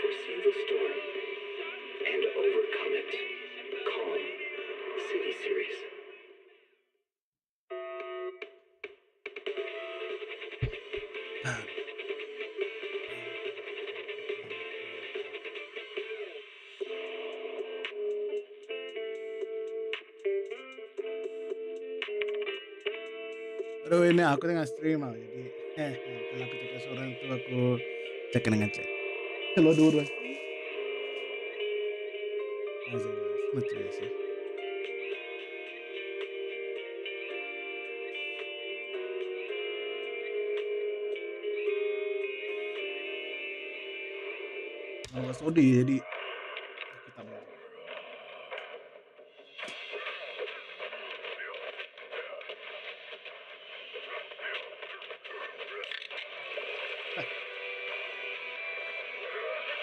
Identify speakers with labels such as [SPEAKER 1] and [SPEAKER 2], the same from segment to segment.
[SPEAKER 1] foresee the storm and overcome it. Calm City Series.
[SPEAKER 2] Bro, ini aku tengah stream aku jadi kalau aku cek seorang tuh aku cek ngecek. Hello dulu. Masih lucu ya sih. Nggak sodi jadi kita belajar.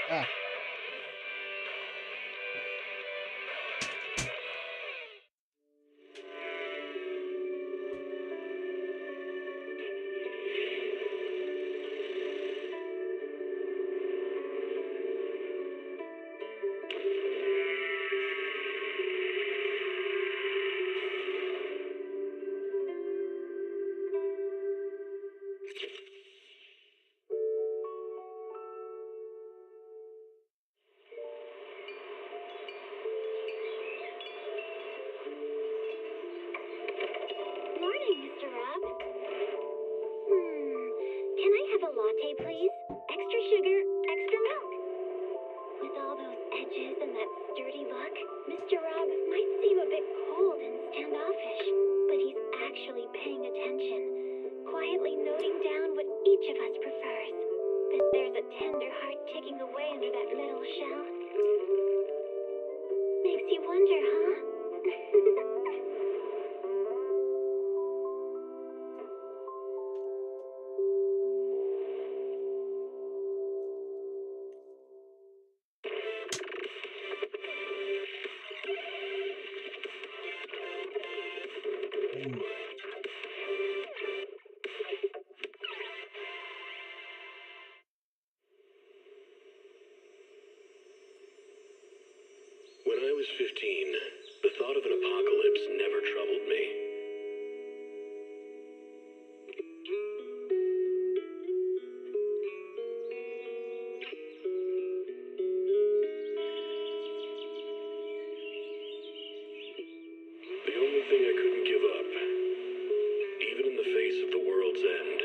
[SPEAKER 2] Ah.
[SPEAKER 3] Morning, Mr. Rob. Can I have a latte, please? Extra sugar, extra milk. With all those edges and that sturdy look, Mr. Rob might seem a bit cold and standoffish, but he's actually paying attention, quietly noting down what each of us prefers. But there's a tender heart ticking away under that metal shell. Makes you wonder, huh?
[SPEAKER 1] When I was 15, the thought of an apocalypse never troubled me. The only thing I couldn't give up, even in the face of the world's end,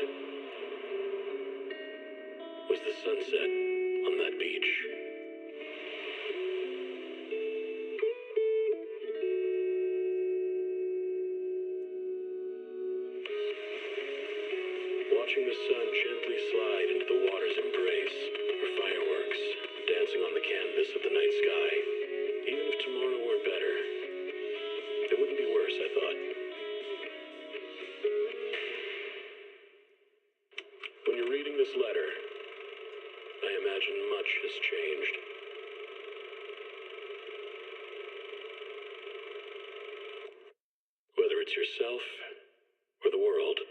[SPEAKER 1] was the sunset on that beach. Watching the sun gently slide into the water's embrace, or fireworks dancing on the canvas of the night sky. Even if tomorrow weren't better, it wouldn't be worse, I thought. When you're reading this letter, I imagine much has changed. Whether it's yourself or the world.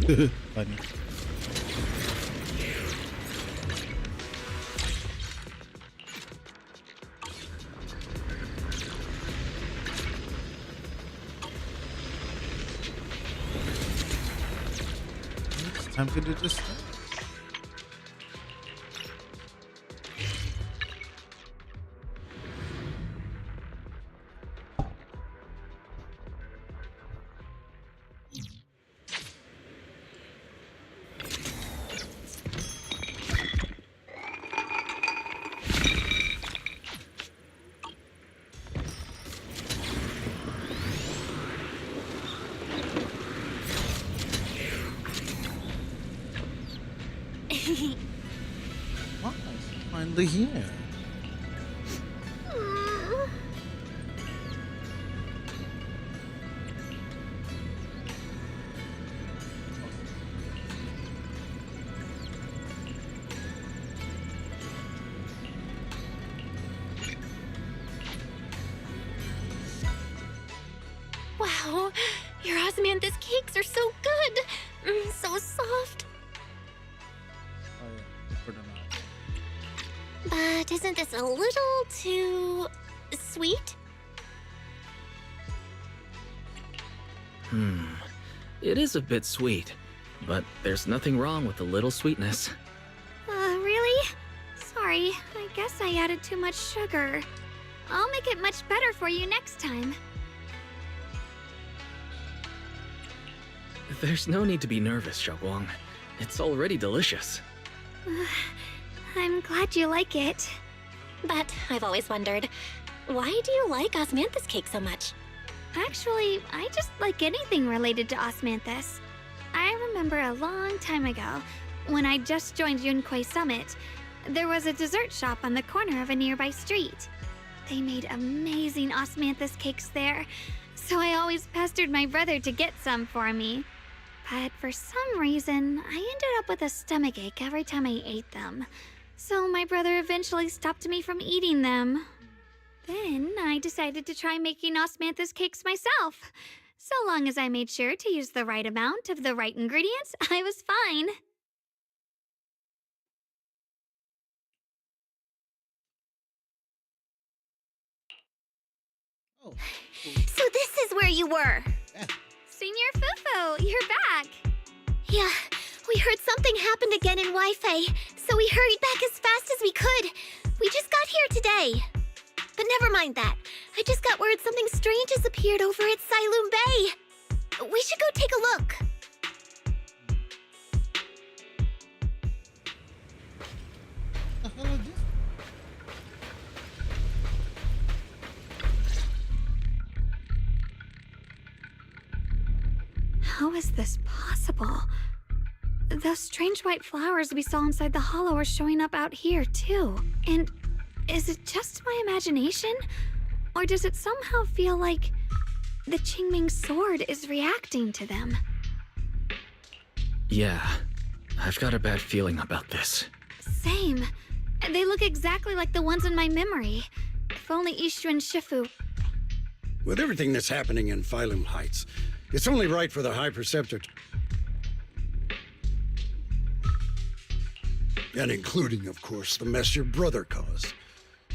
[SPEAKER 2] Funny. It's time to do this stuff. What? Finally here.
[SPEAKER 3] Wow, your osmanthus cakes are so good. So soft.
[SPEAKER 2] Oh yeah, for the night.
[SPEAKER 3] But isn't this a little too sweet?
[SPEAKER 4] It is a bit sweet, but there's nothing wrong with a little sweetness.
[SPEAKER 3] Really? Sorry, I guess I added too much sugar. I'll make it much better for you next time.
[SPEAKER 4] There's no need to be nervous, Xiaoguang. It's already delicious.
[SPEAKER 3] I'm glad you like it. But I've always wondered, why do you like osmanthus cake so much? Actually, I just like anything related to osmanthus. I remember a long time ago, when I just joined Yunquei Summit, there was a dessert shop on the corner of a nearby street. They made amazing osmanthus cakes there, so I always pestered my brother to get some for me. But for some reason, I ended up with a stomachache every time I ate them. So my brother eventually stopped me from eating them. Then I decided to try making osmanthus cakes myself. So long as I made sure to use the right amount of the right ingredients, I was fine.
[SPEAKER 2] Oh.
[SPEAKER 3] So this is where you were.
[SPEAKER 2] Yeah.
[SPEAKER 3] Senior Fufu, you're back. Yeah, we heard something happened again in Wi-Fi, so we hurried back as fast as we could. We just got here today. But never mind that. I just got word something strange has appeared over at Siloon Bay. We should go take a look.
[SPEAKER 2] What the hell is this?
[SPEAKER 3] How is this possible? Those strange white flowers we saw inside the hollow are showing up out here, too. And is it just my imagination? Or does it somehow feel like the Qingming sword is reacting to them?
[SPEAKER 4] Yeah, I've got a bad feeling about this.
[SPEAKER 3] Same. They look exactly like the ones in my memory. If only Ishu and Shifu.
[SPEAKER 5] With everything that's happening in Phylum Heights, it's only right for the High Preceptor and including, of course, the mess your brother caused.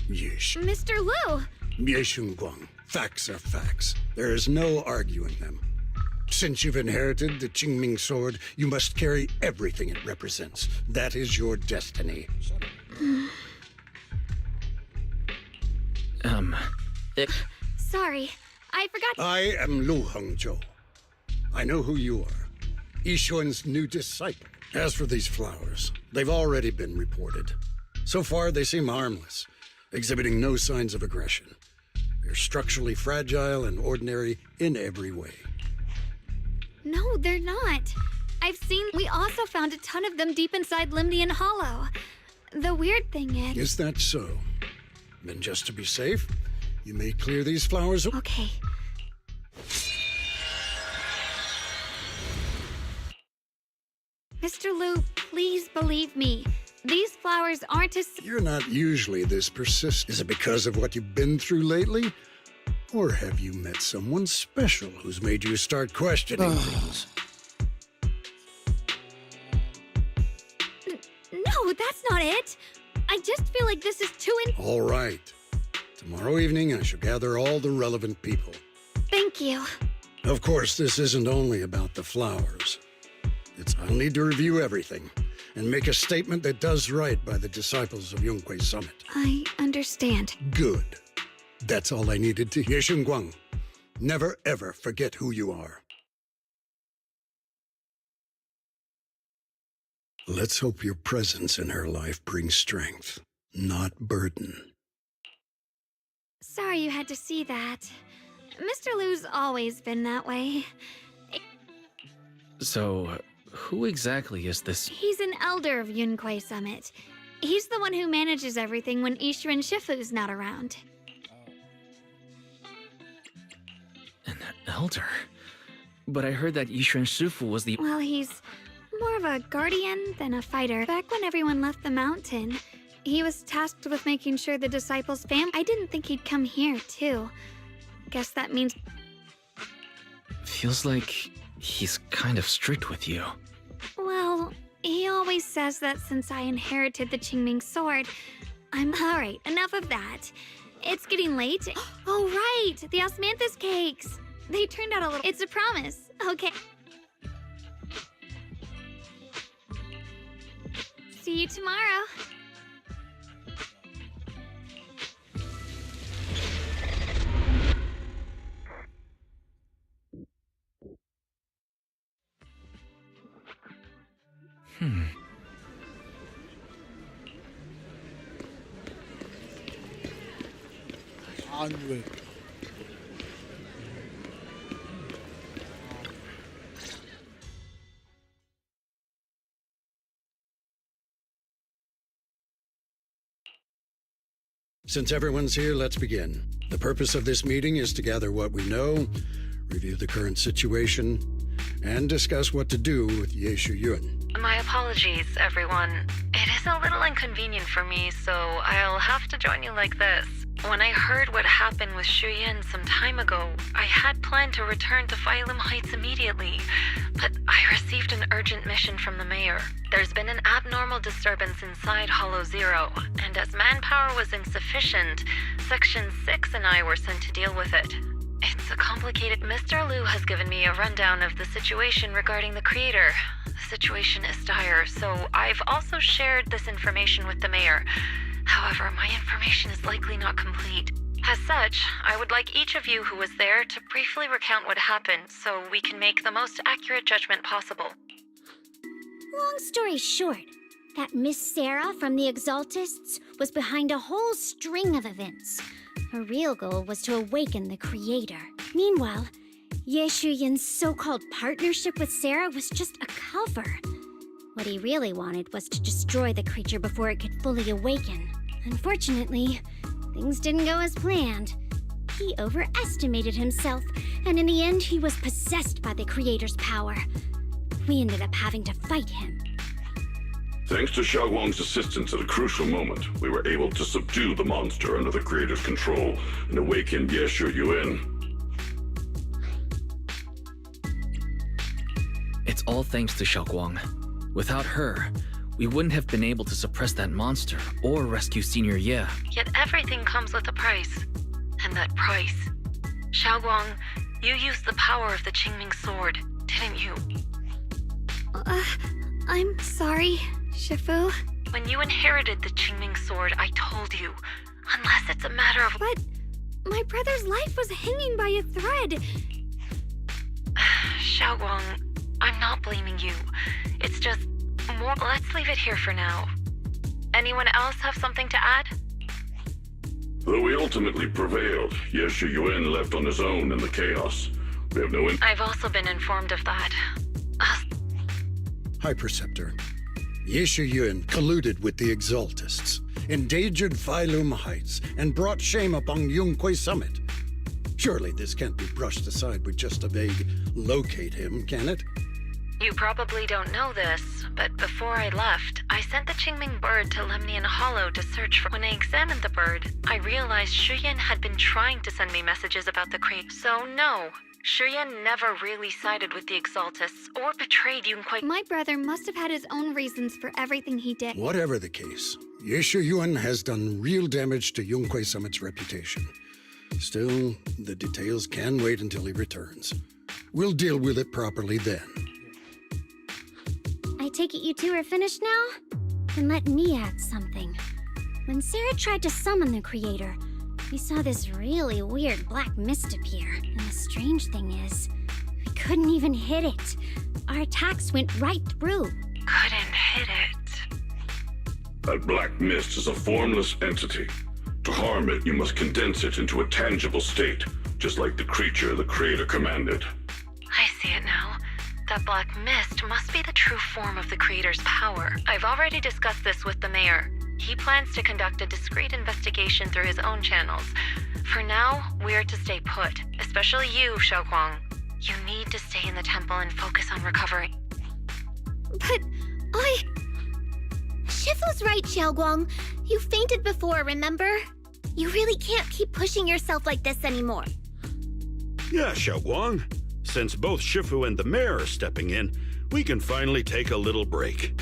[SPEAKER 5] Yeesh.
[SPEAKER 3] Mr. Liu!
[SPEAKER 5] Yeshun Guang. Facts are facts. There is no arguing them. Since you've inherited the Qingming sword, you must carry everything it represents. That is your destiny.
[SPEAKER 3] Sorry, I forgot.
[SPEAKER 5] I am Lu Hengzhou. I know who you are. Yixuan's new disciple. As for these flowers, they've already been reported. So far, they seem harmless, exhibiting no signs of aggression. They're structurally fragile and ordinary in every way.
[SPEAKER 3] No, they're not. I've seen. We also found a ton of them deep inside Limnian Hollow. The weird thing is.
[SPEAKER 5] Is that so? Then just to be safe, you may clear these flowers.
[SPEAKER 3] Okay. Mr. Liu, please believe me. These flowers aren't as.
[SPEAKER 5] You're not usually this persistent. Is it because of what you've been through lately? Or have you met someone special who's made you start questioning things?
[SPEAKER 6] No, that's not it. I just feel like this is too
[SPEAKER 5] All right. Tomorrow evening, I shall gather all the relevant people.
[SPEAKER 6] Thank you.
[SPEAKER 5] Of course, this isn't only about the flowers. I'll need to review everything and make a statement that does right by the disciples of Yonghui Summit.
[SPEAKER 6] I understand.
[SPEAKER 5] Good. That's all I needed to hear. Guang, never ever forget who you are. Let's hope your presence in her life brings strength, not burden.
[SPEAKER 6] Sorry you had to see that. Mr. Liu's always been that way.
[SPEAKER 4] So, who exactly is this?
[SPEAKER 6] He's an elder of Yunquei Summit. He's the one who manages everything when Ishu and Shifu's not around.
[SPEAKER 4] An elder? But I heard that Yishuan Shifu was the—
[SPEAKER 6] Well, he's more of a guardian than a fighter. Back when everyone left the mountain, he was tasked with making sure the disciples' family— I didn't think he'd come here, too. Guess that means—
[SPEAKER 4] Feels like he's kind of strict with you.
[SPEAKER 6] Well, he always says that since I inherited the Qingming sword, I'm— Alright, enough of that. It's getting late. Oh, right! The osmanthus cakes! They turned out a little— It's a promise. Okay. See you tomorrow.
[SPEAKER 2] Onward.
[SPEAKER 5] Since everyone's here, let's begin. The purpose of this meeting is to gather what we know, review the current situation, and discuss what to do with Ye Shuyun.
[SPEAKER 7] My apologies, everyone. It is a little inconvenient for me, so I'll have to join you like this. When I heard what happened with Shuyan some time ago, I had planned to return to Phylum Heights immediately, but I received an urgent mission from the mayor. There's been an abnormal disturbance inside Hollow Zero, and as manpower was insufficient, Section 6 and I were sent to deal with it. It's a complicated— Mr. Liu has given me a rundown of the situation regarding the creator. The situation is dire, so I've also shared this information with the mayor. However, my information is likely not complete. As such, I would like each of you who was there to briefly recount what happened so we can make the most accurate judgment possible.
[SPEAKER 3] Long story short, that Miss Sarah from the Exaltists was behind a whole string of events. Her real goal was to awaken the creator. Meanwhile, Ye Shuyin's so-called partnership with Sarah was just a cover. What he really wanted was to destroy the creature before it could fully awaken. Unfortunately, things didn't go as planned. He overestimated himself, and in the end, he was possessed by the creator's power. We ended up having to fight him.
[SPEAKER 8] Thanks to Xiaoguang's assistance at a crucial moment, we were able to subdue the monster under the creator's control and awaken Ye Shuyun.
[SPEAKER 4] It's all thanks to Xiaoguang. Without her, we wouldn't have been able to suppress that monster or rescue Senior Ye.
[SPEAKER 7] Yet everything comes with a price. And that price— Xiaoguang, you used the power of the Qingming sword, didn't you?
[SPEAKER 6] I'm sorry, Shifu.
[SPEAKER 7] When you inherited the Qingming sword, I told you, unless it's a matter of—
[SPEAKER 6] But my brother's life was hanging by a thread.
[SPEAKER 7] Xiaoguang, I'm not blaming you. It's just more— Let's leave it here for now. Anyone else have something to add?
[SPEAKER 8] Though we ultimately prevailed, Ye Shuyun left on his own in the chaos. We have no—
[SPEAKER 7] I've also been informed of that.
[SPEAKER 5] High Preceptor, Ye Shuyun colluded with the Exaltists, endangered Phylum Heights, and brought shame upon Yonghui Summit. Surely this can't be brushed aside with just a vague locate him, can it?
[SPEAKER 7] You probably don't know this, but before I left, I sent the Qingming bird to Lemnian Hollow to search for— When I examined the bird, I realized Shuyan had been trying to send me messages about the creature. So no, Shuyan never really sided with the Exaltists or betrayed Yunquei.
[SPEAKER 6] My brother must have had his own reasons for everything he did.
[SPEAKER 5] Whatever the case, Yeshu Yuan has done real damage to Yunquei Summit's reputation. Still, the details can wait until he returns. We'll deal with it properly then.
[SPEAKER 3] I take it you two are finished now? Then let me add something. When Sarah tried to summon the creator, we saw this really weird black mist appear. And the strange thing is, we couldn't even hit it. Our attacks went right through.
[SPEAKER 7] Couldn't hit it.
[SPEAKER 8] That black mist is a formless entity. To harm it, you must condense it into a tangible state, just like the creature the Creator commanded.
[SPEAKER 7] I see it now. That black mist must be the true form of the Creator's power. I've already discussed this with the mayor. He plans to conduct a discreet investigation through his own channels. For now, we're to stay put, especially you, Xiaoguang. You need to stay in the temple and focus on recovering.
[SPEAKER 6] But
[SPEAKER 3] Shifu's right, Xiaoguang. You fainted before, remember? You really can't keep pushing yourself like this anymore.
[SPEAKER 9] Yeah, Xiaoguang. Since both Shifu and the mayor are stepping in, we can finally take a little break.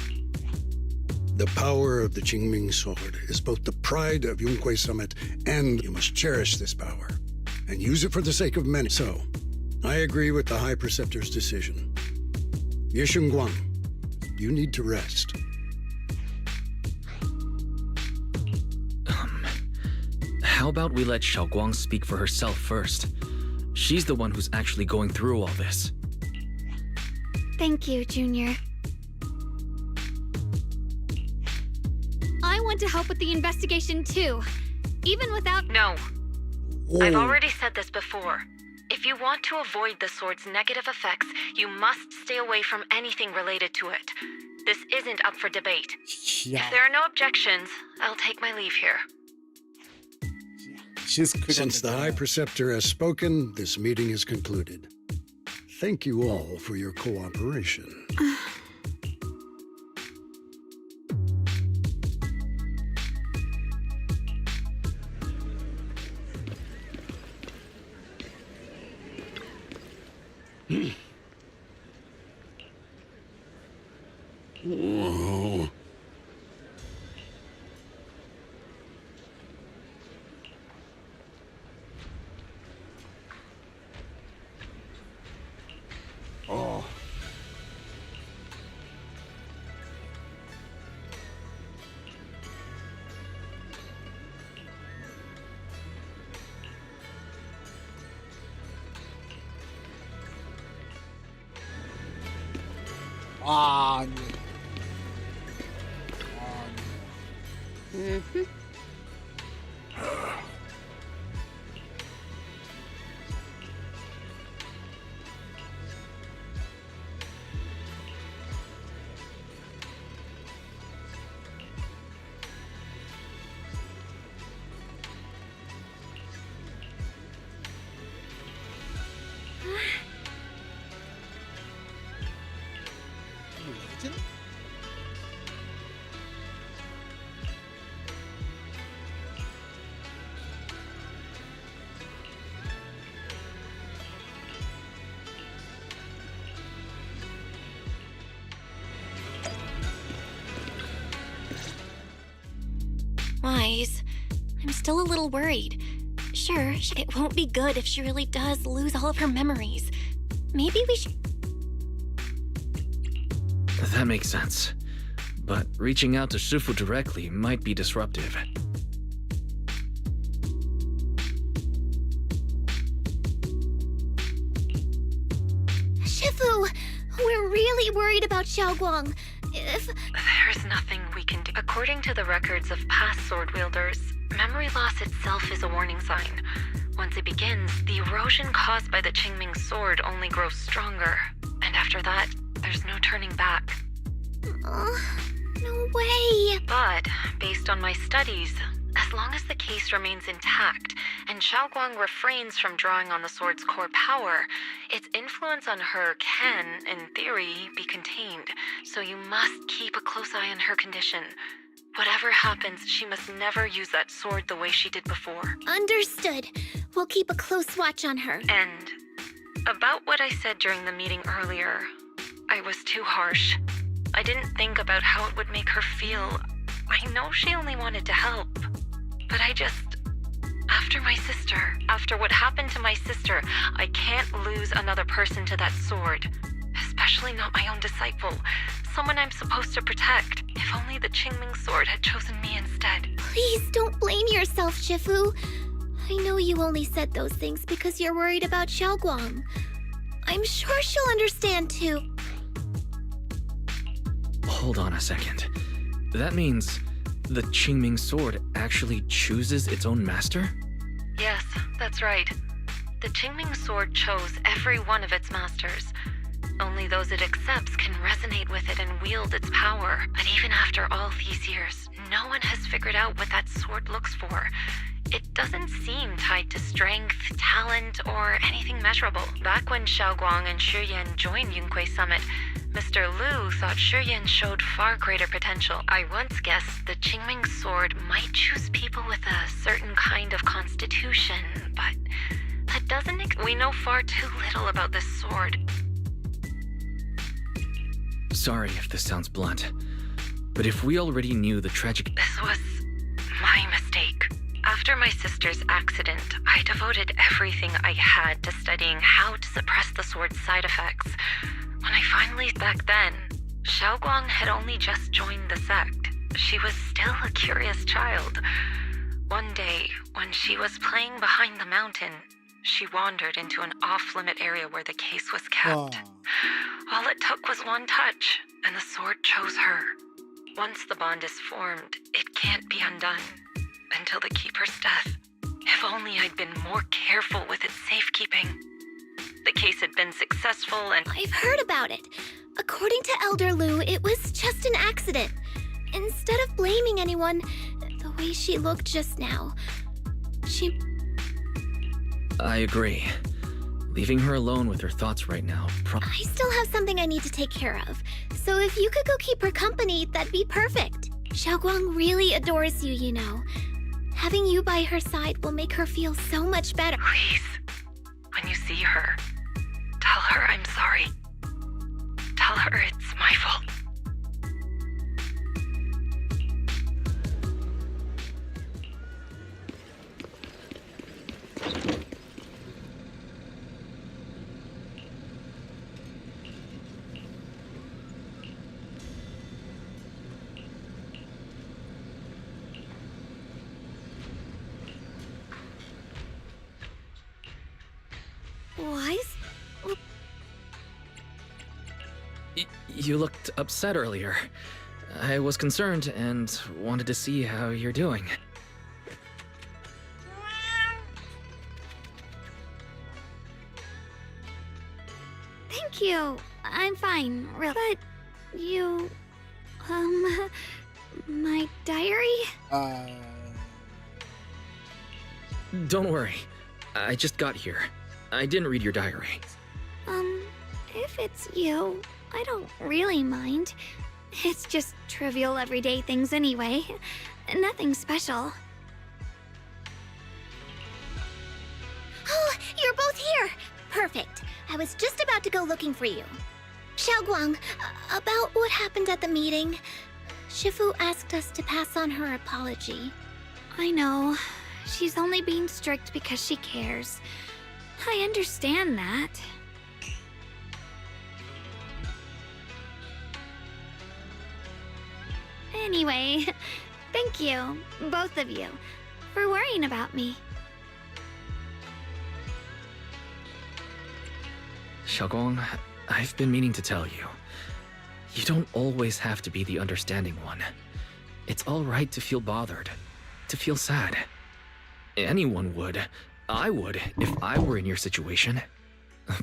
[SPEAKER 5] The power of the Qingming sword is both the pride of Yunquei Summit, and you must cherish this power and use it for the sake of many. So, I agree with the High Preceptor's decision. Yeshun Guang, you need to rest.
[SPEAKER 4] How about we let Xiaoguang speak for herself first? She's the one who's actually going through all this.
[SPEAKER 6] thank you, Junior. I want to help with the investigation too, even without—
[SPEAKER 7] No. I've already said this before. If you want to avoid the sword's negative effects, you must stay away from anything related to it. This isn't up for debate.
[SPEAKER 2] Yeah,
[SPEAKER 7] If there are no objections, I'll take my leave here.
[SPEAKER 2] she's quick on
[SPEAKER 5] Since the High Preceptor has spoken, this meeting is concluded. Thank you all for your cooperation. Whoa. Oh.
[SPEAKER 2] Ah, nie. Legend?
[SPEAKER 3] Wise, I'm still a little worried. Sure, it won't be good if she really does lose all of her memories. Maybe we should—
[SPEAKER 4] That makes sense. But reaching out to Shifu directly might be disruptive.
[SPEAKER 3] Shifu, we're really worried about Xiaoguang. If—
[SPEAKER 7] There's nothing we can do. According to the records of past sword wielders, memory loss itself is a warning sign. Once it begins, the erosion caused by the Qingming sword only grows stronger. And after that, there's no turning back.
[SPEAKER 3] no way.
[SPEAKER 7] But, based on my studies, as long as the case remains intact, and Xiaoguang refrains from drawing on the sword's core power, its influence on her can, in theory, be contained. So you must keep a close eye on her condition. Whatever happens, she must never use that sword the way she did before.
[SPEAKER 3] Understood. We'll keep a close watch on her.
[SPEAKER 7] And About what I said during the meeting earlier, I was too harsh. I didn't think about how it would make her feel. I know she only wanted to help, but after what happened to my sister, I can't lose another person to that sword. Especially not my own disciple, someone I'm supposed to protect. If only the Qingming sword had chosen me instead.
[SPEAKER 3] Please don't blame yourself, Shifu. I know you only said those things because you're worried about Xiaoguang. I'm sure she'll understand too.
[SPEAKER 4] Hold on a second. That means the Qingming sword actually chooses its own master?
[SPEAKER 7] Yes, that's right. The Qingming sword chose every one of its masters. Only those it accepts can resonate with it and wield its power. But even after all these years, no one has figured out what that sword looks for. It doesn't seem tied to strength, talent, or anything measurable. Back when Xiaoguang and Shiyan joined Yunque Summit, Mr. Liu thought Shiyan showed far greater potential. I once guessed the Qingming sword might choose people with a certain kind of constitution, but that doesn't we know far too little about this sword.
[SPEAKER 4] Sorry if this sounds blunt, but if we already knew the tragic...
[SPEAKER 7] This was my mistake. After my sister's accident, I devoted everything I had to studying how to suppress the sword's side effects. When I finally... Back then, Xiaoguang had only just joined the sect. She was still a curious child. One day, when she was playing behind the mountain, she wandered into an off-limit area where the case was kept. All it took was one touch, and the sword chose her. Once the bond is formed, it can't be undone. Until the Keeper's death. If only I'd been more careful with its safekeeping. The case had been successful and...
[SPEAKER 3] I've heard about it. According to Elder Liu, it was just an accident. Instead of blaming anyone, the way she looked just now,
[SPEAKER 4] I agree. Leaving her alone with her thoughts right now
[SPEAKER 3] I still have something I need to take care of. So if you could go keep her company, that'd be perfect. Xiaoguang really adores you, you know. Having you by her side will make her feel so much better.
[SPEAKER 7] Please, when you see her, tell her I'm sorry. Tell her it's my fault.
[SPEAKER 6] Wise?
[SPEAKER 4] You looked upset earlier. I was concerned and wanted to see how you're doing.
[SPEAKER 6] Thank you. I'm fine, really. But you... my diary?
[SPEAKER 4] Don't worry. I just got here. I didn't read your diary.
[SPEAKER 6] If it's you, I don't really mind. It's just trivial everyday things anyway. Nothing special.
[SPEAKER 3] Oh, you're both here! Perfect. I was just about to go looking for you. Xiaoguang, about what happened at the meeting. Shifu asked us to pass on her apology.
[SPEAKER 6] I know. She's only being strict because she cares. I understand that. Anyway, thank you, both of you, for worrying about me.
[SPEAKER 4] Xiaoguang, I've been meaning to tell you. You don't always have to be the understanding one. It's all right to feel bothered, to feel sad. Anyone would. I would, if I were in your situation.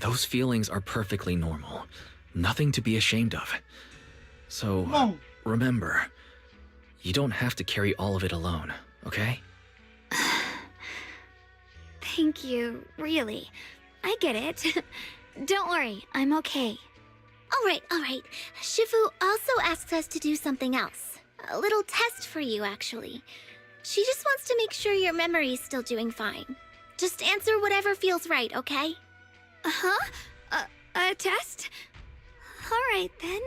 [SPEAKER 4] Those feelings are perfectly normal. Nothing to be ashamed of. So, remember, you don't have to carry all of it alone, okay?
[SPEAKER 6] Thank you, really. I get it. Don't worry, I'm okay.
[SPEAKER 3] All right. Shifu also asks us to do something else. A little test for you, actually. She just wants to make sure your memory's still doing fine. Just answer whatever feels right, okay?
[SPEAKER 6] Huh? A test? Alright then.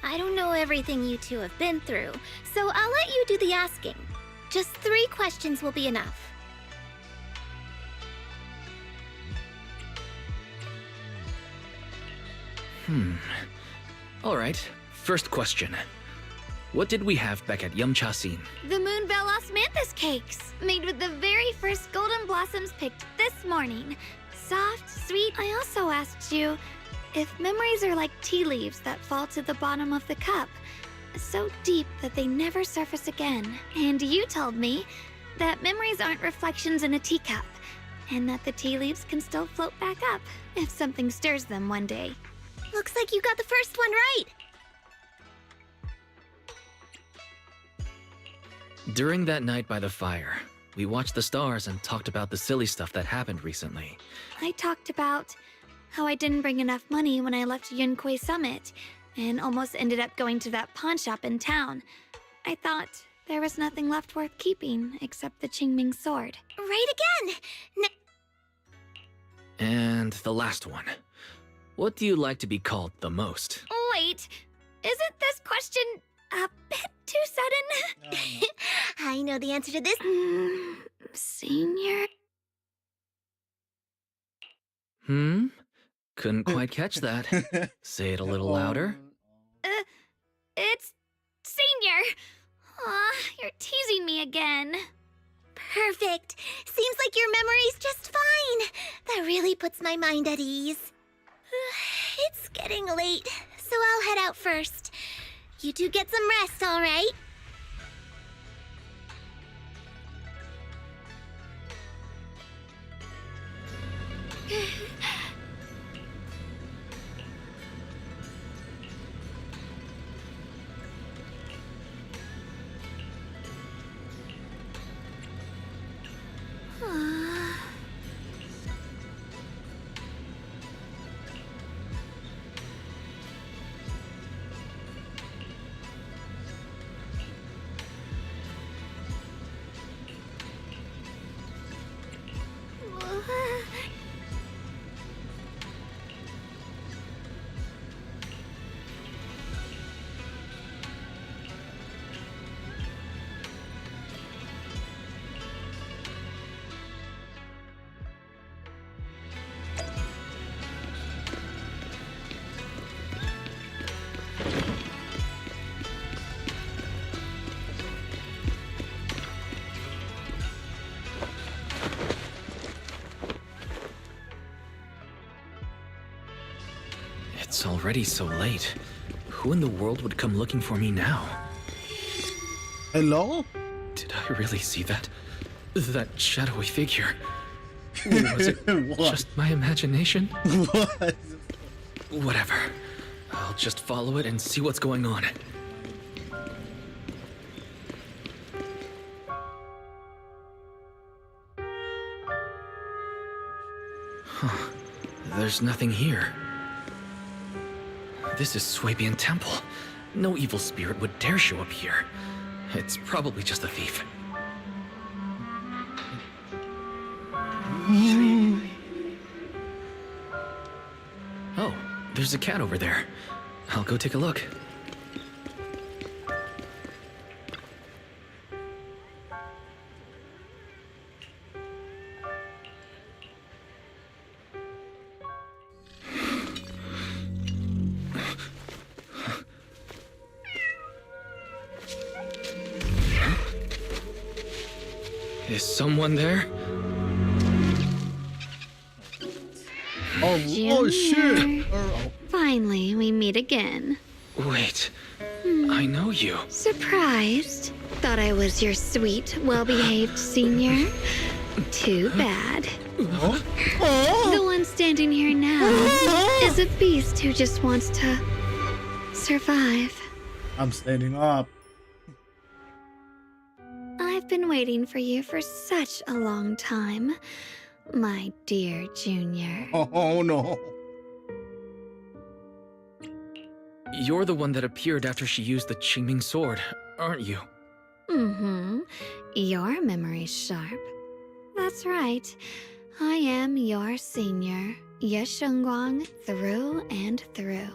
[SPEAKER 3] I don't know everything you two have been through, so I'll let you do the asking. Just 3 questions will be enough.
[SPEAKER 4] Alright, first question. What did we have back at Yumcha Scene?
[SPEAKER 6] The Moonbell Osmanthus cakes, made with the very first golden blossoms picked this morning. Soft, sweet. I also asked you if memories are like tea leaves that fall to the bottom of the cup, so deep that they never surface again. And you told me that memories aren't reflections in a teacup, and that the tea leaves can still float back up if something stirs them one day.
[SPEAKER 3] Looks like you got the first one right.
[SPEAKER 4] During that night by the fire, we watched the stars and talked about the silly stuff that happened recently.
[SPEAKER 6] I talked about how I didn't bring enough money when I left Yunquei Summit, and almost ended up going to that pawn shop in town. I thought there was nothing left worth keeping except the Qingming sword.
[SPEAKER 3] Right again!
[SPEAKER 4] And the last one. What do you like to be called the most?
[SPEAKER 6] Wait, isn't this question a bit too sudden?
[SPEAKER 3] I know the answer to this.
[SPEAKER 6] Senior?
[SPEAKER 4] Couldn't quite catch that. Say it a little louder.
[SPEAKER 6] It's Senior. Aw, you're teasing me again.
[SPEAKER 3] Perfect. Seems like your memory's just fine. That really puts my mind at ease. It's getting late, so I'll head out first. You two get some rest, all right?
[SPEAKER 4] It's already so late. Who in the world would come looking for me now?
[SPEAKER 2] Hello?
[SPEAKER 4] Did I really see that? That shadowy figure? Was it
[SPEAKER 2] What?
[SPEAKER 4] just my imagination?
[SPEAKER 2] What?
[SPEAKER 4] Whatever. I'll just follow it and see what's going on. Huh. There's nothing here. This is Swabian Temple. No evil spirit would dare show up here. It's probably just a thief. Oh, there's a cat over there. I'll go take a look. Is someone there?
[SPEAKER 2] Oh shit!
[SPEAKER 6] Finally, we meet again.
[SPEAKER 4] Wait, I know you.
[SPEAKER 6] Surprised? Thought I was your sweet, well-behaved senior? Too bad. The one standing here now is a beast who just wants to survive.
[SPEAKER 2] I'm standing up.
[SPEAKER 6] I've been waiting for you for such a long time, my dear Junior.
[SPEAKER 2] Oh no.
[SPEAKER 4] You're the one that appeared after she used the Qingming sword, aren't you?
[SPEAKER 6] Mm-hmm. Your memory's sharp. That's right. I am your senior. Yeshengguang through and through.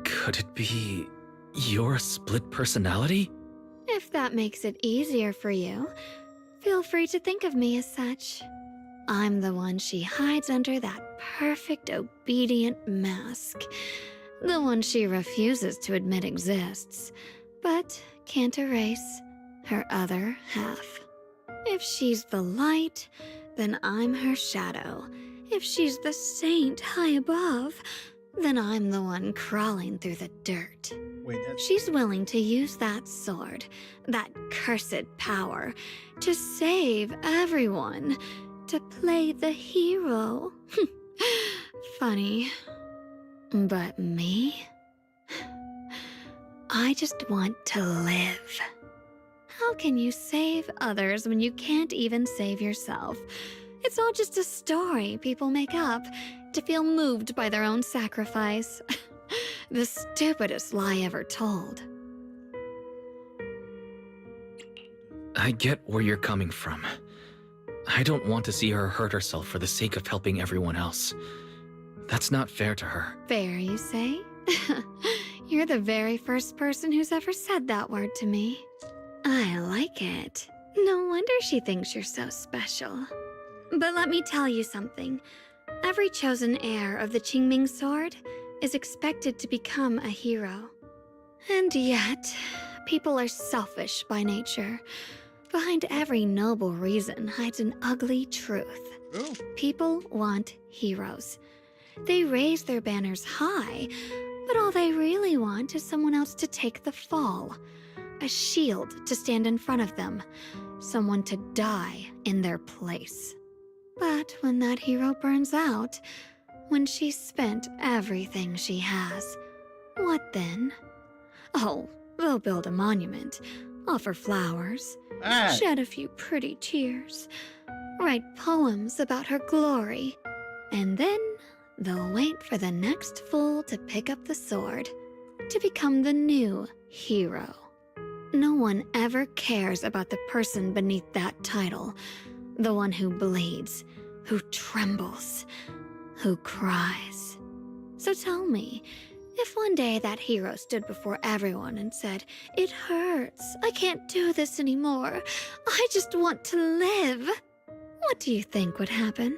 [SPEAKER 4] Could it be your split personality?
[SPEAKER 6] If that makes it easier for you, feel free to think of me as such. I'm the one she hides under that perfect obedient mask. The one she refuses to admit exists, but can't erase her other half. If she's the light, then I'm her shadow. If she's the saint high above, then I'm the one crawling through the dirt.
[SPEAKER 2] Wait, that's
[SPEAKER 6] She's willing to use that sword, that cursed power, to save everyone, to play the hero. Funny. But me? I just want to live. How can you save others when you can't even save yourself? It's all just a story people make up to feel moved by their own sacrifice. The stupidest lie ever told.
[SPEAKER 4] I get where you're coming from. I don't want to see her hurt herself for the sake of helping everyone else. That's not fair to her.
[SPEAKER 6] Fair, you say? You're the very first person who's ever said that word to me. I like it. No wonder she thinks you're so special. But let me tell you something. Every chosen heir of the Qingming sword is expected to become a hero. And yet, people are selfish by nature. Behind every noble reason hides an ugly truth.
[SPEAKER 2] oh,
[SPEAKER 6] People want heroes. They raise their banners high, but all they really want is someone else to take the fall. A shield to stand in front of them. Someone to die in their place. But when that hero burns out, when she's spent everything she has, what then? Oh, they'll build a monument, offer flowers,
[SPEAKER 2] ah,
[SPEAKER 6] shed a few pretty tears, write poems about her glory, and then they'll wait for the next fool to pick up the sword, to become the new hero. No one ever cares about the person beneath that title, the one who bleeds, who trembles, who cries. So tell me, if one day that hero stood before everyone and said, "It hurts, I can't do this anymore, I just want to live," what do you think would happen?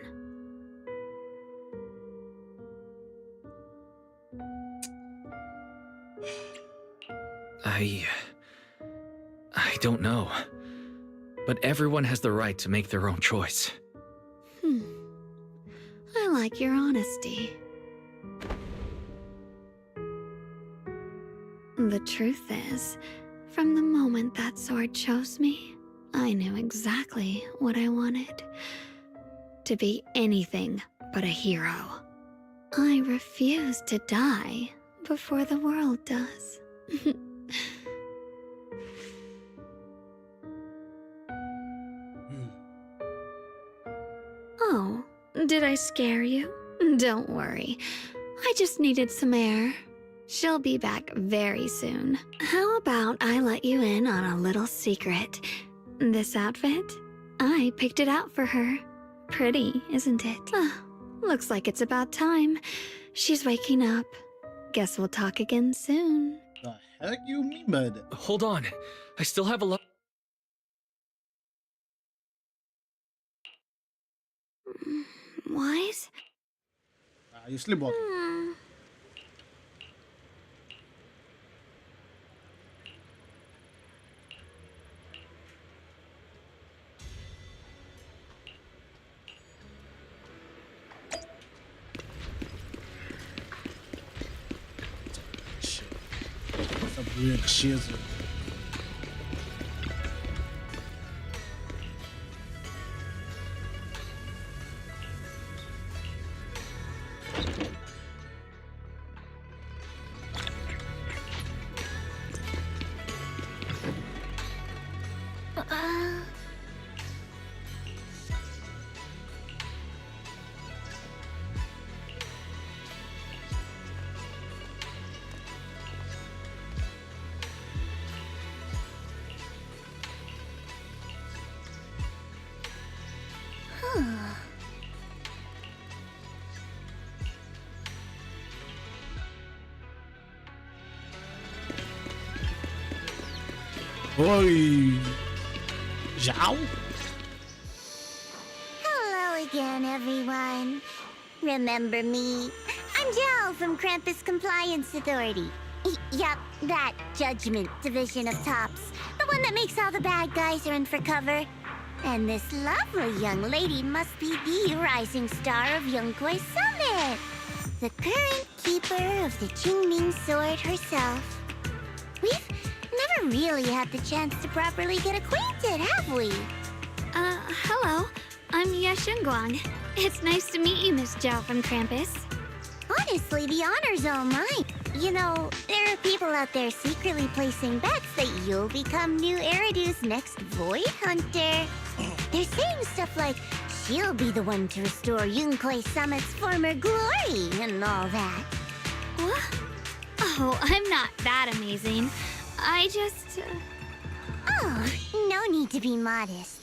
[SPEAKER 4] I don't know. But everyone has the right to make their own choice.
[SPEAKER 6] I like your honesty. The truth is, from the moment that sword chose me, I knew exactly what I wanted. To be anything but a hero. I refuse to die before the world does. Oh, did I scare you? Don't worry. I just needed some air. She'll be back very soon. How about I let you in on a little secret? This outfit? I picked it out for her. Pretty, isn't it? Looks like it's about time. She's waking up. Guess we'll talk again soon.
[SPEAKER 2] the heck you mean by that?
[SPEAKER 4] Hold on. I still have a lot.
[SPEAKER 6] Wise?
[SPEAKER 2] You sleepwalking. Shit. Some weird shizzle. Hoy! Zhao?
[SPEAKER 3] Hello again, everyone. Remember me? I'm Jill from Krampus Compliance Authority. Yup, that Judgment Division of Tops. The one that makes all the bad guys run for cover. And this lovely young lady must be the rising star of Yongkoi Summit. The current keeper of the Qingming Sword herself. We've never really had the chance to properly get acquainted, have we?
[SPEAKER 6] Hello. I'm Yashunguang. It's nice to meet you, Miss Zhao from Krampus.
[SPEAKER 3] Honestly, the honor's all mine. You know, there are people out there secretly placing bets that you'll become new Eridu's next Void Hunter. They're saying stuff like, she'll be the one to restore Yunkwei Summit's former glory and all that.
[SPEAKER 6] What? Oh, I'm not that amazing. I just...
[SPEAKER 3] Oh, no need to be modest.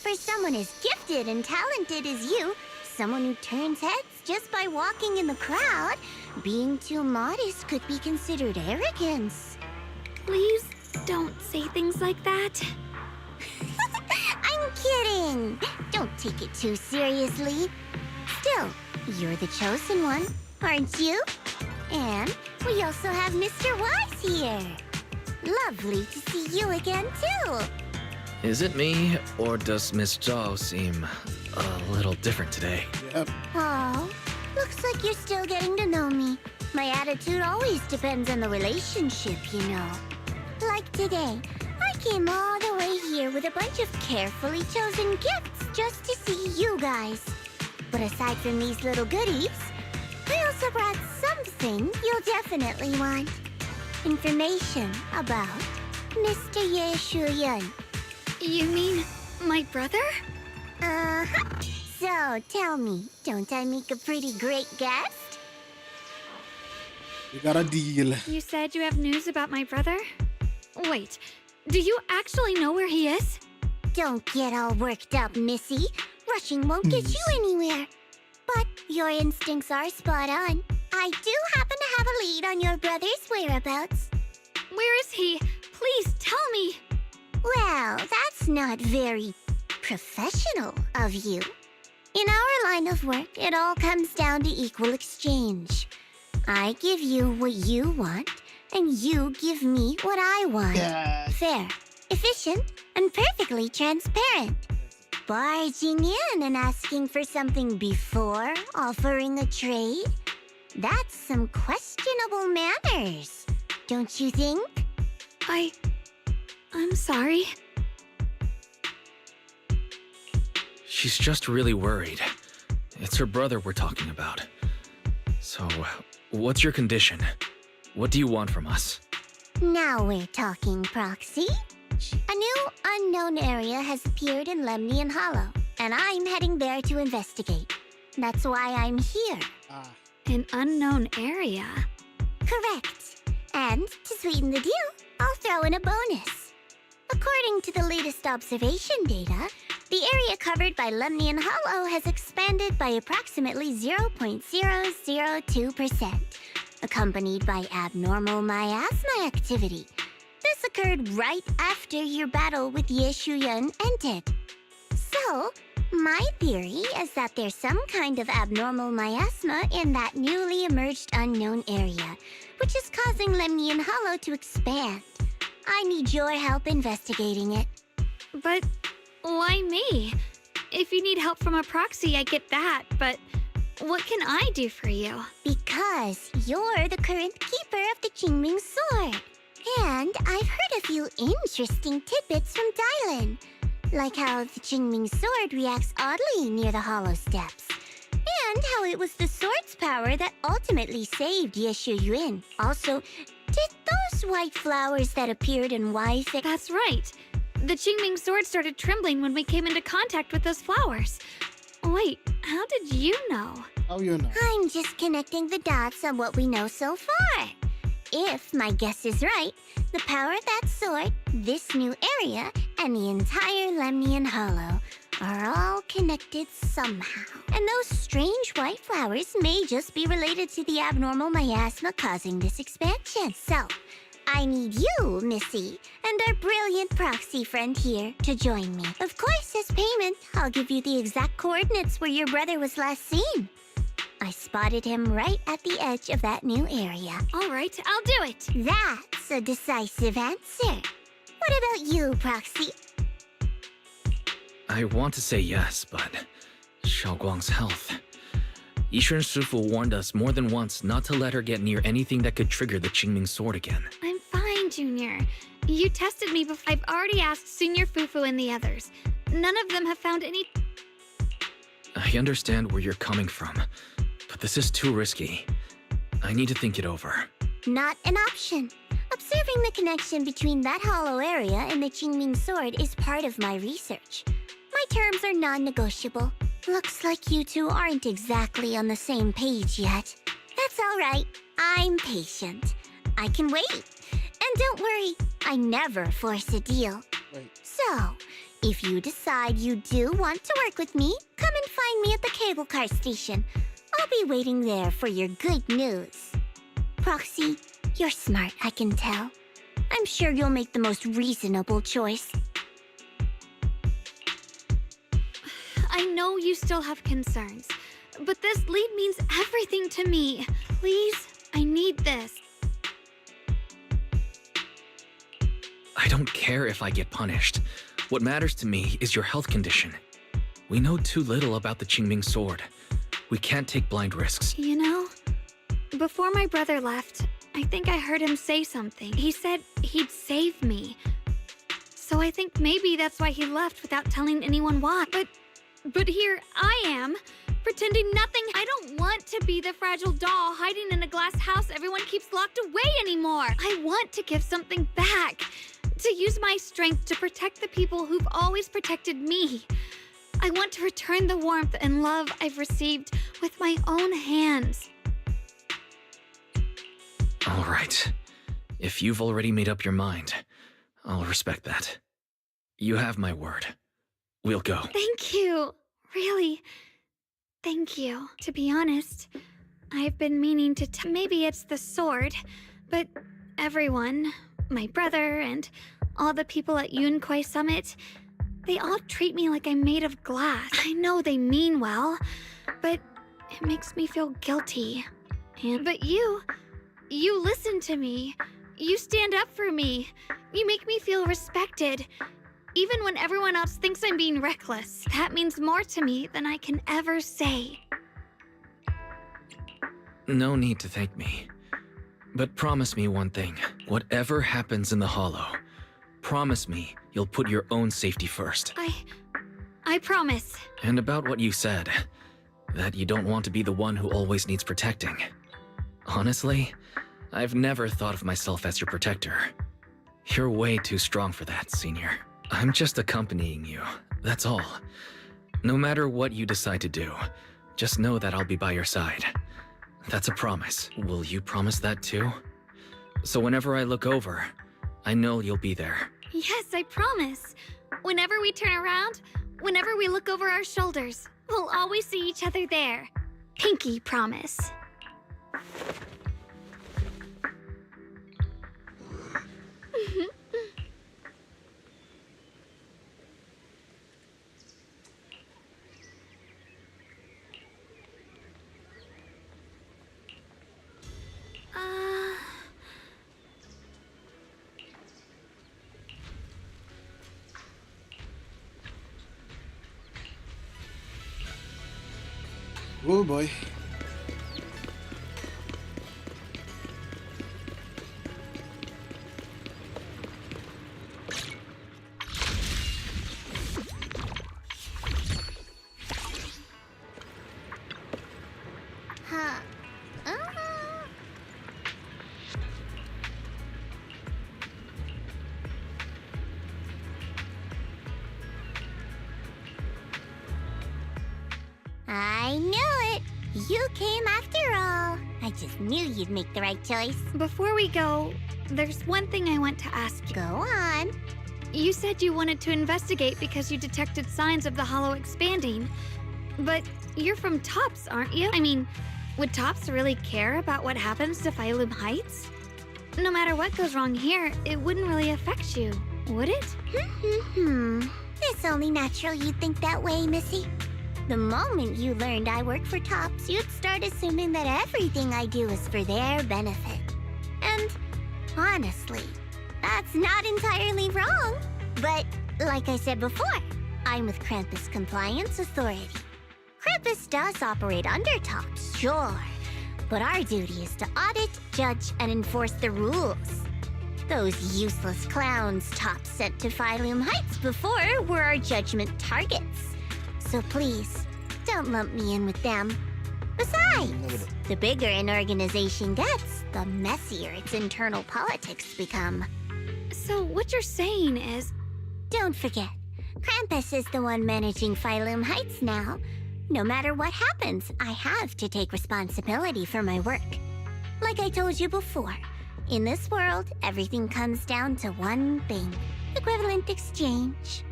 [SPEAKER 3] For someone as gifted and talented as you, someone who turns heads just by walking in the crowd, being too modest could be considered arrogance.
[SPEAKER 6] Please don't say things like that.
[SPEAKER 3] I'm kidding. Don't take it too seriously. Still, you're the chosen one, aren't you? And we also have Mr. Wise here. Lovely to see you again, too.
[SPEAKER 4] Is it me, or does Miss Zhao seem a little different today?
[SPEAKER 2] Yep.
[SPEAKER 3] Oh, looks like you're still getting to know me. My attitude always depends on the relationship, you know. Like today, I came all the way here with a bunch of carefully chosen gifts just to see you guys. But aside from these little goodies, I also brought something you'll definitely want. Information about Mr. Ye Shuyun.
[SPEAKER 6] You mean my brother?
[SPEAKER 3] Uh-huh. So, tell me, don't I make a pretty great guest?
[SPEAKER 2] You got a deal.
[SPEAKER 6] You said you have news about my brother? Wait, do you actually know where he is?
[SPEAKER 3] Don't get all worked up, Missy. Rushing won't get you anywhere. But your instincts are spot on. I do happen to have a lead on your brother's whereabouts.
[SPEAKER 6] Where is he? Please tell me.
[SPEAKER 3] Well, that's not very professional of you. In our line of work, it all comes down to equal exchange. I give you what you want, and you give me what I want.
[SPEAKER 2] Yeah.
[SPEAKER 3] Fair, efficient, and perfectly transparent. Barging in and asking for something before offering a trade? That's some questionable manners, don't you think?
[SPEAKER 6] I'm sorry.
[SPEAKER 4] She's just really worried. It's her brother we're talking about. So, what's your condition? What do you want from us?
[SPEAKER 3] Now we're talking, Proxy. A new unknown area has appeared in Lemnian Hollow, and I'm heading there to investigate. That's why I'm here.
[SPEAKER 2] Ah.
[SPEAKER 6] An unknown area?
[SPEAKER 3] Correct. And to sweeten the deal, I'll throw in a bonus. According to the latest observation data, the area covered by Lemnian Hollow has expanded by approximately 0.002%, accompanied by abnormal miasma activity. This occurred right after your battle with Ye Shuyun ended. So, my theory is that there's some kind of abnormal miasma in that newly emerged unknown area, which is causing Lemnian Hollow to expand. I need your help investigating it.
[SPEAKER 6] But why me? If you need help from a proxy, I get that, but what can I do for you?
[SPEAKER 3] Because you're the current keeper of the Qingming Sword. And I've heard a few interesting tidbits from Dylan. Like how the Qingming Sword reacts oddly near the Hollow Steps. And how it was the sword's power that ultimately saved Ye Shuyun. Also, did those white flowers that appeared in Wi-Fi...
[SPEAKER 6] That's right. The Qingming Sword started trembling when we came into contact with those flowers. Wait, how did you know?
[SPEAKER 2] How you know?
[SPEAKER 3] I'm just connecting the dots on what we know so far. If my guess is right, the power of that sword, this new area, and the entire Lemnian Hollow are all connected somehow. And those strange white flowers may just be related to the abnormal miasma causing this expansion. So, I need you, Missy, and our brilliant proxy friend here to join me. Of course, as payment, I'll give you the exact coordinates where your brother was last seen. I spotted him right at the edge of that new area.
[SPEAKER 6] All right, I'll do it.
[SPEAKER 3] That's a decisive answer. What about you, Proxy?
[SPEAKER 4] I want to say yes, but Xiaoguang's health. Yishun Shifu warned us more than once not to let her get near anything that could trigger the Qingming sword again.
[SPEAKER 6] I'm fine, Junior. You tested me before. I've already asked Senior Fufu and the others. None of them have found any...
[SPEAKER 4] I understand where you're coming from, but this is too risky. I need to think it over.
[SPEAKER 3] Not an option. Observing the connection between that hollow area and the Qingming sword is part of my research. My terms are non-negotiable. Looks like you two aren't exactly on the same page yet. That's all right. I'm patient. I can wait. And don't worry, I never force a deal.
[SPEAKER 2] Wait.
[SPEAKER 3] So, if you decide you do want to work with me, come and find me at the cable car station. I'll be waiting there for your good news. Proxy, you're smart, I can tell. I'm sure you'll make the most reasonable choice.
[SPEAKER 6] I know you still have concerns, but this lead means everything to me. Please, I need this.
[SPEAKER 4] I don't care if I get punished. What matters to me is your health condition. We know too little about the Qingming sword. We can't take blind risks.
[SPEAKER 6] You know, before my brother left, I think I heard him say something. He said he'd save me. So I think maybe that's why he left without telling anyone why. But here I am, pretending nothing. I don't want to be the fragile doll hiding in a glass house everyone keeps locked away anymore. I want to give something back, to use my strength to protect the people who've always protected me. I want to return the warmth and love I've received with my own hands.
[SPEAKER 4] All right. If you've already made up your mind, I'll respect that. You have my word. We'll go.
[SPEAKER 6] Thank you. Really. Thank you. To be honest, I've been meaning to maybe it's the sword, but everyone, my brother and all the people at Yunquai Summit, they all treat me like I'm made of glass. I know they mean well, but it makes me feel guilty. But you listen to me. You stand up for me. You make me feel respected. Even when everyone else thinks I'm being reckless, that means more to me than I can ever say.
[SPEAKER 4] No need to thank me. But promise me one thing. Whatever happens in the Hollow, promise me you'll put your own safety first.
[SPEAKER 6] I promise.
[SPEAKER 4] And about what you said, that you don't want to be the one who always needs protecting. Honestly, I've never thought of myself as your protector. You're way too strong for that, Senior. I'm just accompanying you, that's all. No matter what you decide to do, just know that I'll be by your side. That's a promise. Will you promise that too? So whenever I look over, I know you'll be there.
[SPEAKER 6] Yes, I promise. Whenever we turn around, whenever we look over our shoulders, we'll always see each other there. Pinky promise.
[SPEAKER 2] Oh boy.
[SPEAKER 3] Huh. I knew it. You came after all. I just knew you'd make the right choice.
[SPEAKER 6] Before we go, there's one thing I want to ask you.
[SPEAKER 3] Go on.
[SPEAKER 6] You said you wanted to investigate because you detected signs of the Hollow expanding. But you're from Tops, aren't you? I mean, would Tops really care about what happens to Phylum Heights? no matter what goes wrong here, it wouldn't really affect you, would it?
[SPEAKER 3] It's only natural you'd think that way, Missy. The moment you learned I work for Tops, you'd start assuming that everything I do is for their benefit. And honestly, that's not entirely wrong. But like I said before, I'm with Krampus Compliance Authority. Krampus does operate under Tops, sure. But our duty is to audit, judge, and enforce the rules. Those useless clowns Tops sent to Phylum Heights before were our judgment targets. So please, don't lump me in with them. Besides, the bigger an organization gets, the messier its internal politics become.
[SPEAKER 6] So what you're saying is...
[SPEAKER 3] Don't forget, Krampus is the one managing Phylum Heights now. No matter what happens, I have to take responsibility for my work. Like I told you before, in this world, everything comes down to one thing: equivalent exchange.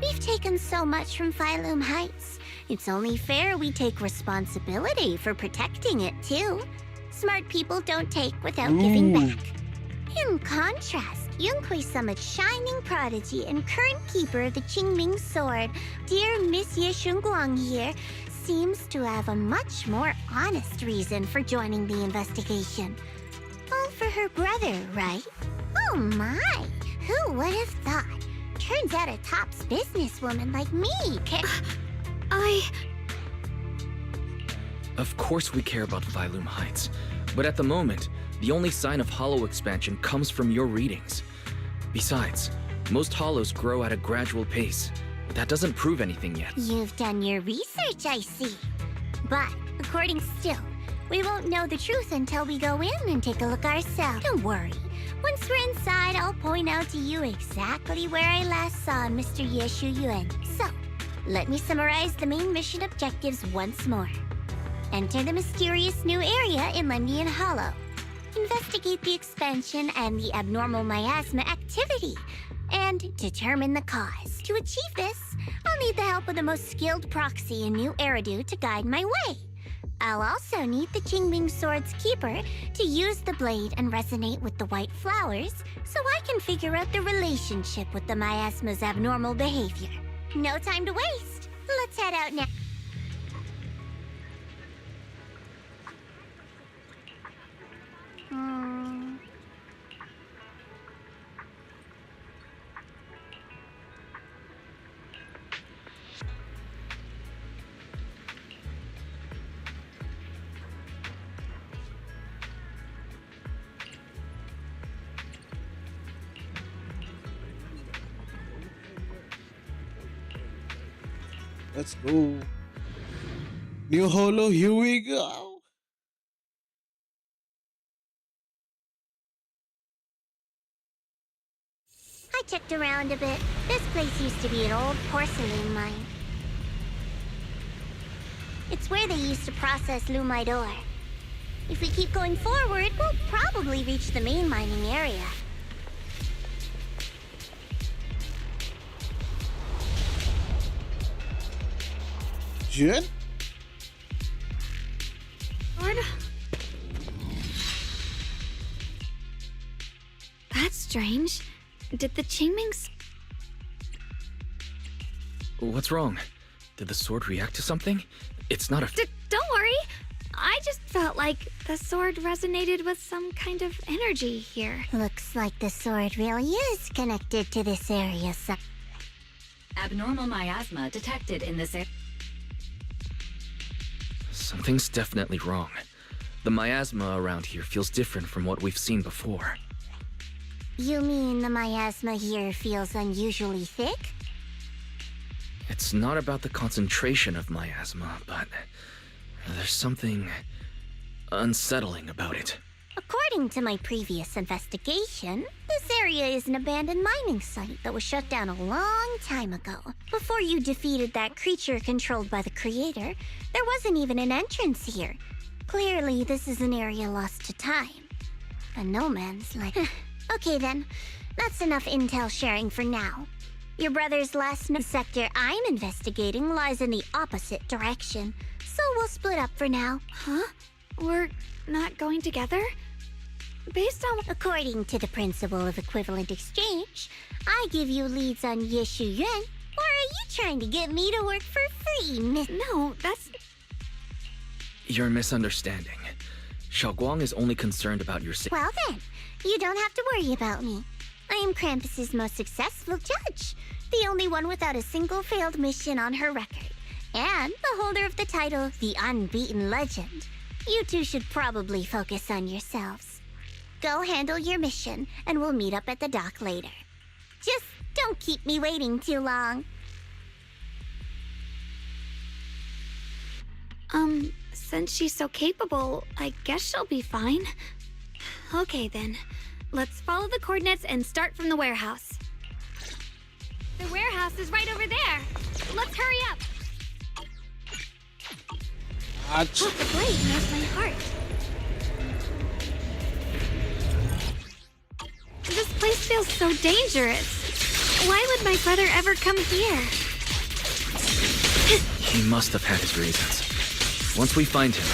[SPEAKER 3] We've taken so much from Phylum Heights. It's only fair we take responsibility for protecting it, too. Smart people don't take without giving back. In contrast, Yunhui Summit's shining prodigy and current keeper of the Qingming Sword, dear Monsieur Shunguang here, seems to have a much more honest reason for joining the investigation. All for her brother, right? Oh my! Who would have thought? Turns out a Tops businesswoman like me can...
[SPEAKER 4] Of course we care about Phylum Heights, but at the moment, the only sign of hollow expansion comes from your readings. Besides, most hollows grow at a gradual pace. That doesn't prove anything yet.
[SPEAKER 3] You've done your research, I see. But, according still, we won't know the truth until we go in and take a look ourselves. Don't worry. Once we're inside, I'll point out to you exactly where I last saw Mr. Ye Shuyuan. So, let me summarize the main mission objectives once more. Enter the mysterious new area in Lendian Hollow. Investigate the expansion and the abnormal miasma activity, and determine the cause. To achieve this, I'll need the help of the most skilled proxy in New Eridu to guide my way. I'll also need the Qingming Sword's keeper to use the blade and resonate with the white flowers so I can figure out the relationship with the miasma's abnormal behavior. No time to waste. Let's head out now.
[SPEAKER 2] Let's go. New Holo, here we go.
[SPEAKER 3] I checked around a bit. This place used to be an old porcelain mine. It's where they used to process lumite ore. If we keep going forward, we'll probably reach the main mining area.
[SPEAKER 2] Jun?
[SPEAKER 6] Lord? That's strange. Did the Qingmings...
[SPEAKER 4] What's wrong? Did the sword react to something? It's not a...
[SPEAKER 6] Don't worry. I just felt like the sword resonated with some kind of energy here.
[SPEAKER 3] Looks like the sword really is connected to this area.
[SPEAKER 10] Abnormal miasma detected in this area.
[SPEAKER 4] Something's definitely wrong. The miasma around here feels different from what we've seen before.
[SPEAKER 3] You mean the miasma here feels unusually thick?
[SPEAKER 4] It's not about the concentration of miasma, but there's something unsettling about it.
[SPEAKER 3] According to my previous investigation, this area is an abandoned mining site that was shut down a long time ago. Before you defeated that creature controlled by the Creator, there wasn't even an entrance here. Clearly, this is an area lost to time. A no man's land. Okay then, that's enough intel sharing for now. Your brother's last sector I'm investigating lies in the opposite direction, so we'll split up for now.
[SPEAKER 6] Huh? We're not going together? based on...
[SPEAKER 3] According to the principle of equivalent exchange, I give you leads on Yeshu Yuan, or are you trying to get me to work for free, Miss?
[SPEAKER 6] No, that's...
[SPEAKER 4] You're misunderstanding. Xiaoguang is only concerned about your safety.
[SPEAKER 3] Well then, you don't have to worry about me. I am Krampus's most successful judge, the only one without a single failed mission on her record, and the holder of the title, the Unbeaten Legend. You two should probably focus on yourselves. Go handle your mission, and we'll meet up at the dock later. Just don't keep me waiting too long.
[SPEAKER 6] Since she's so capable, I guess she'll be fine. Okay then, let's follow the coordinates and start from the warehouse. The warehouse is right over there. Let's hurry up. Oh, the blade knows my heart. This place feels so dangerous. Why would my brother ever come here?
[SPEAKER 4] He must have had his reasons. Once we find him,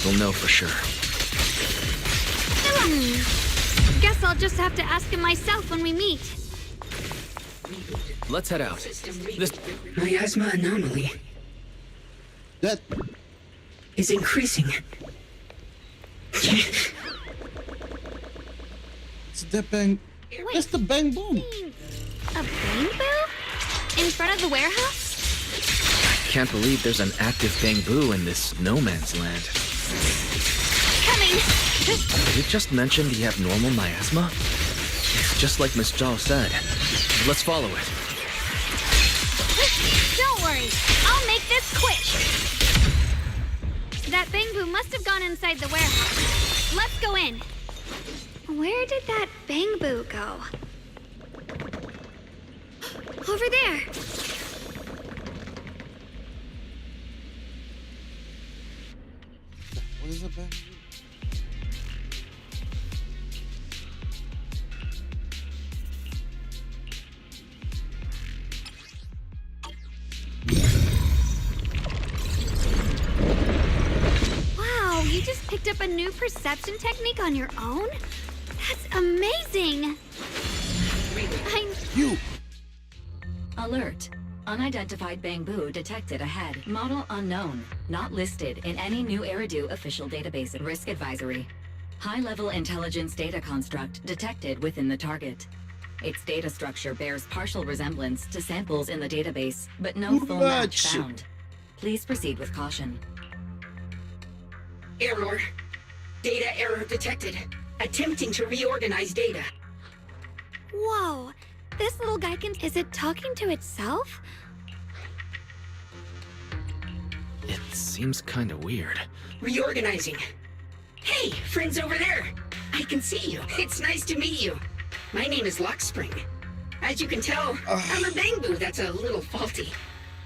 [SPEAKER 4] we'll know for sure.
[SPEAKER 6] Guess I'll just have to ask him myself when we meet.
[SPEAKER 4] Let's head out. This...
[SPEAKER 11] Miasma anomaly
[SPEAKER 2] That...
[SPEAKER 11] is increasing.
[SPEAKER 2] It's the bang... That's the bang boom.
[SPEAKER 6] A bamboo? In front of the warehouse?
[SPEAKER 4] Can't believe there's an active bamboo in this no man's land.
[SPEAKER 6] Coming!
[SPEAKER 4] Did it just mention the abnormal miasma? It's just like Miss Zhao said. Let's follow it.
[SPEAKER 6] Don't worry, I'll make this quick. That bamboo must have gone inside the warehouse. Let's go in. Where did that bamboo go? Over there.
[SPEAKER 2] What is a bamboo?
[SPEAKER 6] Wow, you just picked up a new perception technique on your own? That's amazing!
[SPEAKER 2] You!
[SPEAKER 10] Alert. Unidentified bamboo detected ahead. Model unknown. Not listed in any new Eridu official database. Risk advisory. High-level intelligence data construct detected within the target. Its data structure bears partial resemblance to samples in the database, but no full match found. Please proceed with caution.
[SPEAKER 11] Error. Data error detected. Attempting to reorganize data.
[SPEAKER 6] Whoa, this little guy can... Is it talking to itself?
[SPEAKER 4] It seems kind of weird.
[SPEAKER 11] Reorganizing. Hey, friends over there. I can see you. It's nice to meet you. My name is Lockspring. As you can tell, I'm a bamboo that's a little faulty.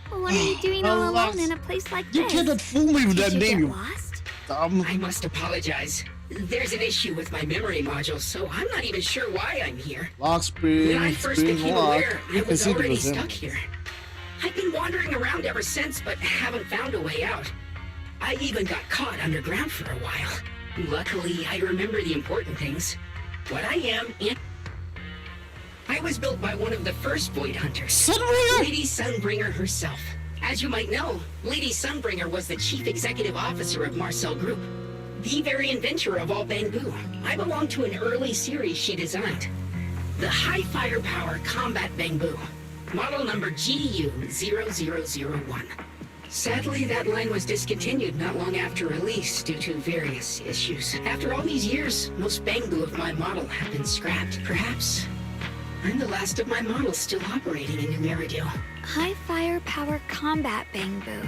[SPEAKER 6] What are you doing all alone in a place like this?
[SPEAKER 2] You cannot fool me with that
[SPEAKER 6] Did you
[SPEAKER 2] name,
[SPEAKER 6] get
[SPEAKER 2] you
[SPEAKER 6] lost?
[SPEAKER 2] dumb.
[SPEAKER 11] I must apologize. There's an issue with my memory module, so I'm not even sure why I'm here.
[SPEAKER 2] Lock spring,
[SPEAKER 11] When I first
[SPEAKER 2] spring
[SPEAKER 11] became
[SPEAKER 2] lock.
[SPEAKER 11] aware, I
[SPEAKER 2] You can
[SPEAKER 11] was
[SPEAKER 2] see the
[SPEAKER 11] already stuck
[SPEAKER 2] resemblance.
[SPEAKER 11] here. I've been wandering around ever since, but haven't found a way out. I even got caught underground for a while. Luckily, I remember the important things. What I am, and I was built by one of the first Void Hunters,
[SPEAKER 2] Sunbringer?
[SPEAKER 11] Lady Sunbringer herself. As you might know, Lady Sunbringer was the chief executive officer of Marcel Group, the very inventor of all bamboo. I belong to an early series she designed, the High Firepower Combat Bamboo, model number GU0001. Sadly, that line was discontinued not long after release due to various issues. After all these years, most bamboo of my model have been scrapped. Perhaps I'm the last of my models still operating in New Eridu.
[SPEAKER 6] High firepower combat bamboo.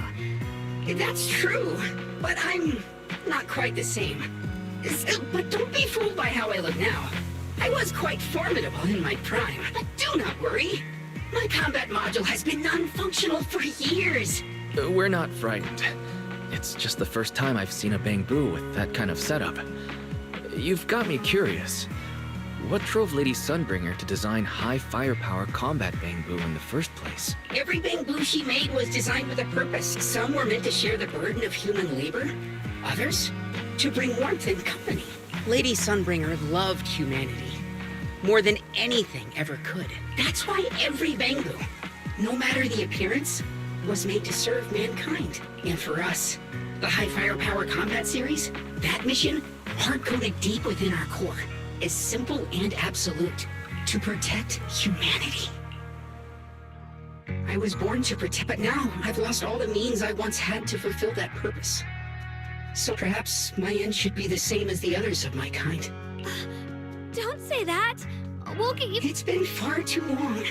[SPEAKER 11] That's true, but I'm not quite the same. But don't be fooled by how I look now. I was quite formidable in my prime, but do not worry. My combat module has been non-functional for years.
[SPEAKER 4] We're not frightened. It's just the first time I've seen a bamboo with that kind of setup. You've got me curious. What drove Lady Sunbringer to design high firepower combat bamboo in the first place?
[SPEAKER 11] Every bamboo she made was designed with a purpose. Some were meant to share the burden of human labor. Others, to bring warmth and company. Lady Sunbringer loved humanity more than anything ever could. That's why every Bangu, no matter the appearance, was made to serve mankind. And for us, the High Firepower Combat Series, that mission, hard-coded deep within our core, is simple and absolute. To protect humanity. I was born to protect, but now I've lost all the means I once had to fulfill that purpose. So perhaps my end should be the same as the others of my kind.
[SPEAKER 6] Don't say that. We'll get you.
[SPEAKER 11] It's been far too long.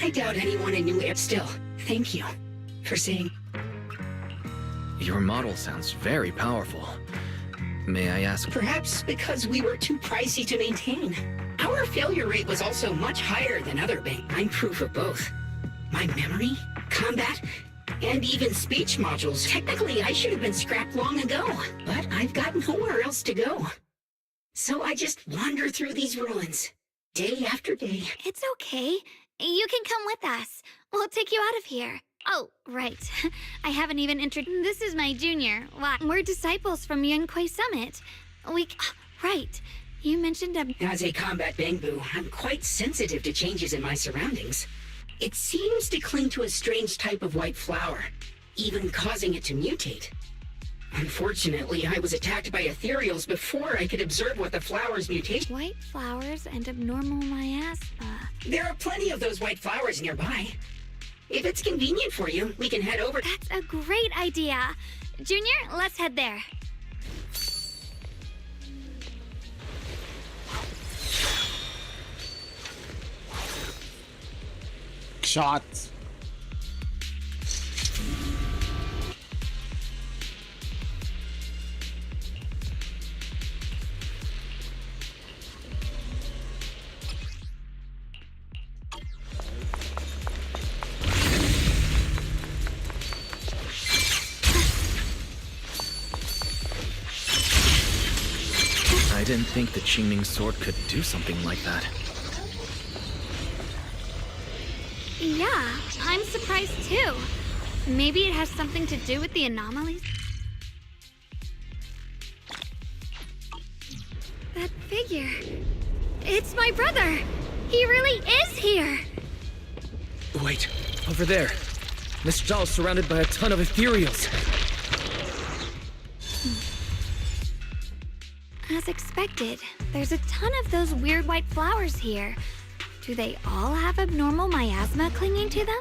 [SPEAKER 11] I doubt anyone in New Air. Still, thank you for saying.
[SPEAKER 4] Your model sounds very powerful. May I ask?
[SPEAKER 11] Perhaps because we were too pricey to maintain. Our failure rate was also much higher than other banks. I'm proof of both. My memory, combat, and even speech modules. Technically, I should have been scrapped long ago, but I've got nowhere else to go. So I just wander through these ruins, day after day.
[SPEAKER 6] It's okay. You can come with us. We'll take you out of here. Oh, right. I haven't even introduced. This is my junior. Why? We're disciples from Yunquay Summit. Right. You mentioned a...
[SPEAKER 11] As a combat Bangbu, I'm quite sensitive to changes in my surroundings. It seems to cling to a strange type of white flower, even causing it to mutate. Unfortunately, I was attacked by ethereals before I could observe what the flower's mutation...
[SPEAKER 6] White flowers and abnormal miasma.
[SPEAKER 11] There are plenty of those white flowers nearby. If it's convenient for you, we can head over...
[SPEAKER 6] That's a great idea. Junior, let's head there.
[SPEAKER 2] Shots.
[SPEAKER 4] I didn't think the Qingming sword could do something like that.
[SPEAKER 6] Yeah, I'm surprised too. Maybe it has something to do with the anomalies? That figure. It's my brother! He really is here!
[SPEAKER 4] Wait, over there. Miss Zhao's surrounded by a ton of ethereals.
[SPEAKER 6] As expected, there's a ton of those weird white flowers here. Do they all have abnormal miasma clinging to them?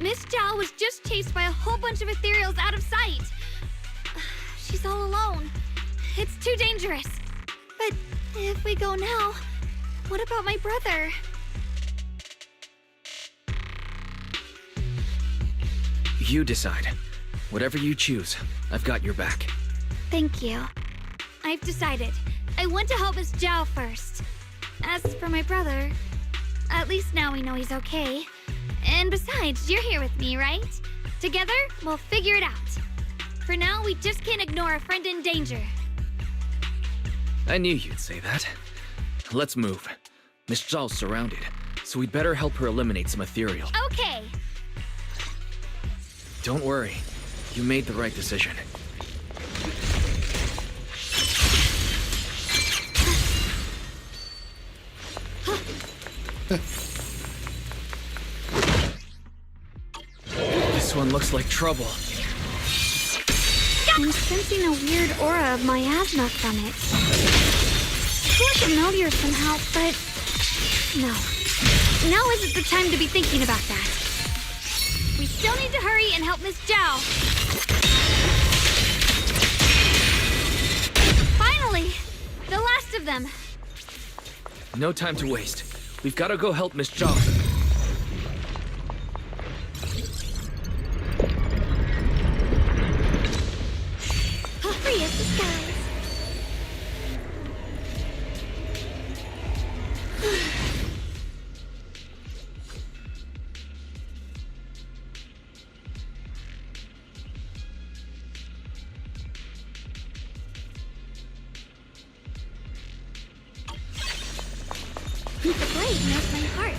[SPEAKER 6] Miss Zhao was just chased by a whole bunch of ethereals out of sight. She's all alone. It's too dangerous. But if we go now, what about my brother?
[SPEAKER 4] You decide. Whatever you choose, I've got your back.
[SPEAKER 6] Thank you. I've decided. I want to help Miss Zhao first. As for my brother, at least now we know he's okay. And besides, you're here with me, right? Together, we'll figure it out. For now, we just can't ignore a friend in danger.
[SPEAKER 4] I knew you'd say that. Let's move. Miss Zhao's surrounded, so we'd better help her eliminate some ethereal.
[SPEAKER 6] Okay.
[SPEAKER 4] Don't worry. You made the right decision. This one looks like trouble.
[SPEAKER 6] I'm sensing a weird aura of miasma from it. It's like familiar somehow, but no. Now isn't the time to be thinking about that. We still need to hurry and help Miss Zhao. Finally! The last of them.
[SPEAKER 4] No time to waste. We've got to go help Miss Zhao.
[SPEAKER 6] Free as the skies. The blade knows my heart.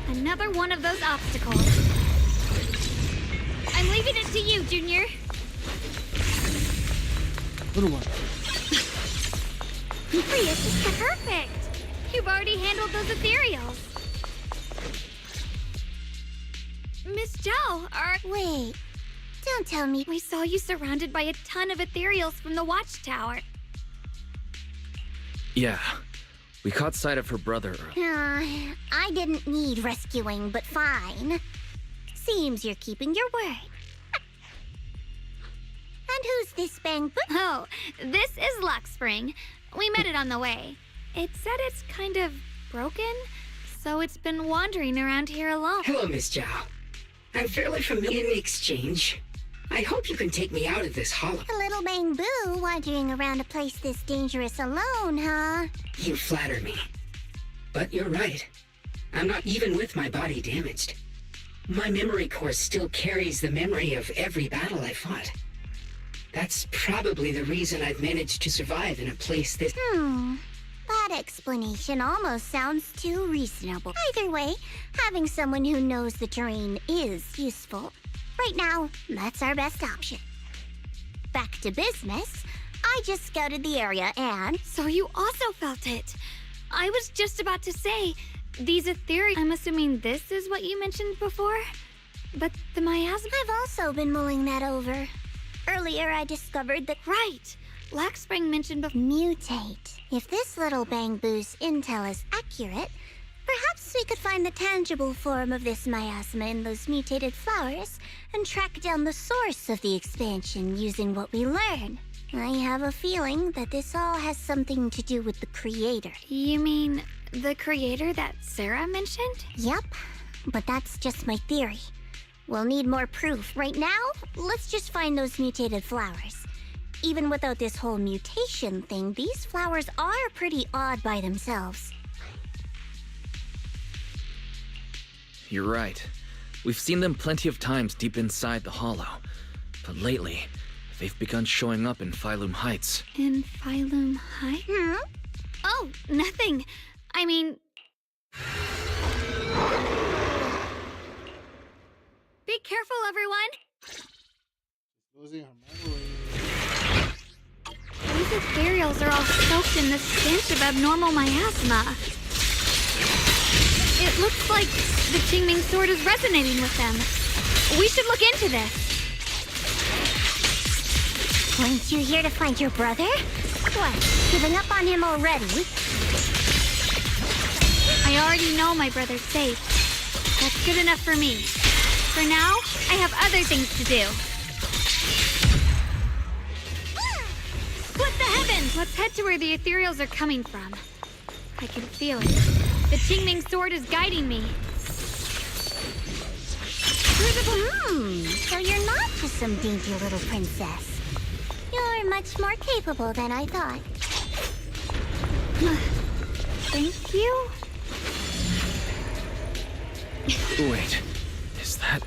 [SPEAKER 6] Another one of those obstacles. I'm leaving it to you, Junior.
[SPEAKER 2] Little one.
[SPEAKER 6] Prius is perfect. You've already handled those ethereals. Miss Zhao,
[SPEAKER 3] Wait, don't tell me.
[SPEAKER 6] we saw you surrounded by a ton of ethereals from the watchtower.
[SPEAKER 4] Yeah. We caught sight of her brother earlier.
[SPEAKER 3] I didn't need rescuing, but fine. Seems you're keeping your word. And who's this Bang Boo?
[SPEAKER 6] Oh, this is Luck Spring. We met it on the way. It said it's kind of broken, so it's been wandering around here alone.
[SPEAKER 11] Hello, Miss Zhao. I'm fairly familiar in the exchange. I hope you can take me out of this hollow.
[SPEAKER 3] A little Bang Boo wandering around a place this dangerous alone, huh?
[SPEAKER 11] You flatter me. But you're right. I'm not even with my body damaged. My memory core still carries the memory of every battle I fought. That's probably the reason I've managed to survive in a place this...
[SPEAKER 3] That explanation almost sounds too reasonable. Either way, having someone who knows the terrain is useful. Right now, that's our best option. Back to business. I just scouted the area and...
[SPEAKER 6] So you also felt it. I was just about to say, these ethereal... I'm assuming this is what you mentioned before? But the miasma...
[SPEAKER 3] I've also been mulling that over. Earlier, I discovered that...
[SPEAKER 6] Right. Black Spring mentioned before...
[SPEAKER 3] Mutate. If this little Bang Boo's intel is accurate, perhaps we could find the tangible form of this miasma in those mutated flowers and track down the source of the expansion using what we learn. I have a feeling that this all has something to do with the creator.
[SPEAKER 6] You mean the creator that Sarah mentioned?
[SPEAKER 3] Yep, but that's just my theory. We'll need more proof. Right now, let's just find those mutated flowers. Even without this whole mutation thing, these flowers are pretty odd by themselves.
[SPEAKER 4] You're right. We've seen them plenty of times deep inside the hollow. But lately, they've begun showing up in Phylum Heights.
[SPEAKER 6] In Phylum Heights? Oh, nothing. I mean... Be careful, everyone!
[SPEAKER 2] Losing her memory.
[SPEAKER 6] These ethereals are all soaked in this stench of abnormal miasma. It looks like the Qingming sword is resonating with them. We should look into this.
[SPEAKER 3] Weren't you here to find your brother? What, giving up on him already?
[SPEAKER 6] I already know my brother's safe. That's good enough for me. For now, I have other things to do. What the heavens? Let's head to where the ethereals are coming from. I can feel it. The Qingming sword is guiding me.
[SPEAKER 3] So you're not just some dinky little princess. You're much more capable than I thought.
[SPEAKER 6] Thank you.
[SPEAKER 4] Wait, is that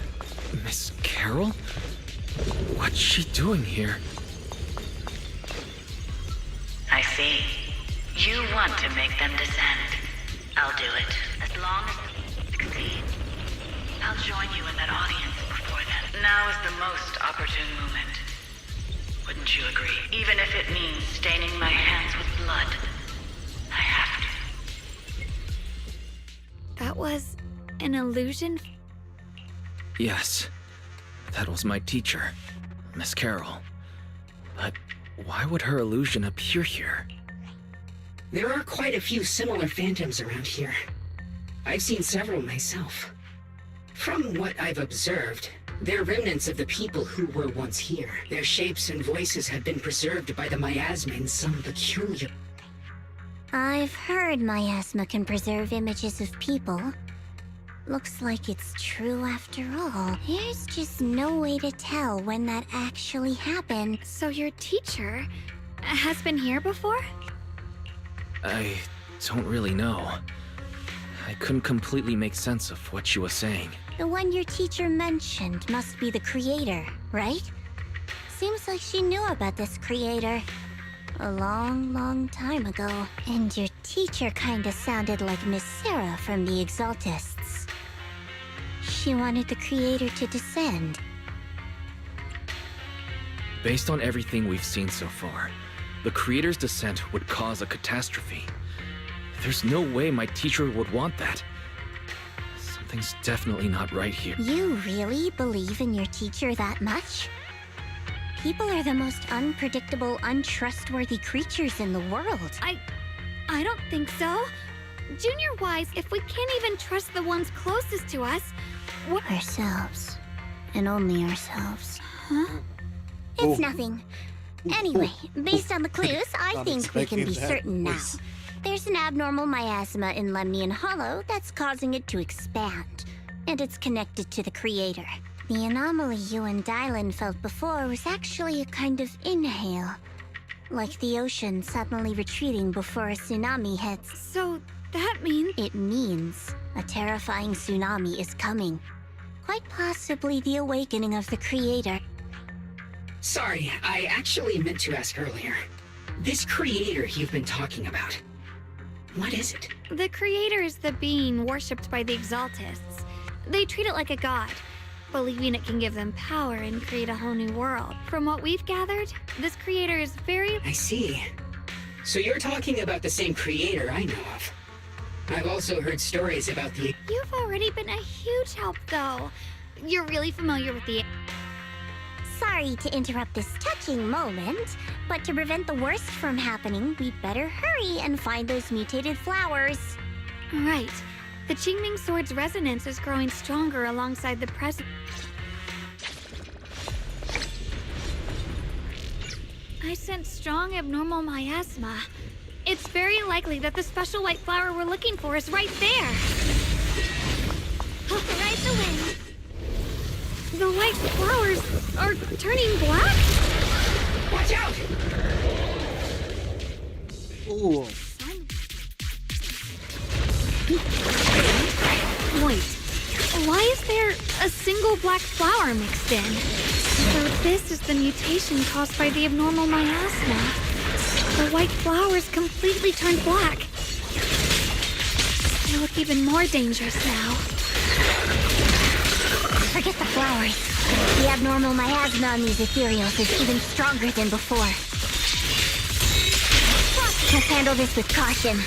[SPEAKER 4] Miss Carol? What's she doing here?
[SPEAKER 7] I see. You want to make them descend. I'll do it, as long as you succeed. I'll join you in that audience before then. Now is the most opportune moment. Wouldn't you agree? Even if it means staining my hands with blood. I have to.
[SPEAKER 6] That was an illusion?
[SPEAKER 4] Yes, that was my teacher, Miss Carol. But why would her illusion appear here?
[SPEAKER 11] There are quite a few similar phantoms around here. I've seen several myself. From what I've observed, they're remnants of the people who were once here. Their shapes and voices have been preserved by the miasma in some peculiar...
[SPEAKER 3] I've heard miasma can preserve images of people. Looks like it's true after all. There's just no way to tell when that actually happened.
[SPEAKER 6] So your teacher has been here before?
[SPEAKER 4] I don't really know. I couldn't completely make sense of what she was saying.
[SPEAKER 3] The one your teacher mentioned must be the creator, right? Seems like she knew about this creator a long time ago. And your teacher kinda sounded like Miss Sarah from the Exaltists. She wanted the creator to descend.
[SPEAKER 4] Based on everything we've seen so far, the creator's descent would cause a catastrophe. There's no way my teacher would want that. Something's definitely not right here.
[SPEAKER 3] You really believe in your teacher that much? People are the most unpredictable, untrustworthy creatures in the world.
[SPEAKER 6] I don't think so. Junior-wise, if we can't even trust the ones closest to us, what...
[SPEAKER 3] Ourselves. And only ourselves.
[SPEAKER 6] Huh?
[SPEAKER 3] It's nothing. Anyway, based on the clues, I think we can be certain now. There's an abnormal miasma in Lemnian Hollow that's causing it to expand, and it's connected to the creator. The anomaly you and Dylan felt before was actually a kind of inhale, like the ocean suddenly retreating before a tsunami hits.
[SPEAKER 6] So that means...
[SPEAKER 3] It means a terrifying tsunami is coming. Quite possibly the awakening of the creator.
[SPEAKER 11] Sorry, I actually meant to ask earlier. This creator you've been talking about, what is it?
[SPEAKER 6] The creator is the being worshipped by the Exaltists. They treat it like a god, believing it can give them power and create a whole new world. From what we've gathered, this creator is very...
[SPEAKER 11] I see. So you're talking about the same creator I know of. I've also heard stories about the...
[SPEAKER 6] You've already been a huge help, though. You're really familiar with the...
[SPEAKER 3] Sorry to interrupt this touching moment, but to prevent the worst from happening, we'd better hurry and find those mutated flowers.
[SPEAKER 6] Right. The Qingming sword's resonance is growing stronger alongside the present... I sense strong abnormal miasma. It's very likely that the special white flower we're looking for is right there. Ride the wind. The white flowers are turning black?
[SPEAKER 11] Watch out!
[SPEAKER 2] Ooh.
[SPEAKER 6] Wait, why is there a single black flower mixed in? So this is the mutation caused by the abnormal miasma. The white flowers completely turned black. They look even more dangerous now.
[SPEAKER 3] Forget the flowers. The abnormal miasma on these ethereals is even stronger than before. Let's handle this with caution.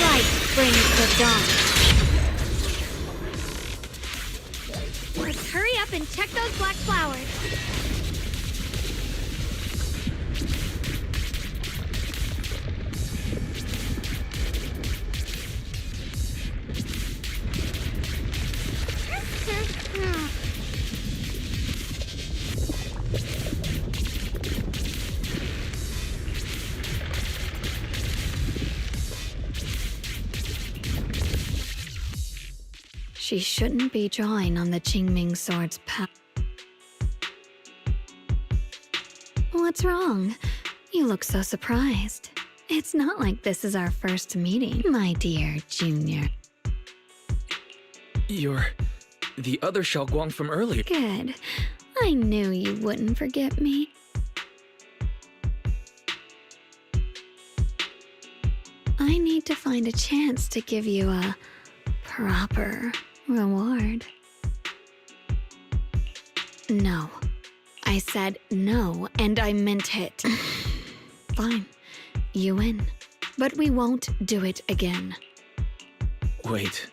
[SPEAKER 6] Light brings the dawn. Let's hurry up and check those black flowers. She shouldn't be drawing on the Qingming sword's path. What's wrong? You look so surprised. It's not like this is our first meeting, my dear Junior.
[SPEAKER 4] You're the other Xiaoguang from earlier.
[SPEAKER 6] Good. I knew you wouldn't forget me. I need to find a chance to give you a proper reward. No. I said no, and I meant it. Fine. You win. But we won't do it again.
[SPEAKER 4] Wait,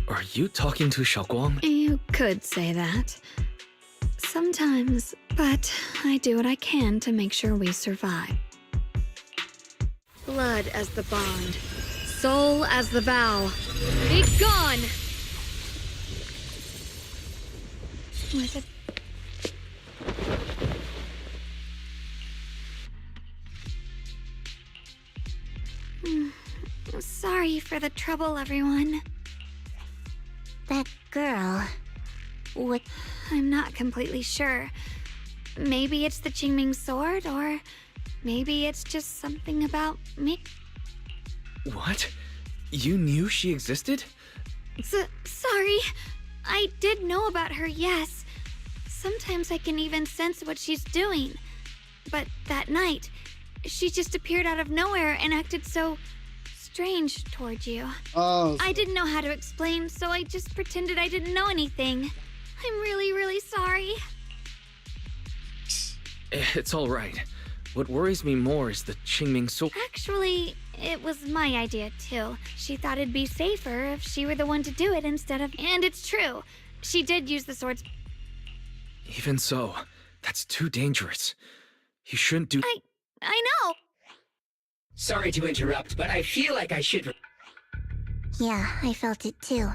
[SPEAKER 4] are you talking to Xiaoguang?
[SPEAKER 6] You could say that. Sometimes, but I do what I can to make sure we survive. Blood as the bond, soul as the vow. Be gone! With it. Sorry for the trouble, everyone.
[SPEAKER 3] That girl. What?
[SPEAKER 6] I'm not completely sure. Maybe it's the Qingming sword, or maybe it's just something about me.
[SPEAKER 4] What? You knew she existed?
[SPEAKER 6] Sorry. I did know about her, yes. Sometimes I can even sense what she's doing. But that night, she just appeared out of nowhere and acted so strange toward you.
[SPEAKER 2] Oh,
[SPEAKER 6] I didn't know how to explain, so I just pretended I didn't know anything. I'm really, really sorry.
[SPEAKER 4] It's all right. What worries me more is the Qingming sword.
[SPEAKER 6] Actually, it was my idea too. She thought it'd be safer if she were the one to do it instead of... And it's true. She did use the sword's...
[SPEAKER 4] Even so, that's too dangerous. You shouldn't do...
[SPEAKER 6] I know!
[SPEAKER 11] Sorry to interrupt, but I feel like I should...
[SPEAKER 3] Yeah, I felt it too.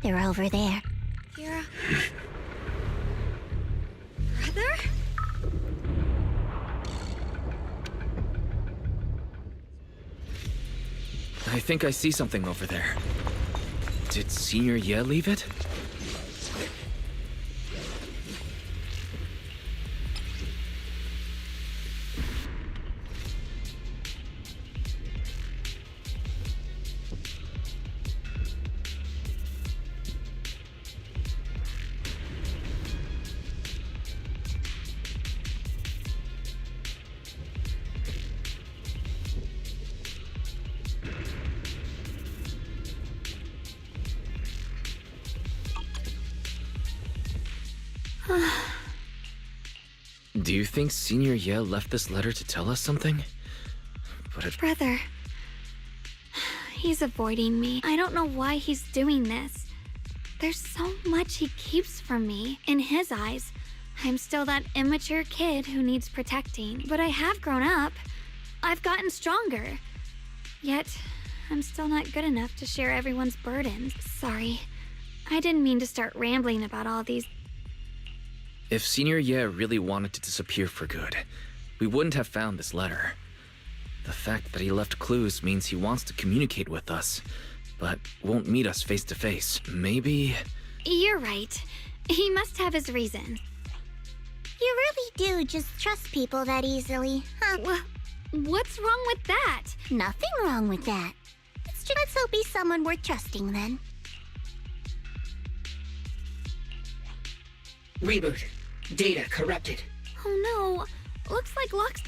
[SPEAKER 3] They're over there.
[SPEAKER 6] You're... Brother?
[SPEAKER 4] I think I see something over there. Did Senior Ye leave it? Do you think Senior Ye left this letter to tell us something? But
[SPEAKER 6] Brother. He's avoiding me. I don't know why he's doing this. There's so much he keeps from me. In his eyes, I'm still that immature kid who needs protecting. But I have grown up. I've gotten stronger. Yet, I'm still not good enough to share everyone's burdens. Sorry. I didn't mean to start rambling about all these...
[SPEAKER 4] If Senior Ye really wanted to disappear for good, we wouldn't have found this letter. The fact that he left clues means he wants to communicate with us, but won't meet us face to face. Maybe...
[SPEAKER 6] You're right. He must have his reasons.
[SPEAKER 3] You really do just trust people that easily, huh?
[SPEAKER 6] What's wrong with that?
[SPEAKER 3] Nothing wrong with that. Let's hope he's someone worth trusting then.
[SPEAKER 11] Reboot. Data corrupted.
[SPEAKER 6] Oh no. Looks like Locke's...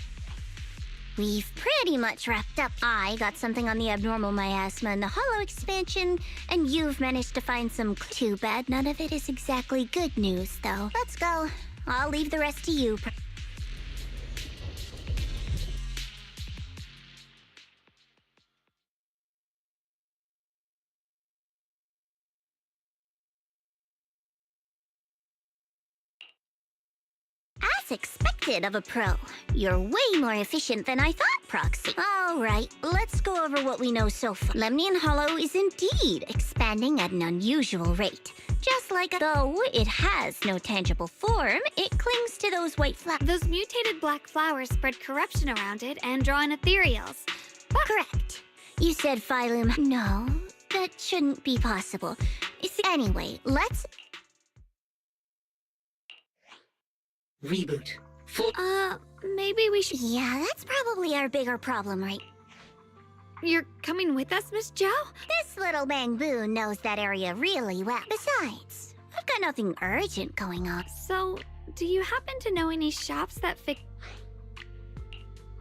[SPEAKER 3] We've pretty much wrapped up. I got something on the abnormal miasma and the hollow expansion, and you've managed to find some... Too bad none of it is exactly good news, though. Let's go. I'll leave the rest to you. As expected of a pro. You're way more efficient than I thought, Proxy. All right, let's go over what we know so far. Lemnian Hollow is indeed expanding at an unusual rate. Just like though it has no tangible form, it clings to those white flowers.
[SPEAKER 6] Those mutated black flowers spread corruption around it and draw in ethereals.
[SPEAKER 3] Correct. You said phylum. No, that shouldn't be possible. Anyway, let's...
[SPEAKER 11] Reboot. Full.
[SPEAKER 6] Maybe we should...
[SPEAKER 3] Yeah, that's probably our bigger problem, right?
[SPEAKER 6] You're coming with us, Miss Zhao?
[SPEAKER 3] This little Bangbu knows that area really well. Besides, I've got nothing urgent going on.
[SPEAKER 6] So, do you happen to know any shops that fix...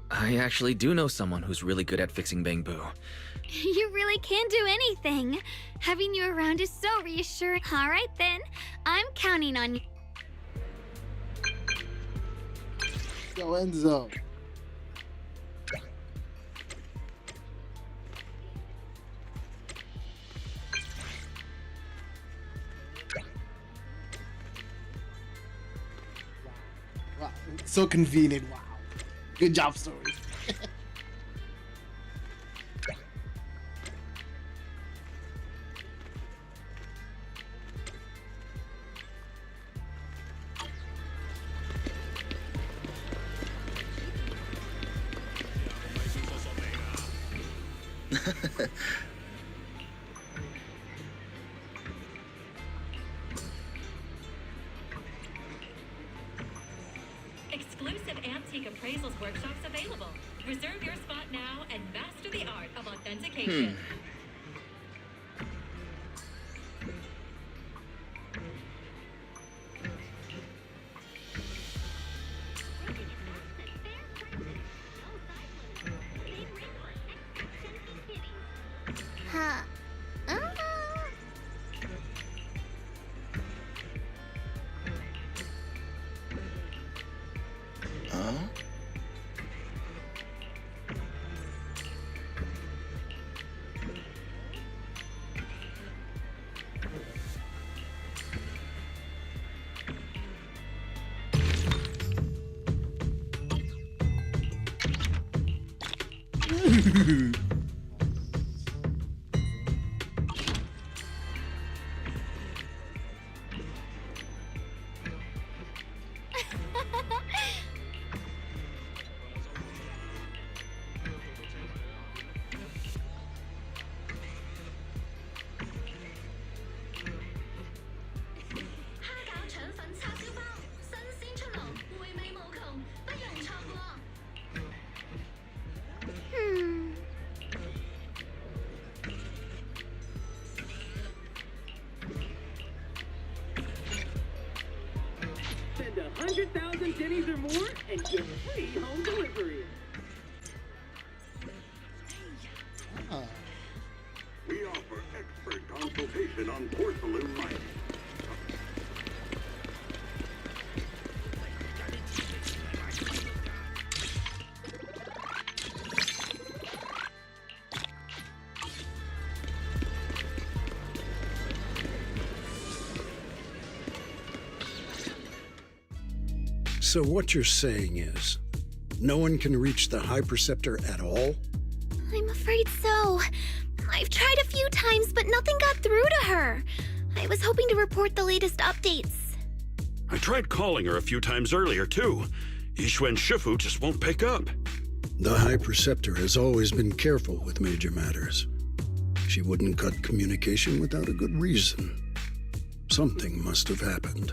[SPEAKER 4] I actually do know someone who's really good at fixing Bangbu.
[SPEAKER 6] You really can do anything. Having you around is so reassuring. All right, then. I'm counting on you.
[SPEAKER 2] Yo, Enzo. Wow, so convenient. Wow. Good job, story.
[SPEAKER 12] Exclusive antique appraisals workshops available. Reserve your spot now and master the art of authentication.
[SPEAKER 3] Huh.
[SPEAKER 13] Send 100,000 pennies or more and get free home delivery.
[SPEAKER 8] We offer expert consultation on porcelain mining.
[SPEAKER 5] So what you're saying is, no one can reach the High Preceptor at all?
[SPEAKER 6] I'm afraid so. I've tried a few times, but nothing got through to her. I was hoping to report the latest updates.
[SPEAKER 9] I tried calling her a few times earlier, too. Yixuan Shifu just won't pick up.
[SPEAKER 5] The High Preceptor has always been careful with major matters. She wouldn't cut communication without a good reason. Something must have happened.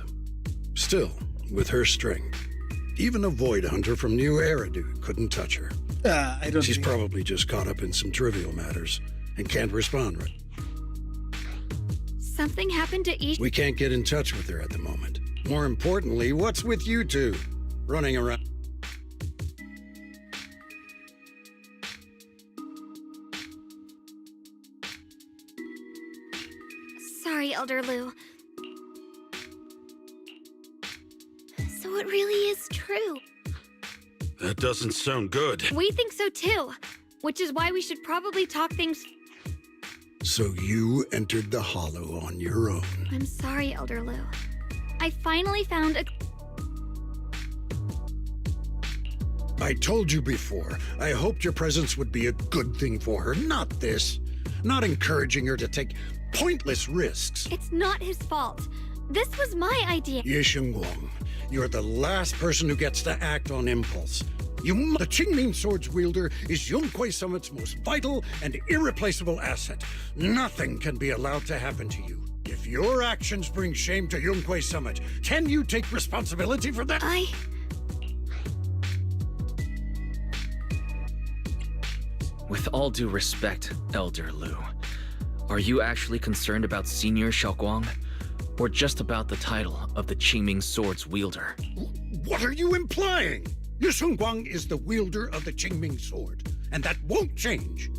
[SPEAKER 5] Still, with her strength, even a Void Hunter from New Eridu couldn't touch her.
[SPEAKER 2] I don't
[SPEAKER 5] She's
[SPEAKER 2] think...
[SPEAKER 5] probably just caught up in some trivial matters and can't respond right.
[SPEAKER 6] Something happened to Ish.
[SPEAKER 5] We can't get in touch with her at the moment. More importantly, what's with you two? Running around.
[SPEAKER 6] Sorry, Elder Lu. So it really is true.
[SPEAKER 9] That doesn't sound good.
[SPEAKER 6] We think so too, which is why we should probably talk things.
[SPEAKER 5] So you entered the Hollow on your own.
[SPEAKER 6] I'm sorry, Elder Lu. I finally found a...
[SPEAKER 5] I told you before, I hoped your presence would be a good thing for her, not this. Not encouraging her to take pointless risks.
[SPEAKER 6] It's not his fault. This was my idea.
[SPEAKER 5] Ye Shengguang, you're the last person who gets to act on impulse. The Qingming Sword's wielder is Yunquei Summit's most vital and irreplaceable asset. Nothing can be allowed to happen to you. If If your actions bring shame to Yunhui Summit, can you take responsibility for that?
[SPEAKER 4] With all due respect, Elder Lu, are you actually concerned about Senior Xiaoguang? Or just about the title of the Qingming Sword's wielder?
[SPEAKER 5] What are you implying? Yu Shengguang is the wielder of the Qingming Sword, and that won't change.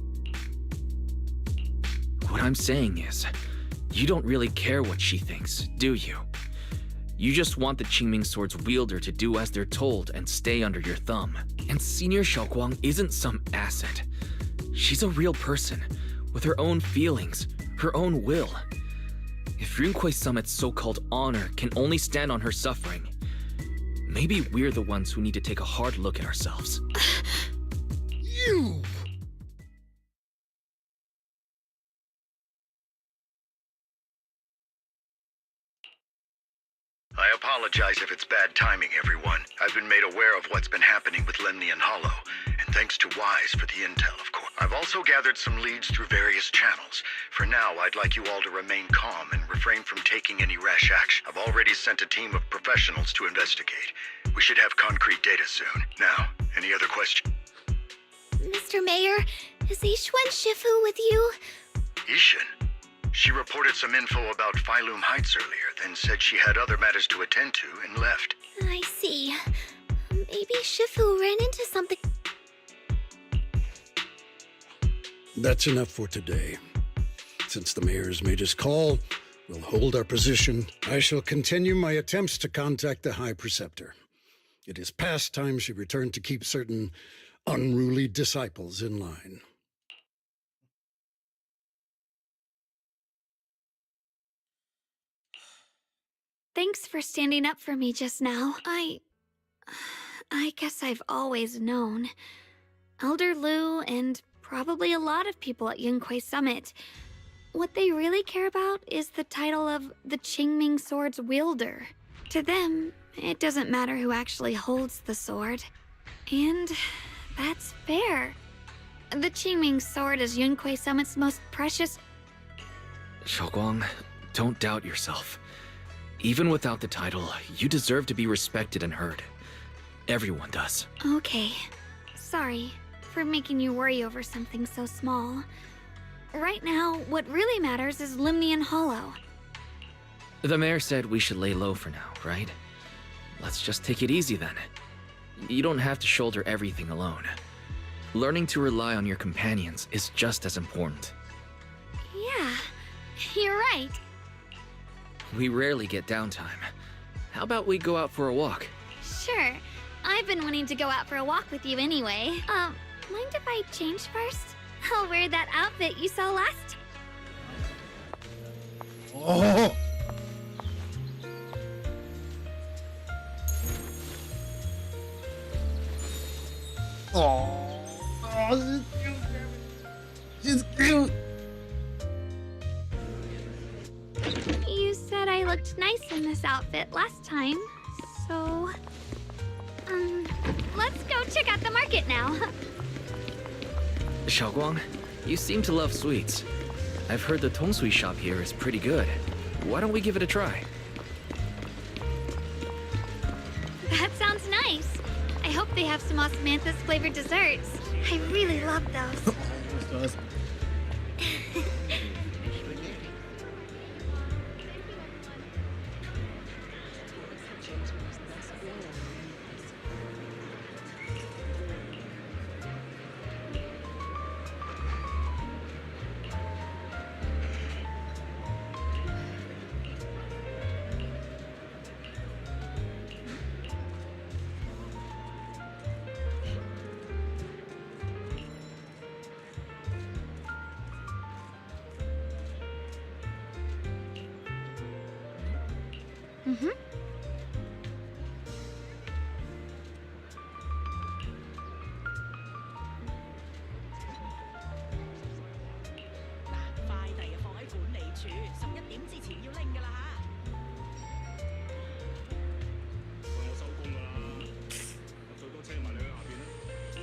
[SPEAKER 4] What I'm saying is, you don't really care what she thinks, do you? You just want the Qingming Sword's wielder to do as they're told and stay under your thumb. And Senior Xiaoguang isn't some asset. She's a real person, with her own feelings, her own will. If Yunhui Summit's so-called honor can only stand on her suffering, maybe we're the ones who need to take a hard look at ourselves.
[SPEAKER 5] You!
[SPEAKER 14] I apologize if it's bad timing, everyone. I've been made aware of what's been happening with Lemnian Hollow, and thanks to Wise for the intel, of course. I've also gathered some leads through various channels. For now, I'd like you all to remain calm and refrain from taking any rash action. I've already sent a team of professionals to investigate. We should have concrete data soon. Now, any other questions?
[SPEAKER 6] Mr. Mayor, is Yishuan Shifu with you?
[SPEAKER 14] Ishin? She reported some info about Phylum Heights earlier, then said she had other matters to attend to and left.
[SPEAKER 6] I see. Maybe Shifu ran into something.
[SPEAKER 5] That's enough for today. Since the mayor's made his call, we'll hold our position. I shall continue my attempts to contact the High Preceptor. It is past time she returned to keep certain unruly disciples in line.
[SPEAKER 6] Thanks for standing up for me just now. I guess I've always known. Elder Lu and probably a lot of people at Yunhui Summit, what they really care about is the title of the Qingming Sword's wielder. To them, it doesn't matter who actually holds the sword. And that's fair. The Qingming Sword is Yunhui Summit's most precious...
[SPEAKER 4] Xiaoguang, don't doubt yourself. Even without the title, you deserve to be respected and heard. Everyone does.
[SPEAKER 6] Okay. Sorry for making you worry over something so small. Right now, what really matters is Lemnian Hollow.
[SPEAKER 4] The mayor said we should lay low for now, right? Let's just take it easy then. You don't have to shoulder everything alone. Learning to rely on your companions is just as important.
[SPEAKER 6] Yeah, you're right.
[SPEAKER 4] We rarely get downtime. How about we go out for a walk?
[SPEAKER 6] Sure. I've been wanting to go out for a walk with you anyway. Mind if I change first? I'll wear that outfit you saw last.
[SPEAKER 2] Oh! Oh, she's cute.
[SPEAKER 6] You said I looked nice in this outfit last time, so... let's go check out the market now.
[SPEAKER 4] Xiaoguang, you seem to love sweets. I've heard the tongsui shop here is pretty good. Why don't we give it a try?
[SPEAKER 6] That sounds nice. I hope they have some osmanthus flavored desserts. I really love those. Mm-hmm.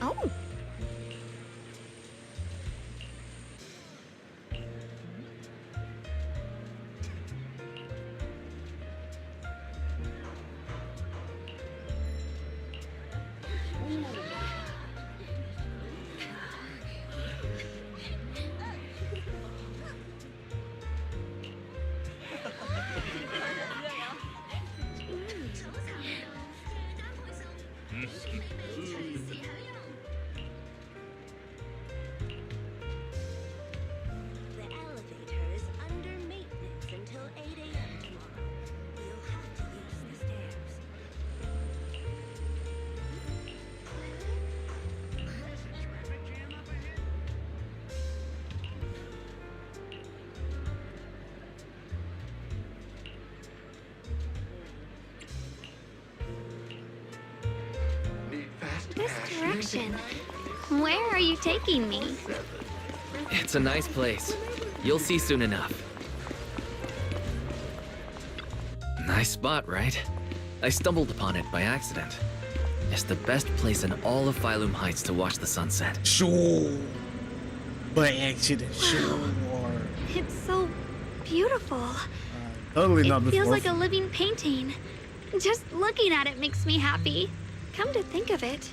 [SPEAKER 6] Oh. direction. Where are you taking me?
[SPEAKER 4] It's a nice place. You'll see soon enough. Nice spot, right? I stumbled upon it by accident. It's the best place in all of Phylum Heights to watch the sunset.
[SPEAKER 2] Sure. By accident, sure.
[SPEAKER 6] It's so beautiful.
[SPEAKER 2] Totally not
[SPEAKER 6] It
[SPEAKER 2] before.
[SPEAKER 6] feels like a living painting. Just looking at it makes me happy. Come to think of it,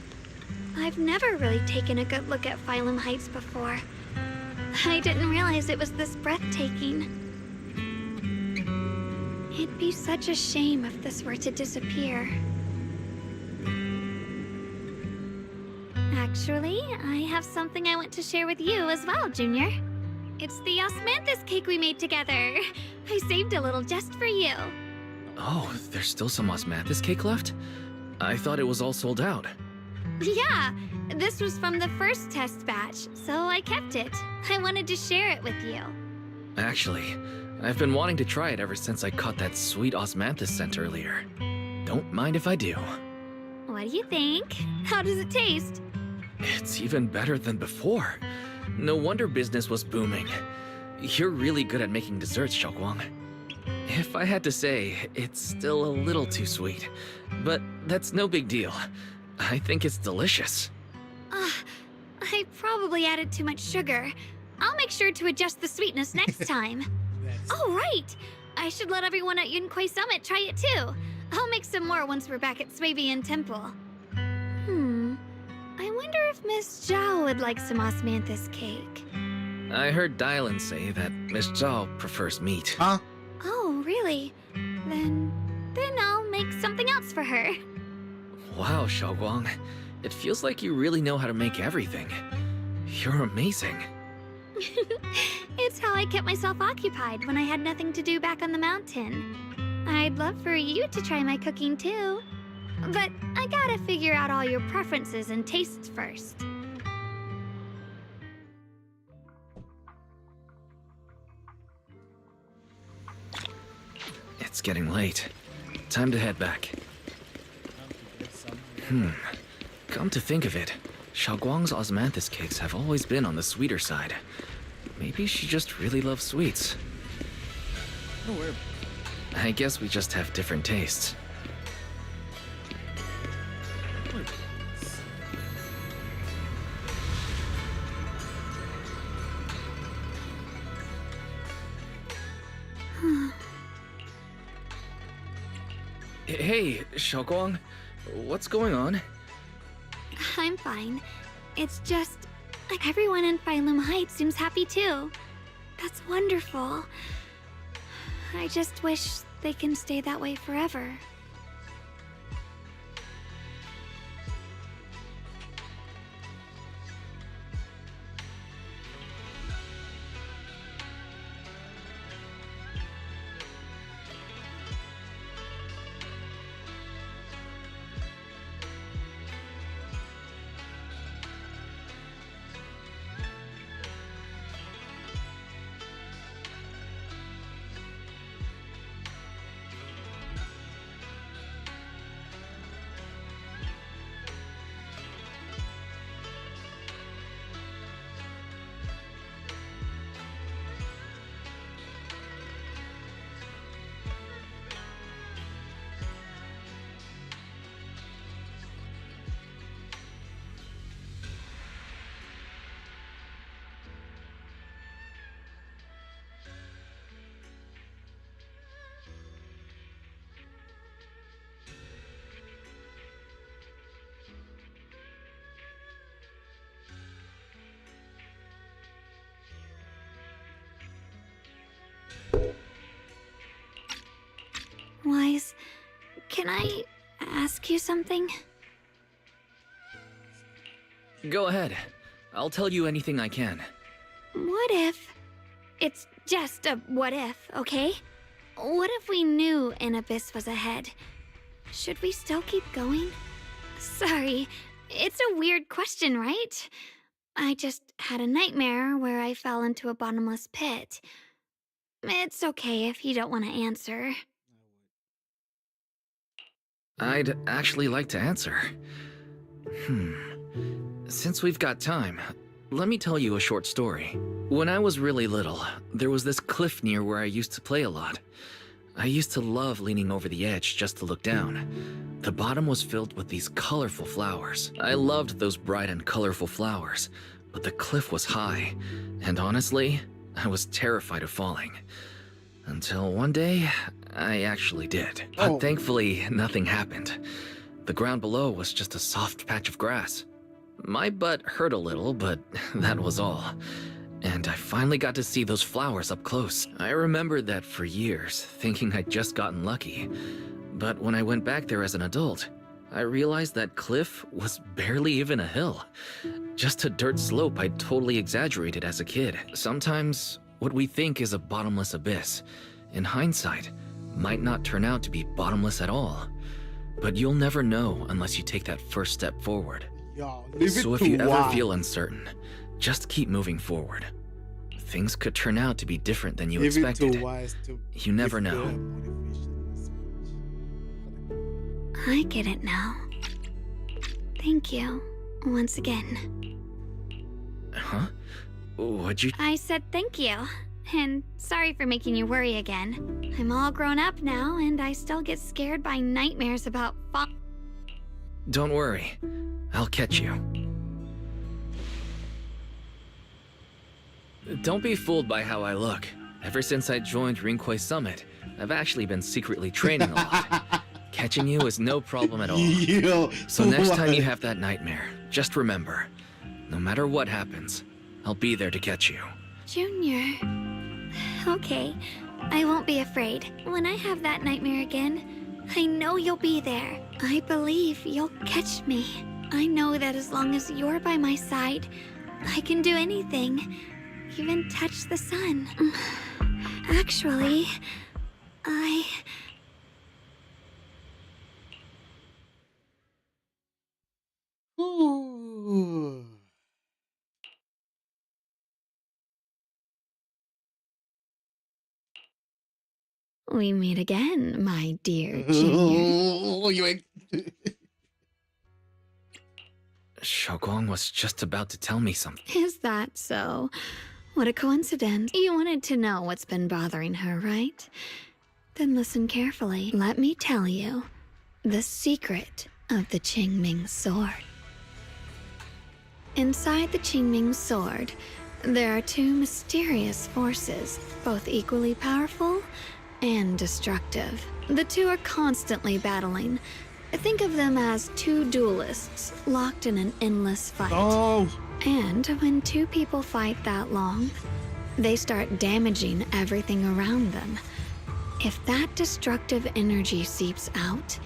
[SPEAKER 6] I've never really taken a good look at Phylum Heights before. I didn't realize it was this breathtaking. It'd be such a shame if this were to disappear. Actually, I have something I want to share with you as well, Junior. It's the osmanthus cake we made together. I saved a little just for you.
[SPEAKER 4] Oh, there's still some osmanthus cake left? I thought it was all sold out.
[SPEAKER 6] Yeah, this was from the first test batch, so I kept it. I wanted to share it with you.
[SPEAKER 4] Actually, I've been wanting to try it ever since I caught that sweet osmanthus scent earlier. Don't mind if I do.
[SPEAKER 6] What do you think? How does it taste?
[SPEAKER 4] It's even better than before. No wonder business was booming. You're really good at making desserts, Xiaoguang. If I had to say, it's still a little too sweet. But that's no big deal. I think it's delicious.
[SPEAKER 6] I probably added too much sugar. I'll make sure to adjust the sweetness next time. Oh, right! I should let everyone at Yunquai Summit try it too. I'll make some more once we're back at Swabian Temple. I wonder if Miss Zhao would like some osmanthus cake.
[SPEAKER 4] I heard Dylan say that Miss Zhao prefers meat.
[SPEAKER 2] Huh?
[SPEAKER 6] Oh, really? Then I'll make something else for her.
[SPEAKER 4] Wow, Xiaoguang. It feels like you really know how to make everything. You're amazing.
[SPEAKER 6] It's how I kept myself occupied when I had nothing to do back on the mountain. I'd love for you to try my cooking too. But I gotta figure out all your preferences and tastes first.
[SPEAKER 4] It's getting late. Time to head back. Come to think of it, Xiaoguang's osmanthus cakes have always been on the sweeter side. Maybe she just really loves sweets. I guess we just have different tastes. Hey, Xiaoguang, what's going on?
[SPEAKER 6] I'm fine. It's just, like, everyone in Phylum Heights seems happy too. That's wonderful. I just wish they can stay that way forever. Wise, can I ask you something?
[SPEAKER 4] Go ahead. I'll tell you anything I can.
[SPEAKER 6] What if... It's just a what if, okay? What if we knew an abyss was ahead? Should we still keep going? Sorry, it's a weird question, right? I just had a nightmare where I fell into a bottomless pit. It's okay if you don't want to answer.
[SPEAKER 4] I'd actually like to answer. Since we've got time, let me tell you a short story. When I was really little, there was this cliff near where I used to play a lot. I used to love leaning over the edge just to look down. The bottom was filled with these colorful flowers. I loved those bright and colorful flowers, but the cliff was high, and honestly, I was terrified of falling. Until one day, I actually did. But thankfully, nothing happened. The ground below was just a soft patch of grass. My butt hurt a little, but that was all. And I finally got to see those flowers up close. I remembered that for years, thinking I'd just gotten lucky. But when I went back there as an adult, I realized that cliff was barely even a hill. Just a dirt slope I'd totally exaggerated as a kid. Sometimes, what we think is a bottomless abyss, in hindsight, might not turn out to be bottomless at all. But you'll never know unless you take that first step forward.
[SPEAKER 2] Yo, leave it
[SPEAKER 4] So if
[SPEAKER 2] to
[SPEAKER 4] you ever
[SPEAKER 2] Wise.
[SPEAKER 4] feel uncertain, just keep moving forward. Things could turn out to be different than you
[SPEAKER 2] Leave it
[SPEAKER 4] expected.
[SPEAKER 2] to Wise to
[SPEAKER 4] You never
[SPEAKER 2] give
[SPEAKER 4] know.
[SPEAKER 2] the motivational speech.
[SPEAKER 6] I get it now. Thank you, once again.
[SPEAKER 4] Huh? What'd you...
[SPEAKER 6] I said thank you. And sorry for making you worry again. I'm all grown up now, and I still get scared by nightmares about
[SPEAKER 4] Don't worry. I'll catch you. Don't be fooled by how I look. Ever since I joined Rinkway Summit, I've actually been secretly training a lot. Catching you is no problem at all.
[SPEAKER 2] Yo,
[SPEAKER 4] So next time you
[SPEAKER 2] what?
[SPEAKER 4] have that nightmare, just remember, no matter what happens, I'll be there to catch you.
[SPEAKER 6] Junior. Okay, I won't be afraid. When I have that nightmare again, I know you'll be there. I believe you'll catch me. I know that as long as you're by my side, I can do anything, even touch the sun. Actually,
[SPEAKER 2] Ooh.
[SPEAKER 6] We meet again, my dear Junior.
[SPEAKER 2] You ain't-
[SPEAKER 4] Shoguang was just about to tell me something.
[SPEAKER 6] Is that so? What a coincidence. You wanted to know what's been bothering her, right? Then listen carefully. Let me tell you the secret of the Qingming sword. Inside the Qingming sword, there are two mysterious forces, both equally powerful and destructive. The two are constantly battling. Think of them as two duelists locked in an endless fight.
[SPEAKER 2] Oh.
[SPEAKER 6] And when two people fight that long, they start damaging everything around them. If that destructive energy seeps out,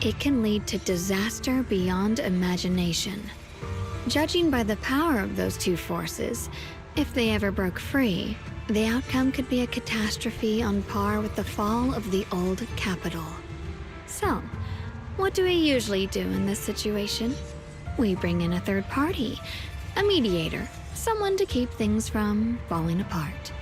[SPEAKER 6] it can lead to disaster beyond imagination. Judging by the power of those two forces, if they ever broke free, the outcome could be a catastrophe on par with the fall of the old capital. So, what do we usually do in this situation? We bring in a third party, a mediator, someone to keep things from falling apart.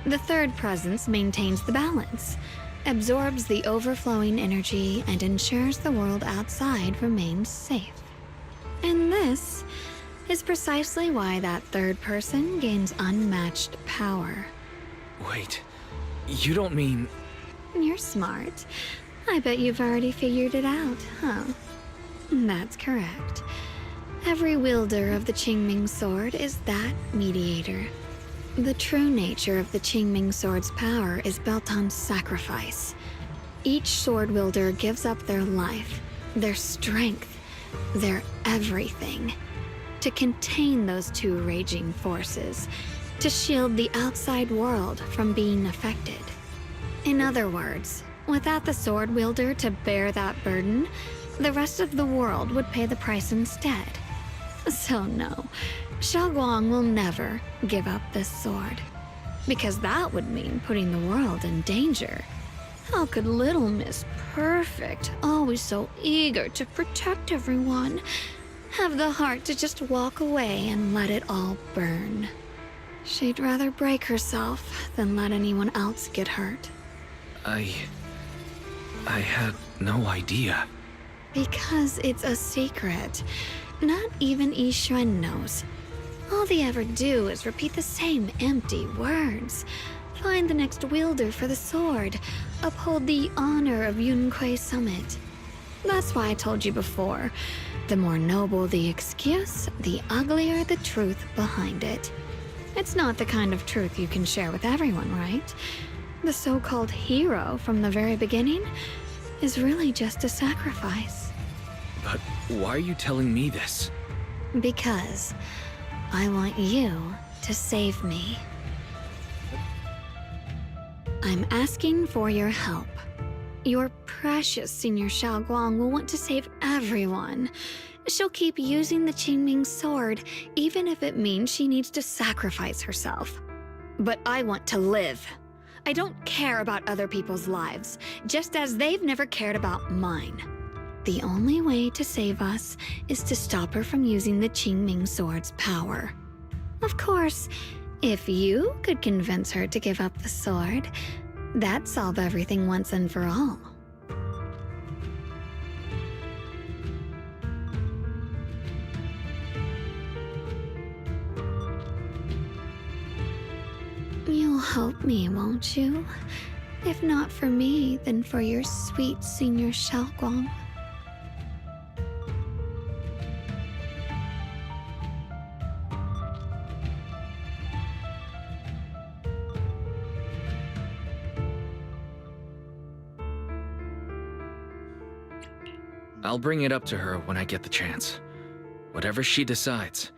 [SPEAKER 6] The third presence maintains the balance, absorbs the overflowing energy, and ensures the world outside remains safe. And this is precisely why that third person gains unmatched power.
[SPEAKER 4] Wait, you don't mean...
[SPEAKER 6] You're smart. I bet you've already figured it out, huh? That's correct. Every wielder of the Qingming sword is that mediator. The true nature of the Qingming sword's power is built on sacrifice. Each sword wielder gives up their life, their strength, their everything, to contain those two raging forces, to shield the outside world from being affected. In other words, without the sword wielder to bear that burden, the rest of the world would pay the price instead. So no, Shoguang will never give up this sword, because that would mean putting the world in danger. How could little Miss Perfect, always so eager to protect everyone, have the heart to just walk away and let it all burn? She'd rather break herself than let anyone else get hurt.
[SPEAKER 4] I had no idea.
[SPEAKER 6] Because it's a secret. Not even Yixuan knows. All they ever do is repeat the same empty words. Find the next wielder for the sword. Uphold the honor of Yunquei Summit. That's why I told you before. The more noble the excuse, the uglier the truth behind it. It's not the kind of truth you can share with everyone, right? The so-called hero from the very beginning is really just a sacrifice.
[SPEAKER 4] But why are you telling me this?
[SPEAKER 6] Because I want you to save me. I'm asking for your help. Your precious Senior Xiaoguang will want to save everyone. She'll keep using the Qingming sword, even if it means she needs to sacrifice herself. But I want to live. I don't care about other people's lives, just as they've never cared about mine. The only way to save us is to stop her from using the Qingming sword's power. Of course, if you could convince her to give up the sword, that'd solve everything once and for all. You'll help me, won't you? If not for me, then for your sweet Senior Xiaoguang.
[SPEAKER 4] I'll bring it up to her when I get the chance. Whatever she decides,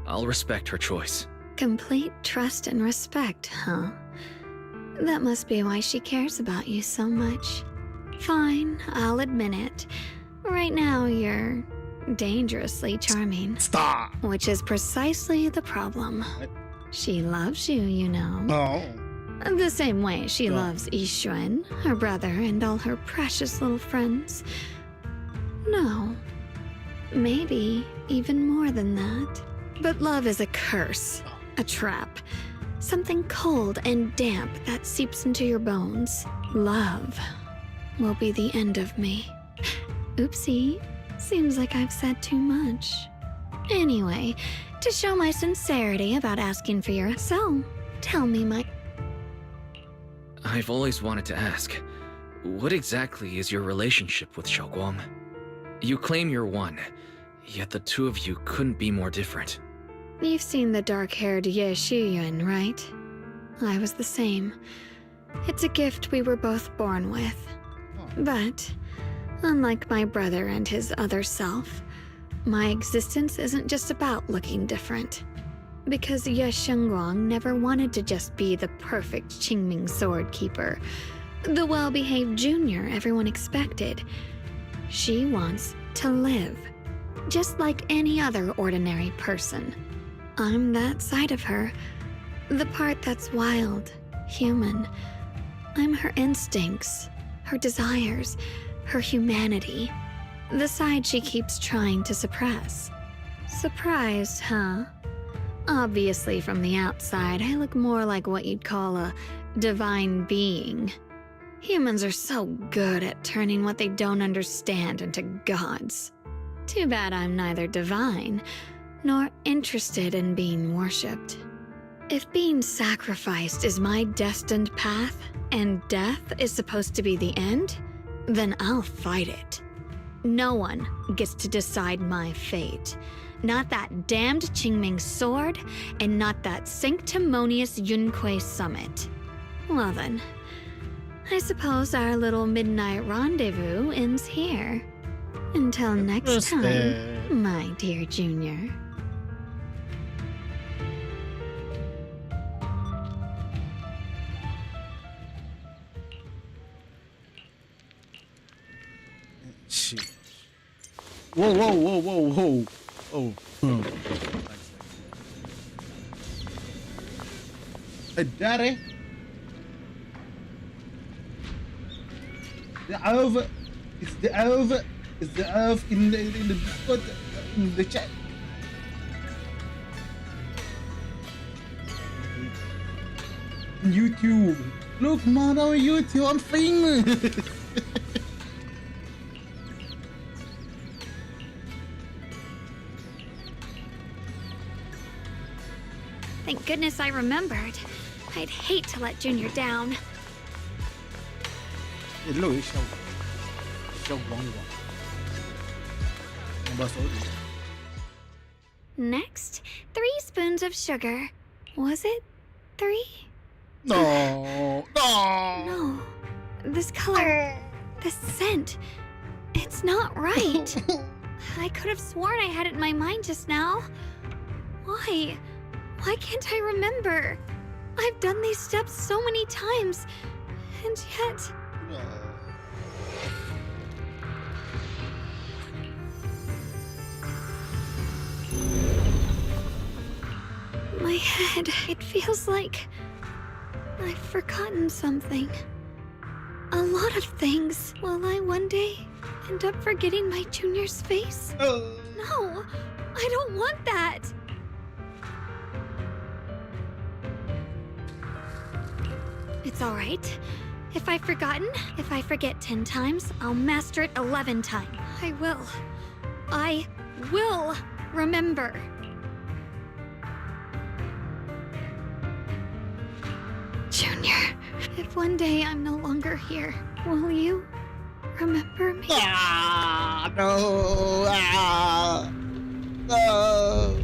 [SPEAKER 4] I'll respect her choice.
[SPEAKER 6] Complete trust and respect, huh? That must be why she cares about you so much. Fine, I'll admit it. Right now, you're dangerously charming.
[SPEAKER 2] Stop!
[SPEAKER 6] Which is precisely the problem. She loves you, you know.
[SPEAKER 2] Oh.
[SPEAKER 6] The same way she
[SPEAKER 2] Yeah.
[SPEAKER 6] loves Yixuan, her brother, and all her precious little friends. No. Maybe even more than that. But love is a curse, a trap. Something cold and damp that seeps into your bones. Love will be the end of me. Oopsie. Seems like I've said too much. Anyway, to show my sincerity about asking for your so, tell me my...
[SPEAKER 4] I've always wanted to ask, what exactly is your relationship with Xiaoguang? You claim you're one, yet the two of you couldn't be more different.
[SPEAKER 6] You've seen the dark-haired Ye Shiyuan, right? I was the same. It's a gift we were both born with. But, unlike my brother and his other self, my existence isn't just about looking different. Because Ye Shengguang never wanted to just be the perfect Qingming sword keeper, the well-behaved junior everyone expected. She wants to live, just like any other ordinary person. I'm that side of her, the part that's wild, human. I'm her instincts, her desires, her humanity, the side she keeps trying to suppress. Surprised, huh? Obviously, from the outside, I look more like what you'd call a divine being. Humans are so good at turning what they don't understand into gods. Too bad I'm neither divine nor interested in being worshipped. If being sacrificed is my destined path and death is supposed to be the end, then I'll fight it. No one gets to decide my fate. Not that damned Qingming sword, and not that sanctimonious Yunquei Summit. Well then, I suppose our little midnight rendezvous ends here. Until next time, my dear Junior.
[SPEAKER 2] Shit. Whoa, whoa, whoa, whoa, whoa. Oh. Daddy. The over. It's the over. It's the over in the Discord, in the chat. YouTube. Look, man, on YouTube. I'm famous.
[SPEAKER 6] goodness I remembered. I'd hate to let Junior down.
[SPEAKER 2] Hello, Xiao Wang. Number sorry.
[SPEAKER 6] Next, 3 spoons of sugar. Was it 3?
[SPEAKER 2] No.
[SPEAKER 6] No. This color, this scent, it's not right. I could have sworn I had it in my mind just now. Why? Why can't I remember? I've done these steps so many times, and yet... My head, it feels like I've forgotten something. A lot of things. Will I one day end up forgetting my Junior's face? No, I don't want that. It's all right. If I've forgotten, if I forget 10 times, I'll master it 11 times. I will remember. Junior, if one day I'm no longer here, will you remember me?
[SPEAKER 2] No. No.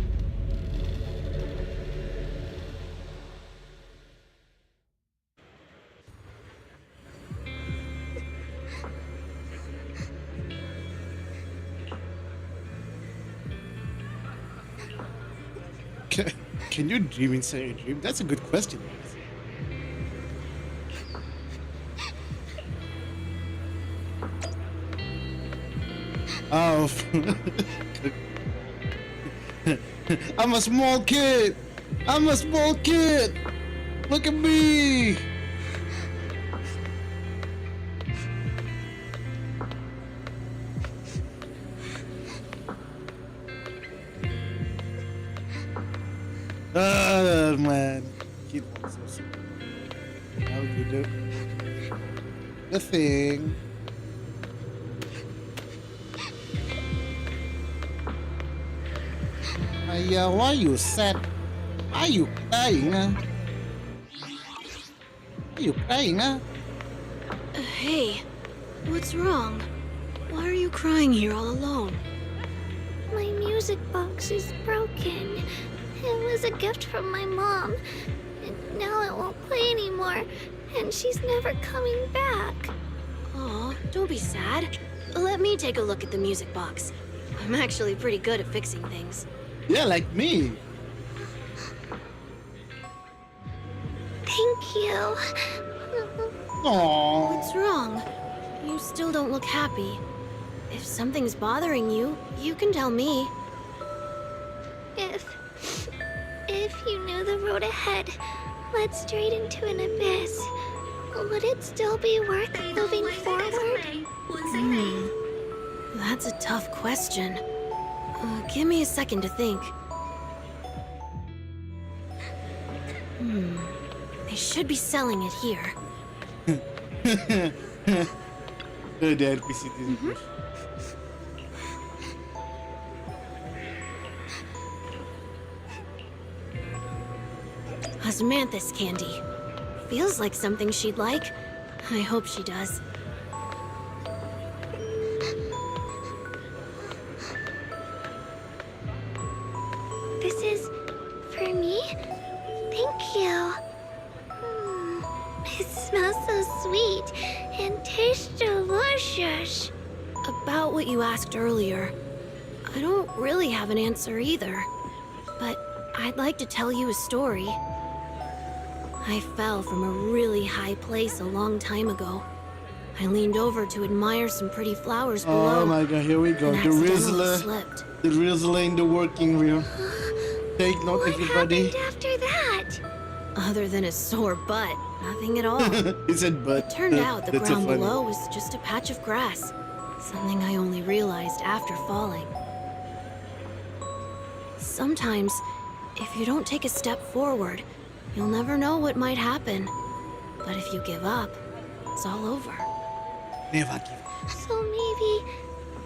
[SPEAKER 2] Can you dream inside a dream? That's a good question. Oh, I'm a small kid. Look at me. Oh man, kid was so simple. How do you do the thing? Why you sad? Why you crying? Why you crying?
[SPEAKER 15] Hey, what's wrong? Why are you crying here all alone?
[SPEAKER 6] My music box is broken. It was a gift from my mom. And now it won't play anymore. And she's never coming back.
[SPEAKER 15] Aw, don't be sad. Let me take a look at the music box. I'm actually pretty good at fixing things.
[SPEAKER 2] Yeah, like me.
[SPEAKER 6] Thank you.
[SPEAKER 2] Aww.
[SPEAKER 15] What's wrong? You still don't look happy. If something's bothering you, you can tell me.
[SPEAKER 6] If you knew the road ahead led straight into an abyss, would it still be worth moving forward?
[SPEAKER 15] That's a tough question. Give me a second to think. They should be selling it here.
[SPEAKER 2] The NPC didn't.
[SPEAKER 15] Osmanthus candy. Feels like something she'd like. I hope she does.
[SPEAKER 6] This is for me? Thank you. It smells so sweet and tastes delicious.
[SPEAKER 15] About what you asked earlier, I don't really have an answer either. But I'd like to tell you a story. I fell from a really high place a long time ago. I leaned over to admire some pretty flowers below.
[SPEAKER 2] Oh my god, here we go.
[SPEAKER 15] And
[SPEAKER 2] The
[SPEAKER 15] accidentally slipped.
[SPEAKER 2] Rizzler in the working reel. Take note, everybody.
[SPEAKER 6] What happened after that?
[SPEAKER 15] Other than a sore butt, nothing at all.
[SPEAKER 2] He said butt.
[SPEAKER 15] It turned out the
[SPEAKER 2] That's so
[SPEAKER 15] ground
[SPEAKER 2] funny.
[SPEAKER 15] below was just a patch of grass. Something I only realized after falling. Sometimes, if you don't take a step forward, you'll never know what might happen. But if you give up, it's all over.
[SPEAKER 2] Never give up.
[SPEAKER 6] So maybe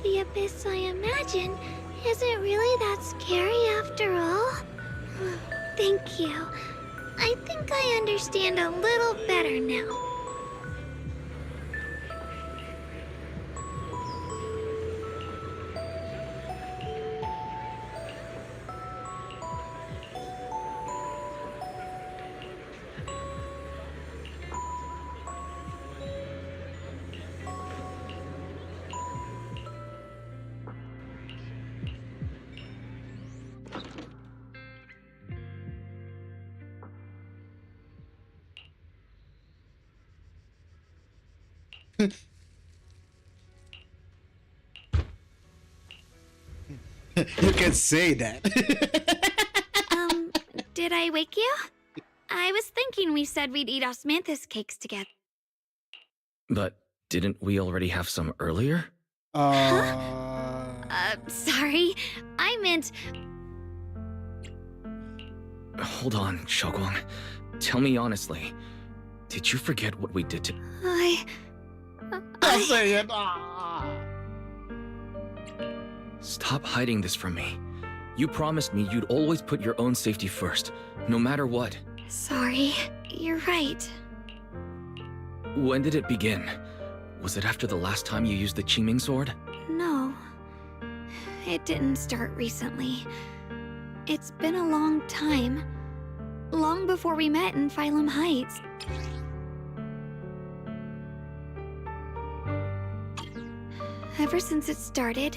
[SPEAKER 6] the abyss I imagine isn't really that scary after all? Thank you. I think I understand a little better now.
[SPEAKER 2] You can say that.
[SPEAKER 6] Did I wake you? I was thinking we said we'd eat osmanthus cakes together.
[SPEAKER 4] But didn't we already have some earlier?
[SPEAKER 6] Sorry. I meant...
[SPEAKER 4] Hold on, Xiaoguang. Tell me honestly. Did you forget what we did to...
[SPEAKER 2] Don't say it.
[SPEAKER 4] Stop hiding this from me. You promised me you'd always put your own safety first, no matter what.
[SPEAKER 6] Sorry. You're right.
[SPEAKER 4] When did it begin? Was it after the last time you used the Qingming sword?
[SPEAKER 6] No. It didn't start recently. It's been a long time. Long before we met in Phylum Heights. Ever since it started,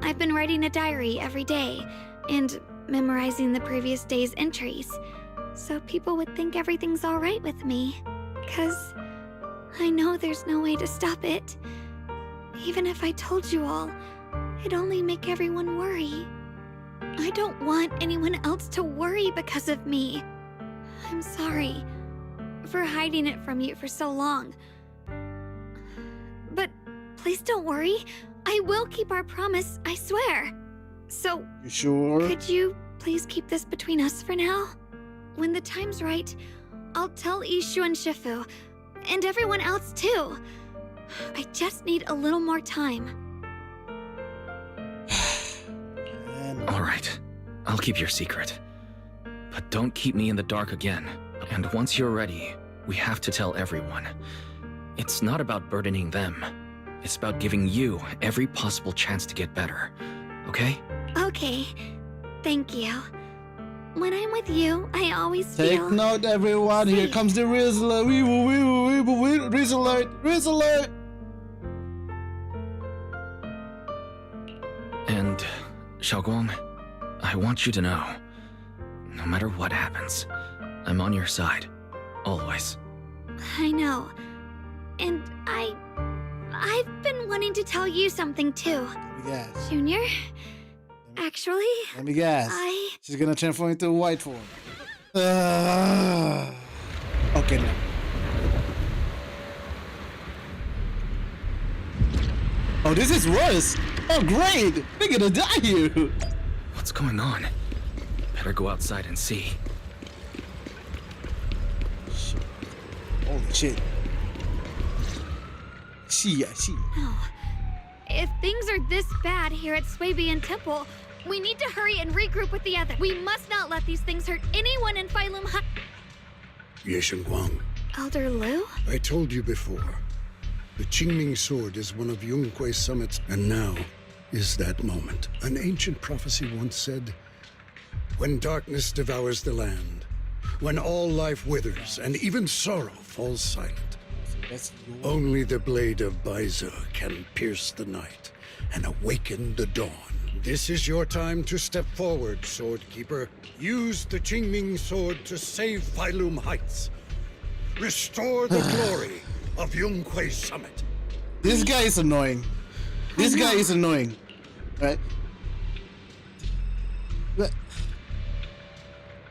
[SPEAKER 6] I've been writing a diary every day and memorizing the previous day's entries, so people would think everything's all right with me. 'Cause I know there's no way to stop it. Even if I told you all, it'd only make everyone worry. I don't want anyone else to worry because of me. I'm sorry for hiding it from you for so long. But please don't worry. I will keep our promise, I swear. So,
[SPEAKER 2] you sure?
[SPEAKER 6] Could you please keep this between us for now? When the time's right, I'll tell Ishu and Shifu, and everyone else too. I just need a little more time.
[SPEAKER 4] All right, I'll keep your secret. But don't keep me in the dark again. And once you're ready, we have to tell everyone. It's not about burdening them. It's about giving you every possible chance to get better. Okay?
[SPEAKER 6] Okay. Thank you. When I'm with you, I always
[SPEAKER 2] Take
[SPEAKER 6] feel...
[SPEAKER 2] note, everyone. Here comes the Rizzler. Rizzler. Rizzler.
[SPEAKER 4] And, Xiaoguang, I want you to know, no matter what happens, I'm on your side. Always.
[SPEAKER 6] I know. And I've been wanting to tell you something too.
[SPEAKER 2] Yes.
[SPEAKER 6] Junior? Actually,
[SPEAKER 2] Let me guess. She's gonna transform into a white form. Okay, now. Oh, this is worse. Oh, great. We're gonna die here.
[SPEAKER 4] What's going on? Better go outside and see.
[SPEAKER 2] Holy shit. I see.
[SPEAKER 6] No. If things are this bad here at Swabian Temple, we need to hurry and regroup with the other. We must not let these things hurt anyone in Phylum Heights.
[SPEAKER 5] Yeshen Guang,
[SPEAKER 6] Elder Lu?
[SPEAKER 5] I told you before. The Qingming sword is one of Yongkui's summits, and now is that moment. An ancient prophecy once said, when darkness devours the land, when all life withers and even sorrow falls silent, only the blade of Baize can pierce the night and awaken the dawn. This is your time to step forward, Sword Keeper. Use the Qingming sword to save Phylum Heights. Restore the glory of Yongkui's summit.
[SPEAKER 2] This guy is annoying. This guy is annoying. Right? But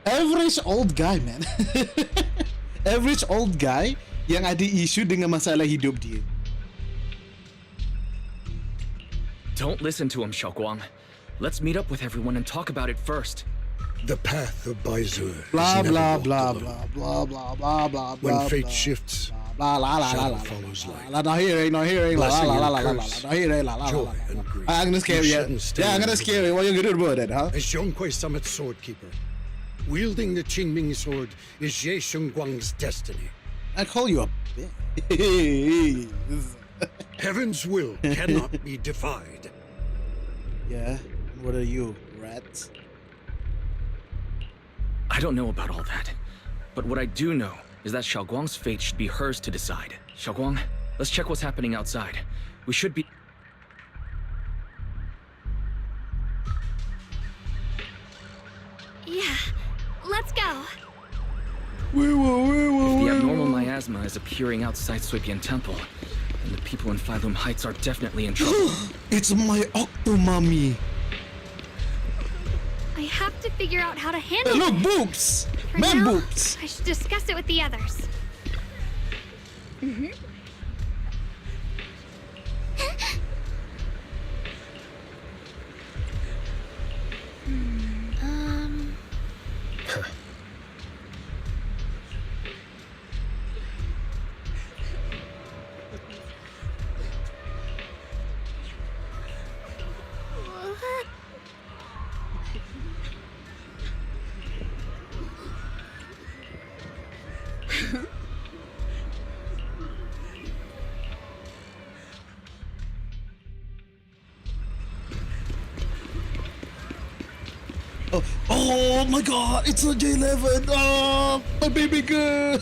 [SPEAKER 2] average old guy, man. Average old guy yang ada isu dengan masalah hidup dia.
[SPEAKER 4] Don't listen to him, Xiaoguang. Let's meet up with everyone and talk about it first.
[SPEAKER 5] The path of Baize
[SPEAKER 2] Blah
[SPEAKER 5] is
[SPEAKER 2] blah
[SPEAKER 5] never
[SPEAKER 2] blah
[SPEAKER 5] walked alone.
[SPEAKER 2] blah blah blah blah blah.
[SPEAKER 5] When fate shifts,
[SPEAKER 2] blah la la la
[SPEAKER 5] shadow
[SPEAKER 2] la
[SPEAKER 5] follows light.
[SPEAKER 2] la. No hearing, la
[SPEAKER 5] Blessing
[SPEAKER 2] la la
[SPEAKER 5] and
[SPEAKER 2] la la
[SPEAKER 5] curse,
[SPEAKER 2] no hearing, la la.
[SPEAKER 5] joy and grief.
[SPEAKER 2] I'm gonna scare
[SPEAKER 5] You
[SPEAKER 2] you.
[SPEAKER 5] shouldn't stand
[SPEAKER 2] Yeah, I'm gonna
[SPEAKER 5] in
[SPEAKER 2] scare you. What you gonna do about it, huh?
[SPEAKER 5] As Yongkui Summit Sword Keeper, Wielding the Qingming sword is Ye Shengguang's destiny.
[SPEAKER 2] I call you a bitch.
[SPEAKER 5] Heaven's will cannot be defied.
[SPEAKER 2] Yeah? What are you, rats?
[SPEAKER 4] I don't know about all that. But what I do know is that Xiaoguang's fate should be hers to decide. Xiaoguang, let's check what's happening outside. We should be...
[SPEAKER 6] Yeah, let's go.
[SPEAKER 4] If the abnormal miasma is appearing outside Suipian Temple, then the people in Phylum Heights are definitely in trouble.
[SPEAKER 2] It's my Octomummy.
[SPEAKER 6] I have to figure out how to handle
[SPEAKER 2] Hey, look,
[SPEAKER 6] it.
[SPEAKER 2] boobs!
[SPEAKER 6] For
[SPEAKER 2] Man
[SPEAKER 6] now,
[SPEAKER 2] boobs!
[SPEAKER 6] I should discuss it with the others. Mm-hmm.
[SPEAKER 2] Oh my god, it's a J11! Oh, my baby girl!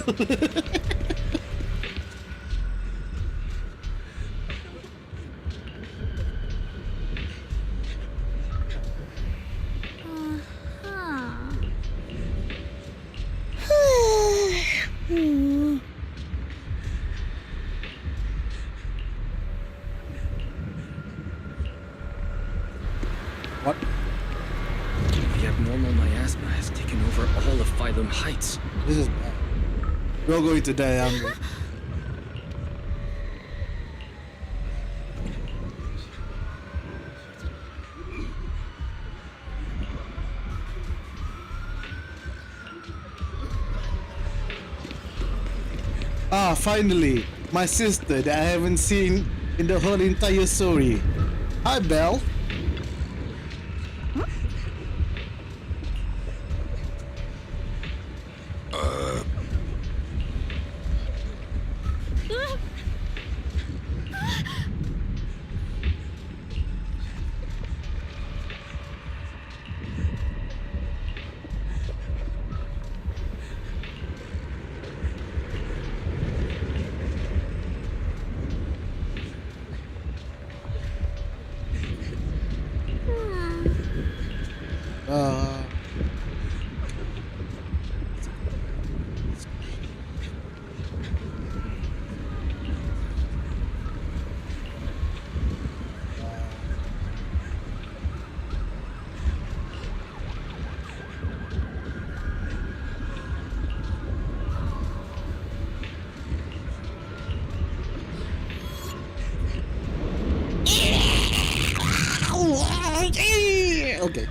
[SPEAKER 2] What?
[SPEAKER 4] The abnormal miasma has taken over all of Phylum Heights.
[SPEAKER 2] This is bad. We're going to die, aren't we? Ah, finally! My sister that I haven't seen in the whole entire story. Hi, Belle. Okay.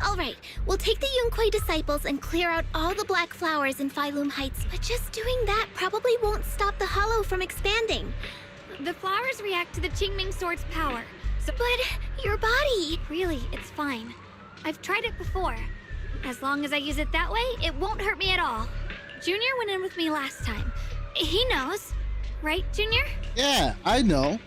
[SPEAKER 15] All right, we'll take the Yunquei disciples and clear out all the black flowers in Phylum Heights, but just doing that probably won't stop the hollow from expanding.
[SPEAKER 6] The flowers react to the Qingming sword's power. So,
[SPEAKER 15] But your body...
[SPEAKER 6] really, it's fine. I've tried it before. As long as I use it that way, it won't hurt me at all. Junior went in with me last time. He knows. Right, Junior?
[SPEAKER 2] Yeah, I know.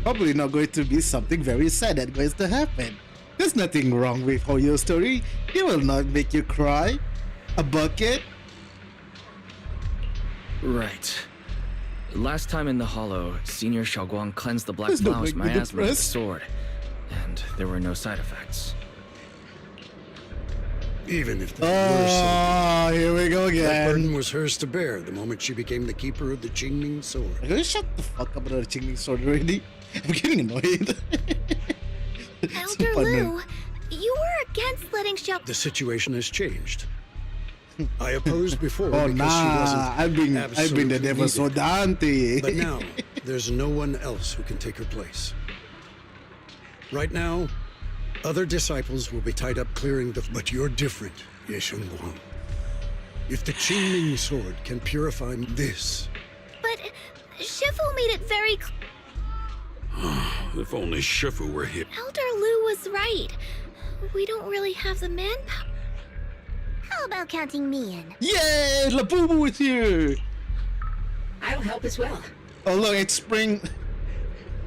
[SPEAKER 2] Probably not going to be something very sad that's going to happen. There's nothing wrong with Hoyo's story. It will not make you cry. A bucket?
[SPEAKER 4] Right. Last time in the Hollow, Senior Xiaoguang cleansed the black
[SPEAKER 2] Please don't
[SPEAKER 4] flowers
[SPEAKER 2] make me
[SPEAKER 4] miasma with the
[SPEAKER 2] depressed.
[SPEAKER 4] sword, and there were no side effects.
[SPEAKER 5] Even if there were some,
[SPEAKER 2] Here we go
[SPEAKER 5] that
[SPEAKER 2] again.
[SPEAKER 5] burden was hers to bear the moment she became the keeper of the Qingming sword.
[SPEAKER 2] Are you shut the fuck up about the Qingming sword already? I'm getting annoyed.
[SPEAKER 15] Elder Lu, you were a
[SPEAKER 6] against letting Shel.
[SPEAKER 5] The situation has changed. I opposed before
[SPEAKER 2] Oh
[SPEAKER 5] because she wasn't
[SPEAKER 2] nah, I've been the
[SPEAKER 5] absolutely
[SPEAKER 2] devil so
[SPEAKER 5] needed.
[SPEAKER 2] Dante.
[SPEAKER 5] But now, there's no one else who can take her place. Right now, other disciples will be tied up clearing the... But you're different, Ye Shengguang. If the Qingming sword can purify this...
[SPEAKER 6] But Shifu made it very
[SPEAKER 9] If only Shifu were here.
[SPEAKER 6] Elder Lu was right. We don't really have the manpower.
[SPEAKER 3] How about counting me in?
[SPEAKER 2] Yay! Labubu is here!
[SPEAKER 11] I'll help as well.
[SPEAKER 2] Oh look, it's spring.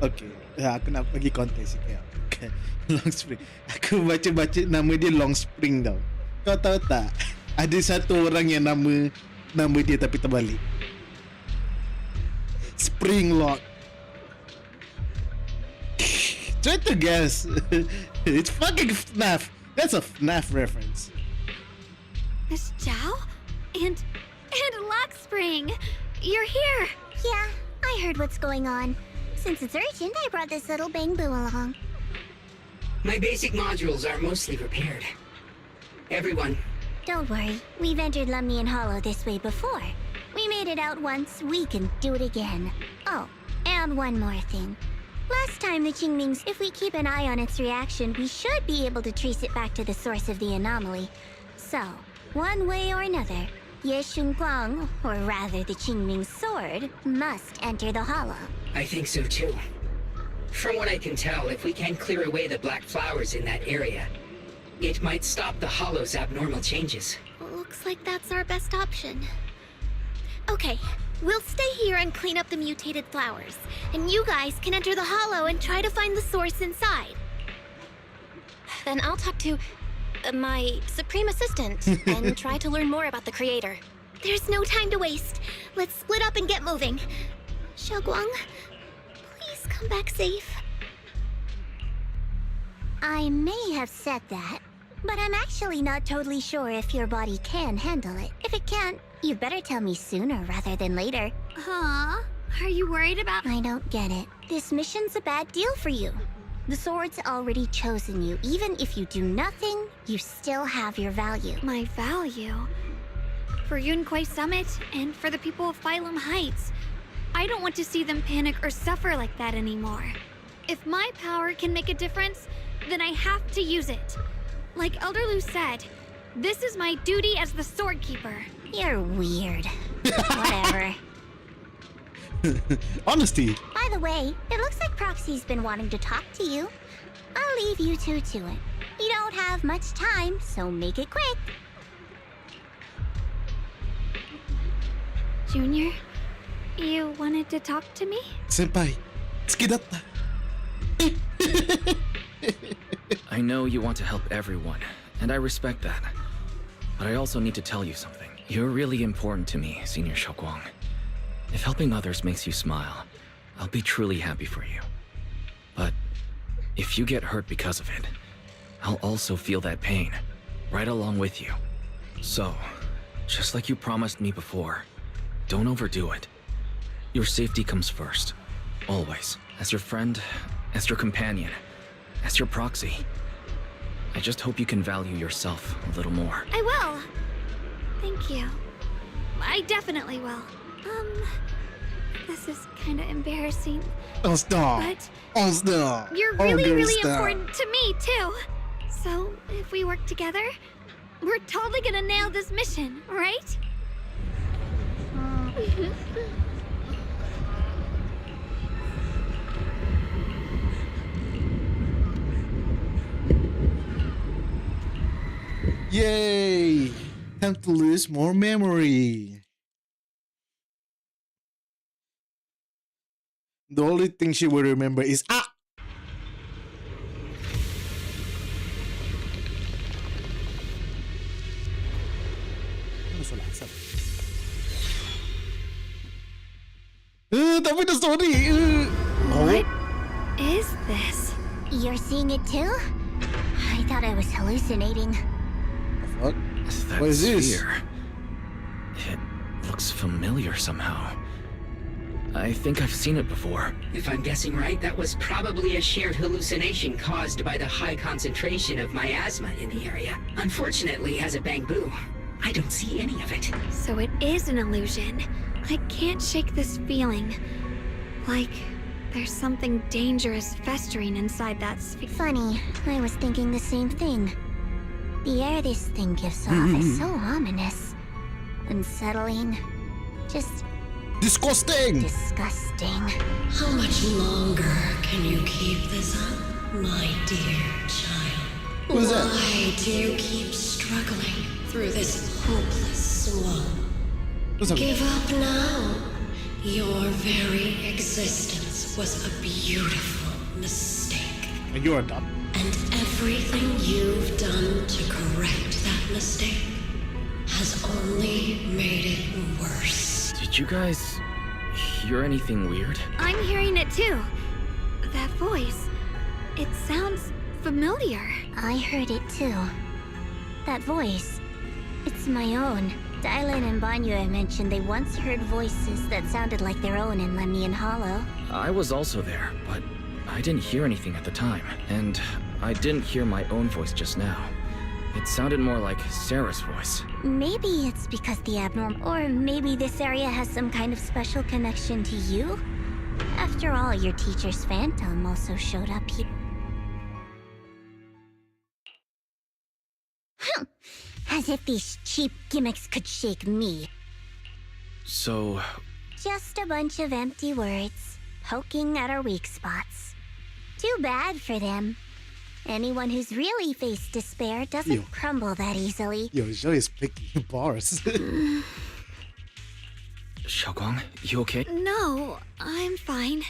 [SPEAKER 2] Okay, ya, aku nak bagi kontes sikit. Okay. Long Spring. Aku baca-baca nama dia Long Spring tau. Kau tahu tak? Ada satu orang yang nama dia tapi terbalik. Spring Lock. Try to guess. It's fucking FNAF. That's a FNAF reference.
[SPEAKER 6] Miss Zhao? And Lock Spring! You're here!
[SPEAKER 3] Yeah, I heard what's going on. Since it's urgent, I brought this little bamboo along.
[SPEAKER 11] My basic modules are mostly repaired. Everyone,
[SPEAKER 3] Don't worry, we've entered Lumnian Hollow this way before. We made it out once, we can do it again. Oh, and one more thing. Last time the Qingmings, if we keep an eye on its reaction, we should be able to trace it back to the source of the anomaly. So, one way or another, Ye Shengguang, or rather the Qingming sword, must enter the hollow.
[SPEAKER 11] I think so too. From what I can tell, if we can clear away the black flowers in that area, it might stop the hollow's abnormal changes.
[SPEAKER 6] Looks like that's our best option. Okay, we'll stay here and clean up the mutated flowers. And you guys can enter the hollow and try to find the source inside.
[SPEAKER 15] Then I'll talk to my Supreme Assistant and try to learn more about the creator.
[SPEAKER 6] There's no time to waste. Let's split up and get moving. Xiaoguang, please come back safe.
[SPEAKER 3] I may have said that, but I'm actually not totally sure if your body can handle it. If it can't, you'd better tell me sooner rather than later.
[SPEAKER 6] Huh? Are you worried about...
[SPEAKER 3] I don't get it. This mission's a bad deal for you. The sword's already chosen you. Even if you do nothing, you still have your value.
[SPEAKER 6] My value? For Yunquai Summit and for the people of Phylum Heights. I don't want to see them panic or suffer like that anymore. If my power can make a difference, then I have to use it. Like Elder Lu said, this is my duty as the Sword Keeper.
[SPEAKER 3] You're weird. Whatever.
[SPEAKER 2] Honesty.
[SPEAKER 3] By the way, it looks like Proxy's been wanting to talk to you. I'll leave you two to it. You don't have much time, so make it quick.
[SPEAKER 6] Junior, you wanted to talk to me?
[SPEAKER 2] Senpai, tsukidatta.
[SPEAKER 4] I know you want to help everyone, and I respect that. But I also need to tell you something. You're really important to me, Senior Xiaoguang. If helping others makes you smile, I'll be truly happy for you. But if you get hurt because of it, I'll also feel that pain, right along with you. So, just like you promised me before, don't overdo it. Your safety comes first, always. As your friend, as your companion, as your proxy. I just hope you can value yourself a little more.
[SPEAKER 6] I will. Thank you. I definitely will. This is kind of embarrassing.
[SPEAKER 2] Oh, stop.
[SPEAKER 6] But
[SPEAKER 2] Oh, stop.
[SPEAKER 6] you're
[SPEAKER 2] Oh,
[SPEAKER 6] really,
[SPEAKER 2] girl,
[SPEAKER 6] really
[SPEAKER 2] stop.
[SPEAKER 6] important to me, too. So, if we work together, we're totally gonna nail this mission, right?
[SPEAKER 2] Yay! Time to lose more memory. The only thing she will remember is tapi the story.
[SPEAKER 6] What is this?
[SPEAKER 3] You're seeing it too? I thought I was hallucinating.
[SPEAKER 2] What?
[SPEAKER 4] That
[SPEAKER 2] What is this?
[SPEAKER 4] sphere. It looks familiar somehow. I think I've seen it before.
[SPEAKER 11] If I'm guessing right, that was probably a shared hallucination caused by the high concentration of miasma in the area. Unfortunately, as a Bangbu, I don't see any of it.
[SPEAKER 6] So it is an illusion. I can't shake this feeling. Like there's something dangerous festering inside that sphere.
[SPEAKER 3] Funny, I was thinking the same thing. The air this thing gives off is so ominous. Unsettling. Just
[SPEAKER 2] disgusting.
[SPEAKER 3] Disgusting.
[SPEAKER 16] How much longer can you keep this up, my dear child?
[SPEAKER 2] What is that?
[SPEAKER 16] Why do you keep struggling through this hopeless swamp? Give up now. Your very existence was a beautiful mistake.
[SPEAKER 2] And you're dumb.
[SPEAKER 16] And everything you've done to correct that mistake has only made it worse.
[SPEAKER 4] Did you guys hear anything weird?
[SPEAKER 6] I'm hearing it too. That voice. It sounds familiar.
[SPEAKER 3] I heard it too. That voice. It's my own. Dylan and Banyue mentioned they once heard voices that sounded like their own in Lemnian Hollow.
[SPEAKER 4] I was also there, but I didn't hear anything at the time. And I didn't hear my own voice just now. It sounded more like Sarah's voice.
[SPEAKER 3] Maybe it's because the abnormal... Or maybe this area has some kind of special connection to you? After all, your teacher's phantom also showed up here. As if these cheap gimmicks could shake me.
[SPEAKER 4] So...
[SPEAKER 3] Just a bunch of empty words, poking at our weak spots. Too bad for them. Anyone who's really faced despair doesn't crumble that easily.
[SPEAKER 2] Yo, Joey's picking bars.
[SPEAKER 4] Xiaoguang, you okay?
[SPEAKER 6] No, I'm fine.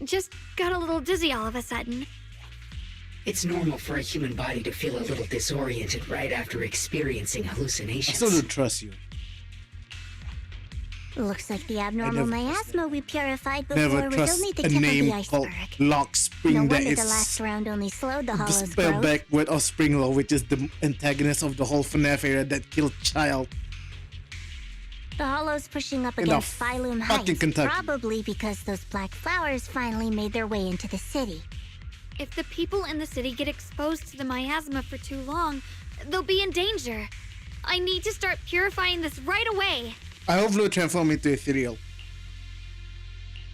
[SPEAKER 6] Just got a little dizzy all of a sudden.
[SPEAKER 11] It's normal for a human body to feel a little disoriented right after experiencing
[SPEAKER 2] I
[SPEAKER 11] hallucinations.
[SPEAKER 2] still don't trust you.
[SPEAKER 3] Looks like the abnormal miasma we purified before
[SPEAKER 2] Never
[SPEAKER 3] was
[SPEAKER 2] trust
[SPEAKER 3] only the
[SPEAKER 2] a
[SPEAKER 3] tip of
[SPEAKER 2] name
[SPEAKER 3] the
[SPEAKER 2] called
[SPEAKER 3] iceberg.
[SPEAKER 2] Lock Spring
[SPEAKER 3] No
[SPEAKER 2] that
[SPEAKER 3] wonder the
[SPEAKER 2] is
[SPEAKER 3] last round only slowed the
[SPEAKER 2] the
[SPEAKER 3] hollow's
[SPEAKER 2] spell
[SPEAKER 3] growth.
[SPEAKER 2] back word of Spring Law, which is the antagonist of the whole FNAF era that killed child.
[SPEAKER 3] The hollow's pushing up
[SPEAKER 2] In the
[SPEAKER 3] against Phylum
[SPEAKER 2] fucking
[SPEAKER 3] Heights,
[SPEAKER 2] Kentucky.
[SPEAKER 3] probably because those black flowers finally made their way into the city.
[SPEAKER 6] If the people in the city get exposed to the miasma for too long, they'll be in danger. I need to start purifying this right away.
[SPEAKER 2] I hope Blue transform into ethereal.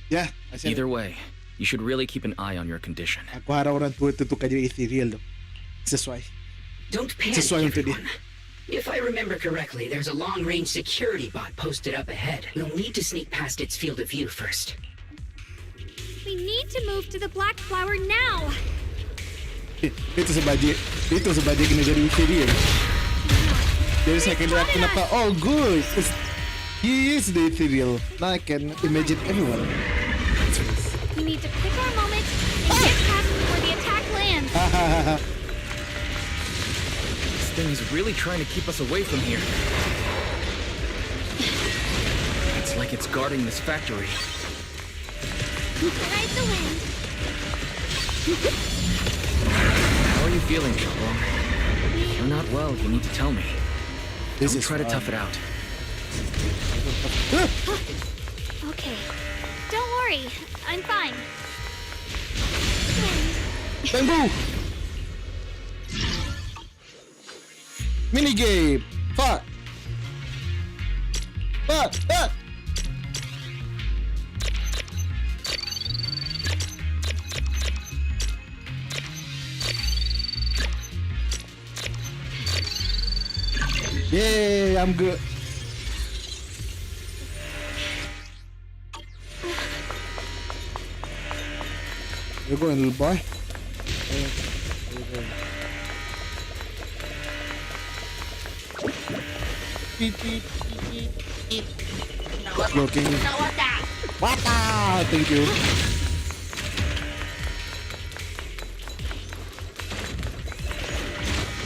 [SPEAKER 2] Yeah, I said
[SPEAKER 4] Either way, you should really keep an eye on your condition.
[SPEAKER 2] Aku harap orang tua itu tukar jadi ethereal. Sesuai.
[SPEAKER 11] Don't panic,
[SPEAKER 2] Sesuai untuk dia.
[SPEAKER 11] everyone. If I remember correctly, there's a long-range security bot posted up ahead. We'll need to sneak past its field of view first.
[SPEAKER 6] We need to move to the black flower now.
[SPEAKER 2] Itu sebab dia kena jadi ethereal. Jadi saya kena kenapa? Oh good, he is the ethereal. Now I can imagine everyone.
[SPEAKER 6] We need to pick our moment and get past before the attack lands.
[SPEAKER 4] This thing is really trying to keep us away from here. It's like it's guarding this factory.
[SPEAKER 6] Ride the wind.
[SPEAKER 4] How are you feeling, Xiaoguang? If you're not well, you need to tell me. Don't try to tough it out.
[SPEAKER 6] Okay. Don't worry. I'm fine.
[SPEAKER 2] Bamboo! Minigame! Fuck! Fuck! Fuck! Yay, I'm good. You're going, little boy. Beep, beep, beep, beep. Looking. Wata! Thank you.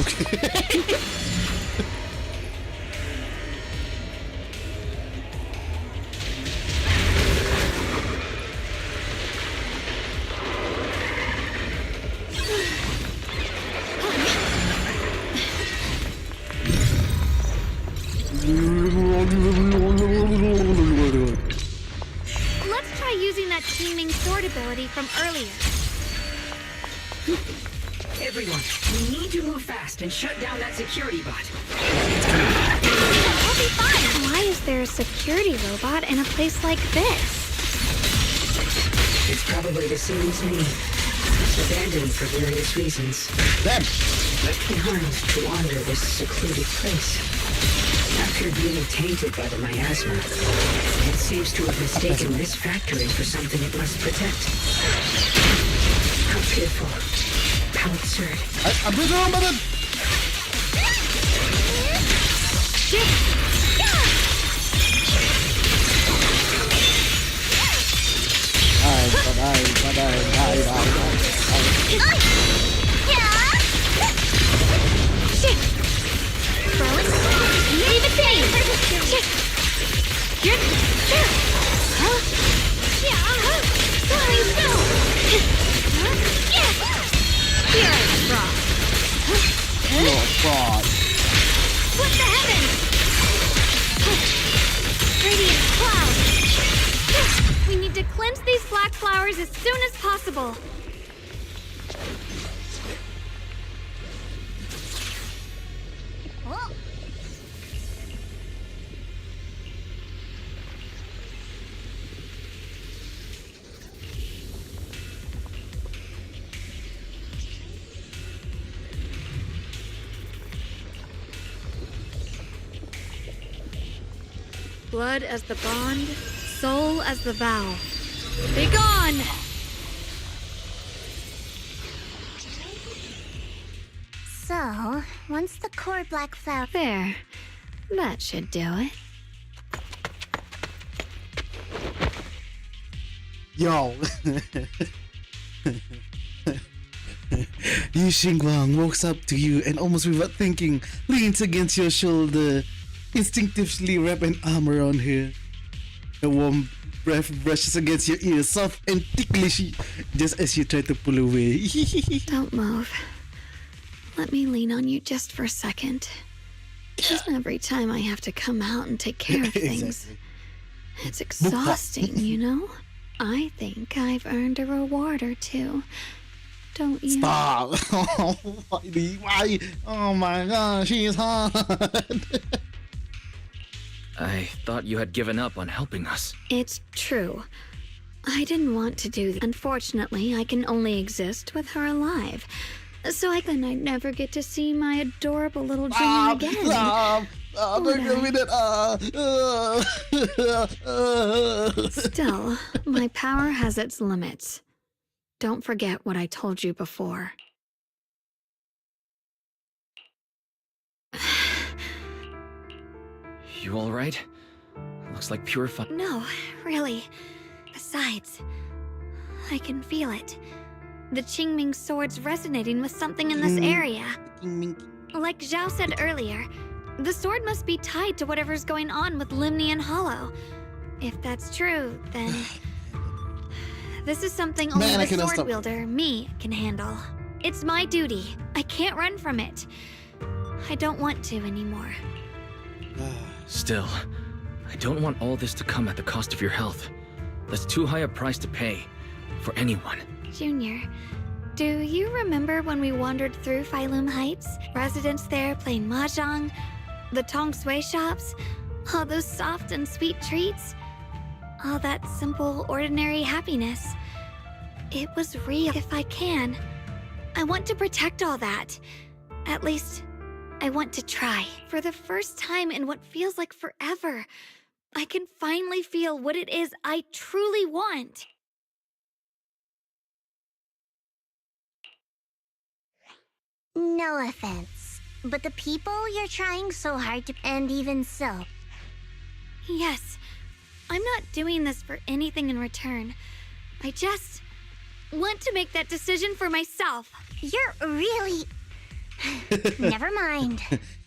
[SPEAKER 2] Okay.
[SPEAKER 6] Let's try earlier.
[SPEAKER 11] Everyone, we need to move fast and shut down that security bot.
[SPEAKER 6] We'll be fine. Why is there a security robot in a place like this?
[SPEAKER 11] It's probably the same as me. Abandoned for various reasons.
[SPEAKER 2] Them.
[SPEAKER 11] Left behind to wander this secluded place. After being tainted by the miasma, it seems to have mistaken this factory for something it must protect. How pitiful. How absurd.
[SPEAKER 2] I'm doing wrong, brother.
[SPEAKER 6] Leave it be! Here I fraud.
[SPEAKER 2] You're a fraud.
[SPEAKER 6] What the heavens? Radiant cloud. We need to cleanse these black flowers as soon as possible. Blood as the bond, soul as the vow. Be gone!
[SPEAKER 3] So, once the core black flower...
[SPEAKER 6] There. That should do it.
[SPEAKER 2] Yo. Yu Xingguang walks up to you and almost without thinking leans against your shoulder, instinctively wrap an arm around her. A warm breath brushes against your ear, soft and ticklish, just as you try to pull away.
[SPEAKER 6] Don't move. Let me lean on you just for a second. Just every time I have to come out and take care of things.
[SPEAKER 2] Exactly.
[SPEAKER 6] It's exhausting, you know? I think I've earned a reward or two. Don't you?
[SPEAKER 2] Stop! Why? Oh my gosh, she's hot!
[SPEAKER 4] I thought you had given up on helping us.
[SPEAKER 6] It's true. I didn't want to do that. Unfortunately, I can only exist with her alive. So I'd never get to see my adorable little Junior again.
[SPEAKER 2] Don't give me that.
[SPEAKER 6] Still, my power has its limits. Don't forget what I told you before.
[SPEAKER 4] You alright? Looks like pure fun.
[SPEAKER 6] No, really. Besides, I can feel it. The Qingming sword's resonating with something in this area. Like Zhao said earlier, the sword must be tied to whatever's going on with Limnian Hollow. If that's true, then... this is something only the sword wielder, me, can handle. It's my duty. I can't run from it. I don't want to anymore.
[SPEAKER 4] Still, I don't want all this to come at the cost of your health. That's too high a price to pay. For anyone.
[SPEAKER 6] Junior, do you remember when we wandered through Failum Heights? Residents there playing mahjong, the Tong Sui shops, all those soft and sweet treats, all that simple, ordinary happiness. It was real. If I can, I want to protect all that. At least, I want to try. For the first time in what feels like forever, I can finally feel what it is I truly want.
[SPEAKER 3] No offense, but the people you're trying so hard to... And even so...
[SPEAKER 6] Yes, I'm not doing this for anything in return. I just want to make that decision for myself.
[SPEAKER 3] You're really... Never mind.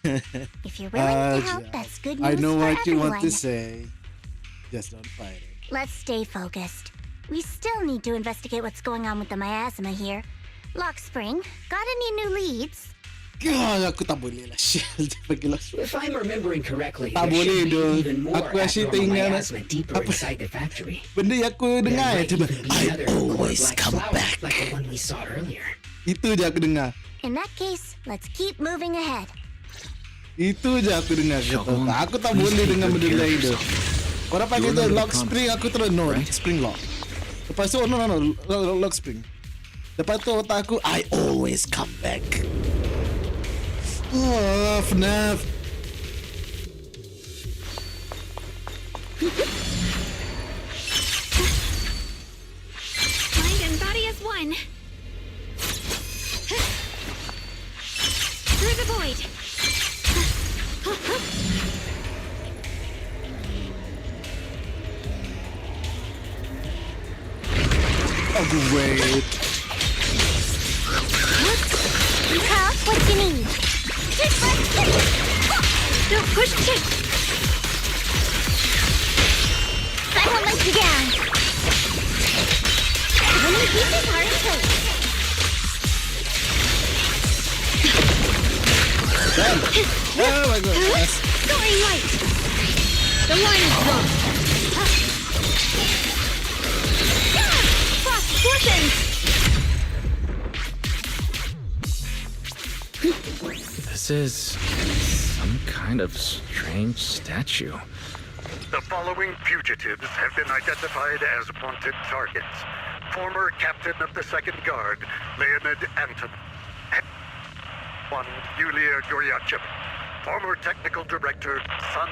[SPEAKER 3] If you're willing to help, that's good news
[SPEAKER 2] I know
[SPEAKER 3] for
[SPEAKER 2] what
[SPEAKER 3] everyone.
[SPEAKER 2] you want to say. Just don't fight it.
[SPEAKER 3] Let's stay focused. We still need to investigate what's going on with the miasma here. Lock Spring, got any new leads?
[SPEAKER 2] God, aku tak boleh lah Shell dia bagi lost spring.
[SPEAKER 11] If I'm remembering correctly,
[SPEAKER 2] Tak
[SPEAKER 11] there
[SPEAKER 2] boleh
[SPEAKER 11] should be
[SPEAKER 2] tu.
[SPEAKER 11] even more
[SPEAKER 2] Aku asyik
[SPEAKER 11] abnormal
[SPEAKER 2] teringat
[SPEAKER 11] miasma deeper inside the factory.
[SPEAKER 2] benda yang aku dengar
[SPEAKER 11] There might
[SPEAKER 2] cuma
[SPEAKER 11] even be
[SPEAKER 2] I
[SPEAKER 11] another core
[SPEAKER 2] always
[SPEAKER 11] black
[SPEAKER 2] come
[SPEAKER 11] flower,
[SPEAKER 2] back.
[SPEAKER 11] like the one we saw earlier.
[SPEAKER 2] Itu je aku dengar.
[SPEAKER 3] In that case, let's keep moving ahead.
[SPEAKER 2] Itu je aku dengar.
[SPEAKER 4] Shogun,
[SPEAKER 2] Aku tak
[SPEAKER 4] please
[SPEAKER 2] boleh
[SPEAKER 4] take
[SPEAKER 2] dengar
[SPEAKER 4] good
[SPEAKER 2] benda
[SPEAKER 4] care of
[SPEAKER 2] lain tu.
[SPEAKER 4] yourself.
[SPEAKER 2] Korang
[SPEAKER 4] You
[SPEAKER 2] panggil tu
[SPEAKER 4] remember the
[SPEAKER 2] lock
[SPEAKER 4] promise,
[SPEAKER 2] spring, aku terus no,
[SPEAKER 4] right?
[SPEAKER 2] spring lock. Lepas tu no, lock spring. Lepas tu otak aku I always come back. Oh, FNAF.
[SPEAKER 6] Mind and body as one. Through the void.
[SPEAKER 2] Oh, great.
[SPEAKER 3] You have what you need.
[SPEAKER 6] Don't push kick.
[SPEAKER 3] I won't let you down. The winning pieces are in place.
[SPEAKER 2] Oh my god. Yes.
[SPEAKER 6] Soaring light. The line is drawn. Frost forces.
[SPEAKER 4] This is some kind of strange statue.
[SPEAKER 14] The following fugitives have been identified as wanted targets. Former captain of the Second Guard, Leonid Anton. One, Yulia Goryachev. Former technical director, Sun.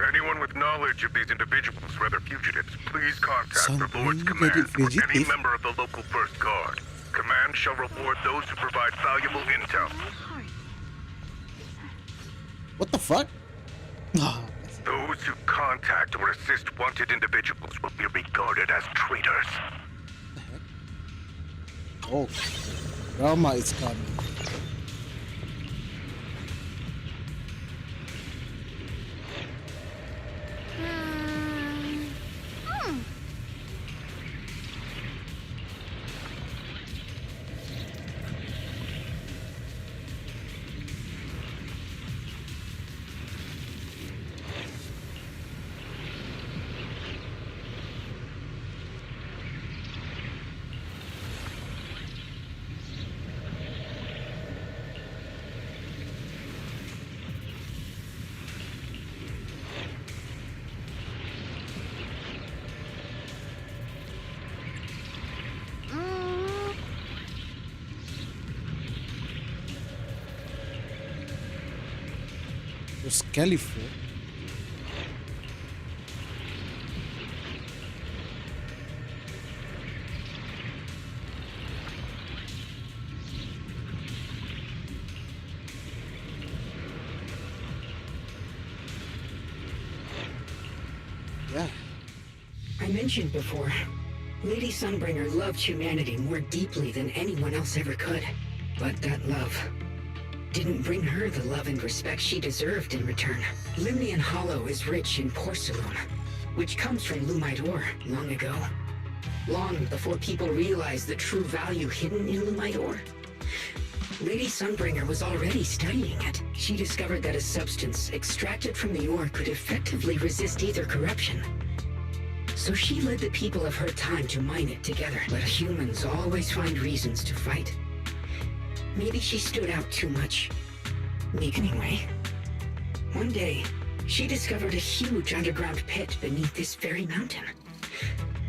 [SPEAKER 8] Anyone with knowledge of these individuals, rather fugitives, please contact
[SPEAKER 2] Some
[SPEAKER 8] the Lord's
[SPEAKER 2] really
[SPEAKER 8] Command or any
[SPEAKER 2] fugitive?
[SPEAKER 8] member of the local First Guard. Command shall reward those who provide valuable intel.
[SPEAKER 2] What the fuck? Ah,
[SPEAKER 8] Those who contact or assist wanted individuals will be regarded as traitors.
[SPEAKER 2] oh. Drama is coming. There's California. Yeah.
[SPEAKER 11] I mentioned before, Lady Sunbringer loved humanity more deeply than anyone else ever could. But that love didn't bring her the love and respect she deserved in return. Limnian Hollow is rich in porcelain, which comes from Lumite ore long ago. Long before people realized the true value hidden in Lumite ore. Lady Sunbringer was already studying it. She discovered that a substance extracted from the ore could effectively resist either corruption. So she led the people of her time to mine it together. But humans always find reasons to fight. Maybe she stood out too much. Me anyway. One day, she discovered a huge underground pit beneath this very mountain.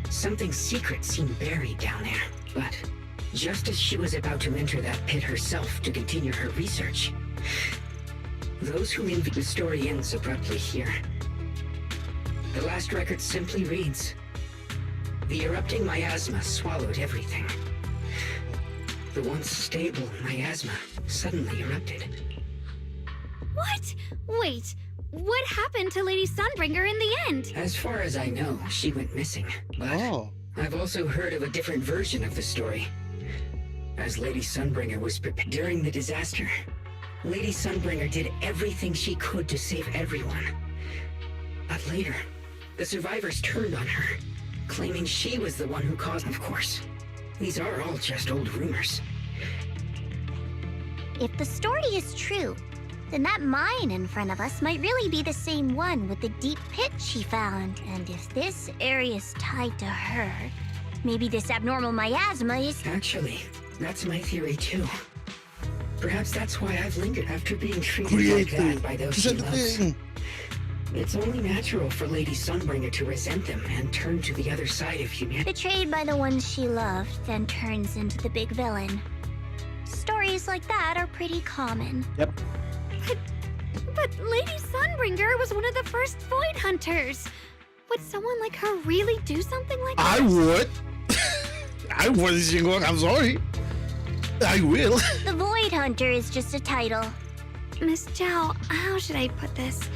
[SPEAKER 11] Something secret seemed buried down there. But just as she was about to enter that pit herself to continue her research, those who envy the story ends abruptly here. The last record simply reads, "The erupting miasma swallowed everything." The once stable miasma suddenly erupted.
[SPEAKER 6] What? Wait, what happened to Lady Sunbringer in the end?
[SPEAKER 11] As far as I know, she went missing. But I've also heard of a different version of the story. As Lady Sunbringer was prepared during the disaster, Lady Sunbringer did everything she could to save everyone. But later, the survivors turned on her, claiming she was the one who caused. Of course, these are all just old rumors.
[SPEAKER 3] If the story is true, then that mine in front of us might really be the same one with the deep pit she found. And if this area is tied to her, maybe this abnormal miasma is...
[SPEAKER 11] Actually, that's my theory too. Perhaps that's why I've lingered after being treated like that by those she loves. It's only natural for Lady Sunbringer to resent them and turn to the other side of humanity.
[SPEAKER 3] Betrayed by the ones she loved, then turns into the big villain. Stories like that are pretty common.
[SPEAKER 2] Yep.
[SPEAKER 6] But Lady Sunbringer was one of the first Void Hunters. Would someone like her really do something like that?
[SPEAKER 2] I would. I would, I'm sorry. I will.
[SPEAKER 3] The Void Hunter is just a title.
[SPEAKER 6] Miss Zhao, how should I put this?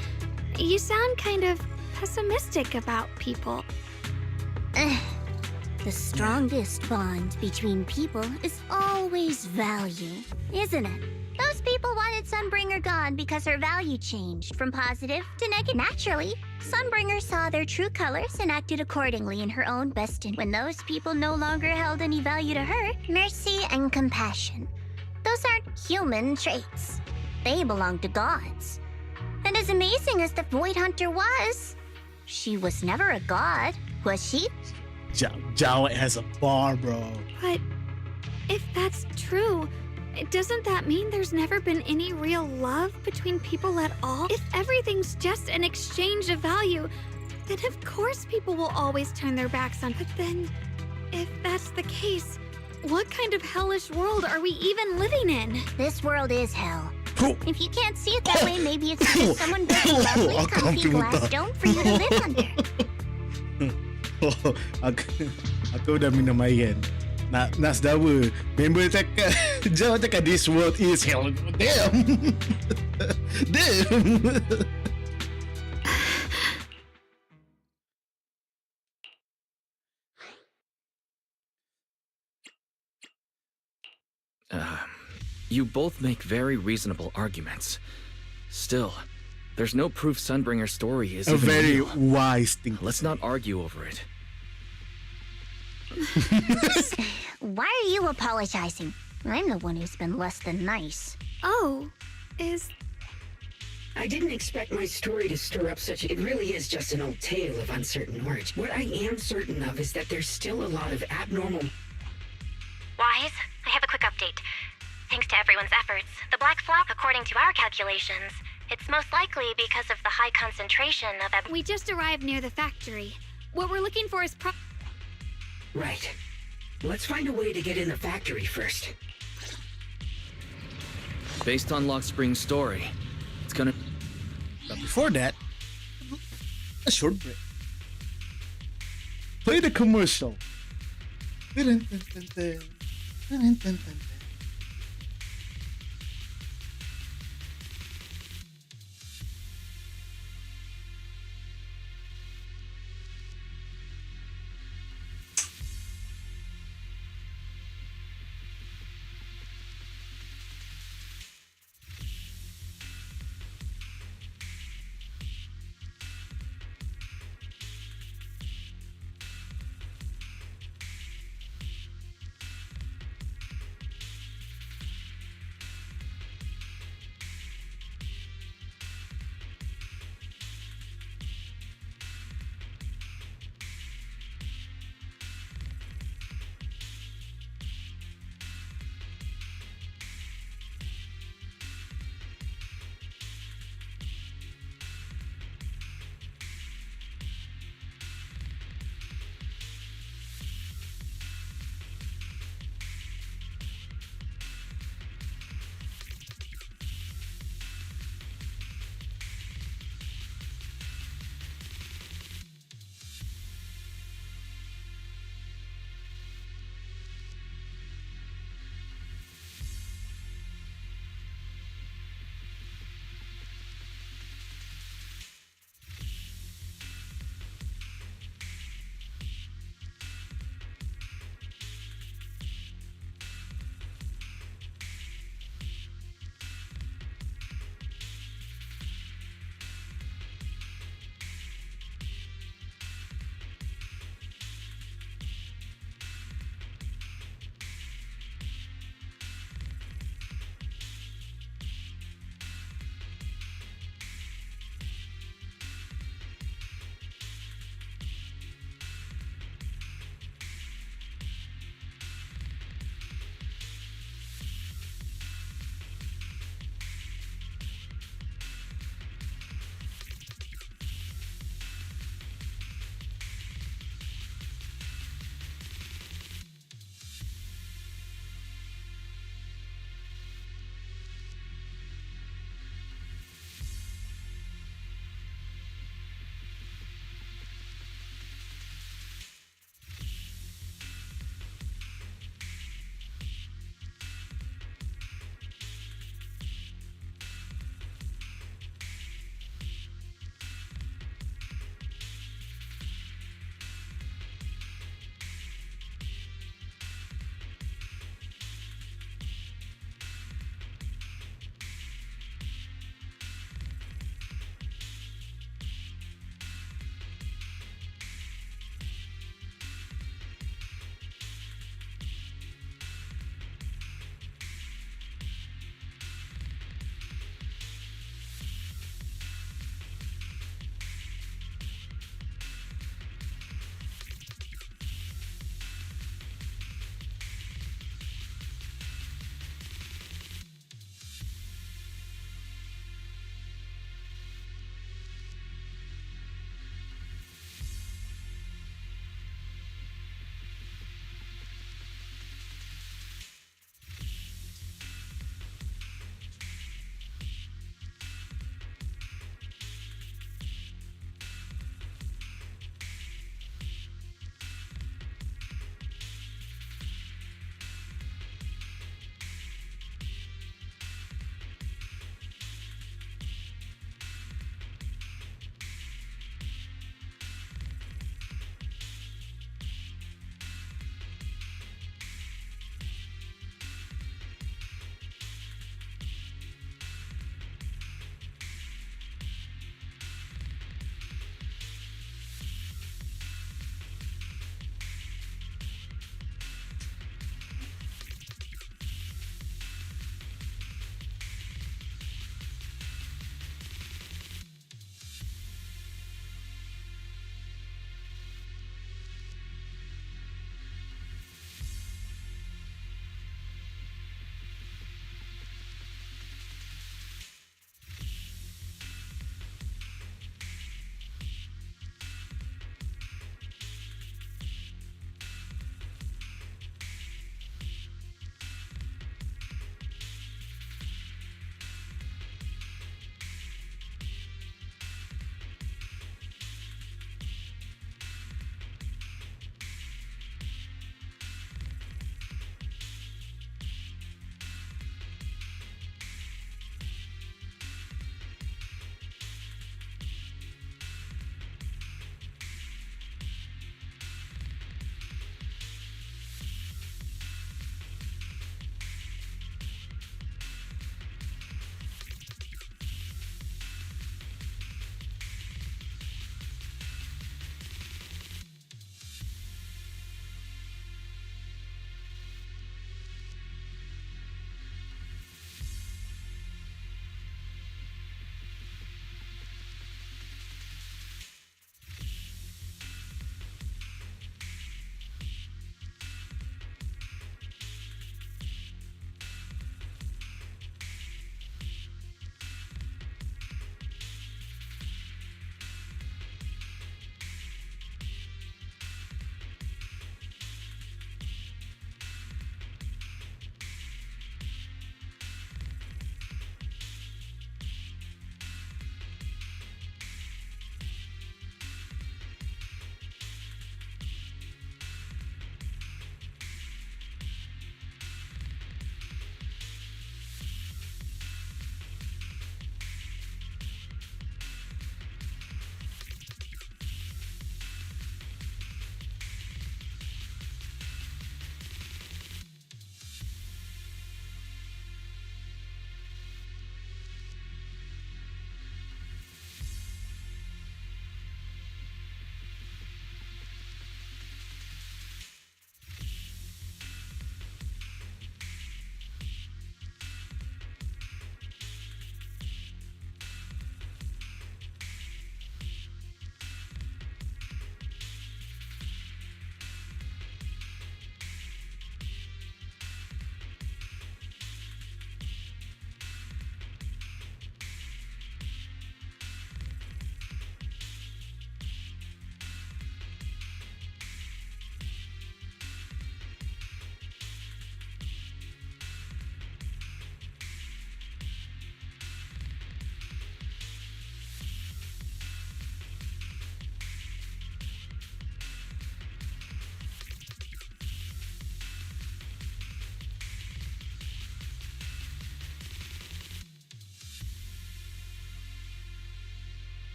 [SPEAKER 6] You sound kind of pessimistic about people.
[SPEAKER 3] The strongest bond between people is always value, isn't it? Those people wanted Sunbringer gone because her value changed from positive to negative. Naturally, Sunbringer saw their true colors and acted accordingly in her own best interest. When those people no longer held any value to her, mercy and compassion. Those aren't human traits. They belong to gods. And as amazing as the Void Hunter was, she was never a god, was she?
[SPEAKER 2] Zhao has a bar, bro.
[SPEAKER 6] But if that's true, doesn't that mean there's never been any real love between people at all? If everything's just an exchange of value, then of course people will always turn their backs on. But then, if that's the case, what kind of hellish world are we even living in?
[SPEAKER 3] This world is hell. If you can't see it that way, maybe it's because someone built a lovely, comfy glass dome for you to live under.
[SPEAKER 2] Aku udah minum air kan. Nak sedawa. Member cakap, Zhao cakap this world is hell. Damn. Damn.
[SPEAKER 4] You both make very reasonable arguments. Still, there's no proof Sunbringer's story is
[SPEAKER 2] a
[SPEAKER 4] even
[SPEAKER 2] very
[SPEAKER 4] real.
[SPEAKER 2] wise thing.
[SPEAKER 4] Let's not argue over it.
[SPEAKER 3] Why are you apologizing? I'm the one who's been less than nice.
[SPEAKER 6] Oh,
[SPEAKER 11] I didn't expect my story to stir up such... It really is just an old tale of uncertain words. What I am certain of is that there's still a lot of abnormal...
[SPEAKER 17] Wise, I have a quick update. Thanks to everyone's efforts, the black flower, according to our calculations, it's most likely because of the high concentration of...
[SPEAKER 6] We just arrived near the factory. What we're looking for is
[SPEAKER 11] Right. Let's find a way to get in the factory first.
[SPEAKER 4] Based on Lock Spring's story, it's gonna...
[SPEAKER 2] But before that, a short break. Play the commercial.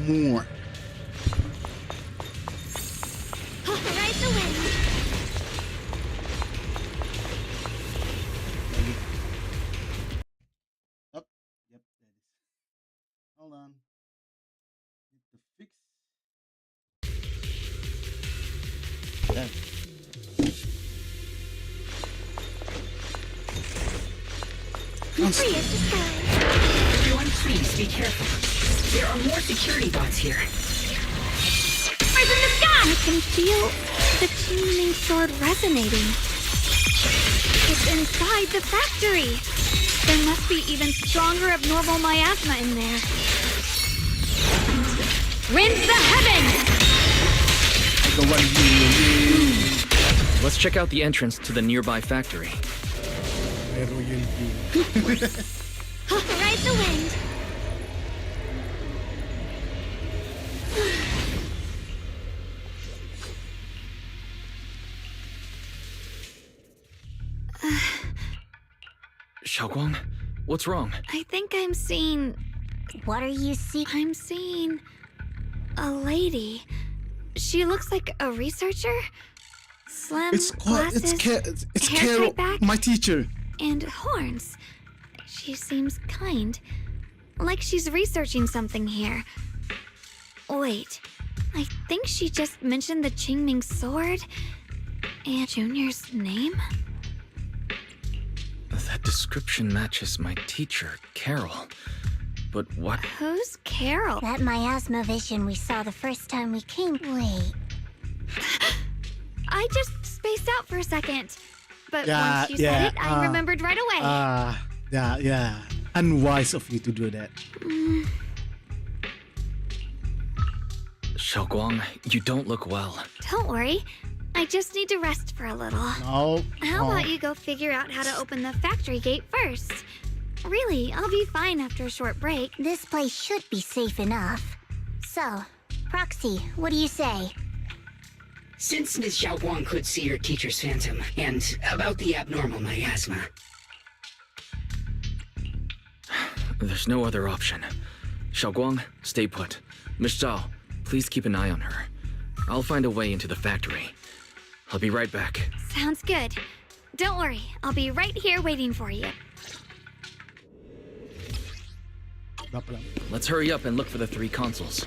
[SPEAKER 2] More.
[SPEAKER 6] Ride the wind.
[SPEAKER 2] Up. Yep, that is. Hold on. Need to fix. That.
[SPEAKER 6] Free as the sky.
[SPEAKER 11] Everyone, please be careful. There are more security bots here.
[SPEAKER 6] Where's in the sky? I can feel the Qingming sword resonating. It's inside the factory. There must be even stronger abnormal miasma in there. Rinse the heavens!
[SPEAKER 4] Let's check out the entrance to the nearby factory.
[SPEAKER 6] Ride the wind.
[SPEAKER 4] Xiaoguang, what's wrong?
[SPEAKER 6] I think I'm seeing...
[SPEAKER 17] What are you seeing?
[SPEAKER 6] I'm seeing... a lady. She looks like a researcher. Slim, glasses,
[SPEAKER 2] It's
[SPEAKER 6] hair
[SPEAKER 2] Carol,
[SPEAKER 6] tied back,
[SPEAKER 2] my teacher.
[SPEAKER 6] and horns. She seems kind. Like she's researching something here. Wait, I think she just mentioned the Qingming sword and Junior's name?
[SPEAKER 4] That description matches my teacher, Carol. But what?
[SPEAKER 6] Who's Carol?
[SPEAKER 17] That miasma vision we saw the first time we came. Wait.
[SPEAKER 6] I just spaced out for a second. But
[SPEAKER 2] Yeah,
[SPEAKER 6] once you said it, I
[SPEAKER 2] yeah,
[SPEAKER 6] remembered right away.
[SPEAKER 2] Yeah. Unwise of you to do that.
[SPEAKER 4] Xiaoguang, you don't look well.
[SPEAKER 6] Don't worry. I just need to rest for a little.
[SPEAKER 2] No.
[SPEAKER 6] How about you go figure out how to open the factory gate first? Really, I'll be fine after a short break.
[SPEAKER 17] This place should be safe enough. So, Proxy, what do you say?
[SPEAKER 11] Since Ms. Xiaoguang could see her teacher's phantom, and about the abnormal miasma.
[SPEAKER 4] There's no other option. Xiaoguang, stay put. Miss Zhao, please keep an eye on her. I'll find a way into the factory. I'll be right back.
[SPEAKER 6] Sounds good. Don't worry, I'll be right here waiting for you.
[SPEAKER 4] Let's hurry up and look for the 3 consoles.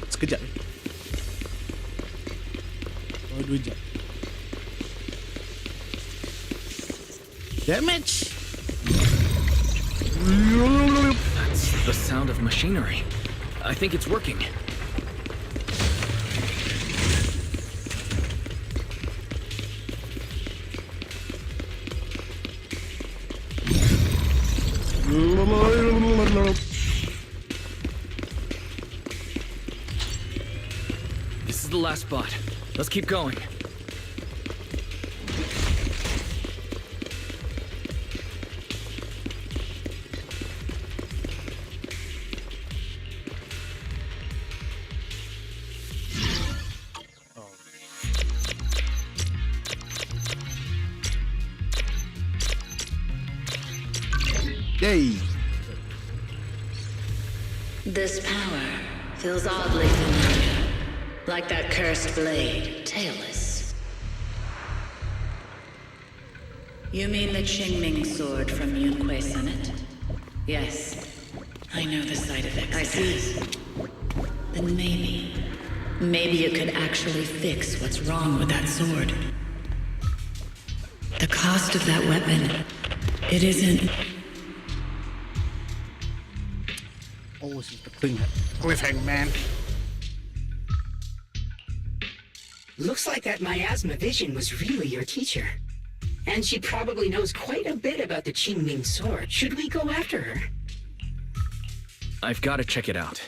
[SPEAKER 2] Sekejap. Oh, 2 jam. Damage.
[SPEAKER 4] That's the sound of machinery. I think it's working. This is the last spot. Let's keep going.
[SPEAKER 2] Yay.
[SPEAKER 10] This power feels oddly familiar, like that cursed blade, tailless. You mean the Qingming sword from Yunque Summit? Yes, I know the side effects. I see. Then maybe you could actually fix what's wrong with that sword. The cost of that weapon, it isn't...
[SPEAKER 2] Always is the cliffhanger, man.
[SPEAKER 11] Looks like that miasma vision was really your teacher. And she probably knows quite a bit about the Qingming sword. Should we go after her?
[SPEAKER 4] I've got to check it out.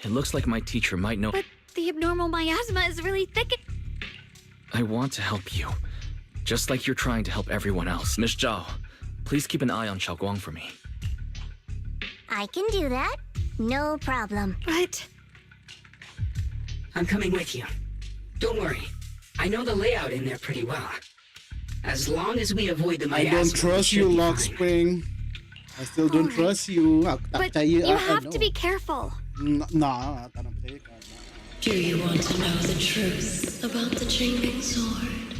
[SPEAKER 4] It looks like my teacher might know.
[SPEAKER 6] But the abnormal miasma is really thick.
[SPEAKER 4] I want to help you. Just like you're trying to help everyone else. Miss Zhao, please keep an eye on Xiaoguang for me.
[SPEAKER 17] I can do that.
[SPEAKER 3] No problem.
[SPEAKER 6] But
[SPEAKER 11] I'm coming with you. Don't worry. I know the layout in there pretty well. As long as we avoid the
[SPEAKER 2] I don't
[SPEAKER 11] miasma,
[SPEAKER 2] trust
[SPEAKER 11] we
[SPEAKER 2] you,
[SPEAKER 11] should be
[SPEAKER 2] Lock
[SPEAKER 11] fine.
[SPEAKER 2] Spring. I still don't trust you. Aku tak
[SPEAKER 6] but
[SPEAKER 2] percaya.
[SPEAKER 6] you have to be careful.
[SPEAKER 2] Nah, tak nak percaya kau.
[SPEAKER 16] Do you want to know the truth about the Qingming sword?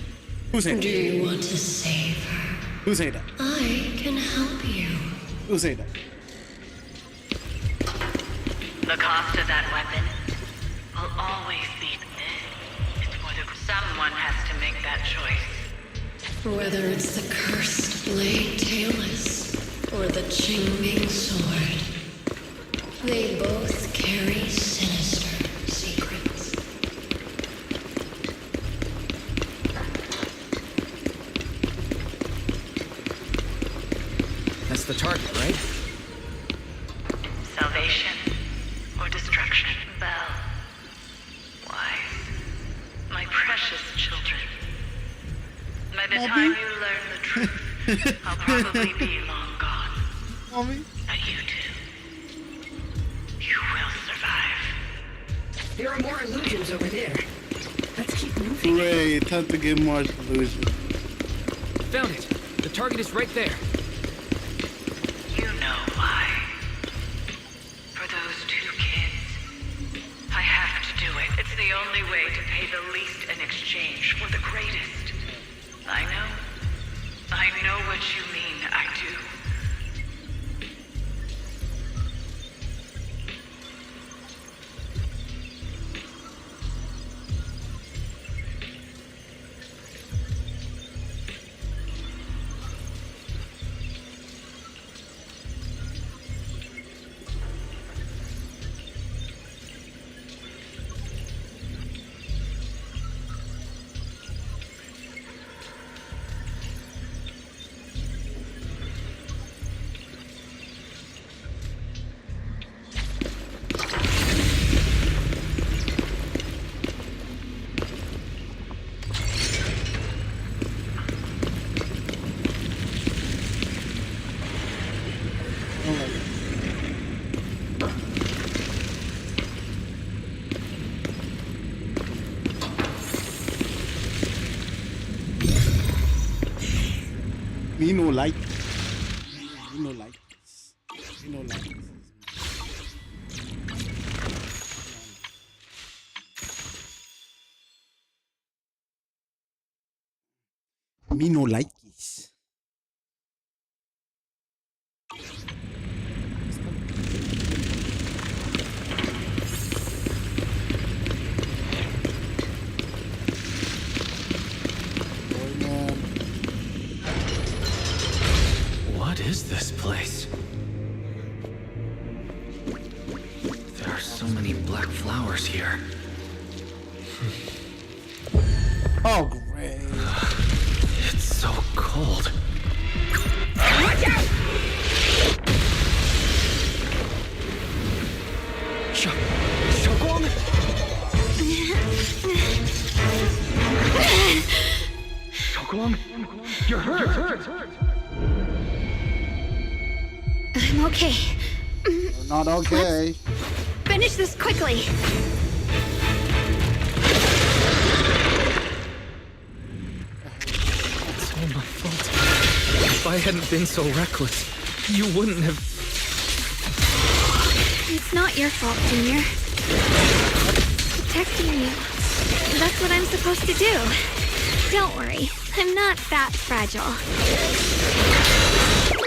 [SPEAKER 2] Who said
[SPEAKER 16] Do
[SPEAKER 2] that?
[SPEAKER 16] you want to save her?
[SPEAKER 2] Who said that?
[SPEAKER 16] I can help you.
[SPEAKER 2] Who said that?
[SPEAKER 7] The cost of that weapon will always be someone has to make that choice.
[SPEAKER 16] Whether it's the cursed blade tailless or the Qingming sword, they both carry sinister secrets.
[SPEAKER 4] That's the target, right?
[SPEAKER 7] Salvation or destruction. Belle. Wise. My precious children. By the time you learn the truth, I'll probably be long gone.
[SPEAKER 2] Mommy?
[SPEAKER 7] But you two, you will survive.
[SPEAKER 11] There are more illusions over there. Let's keep moving.
[SPEAKER 2] Great, time to get more illusion.
[SPEAKER 4] Found it. The target is right there.
[SPEAKER 7] You know why. For those two kids, I have to do it. It's the only way to pay the least in exchange for the greatest. I know what you mean, I do.
[SPEAKER 2] Me no like. Me no like this. Me no like this. Me no like this.
[SPEAKER 4] What is this place? There are so many black flowers here.
[SPEAKER 2] Oh, great.
[SPEAKER 4] It's so cold.
[SPEAKER 11] Watch out!
[SPEAKER 4] Xiaoguang! Xiaoguang, you're hurt.
[SPEAKER 6] I'm okay.
[SPEAKER 2] You're not okay.
[SPEAKER 6] Finish this quickly.
[SPEAKER 4] It's all my fault. If I hadn't been so reckless, you wouldn't have...
[SPEAKER 6] It's not your fault, Junior. Protecting you. That's what I'm supposed to do. Don't worry. I'm not that fragile.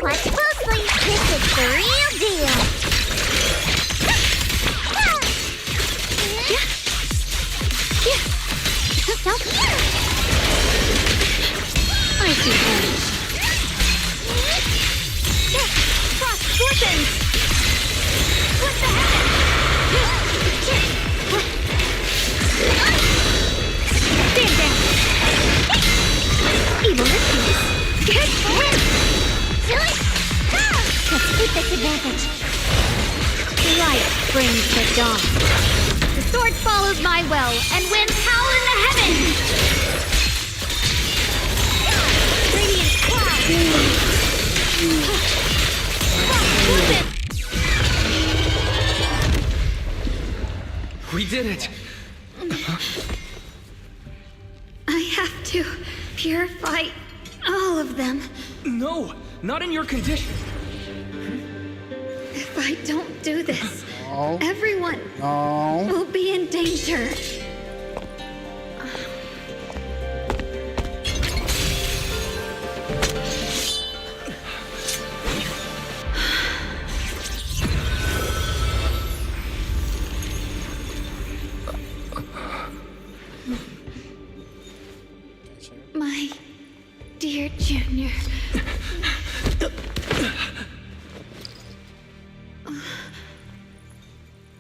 [SPEAKER 3] Watch closely. This is the real deal. Don't.
[SPEAKER 6] I see damage. Cross fortunes! What the heck? Stand down! Evil Nippers! Good win!
[SPEAKER 3] Let's keep this advantage.
[SPEAKER 6] Light brings the dawn. The sword follows my will and wins power in the heavens! Radiant cloud! Cross fortunes!
[SPEAKER 4] did it!
[SPEAKER 6] I have to purify all of them.
[SPEAKER 4] No, not in your condition.
[SPEAKER 6] If I don't do this,
[SPEAKER 2] No.
[SPEAKER 6] everyone
[SPEAKER 2] No.
[SPEAKER 6] will be in danger. My dear Junior.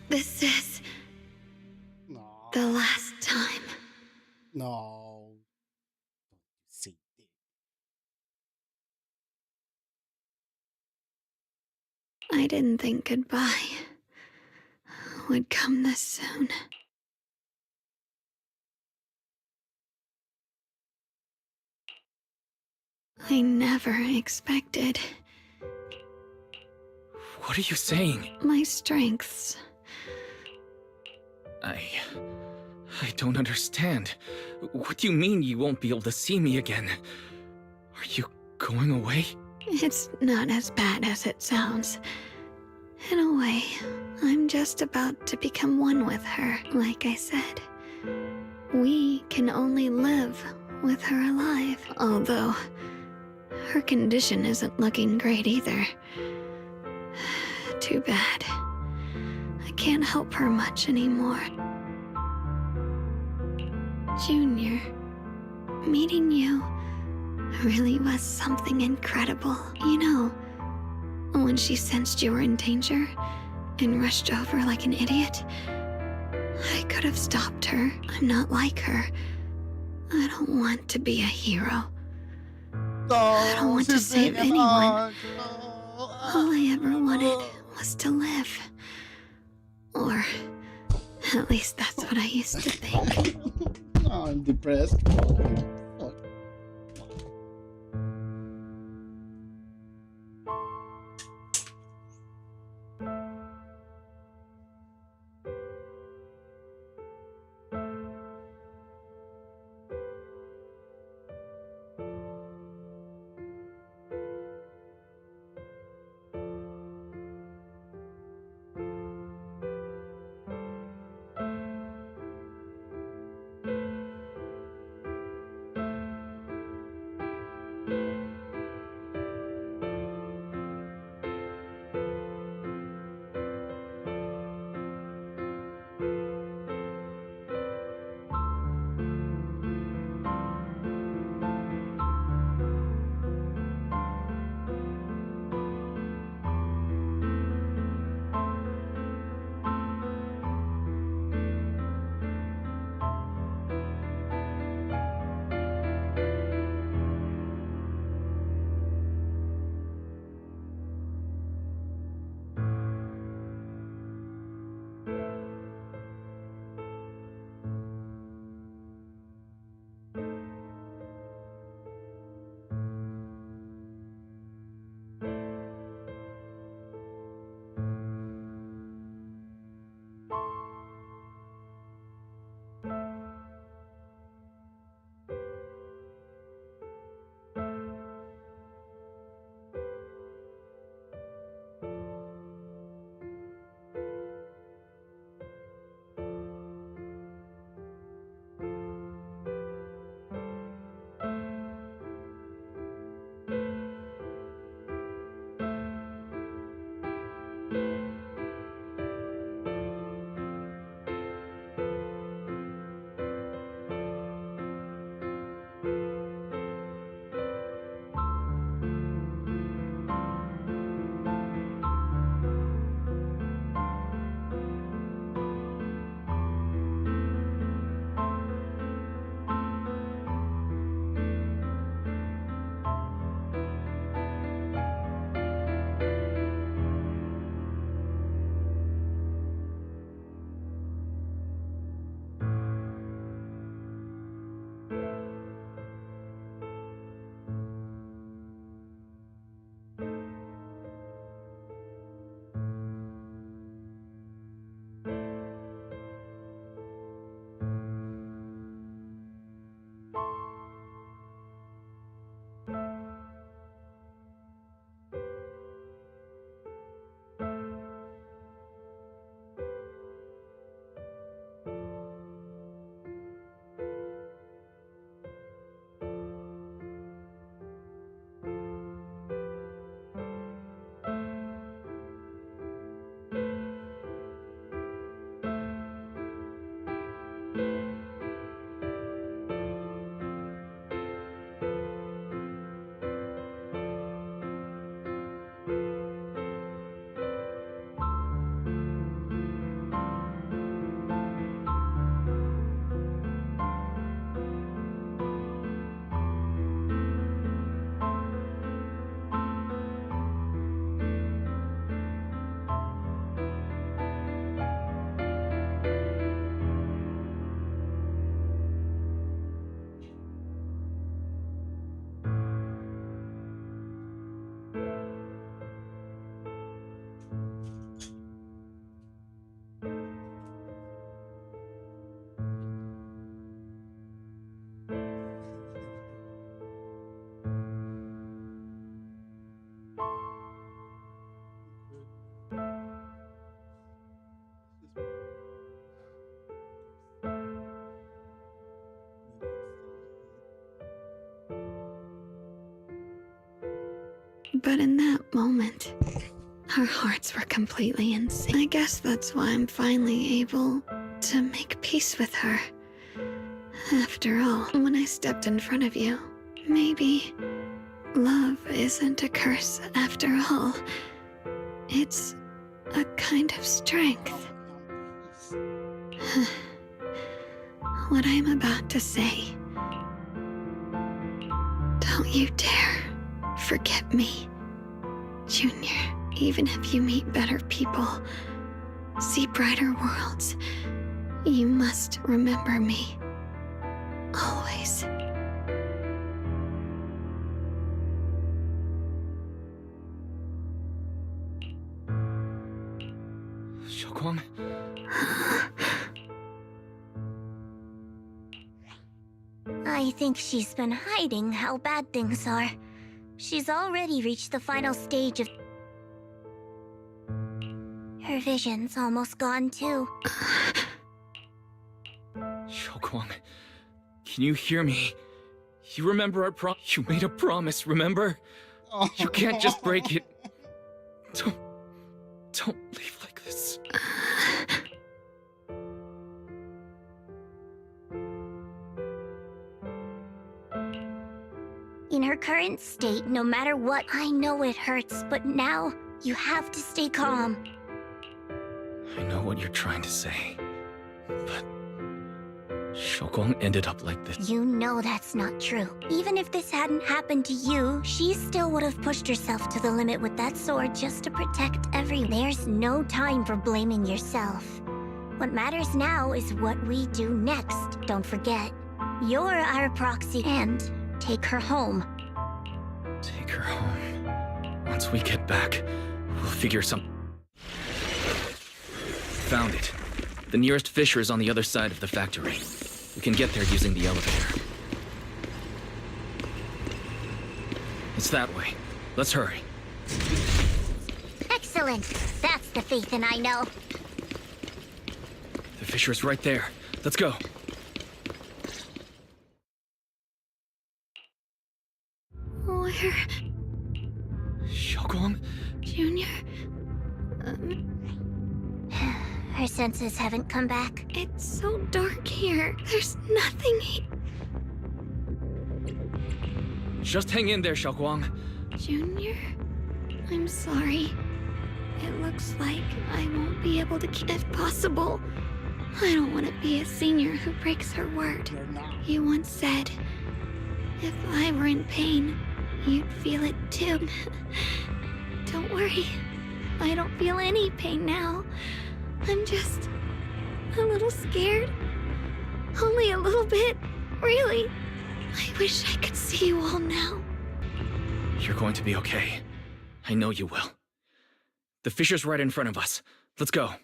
[SPEAKER 6] This is the last time.
[SPEAKER 2] No. See.
[SPEAKER 6] I didn't think goodbye would come this soon. I never expected
[SPEAKER 4] What are you saying?
[SPEAKER 6] my strengths.
[SPEAKER 4] I don't understand. What do you mean you won't be able to see me again? Are you going away?
[SPEAKER 6] It's not as bad as it sounds. In a way, I'm just about to become one with her, like I said. We can only live with her alive, although her condition isn't looking great either. Too bad. I can't help her much anymore. Junior, meeting you really was something incredible. You know, when she sensed you were in danger and rushed over like an idiot, I could have stopped her. I'm not like her. I don't want to be a hero. I don't want to save anyone. All I ever wanted was to live. Or at least that's what I used to think.
[SPEAKER 2] Oh, I'm depressed. Fuck.
[SPEAKER 6] But in that moment, our hearts were completely in sync. I guess that's why I'm finally able to make peace with her. After all, when I stepped in front of you, maybe love isn't a curse after all. It's a kind of strength. What I'm about to say, don't you dare forget me, Junior. Even if you meet better people, see brighter worlds, you must remember me. Always.
[SPEAKER 4] Xiaoguang?
[SPEAKER 17] I think she's been hiding how bad things are. She's already reached the final stage of... Her vision's almost gone too.
[SPEAKER 4] Xiaoguang, can you hear me? You remember our You made a promise, remember? You can't just break it. Don't leave like this.
[SPEAKER 17] In her current state, no matter what, I know it hurts, but now you have to stay calm.
[SPEAKER 4] I know what you're trying to say, but Xiaoguang ended up like this.
[SPEAKER 17] You know that's not true. Even if this hadn't happened to you, she still would have pushed herself to the limit with that sword just to protect everyone. There's no time for blaming yourself. What matters now is what we do next. Don't forget, you're our proxy, and take her home.
[SPEAKER 4] Take her home. Once we get back, we'll figure some... Found it. The nearest fissure is on the other side of the factory. We can get there using the elevator. It's that way. Let's hurry.
[SPEAKER 17] Excellent. That's the Phaethon I know.
[SPEAKER 4] The fissure's right there. Let's go.
[SPEAKER 6] Where?
[SPEAKER 4] Xiaoguang?
[SPEAKER 6] Junior?
[SPEAKER 17] Her senses haven't come back.
[SPEAKER 6] It's so dark here. There's nothing
[SPEAKER 4] Just hang in there, Xiaoguang.
[SPEAKER 6] Junior? I'm sorry. It looks like I won't be able to keep... If possible, I don't want to be a senior who breaks her word. You once said, if I were in pain, you'd feel it too. Don't worry. I don't feel any pain now. I'm just a little scared. Only a little bit, really. I wish I could see you all now.
[SPEAKER 4] You're going to be okay. I know you will. The fissure's right in front of us. Let's go.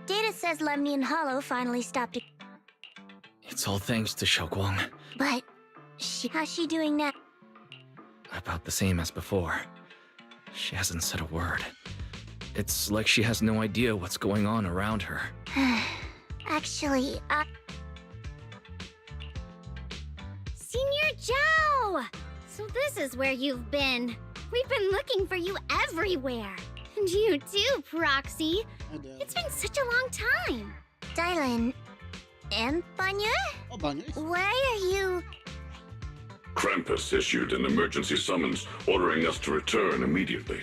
[SPEAKER 17] Data says Lemnian Hollow finally stopped it.
[SPEAKER 4] It's all thanks to Xiaoguang.
[SPEAKER 17] But how's she doing now?
[SPEAKER 4] About the same as before. She hasn't said a word. It's like she has no idea what's going on around her.
[SPEAKER 17] Actually,
[SPEAKER 18] Senior Zhao! So this is where you've been. We've been looking for you everywhere. And you too, Proxy. It's been such a long time.
[SPEAKER 17] Dylan and Banya?
[SPEAKER 2] Oh, Banya.
[SPEAKER 17] Why are you...
[SPEAKER 8] Krampus issued an emergency summons ordering us to return immediately.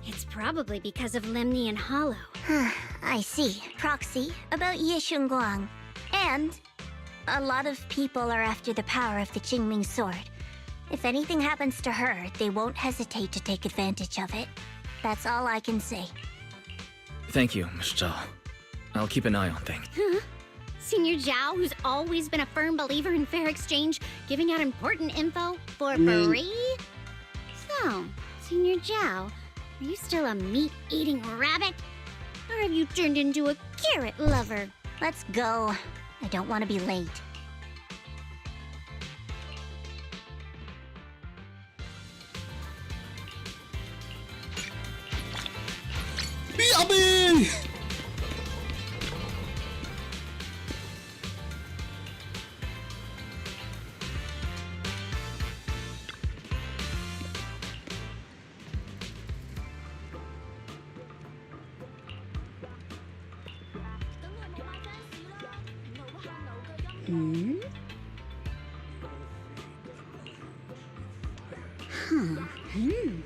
[SPEAKER 18] It's probably because of Lemnian Hollow.
[SPEAKER 17] I see. Proxy, about Ye Shunguang. And a lot of people are after the power of the Qingming sword. If anything happens to her, they won't hesitate to take advantage of it. That's all I can say.
[SPEAKER 4] Thank you, Miss Zhao. I'll keep an eye on things.
[SPEAKER 18] Huh? Senior Zhao, who's always been a firm believer in fair exchange, giving out important info for free? So, Senior Zhao, are you still a meat-eating rabbit? Or have you turned into a carrot lover?
[SPEAKER 17] Let's go. I don't want to be late.
[SPEAKER 18] Hmm? Huh. Hmm.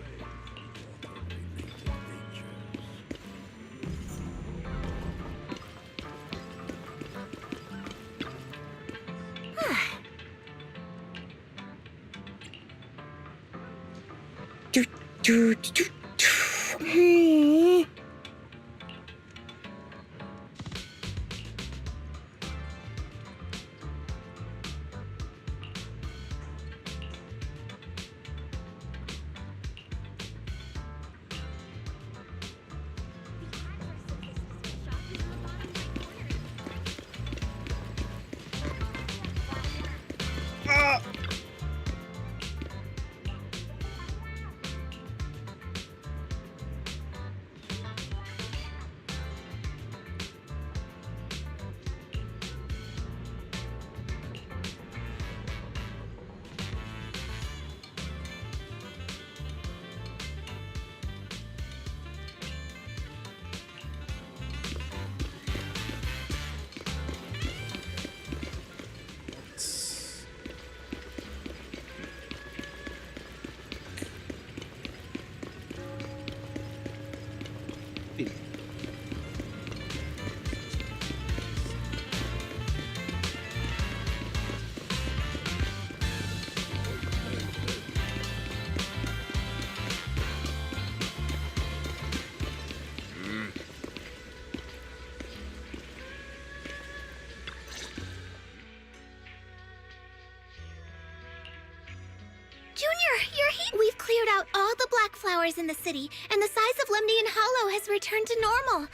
[SPEAKER 6] Junior, you're here! We've cleared out all the black flowers in the city, and the size of Lemnian Hollow has returned to normal.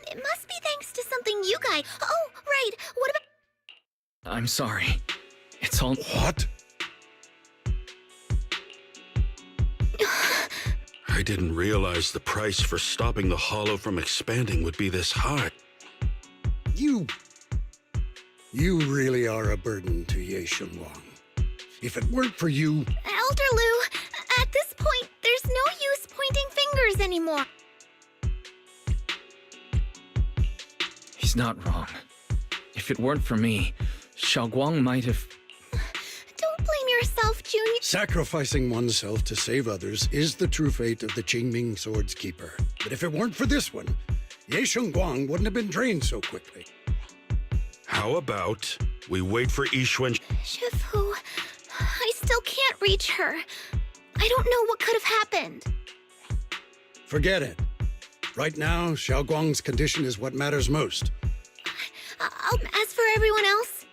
[SPEAKER 6] It must be thanks to something you guys... Oh, right, what about...
[SPEAKER 4] I'm sorry. It's all...
[SPEAKER 9] What? I didn't realize the price for stopping the Hollow from expanding would be this high.
[SPEAKER 5] You really are a burden to Ye Shunwang. If it weren't for you...
[SPEAKER 6] Elder Lu, at this point, there's no use pointing fingers anymore.
[SPEAKER 4] He's not wrong. If it weren't for me, Xiaoguang might have...
[SPEAKER 6] Don't blame yourself, Junior.
[SPEAKER 5] Sacrificing oneself to save others is the true fate of the Qingming Sword's Keeper. But if it weren't for this one, Ye Shunguang wouldn't have been drained so quickly.
[SPEAKER 9] How about we wait for Yixuan?
[SPEAKER 6] Shifu, I still can't reach her. I don't know what could have happened.
[SPEAKER 5] Forget it. Right now, Xiaoguang's condition is what matters most.
[SPEAKER 6] As for everyone else,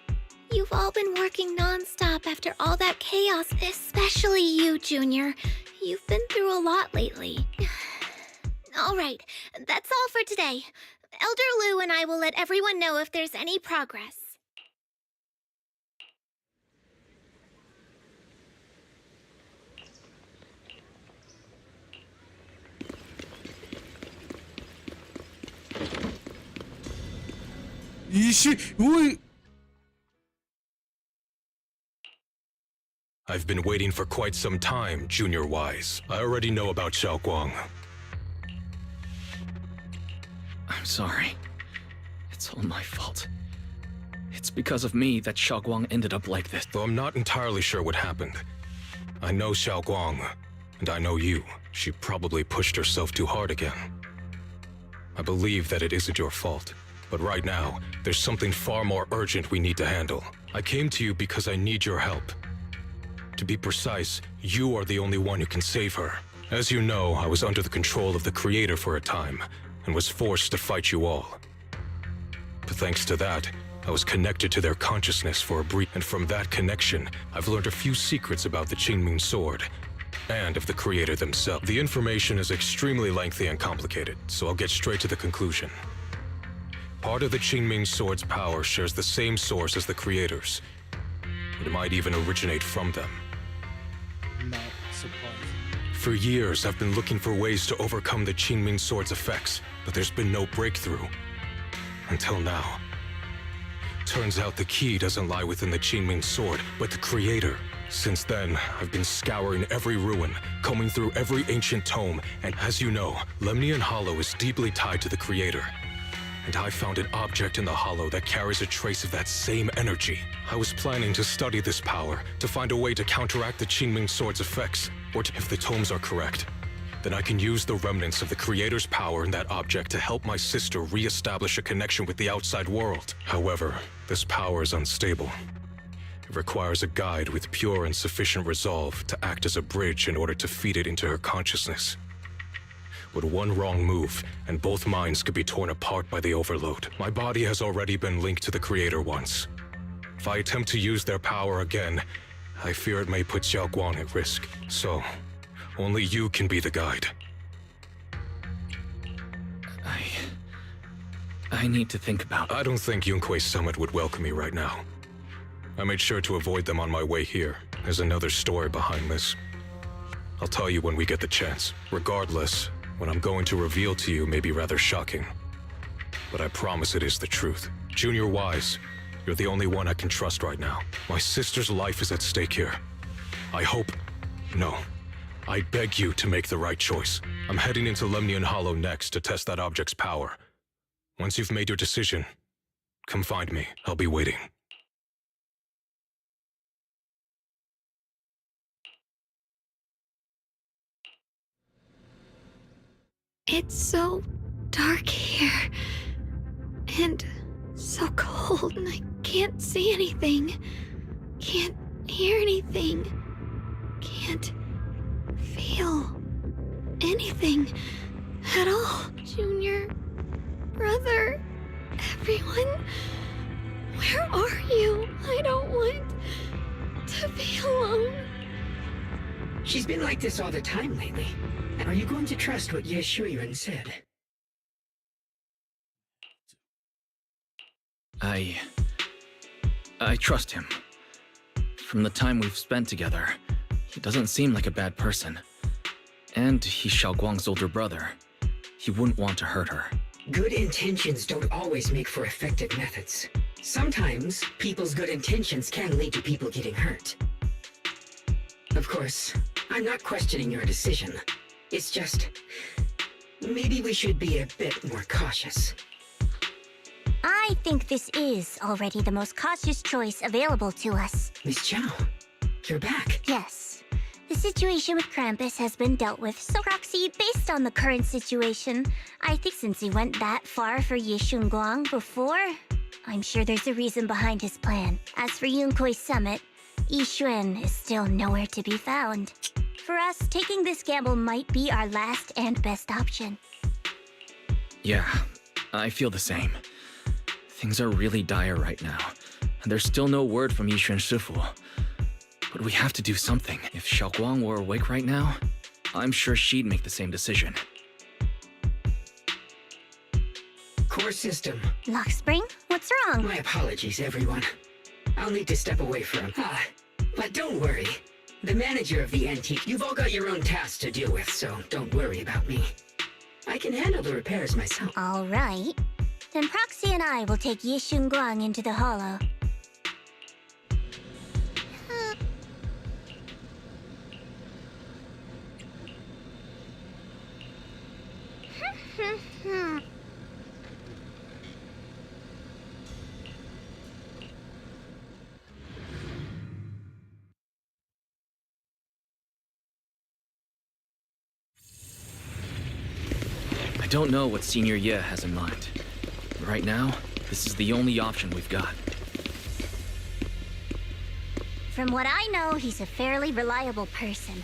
[SPEAKER 6] you've all been working non-stop after all that chaos, especially you, Junior. You've been through a lot lately. All right, that's all for today. Elder Lu and I will let everyone know if there's any progress.
[SPEAKER 19] I've been waiting for quite some time, Junior Wise. I already know about Xiaoguang.
[SPEAKER 4] I'm sorry. It's all my fault. It's because of me that Xiaoguang ended up like this.
[SPEAKER 19] Though I'm not entirely sure what happened. I know Xiaoguang, and I know you. She probably pushed herself too hard again. I believe that it isn't your fault. But right now, there's something far more urgent we need to handle. I came to you because I need your help. To be precise, you are the only one who can save her. As you know, I was under the control of the Creator for a time, and was forced to fight you all. But thanks to that, I was connected to their consciousness for a brief, and from that connection, I've learned a few secrets about the Qingming Sword, and of the Creator themselves. The information is extremely lengthy and complicated, so I'll get straight to the conclusion. Part of the Qingming Sword's power shares the same source as the Creator's. It might even originate from them.
[SPEAKER 2] Not surprising.
[SPEAKER 19] For years, I've been looking for ways to overcome the Qingming Sword's effects, but there's been no breakthrough. Until now. Turns out the key doesn't lie within the Qingming Sword, but the Creator. Since then, I've been scouring every ruin, combing through every ancient tome, and as you know, Lemnian Hollow is deeply tied to the Creator. and I found an object in the hollow that carries a trace of that same energy. I was planning to study this power, to find a way to counteract the Qingming Sword's effects, if the tomes are correct, then I can use the remnants of the Creator's power in that object to help my sister re-establish a connection with the outside world. However, this power is unstable. It requires a guide with pure and sufficient resolve to act as a bridge in order to feed it into her consciousness. With one wrong move, and both minds could be torn apart by the overload. My body has already been linked to the Creator once. If I attempt to use their power again, I fear it may put Xiao Guang at risk. So, only you can be the guide.
[SPEAKER 4] I need to think about it.
[SPEAKER 19] I don't think Yunkui's summit would welcome me right now. I made sure to avoid them on my way here. There's another story behind this. I'll tell you when we get the chance. Regardless, what I'm going to reveal to you may be rather shocking. But I promise it is the truth. Junior Wise, you're the only one I can trust right now. My sister's life is at stake here. I beg you to make the right choice. I'm heading into Lemnian Hollow next to test that object's power. Once you've made your decision, come find me. I'll be waiting.
[SPEAKER 6] It's so dark here. And so cold, and I can't see anything. Can't hear anything. Can't feel anything at all. Junior, brother, everyone, where are you? I don't want to be alone.
[SPEAKER 11] She's been like this all the time lately. Are you going to trust what Ye Shuyan said?
[SPEAKER 4] I trust him. From the time we've spent together, he doesn't seem like a bad person. And he's Xiao Guang's older brother. He wouldn't want to hurt her.
[SPEAKER 11] Good intentions don't always make for effective methods. Sometimes, people's good intentions can lead to people getting hurt. Of course, I'm not questioning your decision. It's just, maybe we should be a bit more cautious.
[SPEAKER 17] I think this is already the most cautious choice available to us.
[SPEAKER 11] Miss Chow, you're back.
[SPEAKER 17] Yes. The situation with Krampus has been dealt with, so Roxy, based on the current situation, I think since he went that far for Yishun Guang before, I'm sure there's a reason behind his plan. As for Yunkui's summit, Yixuan is still nowhere to be found. For us, taking this gamble might be our last and best option.
[SPEAKER 4] Yeah, I feel the same. Things are really dire right now, and there's still no word from Yixuan Shifu. But we have to do something. If Xiao Guang were awake right now, I'm sure she'd make the same decision.
[SPEAKER 11] Core system.
[SPEAKER 17] Lock Spring, what's wrong?
[SPEAKER 11] My apologies, everyone. I'll need to step away from... but don't worry. The manager of the antique, you've all got your own tasks to deal with, so don't worry about me. I can handle the repairs myself.
[SPEAKER 17] All right. Then Proxy and I will take Yishun Guang into the hollow.
[SPEAKER 4] I don't know what Senior Ye has in mind. Right now, this is the only option we've got.
[SPEAKER 17] From what I know, he's a fairly reliable person.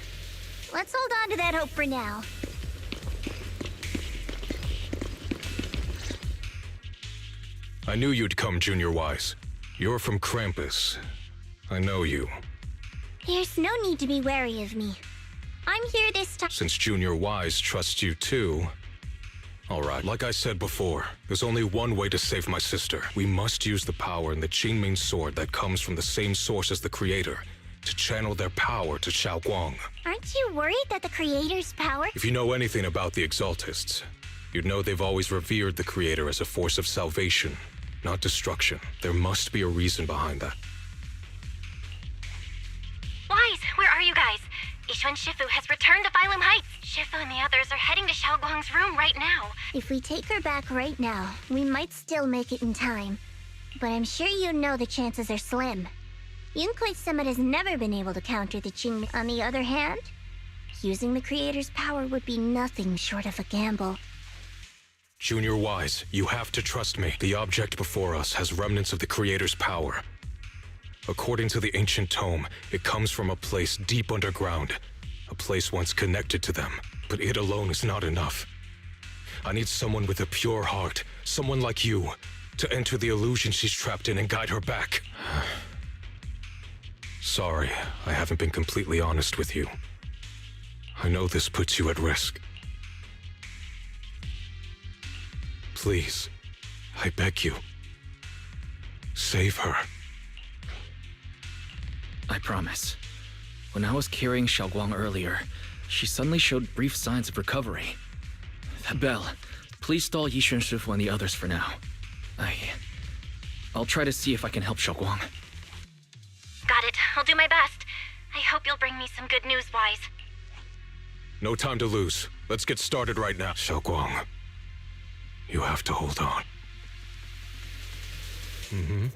[SPEAKER 17] Let's hold on to that hope for now.
[SPEAKER 19] I knew you'd come, Junior Wise. You're from Krampus. I know you.
[SPEAKER 17] There's no need to be wary of me. I'm here this time.
[SPEAKER 19] Since Junior Wise trusts you too... Alright, like I said before, there's only one way to save my sister. We must use the power in the Qingming Sword that comes from the same source as the Creator, to channel their power to Xiao Guang.
[SPEAKER 17] Aren't you worried that the Creator's power...
[SPEAKER 19] If you know anything about the Exaltists, you'd know they've always revered the Creator as a force of salvation, not destruction. There must be a reason behind that.
[SPEAKER 3] Wise, where are you guys? Is Yishuan Shifu has returned to Phylum Heights. Shifu and the others are heading to Xiaoguang's room right now.
[SPEAKER 17] If we take her back right now, we might still make it in time. But I'm sure you know the chances are slim. Yunkoi Summit has never been able to counter the Qingming. On the other hand, using the Creator's power would be nothing short of a gamble.
[SPEAKER 19] Junior Wise, you have to trust me. The object before us has remnants of the Creator's power. According to the ancient tome, it comes from a place deep underground. A place once connected to them. But it alone is not enough. I need someone with a pure heart, someone like you, to enter the illusion she's trapped in and guide her back. Sorry, I haven't been completely honest with you. I know this puts you at risk. Please, I beg you, save her.
[SPEAKER 4] I promise. When I was carrying Xiaoguang earlier, she suddenly showed brief signs of recovery. Belle, please stall Yishuan Shifu and the others for now. I'll try to see if I can help Xiaoguang.
[SPEAKER 3] Got it. I'll do my best. I hope you'll bring me some good news, Wise.
[SPEAKER 19] No time to lose. Let's get started right now. Xiaoguang, you have to hold on. Mm-hmm.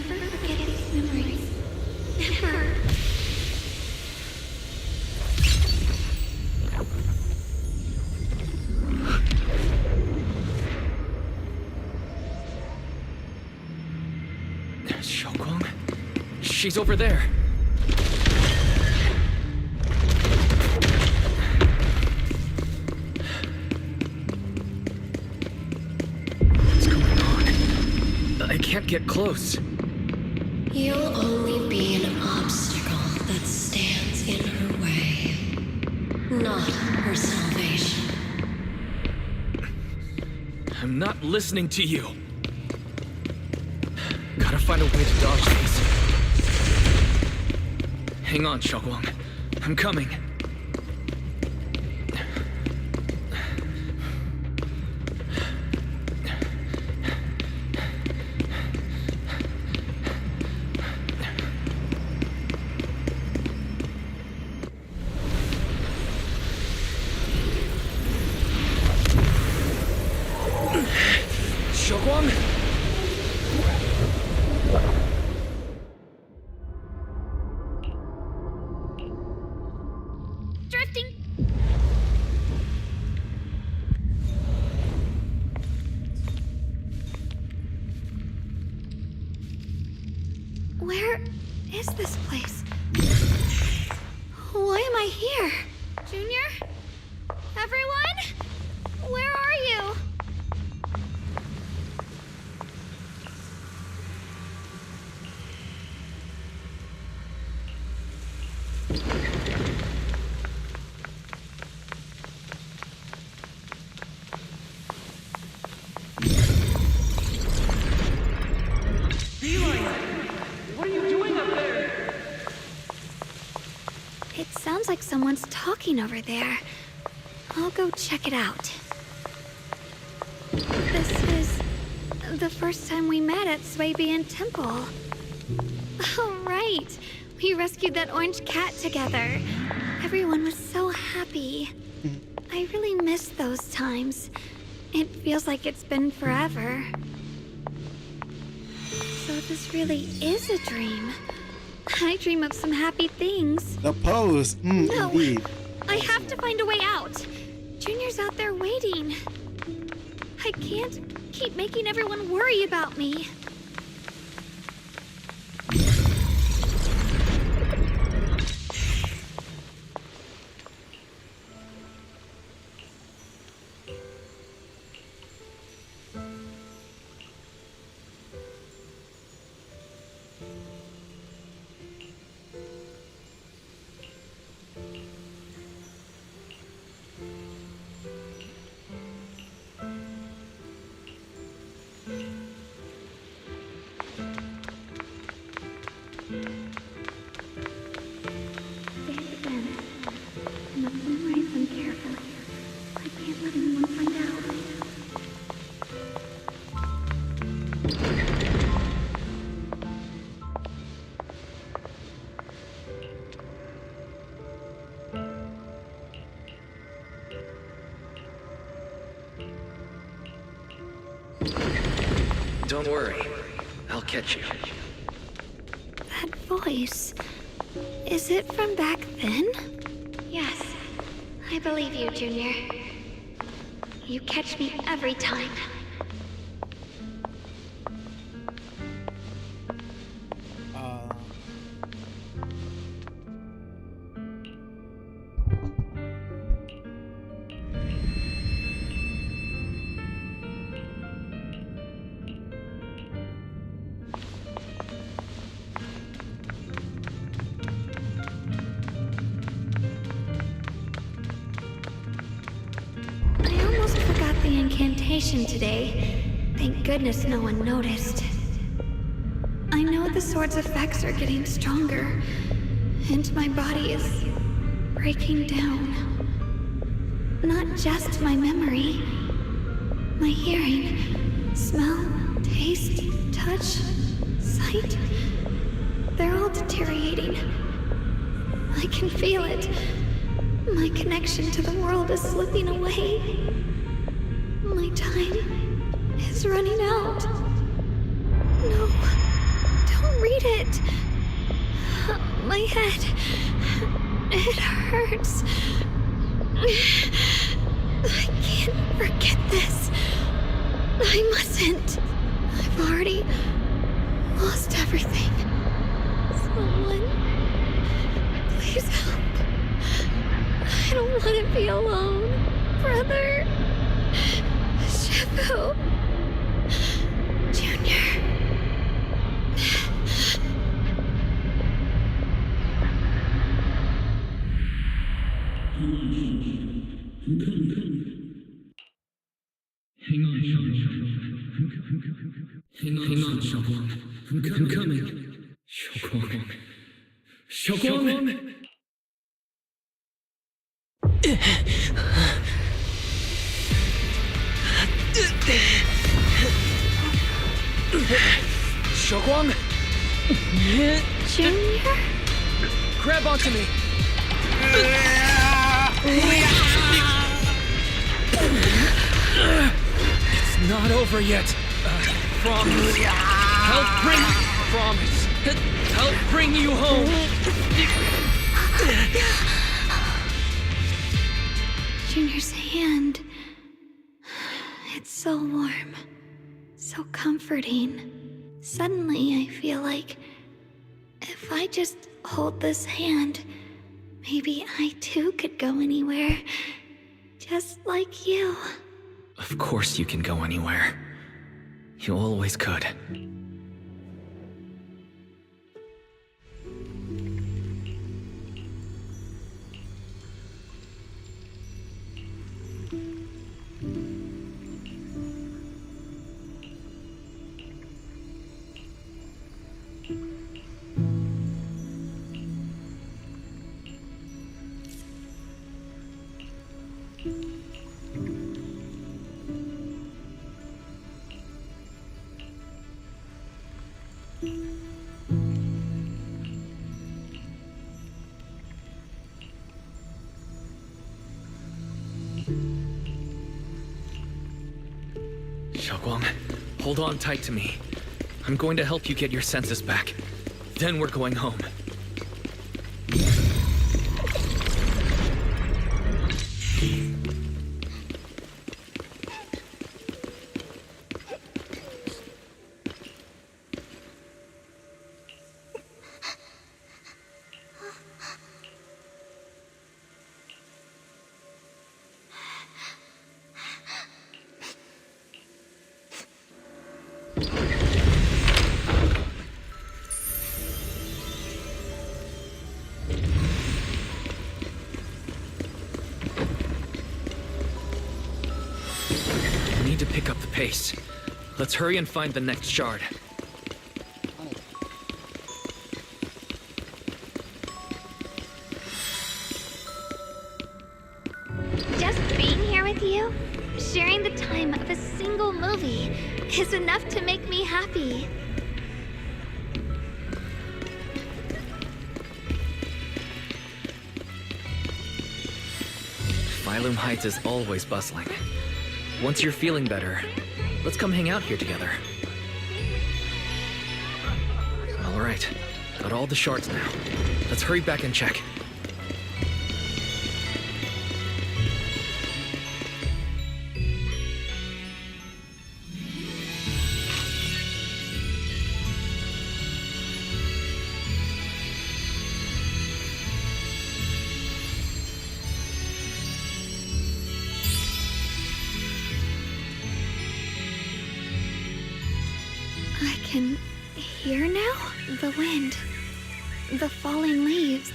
[SPEAKER 6] Never forget these memories. Never.
[SPEAKER 4] Xiaoguang? She's over there. What's going on? I can't get close.
[SPEAKER 16] You'll only be an obstacle that stands in her way, not her salvation.
[SPEAKER 4] I'm not listening to you. Gotta find a way to dodge these. Hang on, Xiaoguang. I'm coming. Xiaoguang?
[SPEAKER 6] Drifting. Where is this place? Why am I here? Junior? Everyone? Where are you?
[SPEAKER 13] What are you doing up there?
[SPEAKER 6] It sounds like someone's talking over there. I'll go check it out. This is the first time we met at Swabian Temple. Oh, right. We rescued that orange cat together. Everyone was so happy. I really miss those times. It feels like it's been forever. So this really is a dream. I dream of some happy things.
[SPEAKER 2] The pose.
[SPEAKER 6] No,
[SPEAKER 2] Indeed.
[SPEAKER 6] I have to find a way out. Junior's out there waiting. I can't keep making everyone worry about me.
[SPEAKER 4] Don't worry. I'll catch you.
[SPEAKER 6] That voice. Is it from back then? Yes. I believe you, Junior. You catch me every time. Today. Thank goodness no one noticed. I know the sword's effects are getting stronger, and my body is breaking down. Not just my memory, my hearing, smell, taste, touch, sight. They're all deteriorating. I can feel it. My connection to the world is slipping away. My time is running out. No, don't read it. My head, it hurts. I can't forget this. I mustn't. I've already lost everything. Someone, please help. I don't want to be alone, brother. Shifu. Junior.
[SPEAKER 4] Hang on, Xiaoguang. I'm coming. Xiaoguang! Xiaoguang!
[SPEAKER 6] Junior?
[SPEAKER 4] Grab onto me! It's not over yet. Promise. I'll bring you home.
[SPEAKER 6] Junior's hand. It's so warm. So comforting. Suddenly I feel like if I just hold this hand, maybe I too could go anywhere. Just like you.
[SPEAKER 4] Of course you can go anywhere. You always could. Xiaoguang, hold on tight to me. I'm going to help you get your senses back. Then we're going home. To pick up the pace. Let's hurry and find the next shard.
[SPEAKER 6] Just being here with you, sharing the time of a single movie, is enough to make me happy.
[SPEAKER 4] Phylum Heights is always bustling. Once you're feeling better, let's come hang out here together. All right. Got all the shards now. Let's hurry back and check.
[SPEAKER 6] I can hear now? The wind. The falling leaves.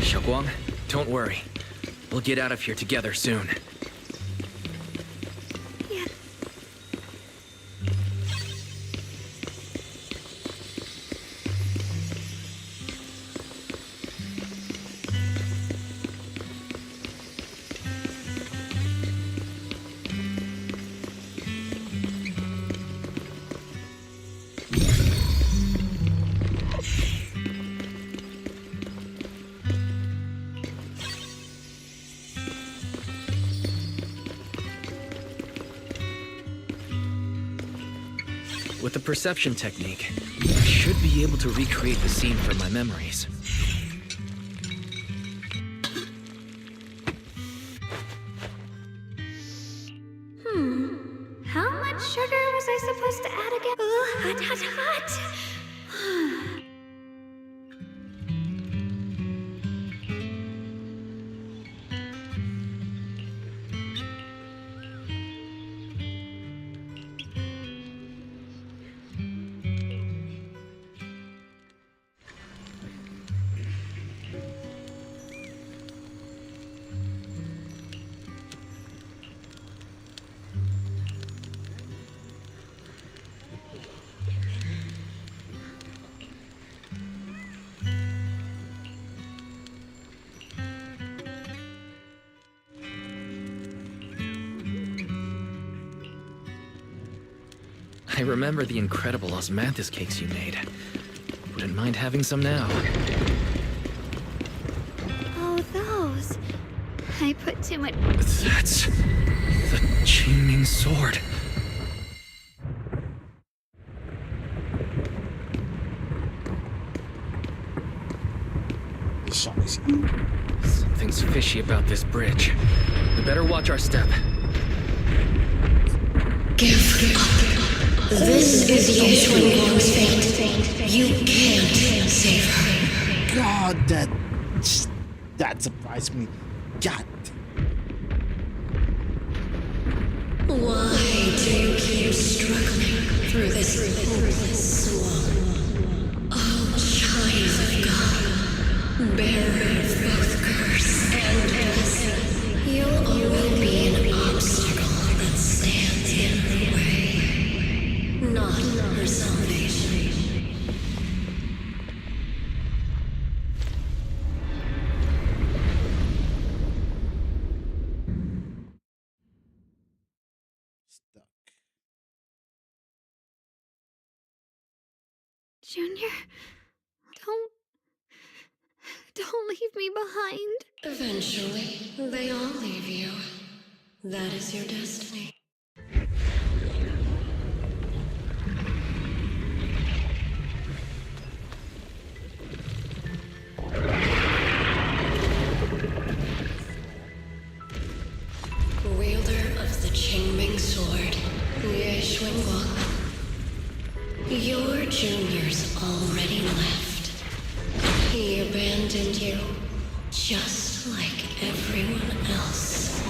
[SPEAKER 4] Xiaoguang, don't worry. We'll get out of here together soon. With the perception technique, I should be able to recreate the scene from my memories.
[SPEAKER 6] How much sugar was I supposed to add again? Hot, hot, hot!
[SPEAKER 4] I remember the incredible osmanthus cakes you made. Wouldn't mind having some now.
[SPEAKER 6] Oh, those. I put too much.
[SPEAKER 4] That's the Qingming sword. Something's fishy about this bridge. We better watch our step.
[SPEAKER 16] Give up. This is Yeshuan Guang's fate. You can't save her.
[SPEAKER 2] God, that surprised me. God.
[SPEAKER 16] Why do you keep struggling through this hopeless swamp? Oh, child of God, bearer of both curse and blessing, you'll always be an obstacle that stands in her way, not her salvation.
[SPEAKER 6] Junior, don't leave me behind.
[SPEAKER 16] Eventually, they all leave you. That is your destiny. Wielder of the Qingming sword, Yeshuan Guang. Your junior's already left. He abandoned you, just like everyone else.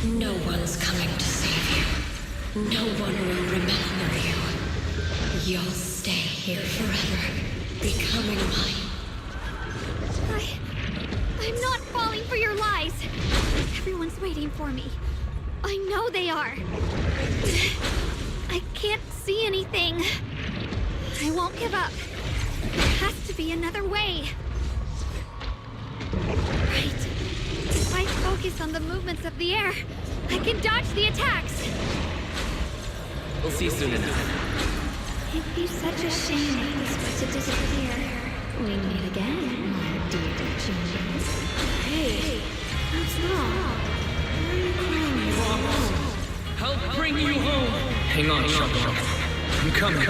[SPEAKER 16] No one's coming to save you. No one will remember you. You'll stay here forever, becoming mine.
[SPEAKER 6] I'm not falling for your lies. Everyone's waiting for me. I know they are. I can't see anything. I won't give up. There has to be another way. Right. If I focus on the movements of the air, I can dodge the attacks.
[SPEAKER 4] We'll see you soon enough.
[SPEAKER 6] It'd be such a shame if this were to disappear. We meet again, my dear Junior. Hey, what's wrong? Why are you crying?
[SPEAKER 4] I'll bring you home. Hang on, Shoko. I'm coming.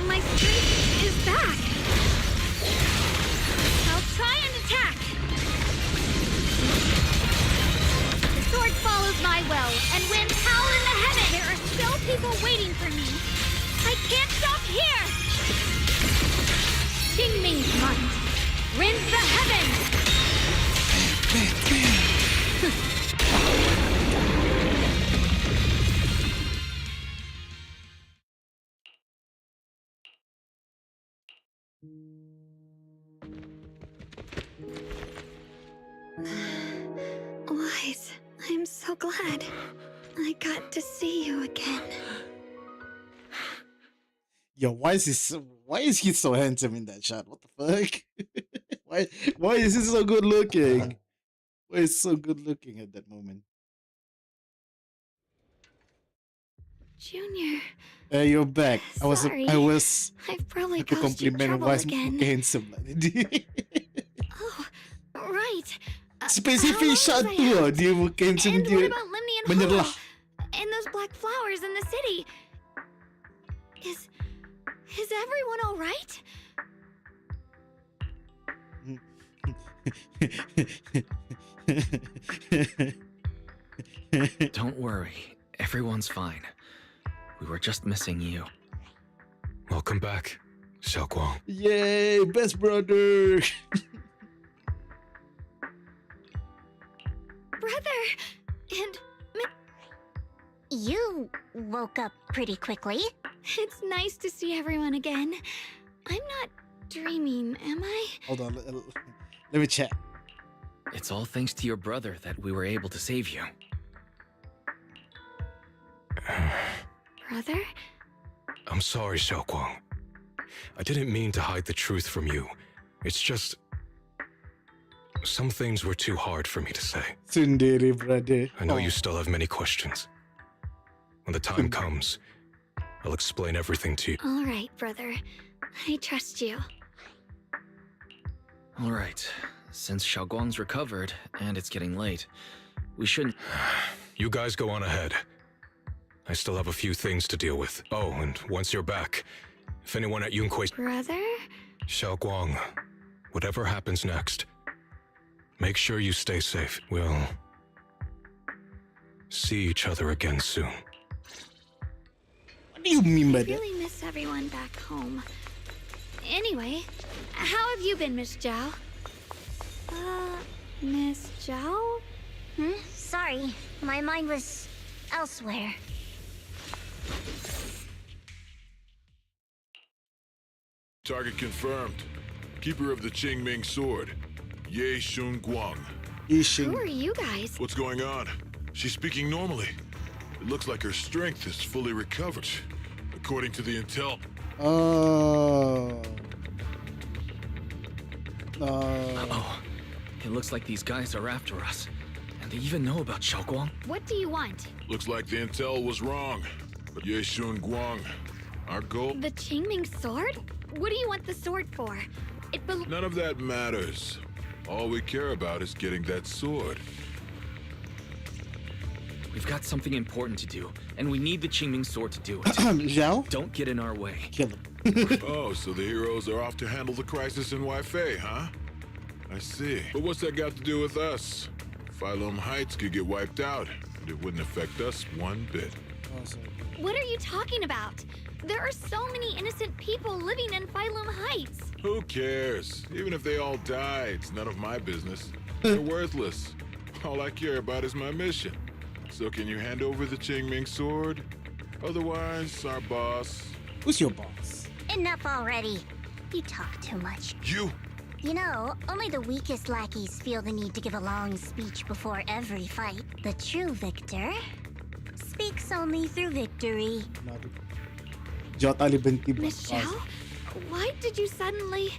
[SPEAKER 6] My strength is back. I'll try and attack. The sword follows my will and winds howl in the heaven. There are still people waiting for me. I can't stop here. Qingming's might rends the heavens. Wise, I'm so glad I got to see you again.
[SPEAKER 2] Yo, why is he so handsome in that shot? What the fuck? why is he so good looking? Why is he so good looking at that moment?
[SPEAKER 6] Junior.
[SPEAKER 2] You're back.
[SPEAKER 6] Sorry.
[SPEAKER 2] I was
[SPEAKER 6] I've probably
[SPEAKER 2] to
[SPEAKER 6] caused you
[SPEAKER 2] compliment
[SPEAKER 6] trouble
[SPEAKER 2] why is
[SPEAKER 6] again.
[SPEAKER 2] handsome like
[SPEAKER 6] Oh, right.
[SPEAKER 2] Specific shot tu dia muka handsome
[SPEAKER 6] And what
[SPEAKER 2] dia.
[SPEAKER 6] about Limney and
[SPEAKER 2] Bener lah.
[SPEAKER 6] Hollow? And those black flowers in the city? Is everyone all right?
[SPEAKER 4] Don't worry. Everyone's fine. We were just missing you.
[SPEAKER 19] Welcome back, Xiaoguang.
[SPEAKER 2] Yay, best brother.
[SPEAKER 6] Brother! And...
[SPEAKER 17] You woke up pretty quickly.
[SPEAKER 6] It's nice to see everyone again. I'm not dreaming, am I?
[SPEAKER 2] Hold on, let me check.
[SPEAKER 4] It's all thanks to your brother that we were able to save you.
[SPEAKER 6] Brother?
[SPEAKER 19] I'm sorry, Xiaoguang. I didn't mean to hide the truth from you. It's just... some things were too hard for me to say.
[SPEAKER 2] Sundari, brother.
[SPEAKER 19] I know you still have many questions. When the time comes, I'll explain everything to you.
[SPEAKER 6] All right, brother. I trust you.
[SPEAKER 4] All right. Since Xiaoguang's recovered, and it's getting late, we shouldn't...
[SPEAKER 19] You guys go on ahead. I still have a few things to deal with. Oh, and once you're back, if anyone at Yunkui's...
[SPEAKER 6] Brother?
[SPEAKER 19] Xiaoguang, whatever happens next, make sure you stay safe. We'll... see each other again soon.
[SPEAKER 2] What do you mean by
[SPEAKER 6] I
[SPEAKER 2] that?
[SPEAKER 6] really miss everyone back home. Anyway, how have you been, Miss Zhao? Miss Zhao?
[SPEAKER 17] Sorry, my mind was elsewhere.
[SPEAKER 20] Target confirmed. Keeper of the Qingming sword, Ye Shun Guang.
[SPEAKER 6] Who are you guys?
[SPEAKER 20] What's going on? She's speaking normally. It looks like her strength is fully recovered. According to the intel.
[SPEAKER 2] Oh.
[SPEAKER 4] Uh-oh. It looks like these guys are after us. And they even know about Xiaoguang.
[SPEAKER 6] What do you want?
[SPEAKER 20] Looks like the intel was wrong. But Ye Shun Guang, our goal?
[SPEAKER 6] The Qingming sword? What do you want the sword for?
[SPEAKER 20] None of that matters. All we care about is getting that sword.
[SPEAKER 4] We've got something important to do, and we need the Qingming sword to do it.
[SPEAKER 2] Zhao?
[SPEAKER 4] Don't get in our way.
[SPEAKER 2] Kill him.
[SPEAKER 20] Oh, so the heroes are off to handle the crisis in Waifei, huh? I see. But what's that got to do with us? Phylum Heights could get wiped out, but it wouldn't affect us one bit.
[SPEAKER 6] What are you talking about? There are so many innocent people living in Phylum Heights.
[SPEAKER 20] Who cares? Even if they all die, it's none of my business. They're worthless. All I care about is my mission. So can you hand over the Qingming sword? Otherwise, our boss...
[SPEAKER 2] Who's your boss?
[SPEAKER 17] Enough already. You talk too much.
[SPEAKER 20] You?
[SPEAKER 17] You know, only the weakest lackeys feel the need to give a long speech before every fight. The true victor speaks only through victory.
[SPEAKER 2] Jota Libenti
[SPEAKER 6] Miss Zhao? Why did you suddenly...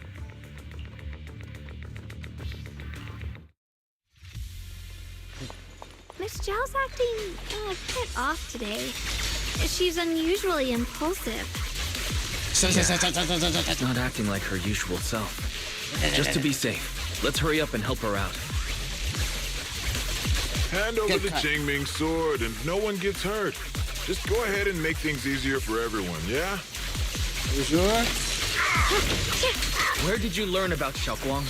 [SPEAKER 6] Miss Zhao's acting a bit off today. She's unusually impulsive.
[SPEAKER 4] She's not acting like her usual self. Just to be safe, let's hurry up and help her out.
[SPEAKER 20] Hand over the Qingming sword and no one gets hurt. Just go ahead and make things easier for everyone, yeah?
[SPEAKER 2] You sure?
[SPEAKER 4] Where did you learn about Xiaoguang?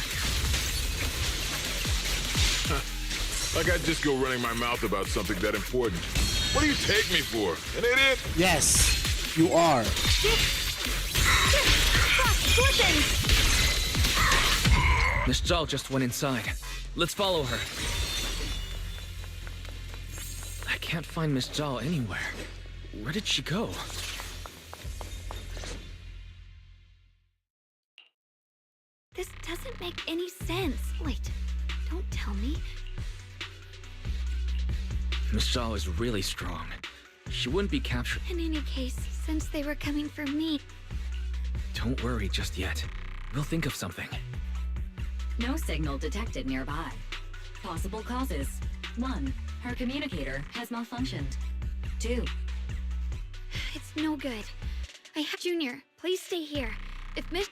[SPEAKER 20] Like I'd just go running my mouth about something that important. What do you take me for? An idiot?
[SPEAKER 2] Yes, you are.
[SPEAKER 4] Miss Zhao just went inside. Let's follow her. I can't find Miss Zhao anywhere. Where did she go?
[SPEAKER 6] This doesn't make any sense. Wait, don't tell me.
[SPEAKER 4] Miss Zhao is really strong. She wouldn't be captured.
[SPEAKER 6] In any case, since they were coming for me...
[SPEAKER 4] Don't worry just yet. We'll think of something.
[SPEAKER 10] No signal detected nearby. Possible causes. 1. Her communicator has malfunctioned. 2.
[SPEAKER 6] It's no good. I have Junior. Please stay here. If Miss...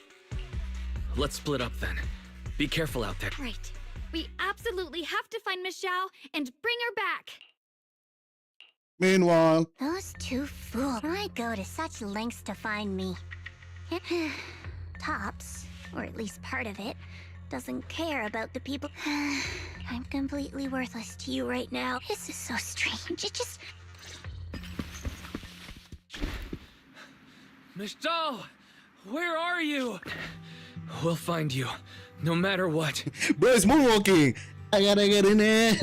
[SPEAKER 4] Let's split up then. Be careful out there.
[SPEAKER 6] Right. We absolutely have to find Miss Zhao and bring her back.
[SPEAKER 2] Meanwhile,
[SPEAKER 17] Those two fools. I go to such lengths to find me. Tops, or at least part of it, doesn't care about the people. I'm completely worthless to you right now. This is so strange. It just...
[SPEAKER 4] Miss Zhao! Where are you? We'll find you, no matter what.
[SPEAKER 2] bro, it's moonwalking. I gotta get in there.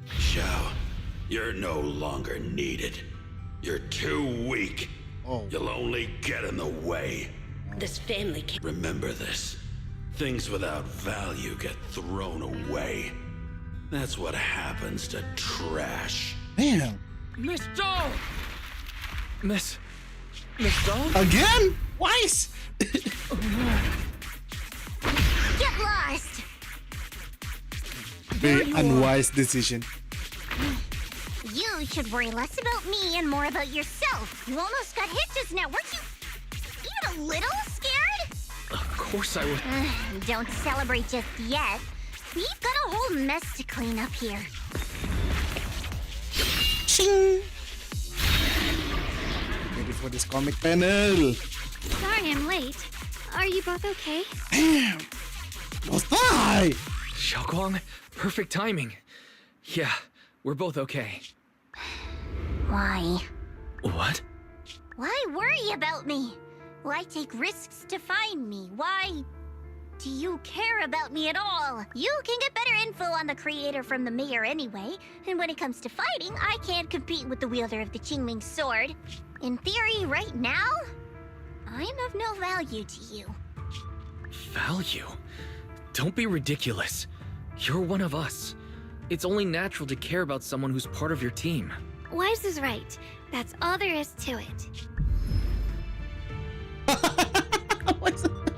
[SPEAKER 9] Xiao, you're no longer needed. You're too weak.
[SPEAKER 2] Oh.
[SPEAKER 9] You'll only get in the way.
[SPEAKER 11] This family can't...
[SPEAKER 9] Remember this. Things without value get thrown away. That's what happens to trash.
[SPEAKER 2] Damn.
[SPEAKER 4] Miss Zhao! Miss Zhao?
[SPEAKER 2] Again? Twice?
[SPEAKER 17] Get lost!
[SPEAKER 2] Very unwise decision.
[SPEAKER 17] You should worry less about me and more about yourself. You almost got hit just now. Weren't you even a little scared?
[SPEAKER 4] Of course I would.
[SPEAKER 17] Don't celebrate just yet. We've got a whole mess to clean up here.
[SPEAKER 2] Ching! Ready for this comic panel.
[SPEAKER 6] Sorry I'm late. Are you both okay?
[SPEAKER 2] Damn! Lost eye!
[SPEAKER 4] Xiaoguang, perfect timing. Yeah, we're both okay.
[SPEAKER 17] Why?
[SPEAKER 4] What?
[SPEAKER 17] Why worry about me? Why take risks to find me? Why do you care about me at all? You can get better info on the creator from the mayor anyway, and when it comes to fighting, I can't compete with the wielder of the Qingming sword. In theory, right now, I'm of no value to you.
[SPEAKER 4] Value? Don't be ridiculous. You're one of us. It's only natural to care about someone who's part of your team.
[SPEAKER 6] Wise is right. That's all there is to it.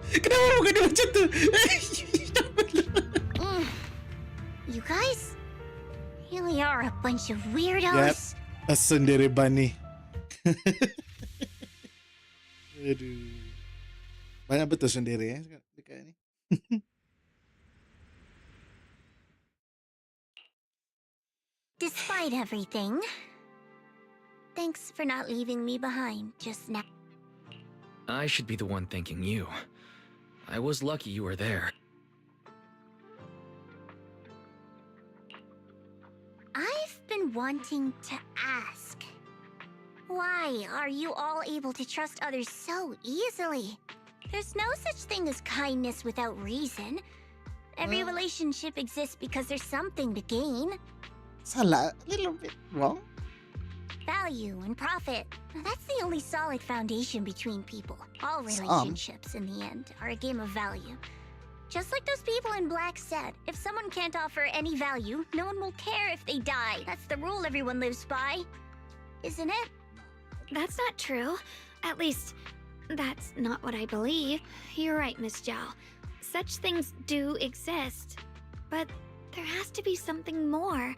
[SPEAKER 2] Kenapa bukan dia macam tu?
[SPEAKER 17] You guys really are a bunch of weirdos.
[SPEAKER 2] Yep, sendiri bani. Aduh. Banyak betul sendiri ya dekat ni.
[SPEAKER 17] Despite everything, thanks for not leaving me behind just now.
[SPEAKER 4] I should be the one thanking you. I was lucky you were there.
[SPEAKER 17] I've been wanting to ask. Why are you all able to trust others so easily? There's no such thing as kindness without reason. Every relationship exists because there's something to gain.
[SPEAKER 2] Salah, a little bit wrong.
[SPEAKER 17] value and profit. That's the only solid foundation between people. All relationships, in the end, are a game of value. Just like those people in Black said, if someone can't offer any value, no one will care if they die. That's the rule everyone lives by. Isn't it?
[SPEAKER 6] That's not true. At least, that's not what I believe. You're right, Miss Zhao. Such things do exist. But there has to be something more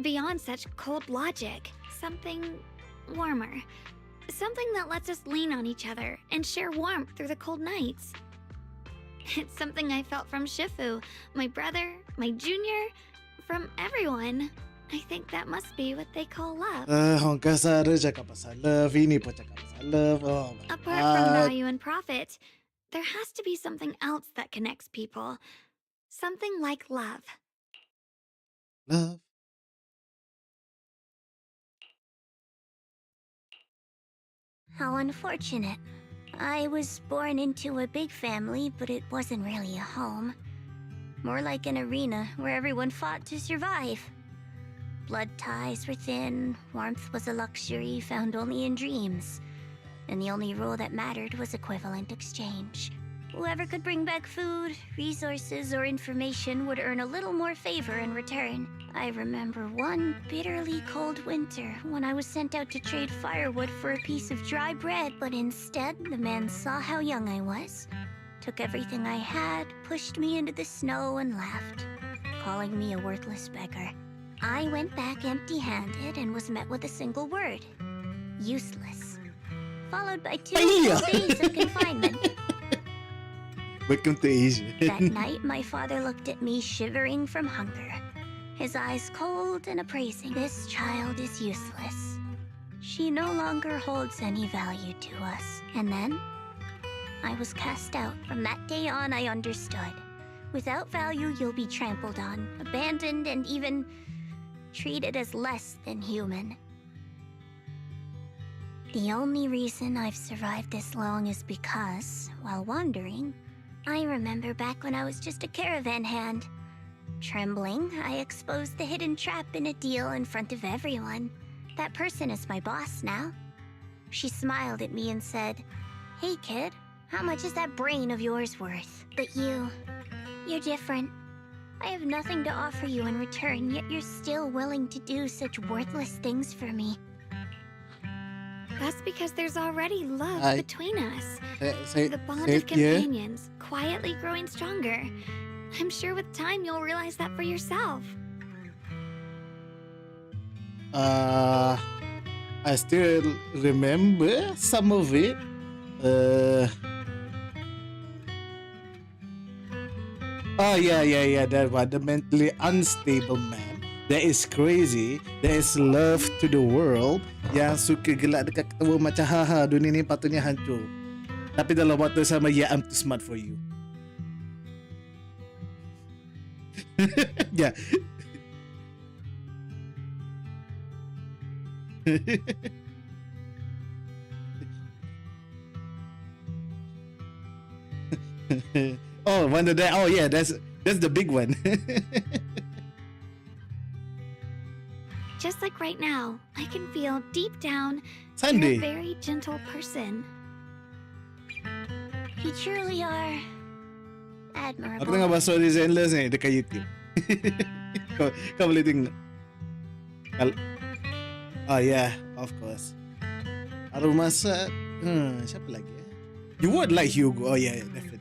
[SPEAKER 6] beyond such cold logic. Something warmer. Something that lets us lean on each other and share warmth through the cold nights. It's something I felt from Shifu, my brother, my junior, from everyone. I think that must be what they call love.
[SPEAKER 2] Orang kasar cakap pasal love, ini pun cakap pasal love. Oh my
[SPEAKER 6] Apart from
[SPEAKER 2] god.
[SPEAKER 6] value and profit, there has to be something else that connects people. Something like love.
[SPEAKER 2] Love.
[SPEAKER 17] How unfortunate. I was born into a big family, but it wasn't really a home. More like an arena where everyone fought to survive. Blood ties were thin, warmth was a luxury found only in dreams. And the only rule that mattered was equivalent exchange. Whoever could bring back food, resources, or information would earn a little more favor in return. I remember one bitterly cold winter when I was sent out to trade firewood for a piece of dry bread, but instead the man saw how young I was, took everything I had, pushed me into the snow, and left, calling me a worthless beggar. I went back empty-handed and was met with a single word: useless, followed by 2 full days of confinement.
[SPEAKER 2] Welcome to Asia.
[SPEAKER 17] That night, my father looked at me shivering from hunger, his eyes cold and appraising. This child is useless. She no longer holds any value to us. And then, I was cast out. From that day on, I understood. Without value, you'll be trampled on, abandoned, and even treated as less than human. The only reason I've survived this long is because, while wandering, I remember back when I was just a caravan hand. Trembling, I exposed the hidden trap in a deal in front of everyone. That person is my boss now. She smiled at me and said, "Hey kid, how much is that brain of yours worth?" But you're different. I have nothing to offer you in return, yet you're still willing to do such worthless things for me.
[SPEAKER 6] That's because there's already love between us. The bond
[SPEAKER 2] say
[SPEAKER 6] of
[SPEAKER 2] it, yeah.
[SPEAKER 6] companions, quietly growing stronger. I'm sure with time you'll realize that for yourself.
[SPEAKER 2] I still remember some of it. Oh yeah, that one, the mentally unstable man. That is crazy. That is love to the world. Yang suka gelak dekat ketawa macam haha, dunia ni patutnya hancur. Tapi dalam waktu sama, yeah, I'm too smart for you. Yeah. Oh, one of that. Oh yeah, that's the big one.
[SPEAKER 6] Just like right now, I can feel deep down
[SPEAKER 2] Sunday.
[SPEAKER 6] you're a very gentle person.
[SPEAKER 17] You truly are
[SPEAKER 2] Aku
[SPEAKER 17] admirable.
[SPEAKER 2] tengah bahas Stories Endless ni dekat YouTube. kau boleh tengok. Oh yeah, of course. Aroma masak. Siapa lagi? You would like Hugo. Oh yeah, definitely.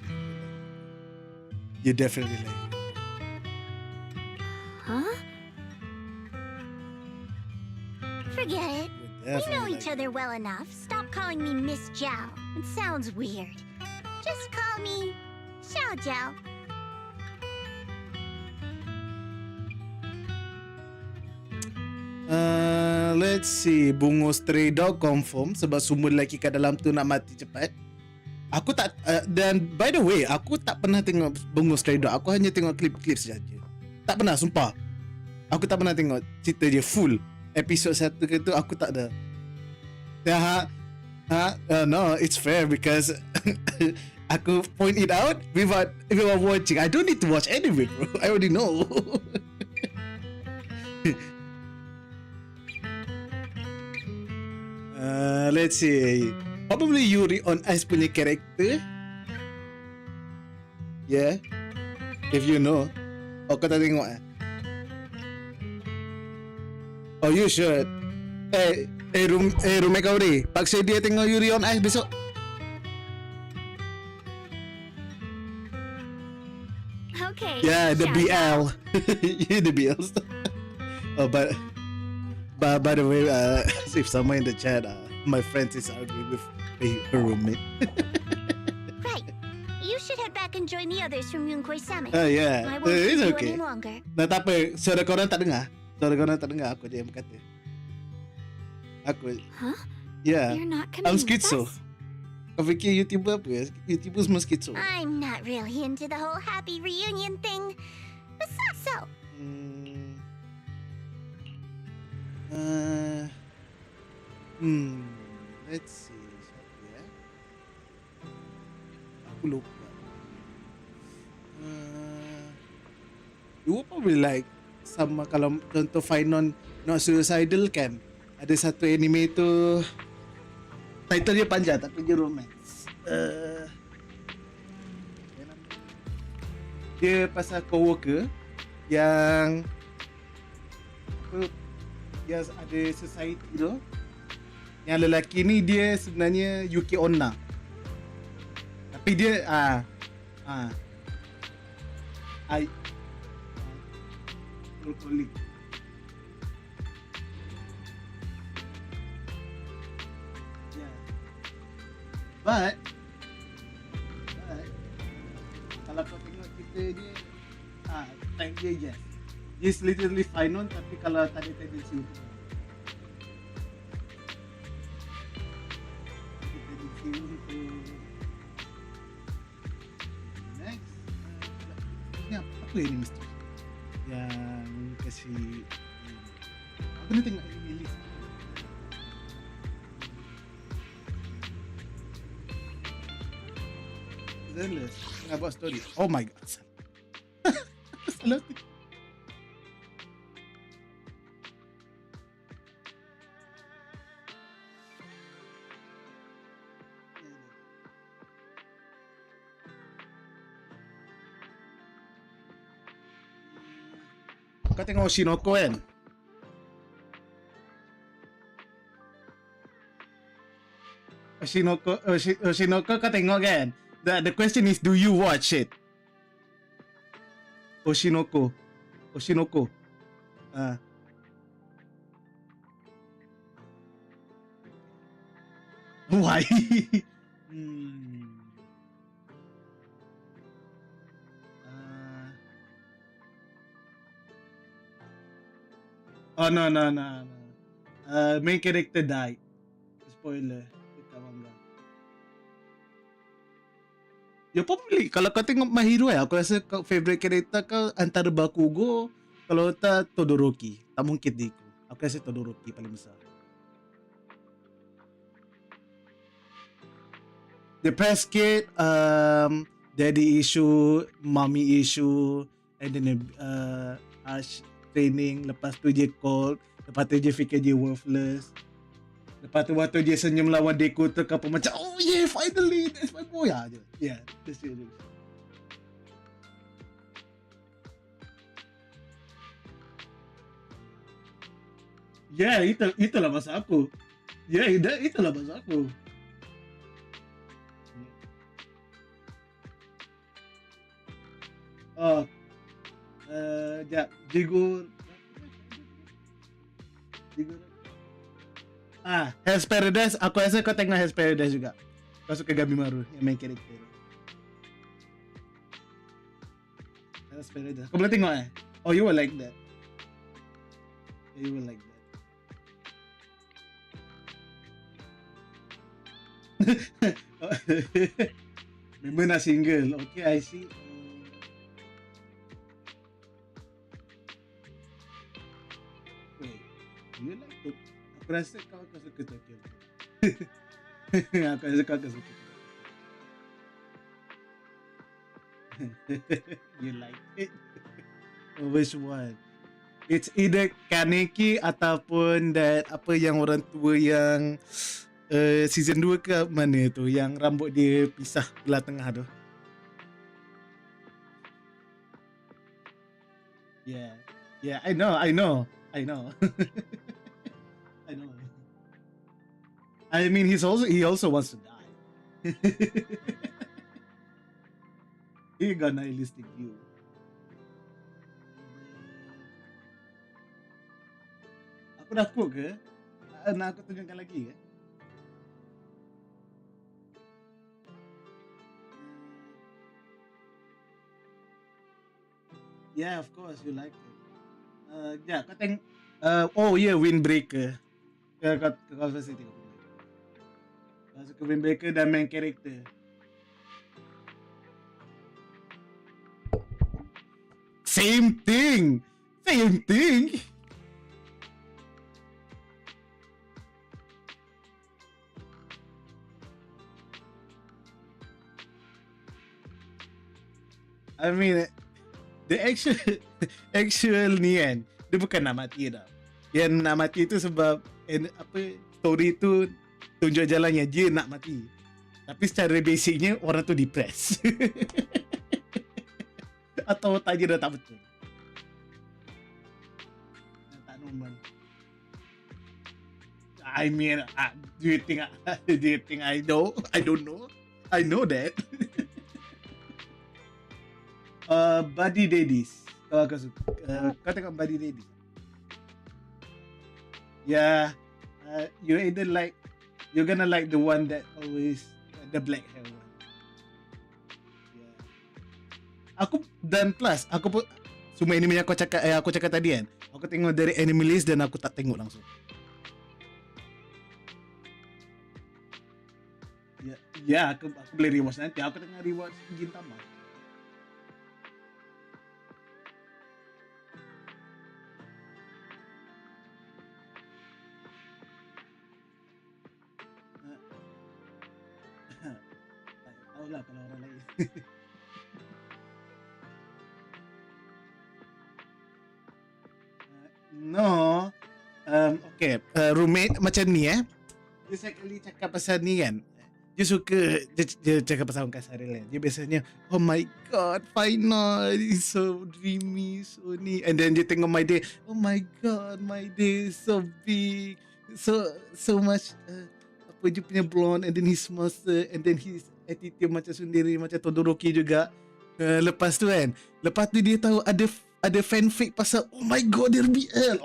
[SPEAKER 2] You definitely like Hugo.
[SPEAKER 6] Huh?
[SPEAKER 17] Forget it. We know
[SPEAKER 2] Definitely
[SPEAKER 17] each other well enough. Stop calling me Miss Zhao. It sounds weird. Just call me Xiao Zhao.
[SPEAKER 2] Let's see. Bungo Stray Dog confirm sebab semua lelaki kat dalam tu nak mati cepat. Aku tak dan by the way, aku tak pernah tengok Bungo Stray Dog. Aku hanya tengok klip-klip saja. Tak pernah, sumpah. Aku tak pernah tengok cerita dia full. Episod 1 ke tu aku tak ada. No, it's fair because aku point it out without watching. I don't need to watch anyway, bro. I already know. Let's see. Probably Yuri on Ice punya character. Yeah. If you know. Oh, kau tak tengok eh? Oh, you should. Rumah kau ni. Paksa dia tengok Yuri on Ice besok.
[SPEAKER 6] Okay.
[SPEAKER 2] Yeah, the
[SPEAKER 6] shout
[SPEAKER 2] BL.
[SPEAKER 6] out.
[SPEAKER 2] Yeah, the BL stuff. Oh, but by the way, if someone in the chat, my friend is arguing with her roommate.
[SPEAKER 17] Right. You should head back and join the others from Yunkoi Summit.
[SPEAKER 2] Yeah.
[SPEAKER 17] I won't
[SPEAKER 2] It's
[SPEAKER 17] keep
[SPEAKER 2] okay.
[SPEAKER 17] you any longer.
[SPEAKER 2] Nah, tak apa. Suara korang tak dengar. Suara korang tak dengar. Aku je yang berkata. Aku.
[SPEAKER 6] Huh?
[SPEAKER 2] Yeah.
[SPEAKER 6] You're not coming
[SPEAKER 2] I'm
[SPEAKER 6] with
[SPEAKER 2] schizo.
[SPEAKER 6] us?
[SPEAKER 2] Kau fikir YouTuber apa ya? YouTuber semua schizo.
[SPEAKER 17] I'm not really into the whole happy reunion thing. But so.
[SPEAKER 2] Let's see. Siapa ya? Aku lupa. You will probably like sama kalau contoh Finon Not Suicidal kan. Ada satu anime tu title dia panjang tapi dia romance. Dia pasal coworker yang apa, yang ada society tu. Yang lelaki ni dia sebenarnya Yuki Onna. Tapi dia alcoholic. Yeah. But kalau kau tengok cerita dia, type dia yes. He's literally Finon tapi kalau tak ada tendency untuk next. Ni apa ini mesti? Yang kasih aku ni tengok anime list. Zealous tengah buat story. Oh my god. Salah tu. Kau tengok Oshinoko kan? Oshinoko kau tengok kan? The question is, do you watch it? Oshinoko. Why? Oh no. Main character died. Spoiler. Ya probably kalau kau tengok My Hero aku rasa kau favorite character kau antara Bakugo, kalau tak Todoroki. Tak mungkin Deku. Aku rasa Todoroki paling besar. The past kid, daddy issue, mommy issue, and then Ash training, lepas tu dia cold, lepas tu dia fikir dia worthless. Lepas tu waktu dia senyum lawan Deku tu kau pun macam, oh yeah, finally, that's my boy. Yeah, that's it. Yeah, itulah masa aku. Yeah, itulah masa aku. Oh, sekejap. Jigur. Hell's Paradise. Aku rasa kau tengok Hell's Paradise juga. Kau suka Gabimaru yang main karakter. Hell's Paradise. Kau boleh tengok eh? Oh, you will like that. You will like that. Memang nak single. Okay, I see. Wait, you like to? Aku rasa kau suka Tokyo. Aku rasa kau suka. You like it? Oh, which one? It's either Kaneki ataupun that apa yang orang tua yang season 2 ke mana tu yang rambut dia pisah belah tengah tu. Yeah. Yeah, I know. I know. I know. I mean, he also wants to die. He got nihilistic view. Aku dah quote ke? Nak aku tunjukkan lagi ke? Yeah, of course you like it. Ya, kau tengok. Oh yeah, Windbreaker. Kau pasti tengok. Kau suka Windbreaker dan main character. Same thing. I mean, the actual ni kan, dia bukan nak mati dah. Yang nak mati tu sebab story tu tunjuk jalannya dia nak mati. Tapi secara basicnya orang tu depressed. Atau otak dia dah tak betul. Tak normal. I mean, do you think I know? I don't know. I know that. Buddy Daddies. Kau suka. Kau tengok Buddy Daddies. Yeah. You're gonna like the one that always the black hair one. Yeah. Aku dan plus aku pun semua anime yang aku cakap tadi kan. Aku tengok dari anime list dan aku tak tengok langsung. Ya, aku boleh rewatch nanti. Aku tengah rewatch Gintama. Tahu lah kalau orang lain. No. Okay. Roommate macam ni dia sekali cakap pasal ni kan. Dia suka dia cakap pasal Ongkas Saril kan. Dia biasanya, oh my god, final, it's so dreamy, so ni. And then dia tengok My Day, oh my god, My Day is so big, so much apa dia punya blonde, and then his muscle, and then his attitude macam sendiri, macam Todoroki juga. Lepas tu dia tahu ada fanfic pasal, oh my god, dia RBL.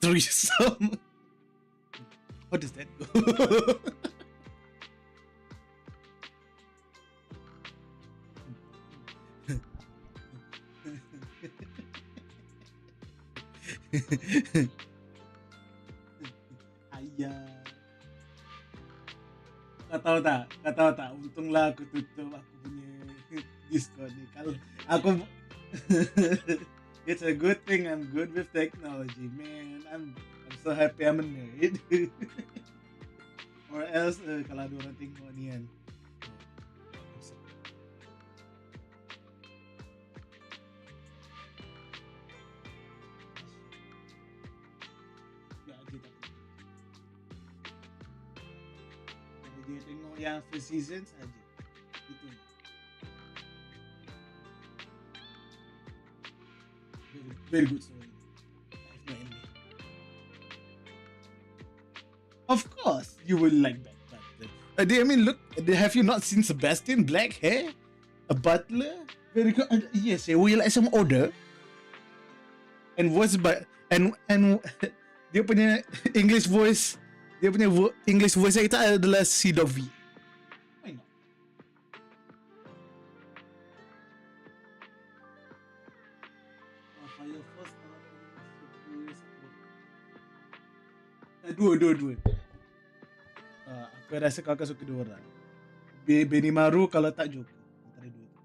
[SPEAKER 2] Threesome. How does that go? Ayah. Kau tahu tak? Untunglah aku tutup aku punya Discord ni. Kalau aku it's a good thing I'm good with technology, man. I'm so happy I'm a nerd. Or else kalau ada orang tengok ni kan. Dia tengok yang first season saja. Itu. Very good story. I have no envy. Of course, you will like that. I mean, look. Have you not seen Sebastian? Black hair, a butler. Very good. Yes, we like some order. And voice by and dia punya English voice. Dia punya English voice kita adalah C.V. Why not? Fire Force dua. Aku rasa kau akan suka dua orang. Benimaru kalau tak Joko. Antara dua tu.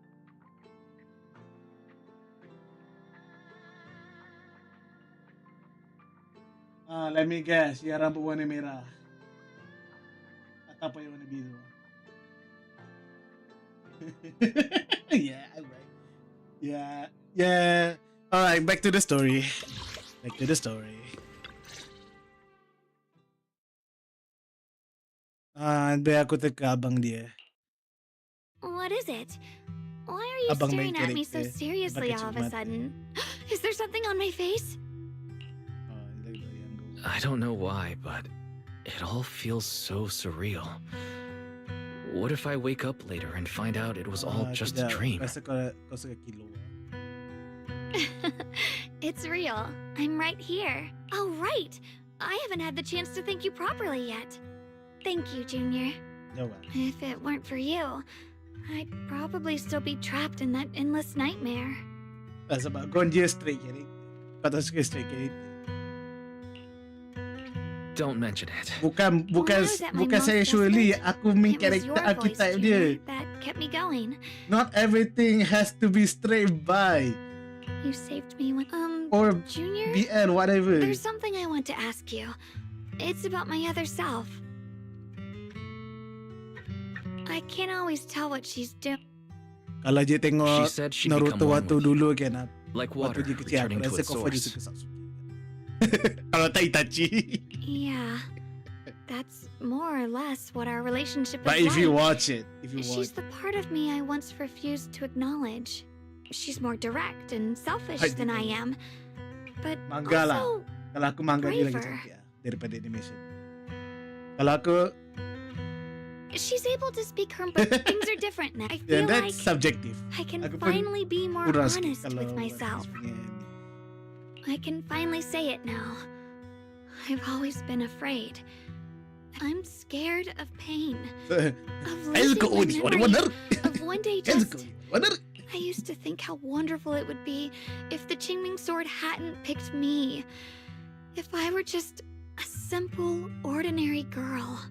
[SPEAKER 2] Let me guess. Yang rambut warna merah. Atau apa yang warna biru? Yeah, right. Yeah. Alright, back to the story. Be aku teka abang dia.
[SPEAKER 6] What is it? Why are you
[SPEAKER 2] Abang
[SPEAKER 6] staring
[SPEAKER 2] main
[SPEAKER 6] at me so
[SPEAKER 2] character.
[SPEAKER 6] seriously
[SPEAKER 2] Pakai
[SPEAKER 6] all of a
[SPEAKER 2] cermat.
[SPEAKER 6] sudden? Is there something on my face?
[SPEAKER 4] I don't know why, but it all feels so surreal. What if I wake up later and find out it was all just a dream?
[SPEAKER 2] Rasa kau suka kilo.
[SPEAKER 6] It's real. I'm right here. Oh, right. I haven't had the chance to thank you properly yet. Thank you, Junior.
[SPEAKER 2] You're welcome.
[SPEAKER 6] If it weren't for you, I'd probably still be trapped in that endless nightmare.
[SPEAKER 2] Sebab kau dia straight character. Kau tak suka straight character.
[SPEAKER 4] Don't mention it.
[SPEAKER 2] Bukan
[SPEAKER 6] at my most
[SPEAKER 2] sexually. Aku main
[SPEAKER 6] It was
[SPEAKER 2] character
[SPEAKER 6] your voice,
[SPEAKER 2] archetype
[SPEAKER 6] Junior,
[SPEAKER 2] dia.
[SPEAKER 6] that kept me going.
[SPEAKER 2] Not everything has to be straight by
[SPEAKER 6] You saved me when
[SPEAKER 2] or
[SPEAKER 6] Junior,
[SPEAKER 2] BL, whatever.
[SPEAKER 6] there's something I want to ask you. It's about my other self. I can't always tell what she's doing.
[SPEAKER 2] Kalau dia
[SPEAKER 4] She
[SPEAKER 2] tengok
[SPEAKER 4] said she'd
[SPEAKER 2] Naruto
[SPEAKER 4] become one
[SPEAKER 2] waktu
[SPEAKER 4] with
[SPEAKER 2] dulu kan,
[SPEAKER 4] Like
[SPEAKER 2] waktu
[SPEAKER 4] water
[SPEAKER 2] dia kecil, aku
[SPEAKER 4] returning to
[SPEAKER 2] rasa
[SPEAKER 4] its
[SPEAKER 2] kau dia
[SPEAKER 4] source.
[SPEAKER 2] suka Sasuke. Kalau tak Itachi.
[SPEAKER 6] Yeah, that's more or less what our relationship
[SPEAKER 2] But
[SPEAKER 6] is
[SPEAKER 2] if you
[SPEAKER 6] like.
[SPEAKER 2] watch it,
[SPEAKER 6] She's the part of me I once refused to acknowledge. She's more direct and selfish
[SPEAKER 2] Ay,
[SPEAKER 6] than I am, but
[SPEAKER 2] manga lah.
[SPEAKER 6] also
[SPEAKER 2] Kalau aku manga dia lagi
[SPEAKER 6] braver.
[SPEAKER 2] cantik lah daripada animation. Kalau aku,
[SPEAKER 6] she's able to speak her, but things are different now. I feel
[SPEAKER 2] yeah,
[SPEAKER 6] like
[SPEAKER 2] that's subjective.
[SPEAKER 6] I can
[SPEAKER 2] Aku pun
[SPEAKER 6] finally be more
[SPEAKER 2] kurang sikit
[SPEAKER 6] honest
[SPEAKER 2] kalau
[SPEAKER 6] with
[SPEAKER 2] buat
[SPEAKER 6] myself.
[SPEAKER 2] punya ni.
[SPEAKER 6] I can finally say it now. I've always been afraid. I'm scared of pain. Of losing my memory. Of one day just... I used to think how wonderful it would be if the Qingming sword hadn't picked me. If I were just a simple, ordinary girl.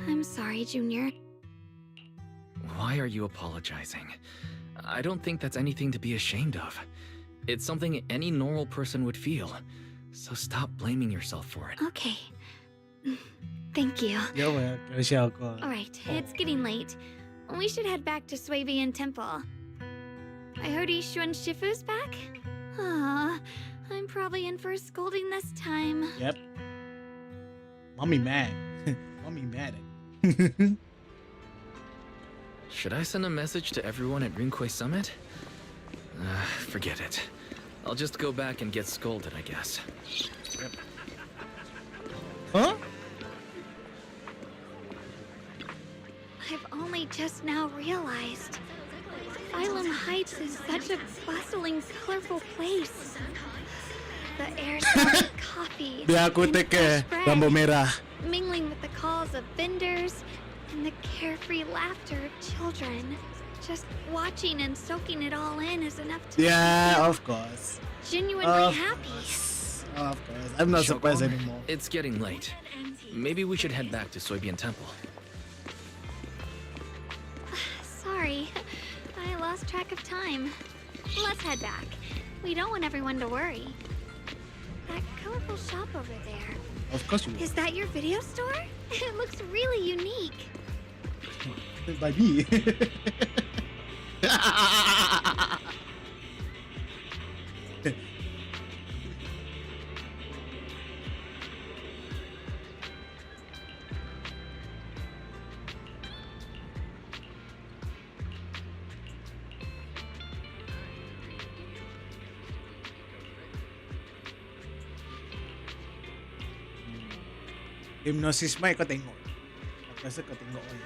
[SPEAKER 6] I'm sorry, Junior.
[SPEAKER 4] Why are you apologizing? I don't think that's anything to be ashamed of. It's something any normal person would feel. So stop blaming yourself for it.
[SPEAKER 6] Okay. Thank you.
[SPEAKER 2] You're welcome, Xiaoko.
[SPEAKER 6] Alright, it's getting late. We should head back to Suivian Temple. I heard Yishuan Shifu's back? Aw, I'm probably in for a scolding this time.
[SPEAKER 2] Yep. Mommy mad. Mommy mad.
[SPEAKER 4] Should I send a message to everyone at Rinkway Summit? Forget it. I'll just go back and get scolded, I guess.
[SPEAKER 2] Yep. Huh?
[SPEAKER 6] I've only just now realized. Phylum Heights is such a bustling, colorful place. The air smells of coffee
[SPEAKER 2] Biar aku
[SPEAKER 6] and
[SPEAKER 2] take
[SPEAKER 6] fresh bread,
[SPEAKER 2] lampu merah.
[SPEAKER 6] mingling with the calls of vendors and the carefree laughter of children. Just watching and soaking it all in is enough to
[SPEAKER 2] Yeah,
[SPEAKER 6] make me
[SPEAKER 2] of course.
[SPEAKER 6] genuinely
[SPEAKER 2] Of
[SPEAKER 6] happy.
[SPEAKER 2] Of course. I'm not surprised
[SPEAKER 4] Shogun,
[SPEAKER 2] anymore.
[SPEAKER 4] It's getting late. Maybe we should head back to Suibian Temple.
[SPEAKER 6] Sorry, I lost track of time. Let's head back. We don't want everyone to worry. That colorful shop over there.
[SPEAKER 2] Of course you will.
[SPEAKER 6] Is that your video store? It looks really unique.
[SPEAKER 2] By me. Hypnosis Mike kau tengok. Aku rasa kau tengok kan.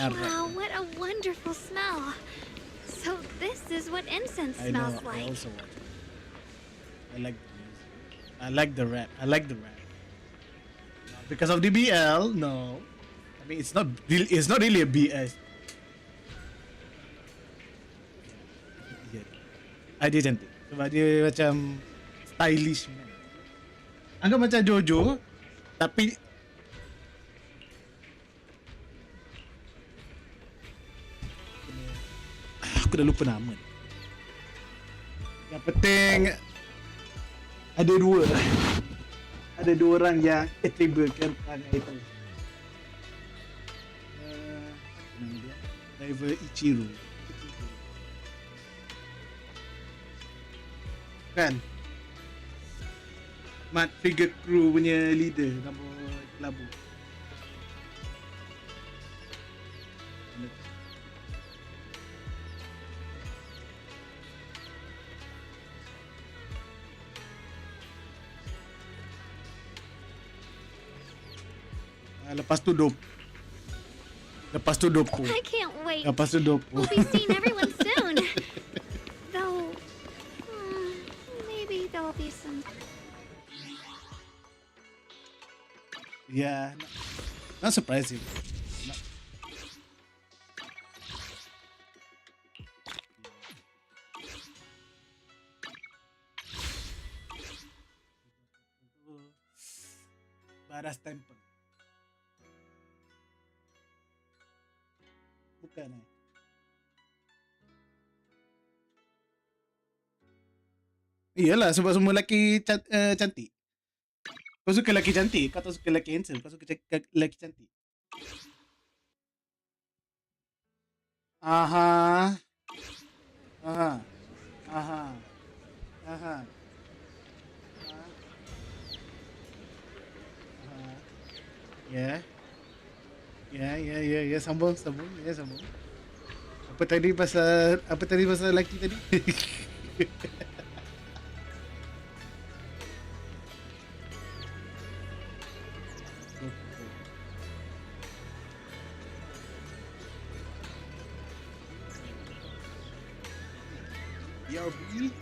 [SPEAKER 6] Wow, what a wonderful smell. So this is what incense
[SPEAKER 2] I know,
[SPEAKER 6] smells
[SPEAKER 2] I
[SPEAKER 6] like.
[SPEAKER 2] also watch it. I like the music. I like the rap. I like the rap. Because of the BL, no. I mean, it's not really a BS. I didn't think. Sebab dia macam stylish man. Anggap macam Jojo, tapi aku aku dah lupa nama dia. Yang penting ada dua orang yang attribute-kan perangai itu. Nama dia Driver Ichiro. Kan? Mat figure crew punya leader nama Labu. Lepas tu Dopo.
[SPEAKER 6] I can't wait.
[SPEAKER 2] Lepas tu Dopo.
[SPEAKER 6] We'll be seeing everyone soon. Though, maybe there'll be some.
[SPEAKER 2] Yeah, not surprising. Baras Temple. Bukan Iyalah sebab semua lelaki cantik. Kau suka lelaki cantik, kau tak suka lelaki handsome, kau suka lelaki cantik. Aha. Ya, sambung. Apa tadi pasal lelaki tadi? Ya, Bill.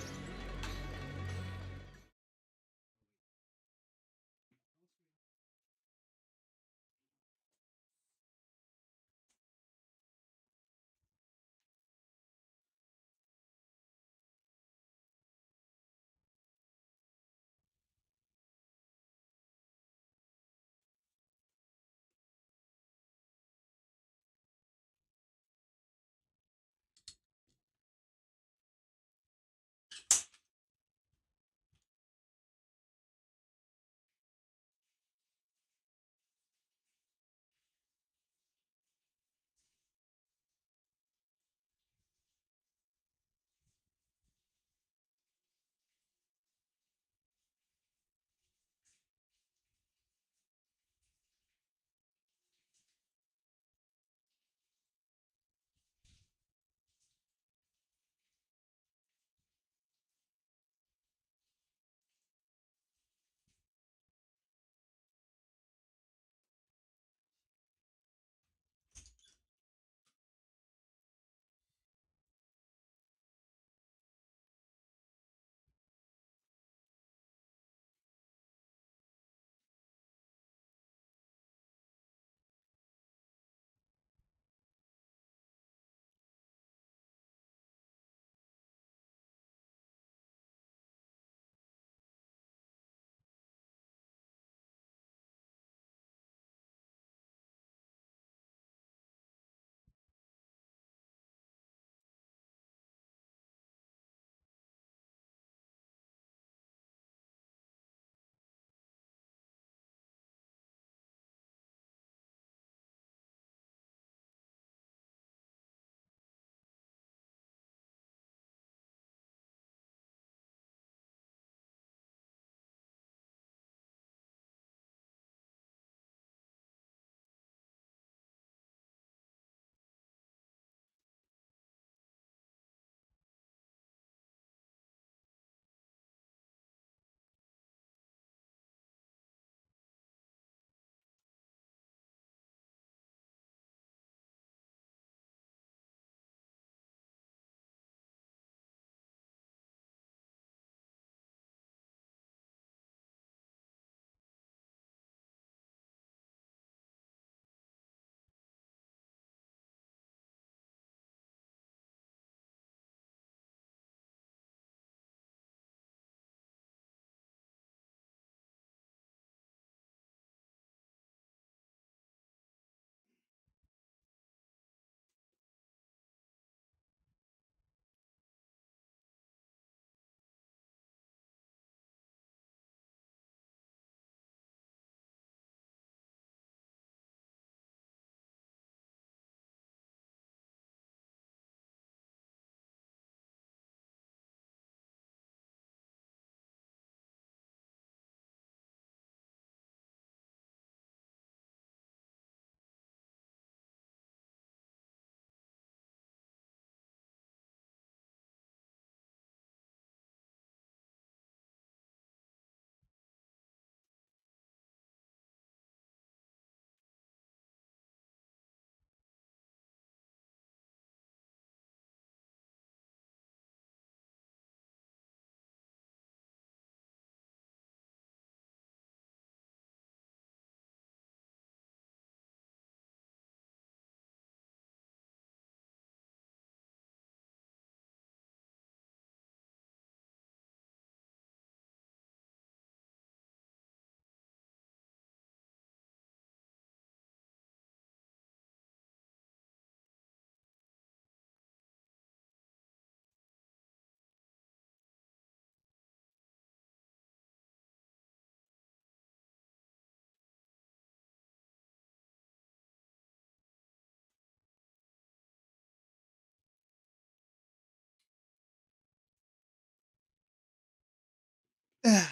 [SPEAKER 2] I'm back.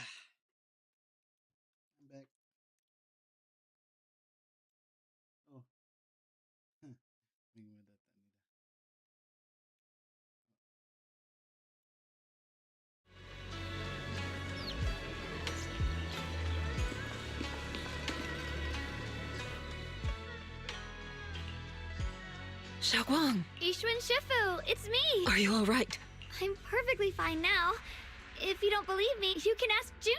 [SPEAKER 2] Oh. Huh. Bingung na data nila.
[SPEAKER 7] Xiaoguang,
[SPEAKER 6] Ishun Shifu, it's me!
[SPEAKER 7] are you alright?
[SPEAKER 6] I'm perfectly fine now. If you don't believe me, you can ask Junior.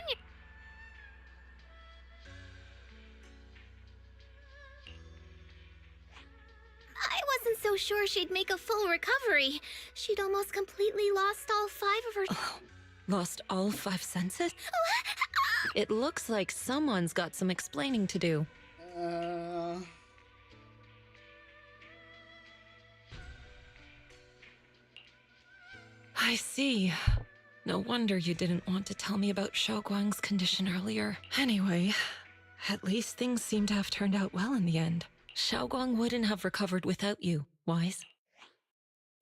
[SPEAKER 6] I wasn't so sure she'd make a full recovery. She'd almost completely lost all 5 of her.
[SPEAKER 7] Lost all 5 senses? It looks like someone's got some explaining to do. I see. No wonder you didn't want to tell me about Xiaoguang's condition earlier. Anyway, at least things seem to have turned out well in the end. Xiaoguang wouldn't have recovered without you, Wise.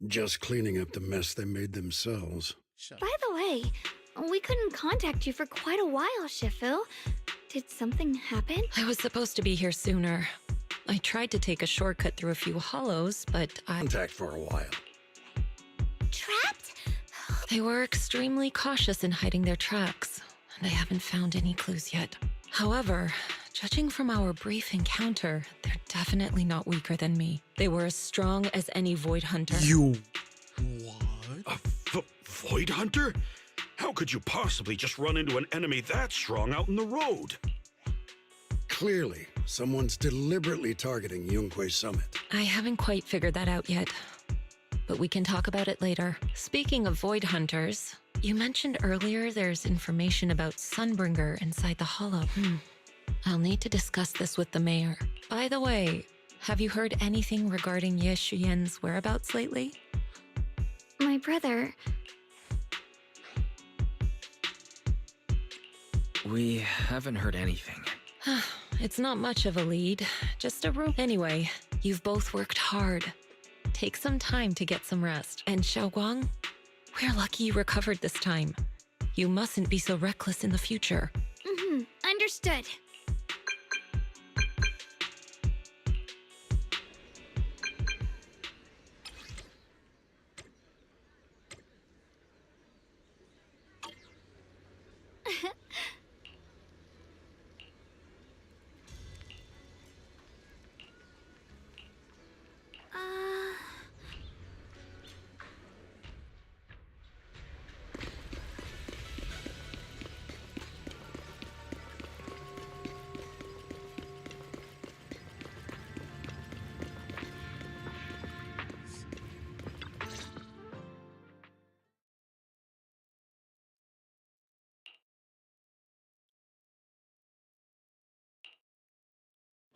[SPEAKER 5] Just cleaning up the mess they made themselves.
[SPEAKER 6] By the way, we couldn't contact you for quite a while, Shifu. Did something happen?
[SPEAKER 7] I was supposed to be here sooner. I tried to take a shortcut through a few hollows, but
[SPEAKER 5] Contact for a while.
[SPEAKER 6] Trapped?
[SPEAKER 7] They were extremely cautious in hiding their tracks, and I haven't found any clues yet. However, judging from our brief encounter, they're definitely not weaker than me. They were as strong as any Void Hunter.
[SPEAKER 9] You... what? A Void Hunter? How could you possibly just run into an enemy that strong out in the road?
[SPEAKER 5] Clearly, someone's deliberately targeting Yunque Summit.
[SPEAKER 7] I haven't quite figured that out yet, but we can talk about it later. Speaking of Void Hunters, you mentioned earlier there's information about Sunbringer inside the Hollow. I'll need to discuss this with the mayor. By the way, have you heard anything regarding Ye Shuyen's whereabouts lately?
[SPEAKER 6] My brother...
[SPEAKER 4] We haven't heard anything.
[SPEAKER 7] It's not much of a lead, just a room. Anyway, you've both worked hard. Take some time to get some rest. And Xiaoguang, we're lucky you recovered this time. You mustn't be so reckless in the future.
[SPEAKER 6] Understood.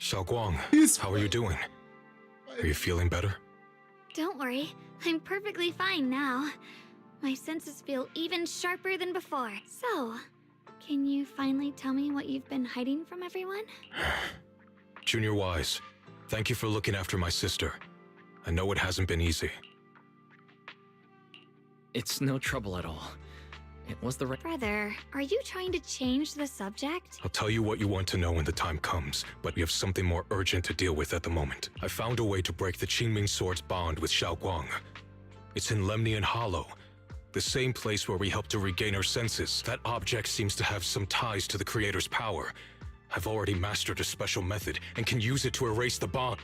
[SPEAKER 19] Xiaoguang, how are you doing? Are you feeling better?
[SPEAKER 6] Don't worry, I'm perfectly fine now. My senses feel even sharper than before. So, can you finally tell me what you've been hiding from everyone?
[SPEAKER 19] Junior Wise, thank you for looking after my sister. I know it hasn't been easy.
[SPEAKER 4] It's no trouble at all. It was the right...
[SPEAKER 6] Brother, are you trying to change the subject?
[SPEAKER 19] I'll tell you what you want to know when the time comes, but we have something more urgent to deal with at the moment. I found a way to break the Qingming Sword's bond with Xiaoguang. It's in Lemnian Hollow, the same place where we helped to regain our senses. That object seems to have some ties to the Creator's power. I've already mastered a special method and can use it to erase the bond.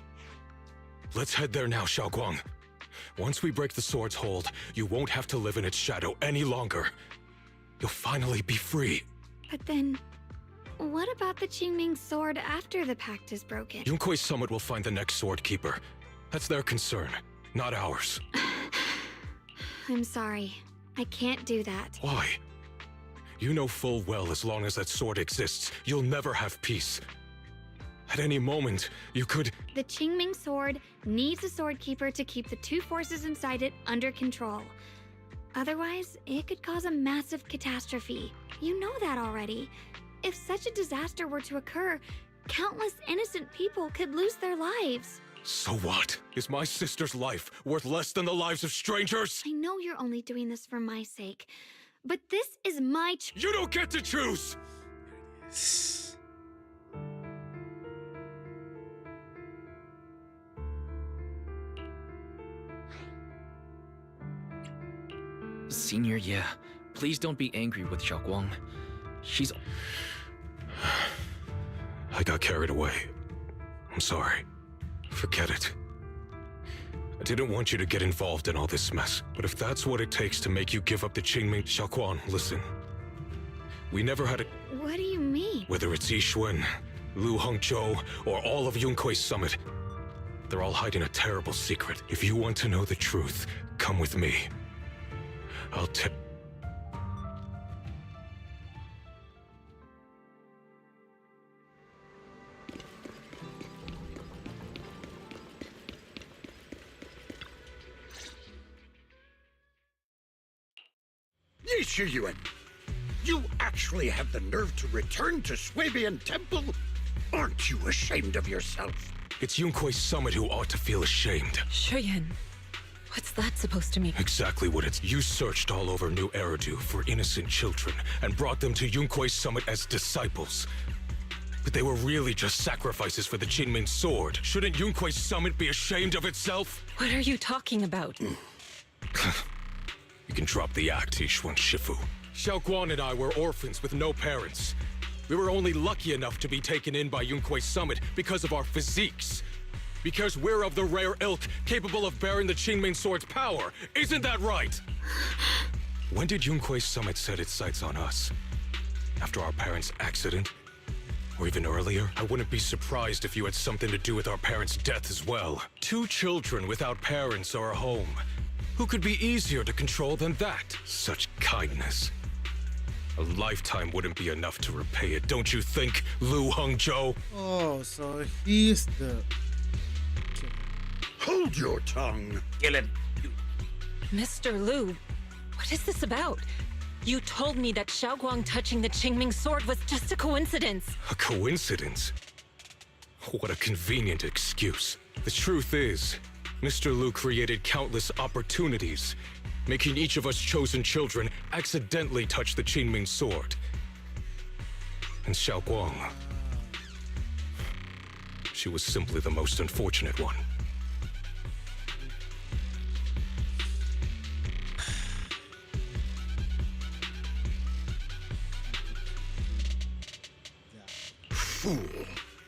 [SPEAKER 19] Let's head there now, Xiaoguang. Once we break the sword's hold, you won't have to live in its shadow any longer. You'll finally be free.
[SPEAKER 6] But then, what about the Qingming sword after the pact is broken?
[SPEAKER 19] Yunque Summit will find the next sword keeper. That's their concern, not ours.
[SPEAKER 6] I'm sorry. I can't do that.
[SPEAKER 19] Why? You know full well as long as that sword exists, you'll never have peace. At any moment, you could...
[SPEAKER 6] The Qingming sword needs a sword keeper to keep the 2 forces inside it under control. Otherwise, it could cause a massive catastrophe. You know that already. If such a disaster were to occur, countless innocent people could lose their lives.
[SPEAKER 19] So what? Is my sister's life worth less than the lives of strangers?
[SPEAKER 6] I know you're only doing this for my sake, But this is my
[SPEAKER 19] You don't get to choose!
[SPEAKER 4] Senior, yeah. Please don't be angry with Xiaoguang. She's...
[SPEAKER 19] I got carried away. I'm sorry. Forget it. I didn't want you to get involved in all this mess, but if that's what it takes to make you give up the Qingming... Xiaoguang, listen. We never had a...
[SPEAKER 6] What do you mean?
[SPEAKER 19] Whether it's Yixuan, Lu Hongzhou, or all of Yunkui's summit, they're all hiding a terrible secret. If you want to know the truth, come with me. I'll tell...
[SPEAKER 5] Yixuan, you actually have the nerve to return to Swabian Temple? Aren't you ashamed of yourself?
[SPEAKER 19] It's Yunkui's summit who ought to feel ashamed.
[SPEAKER 21] Shuyan, what's that supposed to mean?
[SPEAKER 19] Exactly what it's... You searched all over New Eridu for innocent children and brought them to Yunkui's summit as disciples. But they were really just sacrifices for the Qingming sword. Shouldn't Yunkui's summit be ashamed of itself?
[SPEAKER 21] What are you talking about?
[SPEAKER 19] You can drop the act, Yixuan Shifu. Xiaoguang and I were orphans with no parents. We were only lucky enough to be taken in by Yunkui's summit because of our physiques. Because we're of the rare ilk capable of bearing the Qingming sword's power. Isn't that right? When did Yunkui's summit set its sights on us? After our parents' accident? Or even earlier? I wouldn't be surprised if you had something to do with our parents' death as well. 2 children without parents or a home. Who could be easier to control than that? Such kindness. A lifetime wouldn't be enough to repay it, don't you think, Lu Hongzhou?
[SPEAKER 2] Oh, so he's the...
[SPEAKER 5] Hold your tongue.
[SPEAKER 21] Mr. Lu, what is this about? You told me that Xiaoguang touching the Qingming sword was just a coincidence.
[SPEAKER 19] A coincidence? What a convenient excuse. The truth is, Mr. Lu created countless opportunities, making each of us chosen children accidentally touch the Qingming sword. And Xiaoguang, she was simply the most unfortunate one.
[SPEAKER 5] Fool.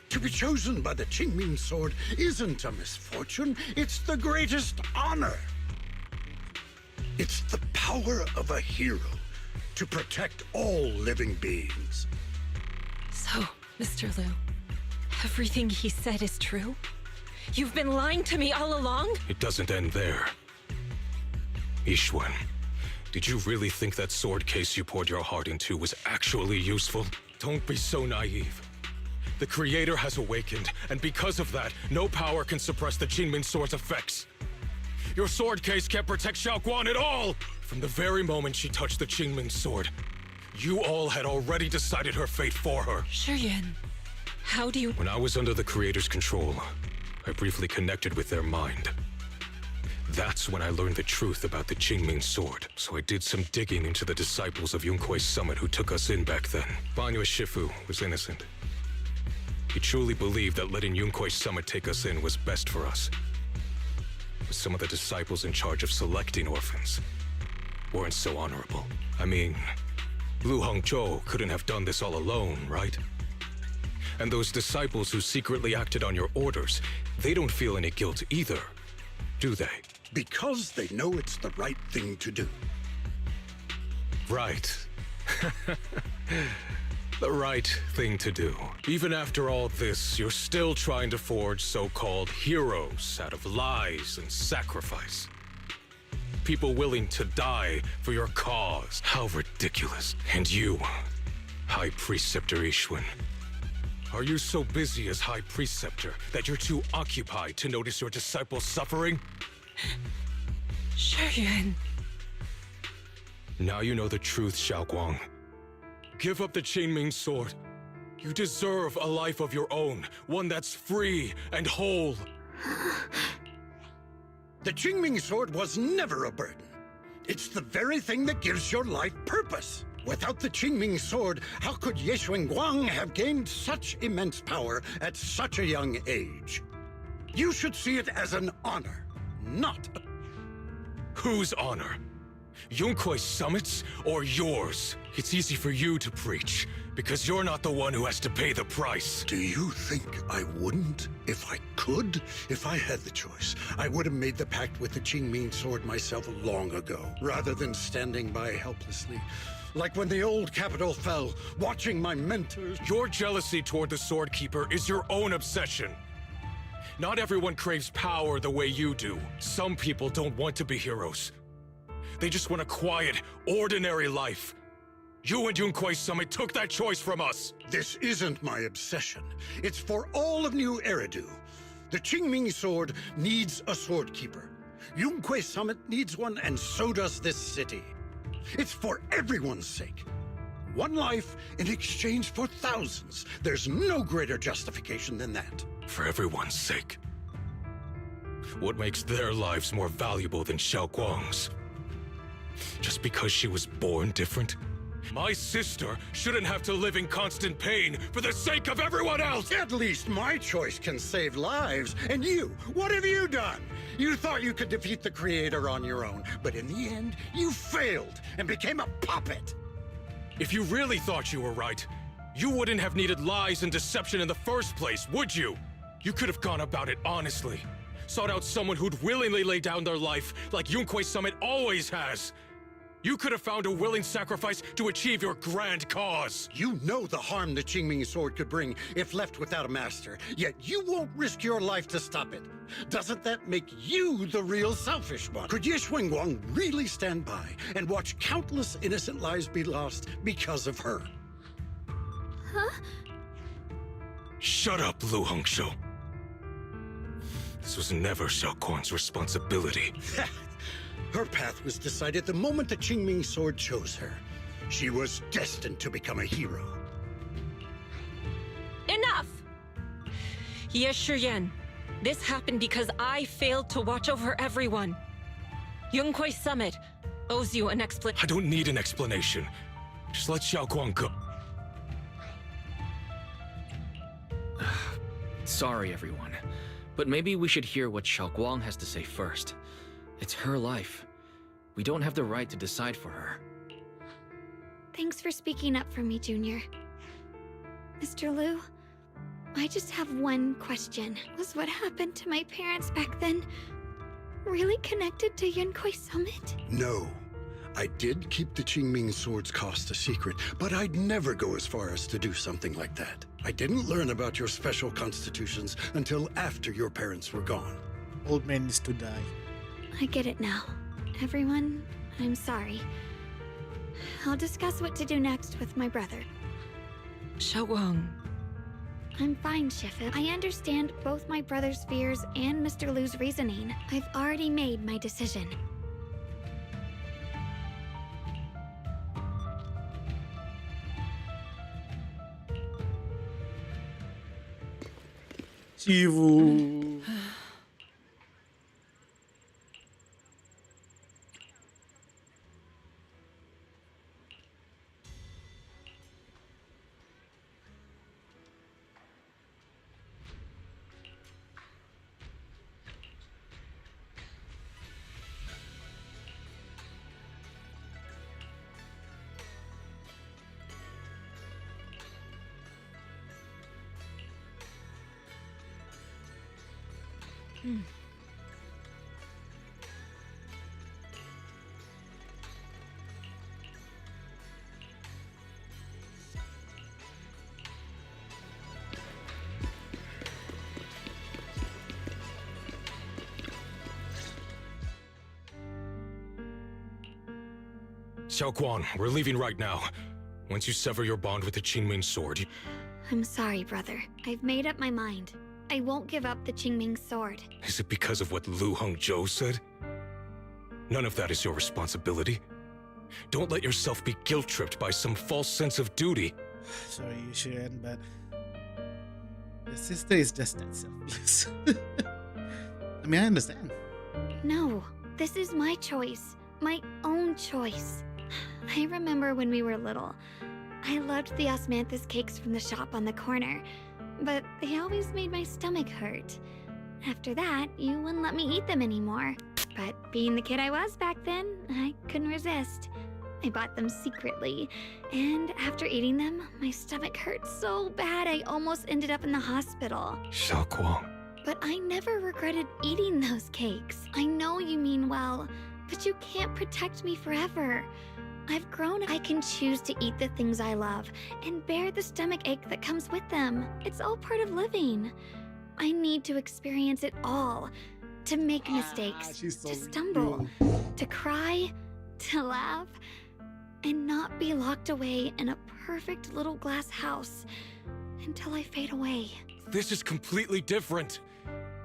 [SPEAKER 5] To be chosen by the Qingming sword isn't a misfortune, it's the greatest honor. It's the power of a hero to protect all living beings.
[SPEAKER 21] So, Mr. Lu, everything he said is true? You've been lying to me all along?
[SPEAKER 19] It doesn't end there. Yixuan, did you really think that sword case you poured your heart into was actually useful? Don't be so naive. The Creator has awakened, and because of that, no power can suppress the Qingming sword's effects. Your sword case can't protect Xiaoguang at all! From the very moment she touched the Qingming sword, you all had already decided her fate for her.
[SPEAKER 21] Shuyan, how do you...
[SPEAKER 19] When I was under the Creator's control, I briefly connected with their mind. That's when I learned the truth about the Qingming sword. So I did some digging into the disciples of Yunkui's summit who took us in back then. Banyue Shifu was innocent. He truly believed that letting Yunkui's summit take us in was best for us. But some of the disciples in charge of selecting orphans weren't so honorable. I mean, Lu Hongzhou couldn't have done this all alone, right? And those disciples who secretly acted on your orders, they don't feel any guilt either, do they?
[SPEAKER 5] Because they know it's the right thing to do.
[SPEAKER 19] Right. The right thing to do. Even after all this, you're still trying to forge so-called heroes out of lies and sacrifice. People willing to die for your cause. How ridiculous. And you, High Preceptor Yixuan, are you so busy as High Preceptor that you're too occupied to notice your disciples suffering?
[SPEAKER 21] Shuyan.
[SPEAKER 19] Now you know the truth, Xiaoguang. Give up the Qingming sword. You deserve a life of your own, one that's free and whole.
[SPEAKER 5] The Qingming sword was never a burden. It's the very thing that gives your life purpose. Without the Qingming sword, how could Ye Guang have gained such immense power at such a young age? You should see it as an honor, not a...
[SPEAKER 19] Whose honor? Yunkui's summit's or yours? It's easy for you to preach, because you're not the one who has to pay the price.
[SPEAKER 5] Do you think I wouldn't? If I could? If I had the choice, I would have made the pact with the Qingming sword myself long ago, rather than standing by helplessly. Like when the old capital fell, watching my mentors...
[SPEAKER 19] Your jealousy toward the Sword Keeper is your own obsession. Not everyone craves power the way you do. Some people don't want to be heroes. They just want a quiet, ordinary life. You and Yunkui's summit took that choice from us.
[SPEAKER 5] This isn't my obsession. It's for all of New Eridu. The Qingming sword needs a sword keeper. Yunkui's summit needs one, and so does this city. It's for everyone's sake. One life in exchange for thousands. There's no greater justification than that.
[SPEAKER 19] For everyone's sake. What makes their lives more valuable than Xiao Guang's? Just because she was born different? My sister shouldn't have to live in constant pain for the sake of everyone else!
[SPEAKER 5] At least my choice can save lives. And you, what have you done? You thought you could defeat the Creator on your own, but in the end, you failed and became a puppet.
[SPEAKER 19] If you really thought you were right, you wouldn't have needed lies and deception in the first place, would you? You could have gone about it honestly. Sought out someone who'd willingly lay down their life like Yunkui's summit always has. You could have found a willing sacrifice to achieve your grand cause.
[SPEAKER 5] You know the harm the Qingming sword could bring if left without a master, yet you won't risk your life to stop it. Doesn't that make you the real selfish one? Could Ye Guang really stand by and watch countless innocent lives be lost because of her?
[SPEAKER 6] Huh?
[SPEAKER 19] Shut up, Lu Hongshou. This was never Xiao Guang's responsibility.
[SPEAKER 5] Her path was decided the moment the Qingming sword chose her. She was destined to become a hero.
[SPEAKER 21] Enough! Ye Shiyan, this happened because I failed to watch over everyone. Yunkui's summit owes you an explanation.
[SPEAKER 19] I don't need an explanation. Just let Xiao Guang go.
[SPEAKER 4] Sorry, everyone. But maybe we should hear what Xiao Guang has to say first. It's her life. We don't have the right to decide for her.
[SPEAKER 6] Thanks for speaking up for me, Junior. Mr. Liu, I just have one question. Was what happened to my parents back then really connected to Yunkui Summit?
[SPEAKER 5] No. I did keep the Qingming sword's cost a secret, but I'd never go as far as to do something like that. I didn't learn about your special constitutions until after your parents were gone.
[SPEAKER 2] Old man is to die.
[SPEAKER 6] I get it now. Everyone, I'm sorry. I'll discuss what to do next with my brother.
[SPEAKER 21] Xiao Guang.
[SPEAKER 6] I'm fine, Shifu. I understand both my brother's fears and Mr. Liu's reasoning. I've already made my decision.
[SPEAKER 2] Shifu.
[SPEAKER 19] Xiao Guang, we're leaving right now. Once you sever your bond with the Qingming sword,
[SPEAKER 6] I'm sorry, brother. I've made up my mind. I won't give up the Qingming sword.
[SPEAKER 19] Is it because of what Lu Hongzhou said? None of that is your responsibility. Don't let yourself be guilt-tripped by some false sense of duty.
[SPEAKER 2] Sorry, you shouldn't, but your sister is just that selfless. I mean, I understand.
[SPEAKER 6] No, this is my choice. My own choice. I remember when we were little. I loved the osmanthus cakes from the shop on the corner, but they always made my stomach hurt. After that, you wouldn't let me eat them anymore. But being the kid I was back then, I couldn't resist. I bought them secretly, and after eating them, my stomach hurt so bad I almost ended up in the hospital.
[SPEAKER 19] Xiaoguang.
[SPEAKER 6] But I never regretted eating those cakes. I know you mean well, but you can't protect me forever. I've grown. I can choose to eat the things I love and bear the stomach ache that comes with them. It's all part of living. I need to experience it all. To make mistakes, to stumble, to cry, to laugh, and not be locked away in a perfect little glass house until I fade away.
[SPEAKER 19] This is completely different.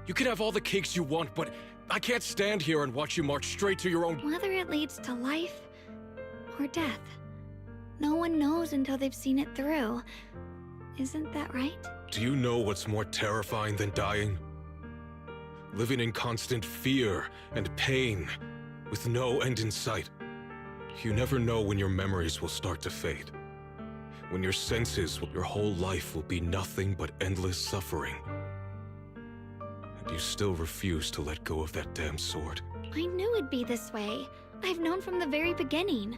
[SPEAKER 19] You can have all the cakes you want, but I can't stand here and watch you march straight to your own...
[SPEAKER 6] Whether it leads to life or death, no one knows until they've seen it through. Isn't that right?
[SPEAKER 19] Do you know what's more terrifying than dying? Living in constant fear and pain, with no end in sight. You never know when your memories will start to fade. When your senses, your whole life will be nothing but endless suffering. And you still refuse to let go of that damn sword.
[SPEAKER 6] I knew it'd be this way. I've known from the very beginning.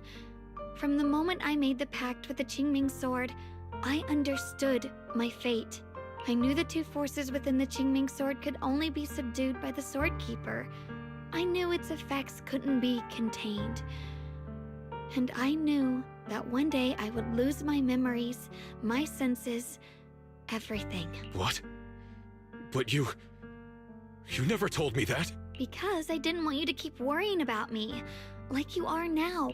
[SPEAKER 6] From the moment I made the pact with the Qingming sword, I understood my fate. I knew the two forces within the Qingming sword could only be subdued by the Sword Keeper. I knew its effects couldn't be contained. And I knew that one day I would lose my memories, my senses, everything.
[SPEAKER 19] What? But you never told me that.
[SPEAKER 6] Because I didn't want you to keep worrying about me, like you are now.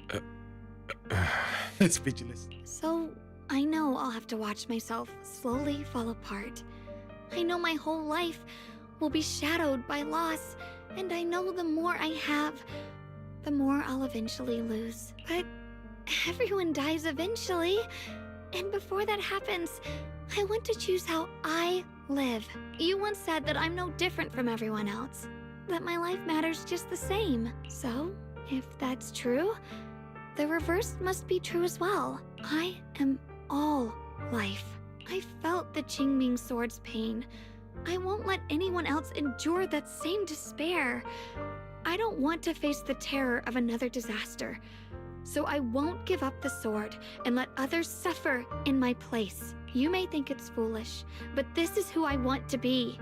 [SPEAKER 2] Speechless.
[SPEAKER 6] So, I know I'll have to watch myself slowly fall apart. I know my whole life will be shadowed by loss, and I know the more I have, the more I'll eventually lose. But everyone dies eventually, and before that happens, I want to choose how I live. You once said that I'm no different from everyone else, that my life matters just the same. So, if that's true, the reverse must be true as well. I am all life. I felt the Qingming sword's pain. I won't let anyone else endure that same despair. I don't want to face the terror of another disaster. So I won't give up the sword and let others suffer in my place. You may think it's foolish, but this is who I want to be.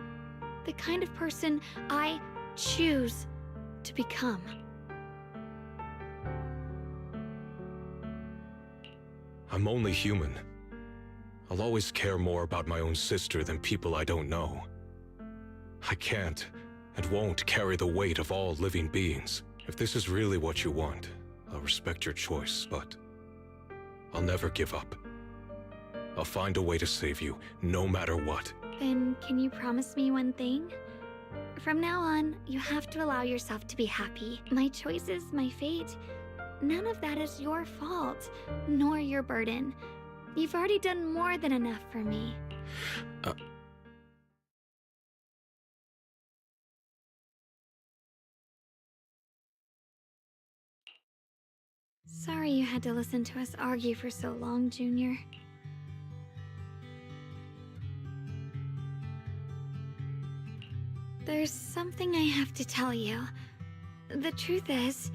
[SPEAKER 6] The kind of person I choose to become.
[SPEAKER 19] I'm only human. I'll always care more about my own sister than people I don't know. I can't and won't carry the weight of all living beings. If this is really what you want, I'll respect your choice, but I'll never give up. I'll find a way to save you, no matter what.
[SPEAKER 6] Then can you promise me one thing? From now on, you have to allow yourself to be happy. My choices, my fate, none of that is your fault, nor your burden. You've already done more than enough for me. Sorry you had to listen to us argue for so long, Junior. There's something I have to tell you. The truth is,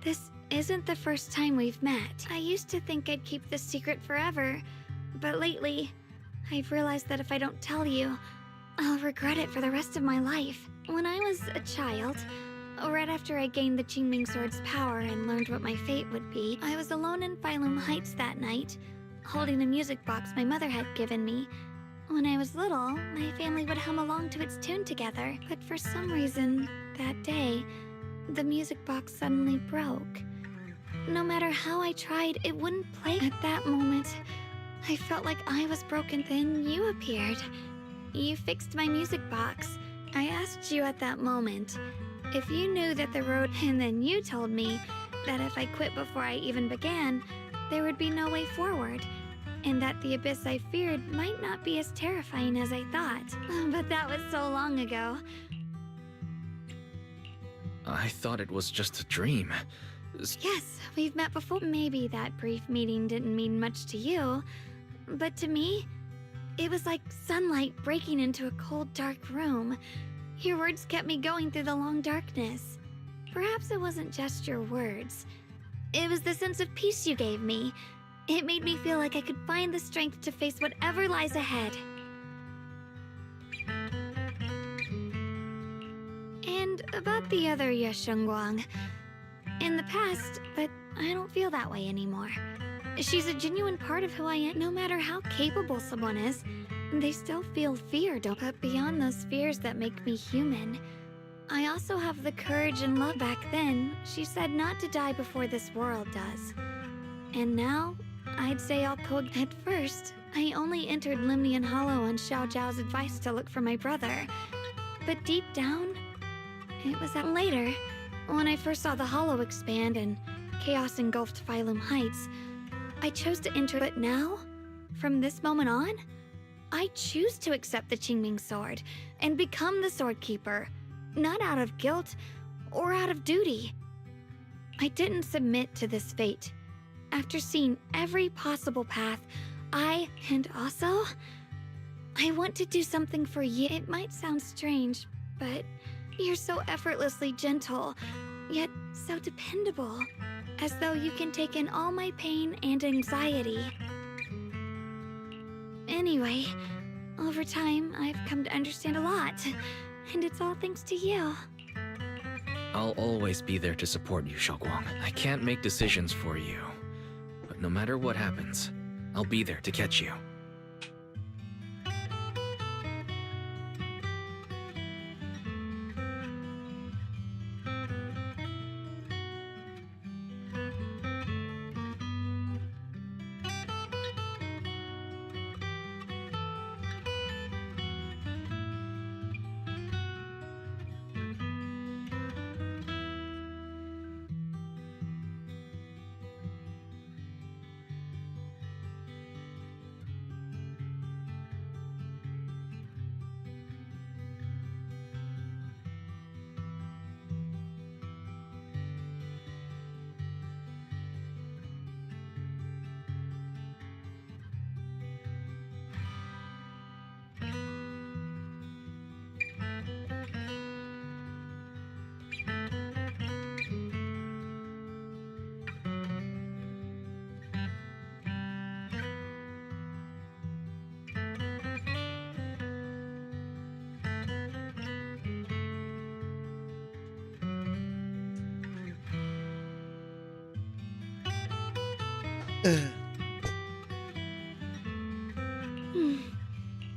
[SPEAKER 6] this isn't the first time we've met. I used to think I'd keep this secret forever, but lately, I've realized that if I don't tell you, I'll regret it for the rest of my life. When I was a child, right after I gained the Qingming sword's power and learned what my fate would be, I was alone in Phylum Heights that night, holding a music box my mother had given me. When I was little, my family would hum along to its tune together, but for some reason, that day, the music box suddenly broke. No matter how I tried, it wouldn't play. At that moment, I felt like I was broken, then you appeared. You fixed my music box. I asked you at that moment if you knew that the road, and then you told me that if I quit before I even began, there would be no way forward, and that the abyss I feared might not be as terrifying as I thought. But that was so long ago.
[SPEAKER 4] I thought it was just a dream.
[SPEAKER 6] Yes, we've met before. Maybe that brief meeting didn't mean much to you, but to me, it was like sunlight breaking into a cold, dark room. Your words kept me going through the long darkness. Perhaps it wasn't just your words. It was the sense of peace you gave me. It made me feel like I could find the strength to face whatever lies ahead. And about the other Yeshengguang. In the past, but I don't feel that way anymore. She's a genuine part of who I am. No matter how capable someone is, they still feel fear, don't. But beyond those fears that make me human, I also have the courage and love. Back then, she said not to die before this world does. And now, I'd say I'll poke. At first, I only entered Limnian Hollow on Xiao Zhao's advice to look for my brother. But deep down, it was later, when I first saw the Hollow expand and chaos engulfed Phylum Heights, I chose to enter. But now, from this moment on, I choose to accept the Qingming Sword and become the Sword Keeper, not out of guilt or out of duty. I didn't submit to this fate. After seeing every possible path, and also, I want to do something for you. It might sound strange, but you're so effortlessly gentle, yet so dependable, as though you can take in all my pain and anxiety. Anyway, over time, I've come to understand a lot, and it's all thanks to you.
[SPEAKER 4] I'll always be there to support you, Xiaoguang. I can't make decisions for you, but no matter what happens, I'll be there to catch you.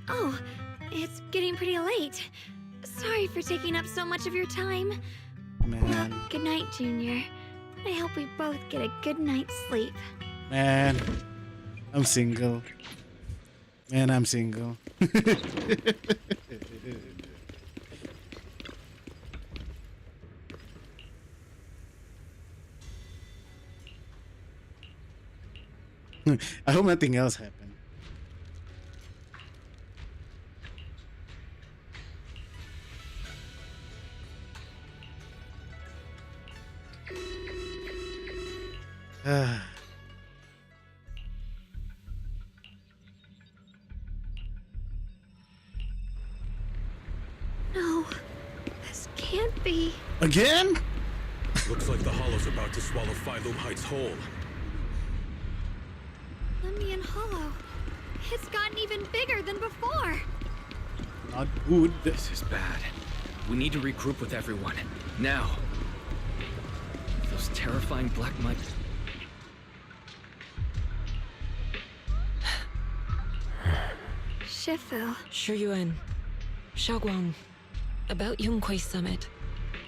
[SPEAKER 6] Oh, it's getting pretty late. Sorry for taking up so much of your time.
[SPEAKER 2] Man.
[SPEAKER 6] Good night, Junior. I hope we both get a good night's sleep.
[SPEAKER 2] Man, I'm single. Man, I'm single. I hope nothing else happened.
[SPEAKER 6] No, this can't be.
[SPEAKER 2] Again?
[SPEAKER 19] Looks like the Hollow's about to swallow Phylum Heights whole.
[SPEAKER 6] Limnian Hollow. It's gotten even bigger than before.
[SPEAKER 2] Not good.
[SPEAKER 4] This is bad. We need to regroup with everyone. Now. Those terrifying black mice.
[SPEAKER 6] Shifu.
[SPEAKER 21] Shuyuan. Xiaoguang. About Yonghui Summit.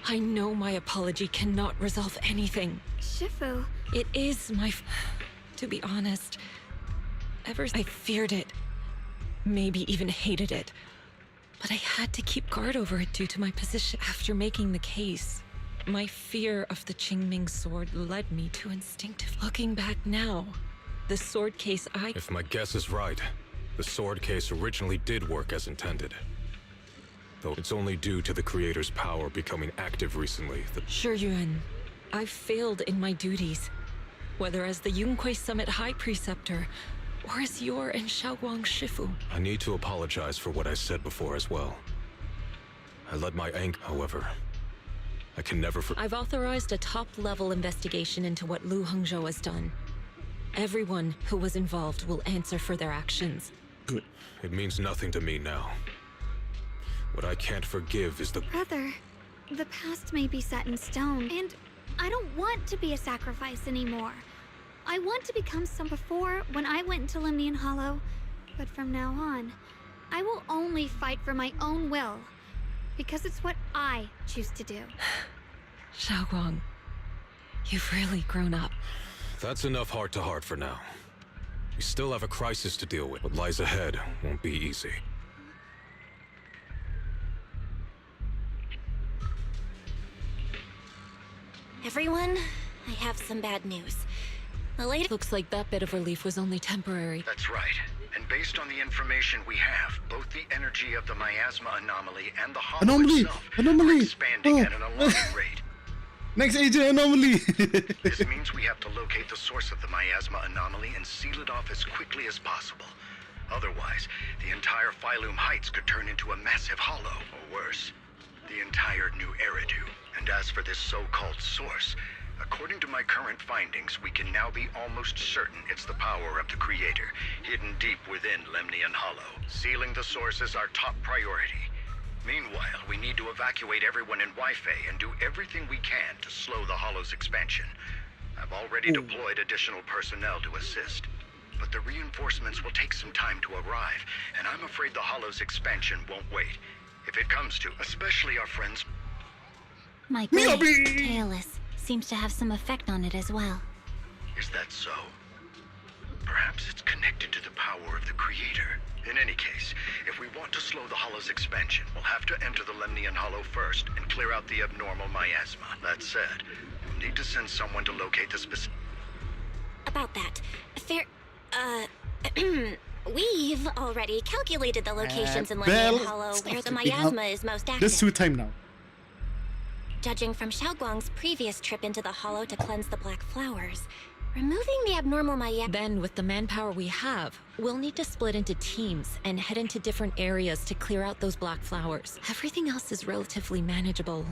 [SPEAKER 21] I know my apology cannot resolve anything.
[SPEAKER 6] Shifu.
[SPEAKER 21] It is my... To be honest, ever I feared it. Maybe even hated it. But I had to keep guard over it due to my position. After making the case, my fear of the Qingming sword led me to instinctive. Looking back now, the sword case
[SPEAKER 19] If my guess is right, the sword case originally did work as intended. Though it's only due to the creator's power becoming active recently that...
[SPEAKER 21] Shuyuan, I've failed in my duties, whether as the Yunque Summit High Preceptor or as your and Xiaoguang's Shifu.
[SPEAKER 19] I need to apologize for what I said before as well. I let my anger, however. I can never
[SPEAKER 21] I've authorized a top-level investigation into what Lu Hengzhou has done. Everyone who was involved will answer for their actions.
[SPEAKER 19] Good. It means nothing to me now. What I can't forgive is the...
[SPEAKER 6] Brother, the past may be set in stone, and I don't want to be a sacrifice anymore. I want to become some before when I went into Limnian Hollow, but from now on, I will only fight for my own will, because it's what I choose to do.
[SPEAKER 21] Xiaoguang, you've really grown up.
[SPEAKER 19] That's enough heart-to-heart for now. We still have a crisis to deal with. What lies ahead won't be easy.
[SPEAKER 15] Everyone, I have some bad news. The lady...
[SPEAKER 21] Looks like that bit of relief was only temporary.
[SPEAKER 14] That's right. And based on the information we have, both the energy of the miasma anomaly and the hollow itself are expanding at an alarming rate.
[SPEAKER 2] Next agent anomaly!
[SPEAKER 14] This means we have to locate the source of the miasma anomaly and seal it off as quickly as possible. Otherwise, the entire Phylum Heights could turn into a massive hollow, or worse, the entire new Eridu. And as for this so-called source, according to my current findings, we can now be almost certain it's the power of the Creator, hidden deep within Lemnian Hollow. Sealing the source is our top priority. Meanwhile, we need to evacuate everyone in Wi-Fi and do everything we can to slow the Hollow's expansion. I've already deployed additional personnel to assist, but the reinforcements will take some time to arrive, and I'm afraid the Hollow's expansion won't wait. If it comes to, especially our friends...
[SPEAKER 17] My blade, Tailless, seems to have some effect on it as well.
[SPEAKER 14] Is that so? Perhaps it's connected to the power of the Creator. In any case, if we want to slow the Hollow's expansion, we'll have to enter the Lemnian Hollow first and clear out the abnormal miasma. That said, we'll need to send someone to locate the specific...
[SPEAKER 17] About that, we've already calculated the locations in Lemnian Hollow where the miasma is most active.
[SPEAKER 2] Just suit time now.
[SPEAKER 17] Judging from Xiaoguang's previous trip into the Hollow to cleanse the black flowers, removing the abnormal miasma...
[SPEAKER 21] Then, with the manpower we have, we'll need to split into teams and head into different areas to clear out those black flowers. Everything else is relatively manageable.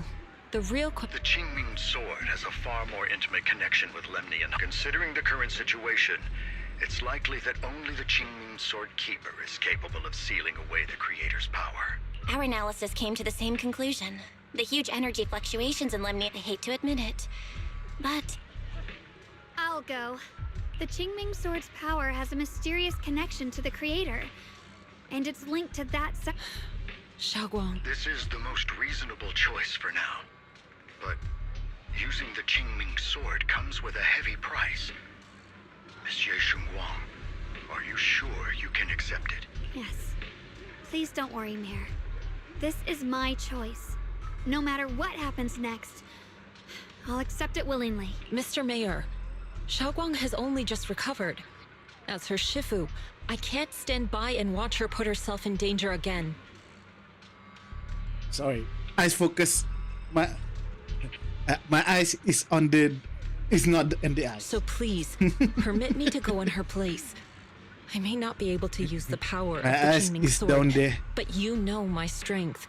[SPEAKER 21] The real...
[SPEAKER 14] The Qingming Sword has a far more intimate connection with Lemnian. Considering the current situation, it's likely that only the Qingming Sword Keeper is capable of sealing away the Creator's power.
[SPEAKER 17] Our analysis came to the same conclusion. The huge energy fluctuations in Lemnian... I hate to admit it, but...
[SPEAKER 6] I'll go. The Qingming Sword's power has a mysterious connection to the Creator, and it's linked to that
[SPEAKER 21] Xiaoguang.
[SPEAKER 14] This is the most reasonable choice for now. But using the Qingming Sword comes with a heavy price. Monsieur Shunguang, are you sure you can accept it?
[SPEAKER 6] Yes. Please don't worry, Mayor. This is my choice. No matter what happens next, I'll accept it willingly.
[SPEAKER 21] Mr. Mayor, Xiaoguang has only just recovered. As her Shifu, I can't stand by and watch her put herself in danger again.
[SPEAKER 2] Sorry, eyes focus. My eyes is on the... It's not in the eyes.
[SPEAKER 21] So please, permit me to go in her place. I may not be able to use the power of the Qingming Sword,
[SPEAKER 2] down there.
[SPEAKER 21] but you know my strength.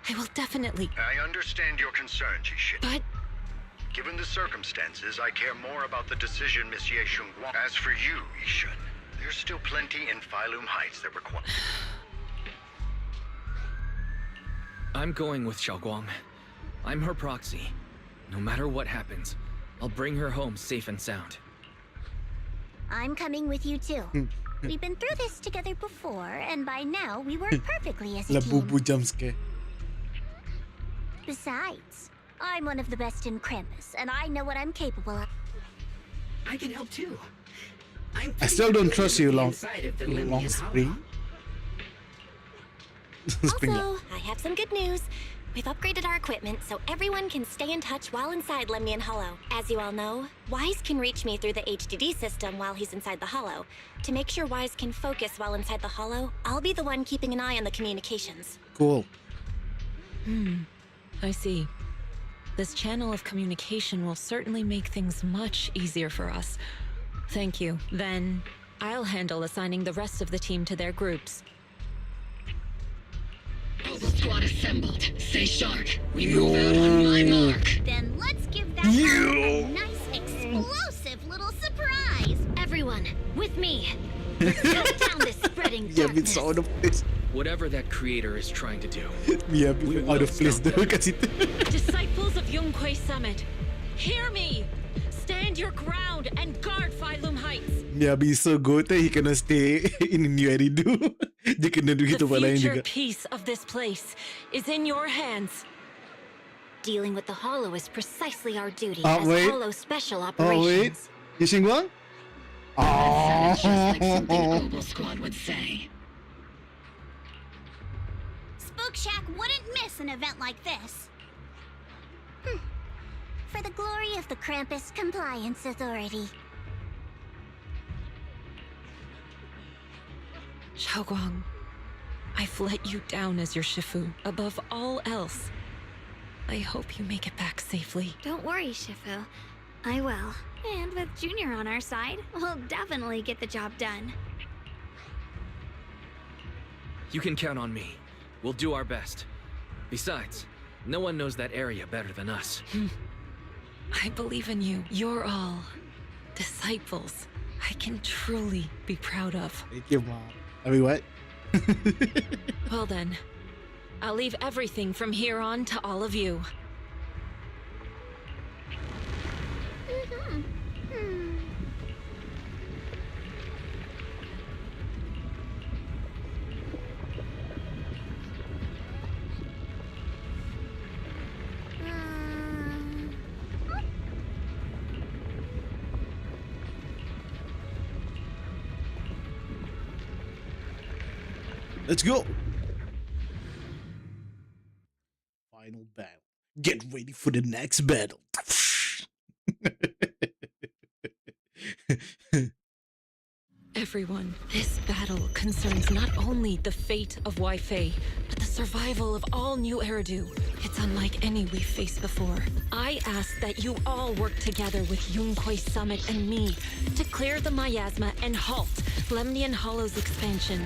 [SPEAKER 21] I will definitely...
[SPEAKER 14] I understand your concern, Jishin.
[SPEAKER 21] But...
[SPEAKER 14] Given the circumstances, I care more about the decision Monsieur Shunguang. As for you, Yishun, there's still plenty in Phylum Heights that require...
[SPEAKER 4] I'm going with Xiaoguang. I'm her proxy. No matter what happens, I'll bring her home safe and sound.
[SPEAKER 17] I'm coming with you too. We've been through this together before, and by now we work perfectly as a
[SPEAKER 2] La
[SPEAKER 17] team.
[SPEAKER 2] boo jump scare.
[SPEAKER 17] Besides, I'm one of the best in Krampus, and I know what I'm capable of.
[SPEAKER 11] I can help too.
[SPEAKER 2] I still don't trust you, Long
[SPEAKER 11] Lemnian
[SPEAKER 2] Spring.
[SPEAKER 17] Also, I have some good news. We've upgraded our equipment so everyone can stay in touch while inside Lemnian Hollow. As you all know, Wise can reach me through the HDD system while he's inside the Hollow. To make sure Wise can focus while inside the Hollow, I'll be the one keeping an eye on the communications.
[SPEAKER 2] Cool.
[SPEAKER 21] I see. This channel of communication will certainly make things much easier for us. Thank you. Then I'll handle assigning the rest of the team to their groups.
[SPEAKER 16] Mobile squad assembled. Stay sharp. We move out on my mark.
[SPEAKER 18] Then let's give that a nice, explosive little surprise. Everyone, with me. Let's go down this spreading
[SPEAKER 2] Yeah,
[SPEAKER 18] darkness.
[SPEAKER 2] it's out of place.
[SPEAKER 4] Whatever that creator is trying to do.
[SPEAKER 2] Yeah,
[SPEAKER 4] we
[SPEAKER 2] out
[SPEAKER 4] will
[SPEAKER 2] of place
[SPEAKER 4] stop
[SPEAKER 2] daw kasi.
[SPEAKER 21] Disciples of Yunquay Summit, hear me! Stand your ground and guard Phylum Heights.
[SPEAKER 2] Yeah, be so good he cannot stay in New Eridu. Dia kena
[SPEAKER 21] The
[SPEAKER 2] gitu pala
[SPEAKER 21] future
[SPEAKER 2] juga.
[SPEAKER 21] peace of this place is in your hands.
[SPEAKER 15] Dealing with the Hollow is precisely our duty
[SPEAKER 2] Oh,
[SPEAKER 15] as
[SPEAKER 2] wait.
[SPEAKER 15] Hollow Special
[SPEAKER 2] Oh wait,
[SPEAKER 15] Operations.
[SPEAKER 2] you sing one?
[SPEAKER 16] That sounded just like something
[SPEAKER 2] Oh.
[SPEAKER 16] Mobile Squad would say.
[SPEAKER 18] Spook Shack wouldn't miss an event like this.
[SPEAKER 17] For the glory of the Krampus Compliance Authority.
[SPEAKER 21] Xiaoguang, I've let you down as your Shifu above all else. I hope you make it back safely.
[SPEAKER 6] Don't worry, Shifu. I will. And with Junior on our side, we'll definitely get the job done.
[SPEAKER 4] You can count on me. We'll do our best. Besides, no one knows that area better than us.
[SPEAKER 21] I believe in you. You're all disciples I can truly be proud of.
[SPEAKER 2] Thank you, Mom. I mean, what?
[SPEAKER 21] Well then, I'll leave everything from here on to all of you.
[SPEAKER 2] Let's go. Final battle. Get ready for the next battle.
[SPEAKER 21] Everyone, this battle concerns not only the fate of Wai-Fei, but the survival of all New Eridu. It's unlike any we've faced before. I ask that you all work together with Yunquay Summit and me to clear the miasma and halt Lemnian Hollow's expansion.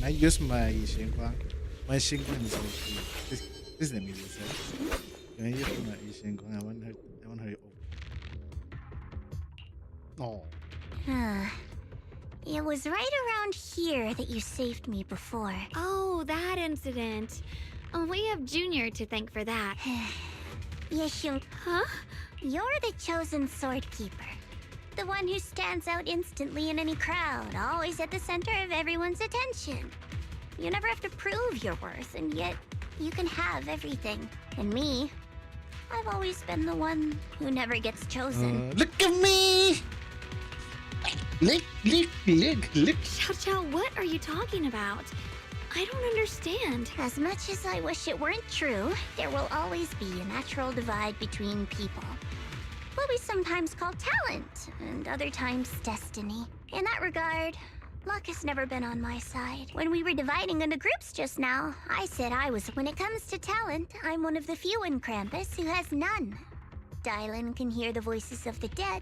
[SPEAKER 2] I use my Shenguang. My Shenguang is okay. Please let me use it. Can I use my Shenguang? I want her. Oh.
[SPEAKER 17] It was right around here that you saved me before.
[SPEAKER 6] Oh, that incident. Oh, we have Junior to thank for that.
[SPEAKER 17] Yeshun.
[SPEAKER 6] Huh?
[SPEAKER 17] You're the chosen sword keeper. The one who stands out instantly in any crowd, always at the center of everyone's attention. You never have to prove your worth, and yet you can have everything. And me, I've always been the one who never gets chosen.
[SPEAKER 2] Look at me! Lick.
[SPEAKER 6] Xiao Xiao, what are you talking about? I don't understand.
[SPEAKER 17] As much as I wish it weren't true, there will always be a natural divide between people. What we sometimes call talent, and other times destiny. In that regard, luck has never been on my side. When we were dividing into groups just now, I said when it comes to talent, I'm one of the few in Krampus who has none. Dylan can hear the voices of the dead,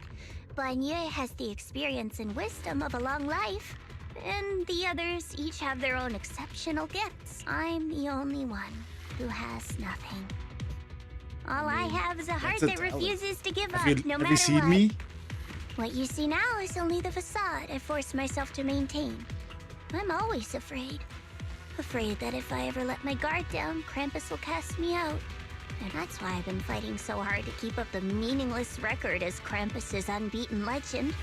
[SPEAKER 17] Banye has the experience and wisdom of a long life, and the others each have their own exceptional gifts. I'm the only one who has nothing. All I have is a heart that refuses to give up, no matter
[SPEAKER 2] Have you seen
[SPEAKER 17] what.
[SPEAKER 2] me?
[SPEAKER 17] What you see now is only the facade I forced myself to maintain. I'm always afraid. Afraid that if I ever let my guard down, Krampus will cast me out. And that's why I've been fighting so hard to keep up the meaningless record as Krampus's unbeaten legend.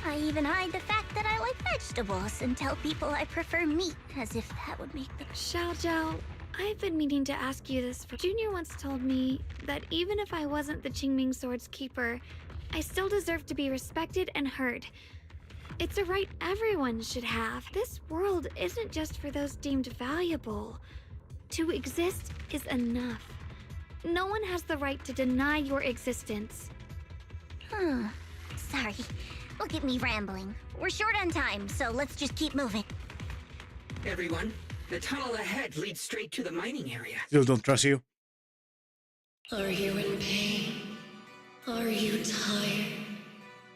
[SPEAKER 17] I even hide the fact that I like vegetables and tell people I prefer meat, as if that would make them...
[SPEAKER 6] Xiao Zhao, I've been meaning to ask you this for... Junior once told me that even if I wasn't the Qingming Sword's keeper, I still deserve to be respected and heard. It's a right everyone should have. This world isn't just for those deemed valuable. To exist is enough. No one has the right to deny your existence.
[SPEAKER 17] Sorry. Look at me rambling. We're short on time, so let's just keep moving.
[SPEAKER 11] Everyone, the tunnel ahead leads straight to the mining area.
[SPEAKER 2] Still don't trust you.
[SPEAKER 16] Are you in pain? Are you tired?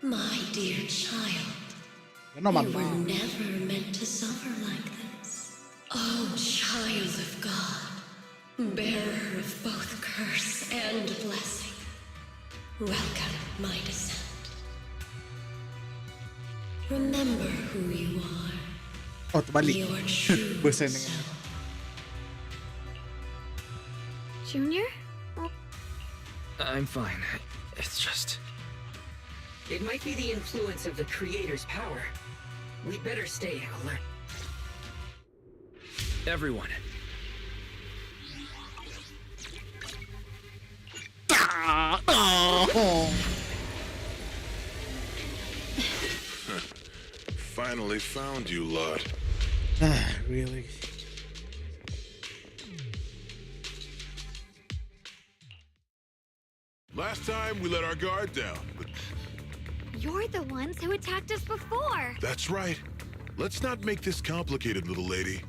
[SPEAKER 16] My dear child,
[SPEAKER 2] No,
[SPEAKER 16] you were never meant to suffer like this. Oh, child of God, bearer of both curse and blessing, welcome my descent. Remember who you are.
[SPEAKER 2] Oh, terbalik.
[SPEAKER 16] Your true
[SPEAKER 2] Bosan dengan.
[SPEAKER 16] self.
[SPEAKER 6] Junior?
[SPEAKER 4] I'm fine. It's just...
[SPEAKER 11] It might be the influence of the Creator's power. We'd better stay alert.
[SPEAKER 4] Everyone.
[SPEAKER 20] Finally found you, lot.
[SPEAKER 2] Really?
[SPEAKER 20] Last time we let our guard down, but
[SPEAKER 6] You're the ones who attacked us before.
[SPEAKER 20] that's right. Let's not make this complicated, little lady.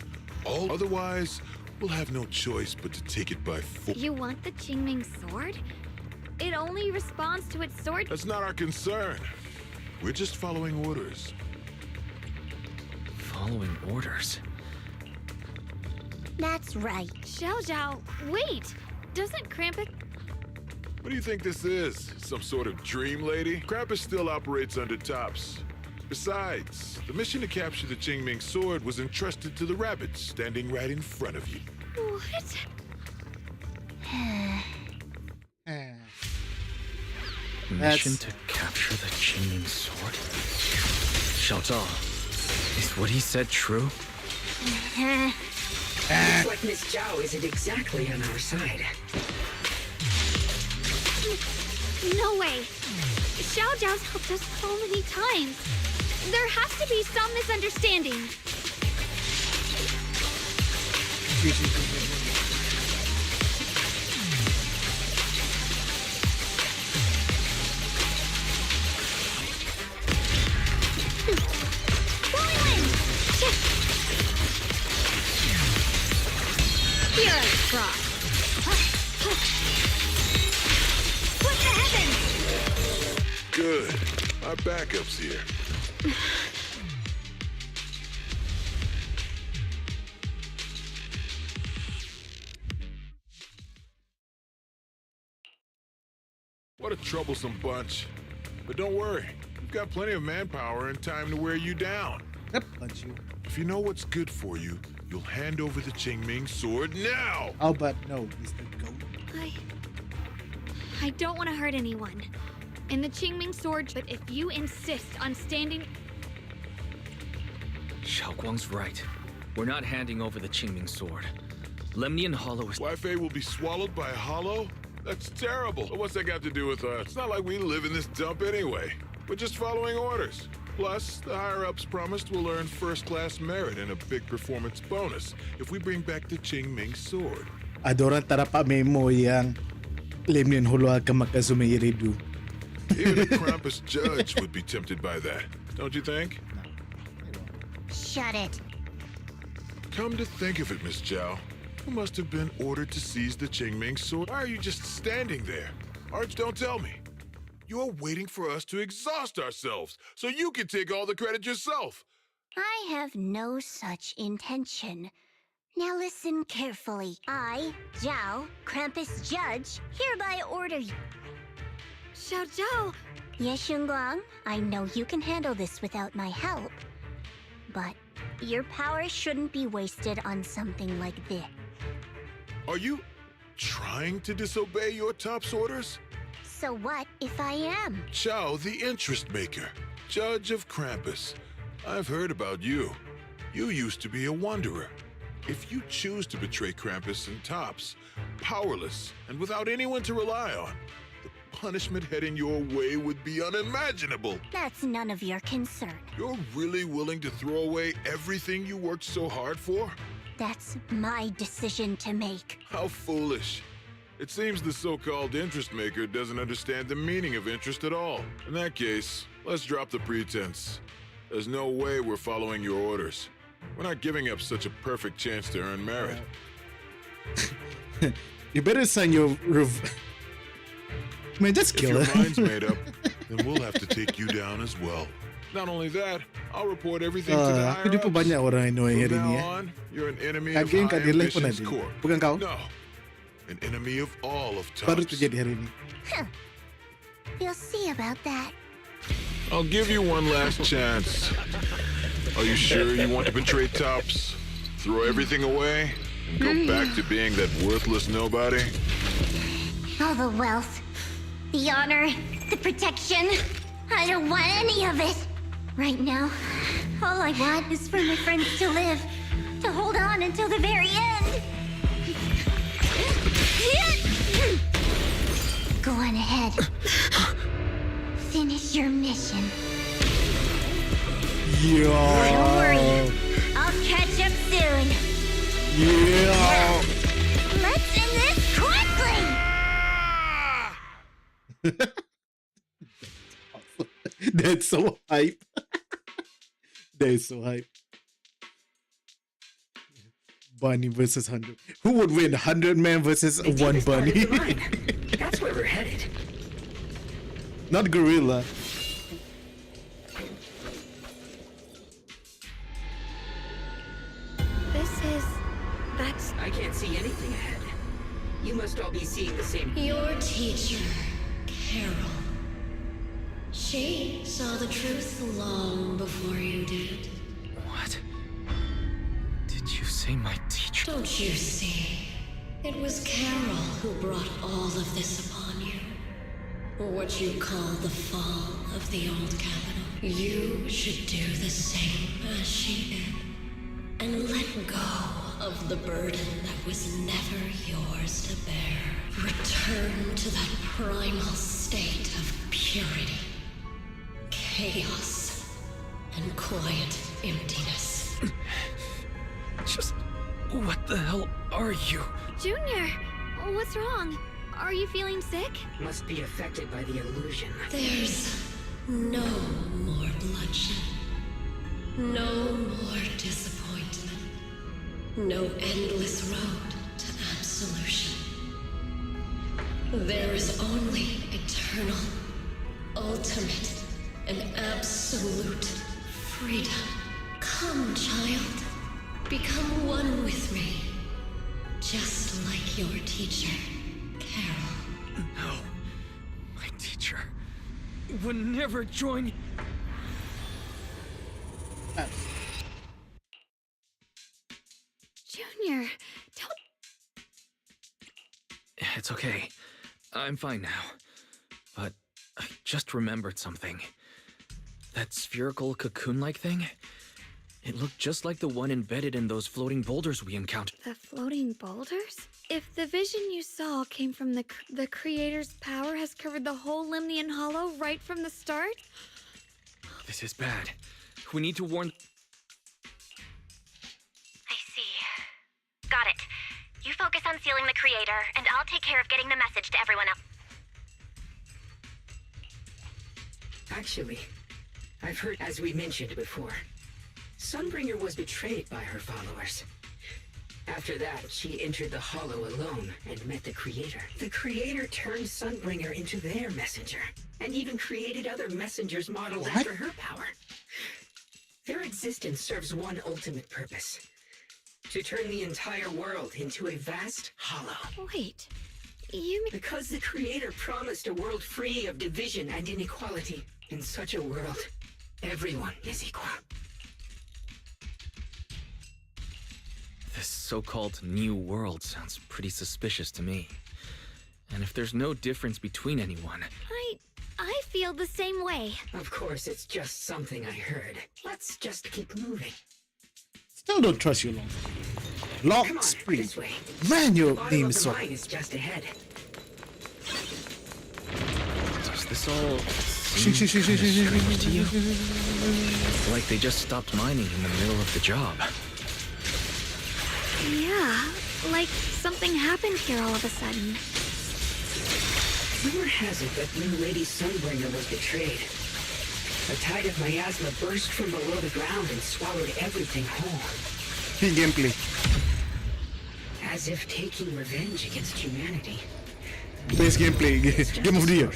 [SPEAKER 20] Otherwise, we'll have no choice but to take it by force.
[SPEAKER 6] You want the Qingming sword? It only responds to its sword.
[SPEAKER 20] That's not our concern. We're just following orders.
[SPEAKER 4] Following orders?
[SPEAKER 17] That's right.
[SPEAKER 6] Xiao Zhao, wait! Doesn't Krampus...
[SPEAKER 20] What do you think this is? Some sort of dream lady? Krampus still operates under tops. Besides, the mission to capture the Qingming sword was entrusted to the rabbits standing right in front of you.
[SPEAKER 6] What?
[SPEAKER 4] Mission to capture the Qingming sword? Xiao Zhao, is what he said true?
[SPEAKER 11] Looks like Miss Zhao isn't exactly on our side.
[SPEAKER 6] No way! Xiao Zhao's helped us so many times. There has to be some misunderstanding. Falling wind! Here I cross. Split the heavens!
[SPEAKER 20] Good. Our backup's here. What a troublesome bunch. But don't worry, we've got plenty of manpower and time to wear you down.
[SPEAKER 2] Punch you.
[SPEAKER 20] If you know what's good for you, you'll hand over the Qingming sword now!
[SPEAKER 2] Oh, but no, Mr. Goat.
[SPEAKER 6] I don't want to hurt anyone. And the Qingming sword, but if you insist on standing...
[SPEAKER 4] Xiao Guang's right. We're not handing over the Qingming sword. Lemnian Hollow is...
[SPEAKER 20] Wi-Fi will be swallowed by a hollow? That's terrible. But what's that got to do with us? It's not like we live in this dump anyway. We're just following orders. Plus, the higher-ups promised we'll earn first-class merit and a big performance bonus if we bring back the Qingming sword.
[SPEAKER 2] Adoran tarapa memo yang Lemnian Holo akan makasumiridu.
[SPEAKER 20] Even a Krampus judge would be tempted by that, don't you think?
[SPEAKER 17] Shut it.
[SPEAKER 20] Come to think of it, Miss Zhao, you must have been ordered to seize the Qingming sword. Why are you just standing there? Arch, don't tell me. You're waiting for us to exhaust ourselves so you can take all the credit yourself.
[SPEAKER 17] I have no such intention. Now listen carefully. I, Zhao, Krampus Judge, hereby order you.
[SPEAKER 6] Xiao Zhao!
[SPEAKER 17] Yes, Guang, I know you can handle this without my help. But your power shouldn't be wasted on something like this.
[SPEAKER 20] Are you trying to disobey your top's orders?
[SPEAKER 17] So what if I am?
[SPEAKER 20] Zhao, the interest maker, judge of Krampus. I've heard about you. You used to be a wanderer. If you choose to betray Krampus and Tops, powerless and without anyone to rely on, the punishment heading your way would be unimaginable.
[SPEAKER 17] That's none of your concern.
[SPEAKER 20] You're really willing to throw away everything you worked so hard for?
[SPEAKER 17] That's my decision to make.
[SPEAKER 20] How foolish. It seems the so-called interest maker doesn't understand the meaning of interest at all. In that case, let's drop the pretense. There's no way we're following your orders. We're not giving up such a perfect chance to earn merit.
[SPEAKER 2] You better sign your Man, just
[SPEAKER 20] If
[SPEAKER 2] kill
[SPEAKER 20] your
[SPEAKER 2] her.
[SPEAKER 20] mind's made up, then we'll have to take you down as well. Not only that, I'll report everything to the
[SPEAKER 2] Aku jumpa
[SPEAKER 20] higher-ups.
[SPEAKER 2] banyak orang annoying hari
[SPEAKER 20] From
[SPEAKER 2] ni
[SPEAKER 20] now on, you're an enemy
[SPEAKER 2] Kat
[SPEAKER 20] of
[SPEAKER 2] game
[SPEAKER 20] High
[SPEAKER 2] kat dia live pun
[SPEAKER 20] Ambitions
[SPEAKER 2] ada.
[SPEAKER 20] Corp.
[SPEAKER 2] Bukan kau?
[SPEAKER 20] No, an enemy of all of
[SPEAKER 2] Baru
[SPEAKER 20] Tops.
[SPEAKER 2] terjadi hari ni.
[SPEAKER 17] We'll see about that.
[SPEAKER 20] I'll give you one last chance. Are you sure you want to betray Tops? Throw everything away and go back to being that worthless nobody?
[SPEAKER 17] All the wealth, the honor, the protection. I don't want any of it. Right now, all I want is for my friends to live, to hold on until the very end. Go on ahead. Finish your mission.
[SPEAKER 2] Yo.
[SPEAKER 17] Don't worry. I'll catch up soon.
[SPEAKER 2] Yeah.
[SPEAKER 17] Let's end this quickly!
[SPEAKER 2] That's so hype. That is so hype. Bunny versus 100. Who would win? 100 man versus one bunny?
[SPEAKER 11] That's where we're headed.
[SPEAKER 2] Not gorilla.
[SPEAKER 6] That's...
[SPEAKER 11] I can't see anything ahead. You must all be seeing the same.
[SPEAKER 16] Your teacher, Carol. She saw the truth long before you did.
[SPEAKER 4] What? Did you say my teacher?
[SPEAKER 16] Don't you see? It was Carol who brought all of this upon you. What you call the fall of the old capital. You should do the same as she did. And let go of the burden that was never yours to bear. Return to that primal state of purity, chaos, and quiet emptiness.
[SPEAKER 4] Just what the hell are you?
[SPEAKER 6] Junior, what's wrong? Are you feeling sick?
[SPEAKER 11] Must be affected by the illusion.
[SPEAKER 16] There's no more bloodshed. No more disappointment. No endless road to absolution. There is only eternal, ultimate, and absolute freedom. Come, child. Become one with me. Just like your teacher, Carol.
[SPEAKER 4] No. My teacher would never join.
[SPEAKER 6] Junior, don't...
[SPEAKER 4] It's okay. I'm fine now. But I just remembered something. That spherical cocoon-like thing? It looked just like the one embedded in those floating boulders we encountered.
[SPEAKER 6] The floating boulders? If the vision you saw came from the Creator's power has covered the whole Limnian Hollow right from the start?
[SPEAKER 4] This is bad. We need to warn...
[SPEAKER 3] I see. Got it. You focus on sealing the Creator, and I'll take care of getting the message to everyone else.
[SPEAKER 11] Actually, I've heard, as we mentioned before, Sunbringer was betrayed by her followers. After that, she entered the Hollow alone and met the Creator. The Creator turned Sunbringer into their messenger, and even created other messengers modeled after her power. Their existence serves one ultimate purpose: to turn the entire world into a vast hollow.
[SPEAKER 6] Wait, you mean...
[SPEAKER 11] Because the Creator promised a world free of division and inequality. In such a world, everyone is equal.
[SPEAKER 4] This so-called new world sounds pretty suspicious to me. And if there's no difference between anyone...
[SPEAKER 6] I feel the same way.
[SPEAKER 11] Of course, it's just something I heard. Let's just keep moving.
[SPEAKER 2] Still don't trust you, Long Spree.
[SPEAKER 11] This way.
[SPEAKER 2] Man, your
[SPEAKER 11] Bottom
[SPEAKER 2] name
[SPEAKER 11] of
[SPEAKER 2] is
[SPEAKER 11] the
[SPEAKER 2] so...
[SPEAKER 11] mine is just ahead.
[SPEAKER 4] Does this all seem kinda strange to you? Like they just stopped mining in the middle of the job.
[SPEAKER 6] Yeah, like something happened here all of a sudden.
[SPEAKER 11] Rumor has it that new Lady Sunbringer was betrayed. A tide of miasma burst from below the ground and swallowed everything whole.
[SPEAKER 2] Gameplay.
[SPEAKER 11] As if taking revenge against humanity.
[SPEAKER 2] Best gameplay. Game of the year.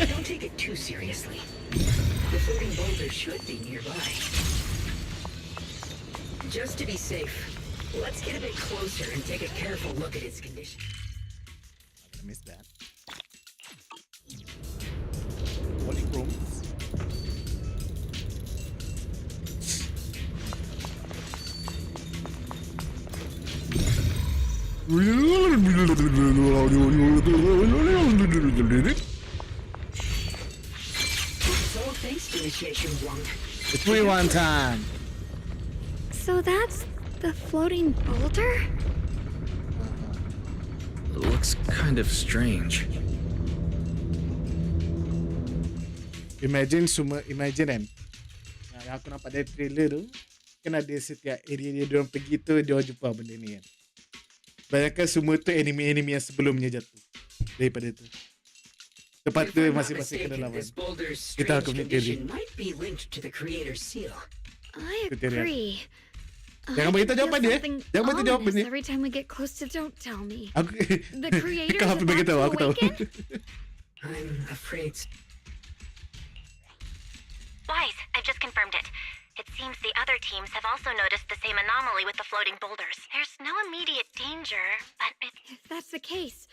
[SPEAKER 11] Don't take it too seriously. The floating boulder should be nearby. Just to be safe, let's get a bit closer and take a careful look at its condition.
[SPEAKER 2] I missed that. Polychromes.
[SPEAKER 11] So thanks to Initiation 1.
[SPEAKER 2] It's 3-1 time.
[SPEAKER 6] So that's the floating boulder?
[SPEAKER 4] Looks kind of strange.
[SPEAKER 2] Imagine kan. Yang aku nampak dari trailer tu, kan ada setiap area dia diorang pergi tu, diorang jumpa benda ni kan. Bayangkan semua tu anime-anime yang sebelumnya jatuh daripada tu. Tepat tu masing-masing kedalaman. Kita akan punya teori.
[SPEAKER 11] Might be linked to the creator's seal.
[SPEAKER 6] I agree.
[SPEAKER 2] Jangan beritahu jawapan dia. Jangan beritahu jawapan dia.
[SPEAKER 6] Every time we get close to don't tell me.
[SPEAKER 2] Aku
[SPEAKER 6] The creators
[SPEAKER 2] kau apa bagi tahu, aku tahu.
[SPEAKER 11] I'm afraid.
[SPEAKER 3] Wise, I've just confirmed it. It seems the other teams have also noticed the same anomaly with the floating boulders. There's no immediate danger, but
[SPEAKER 6] If that's the case,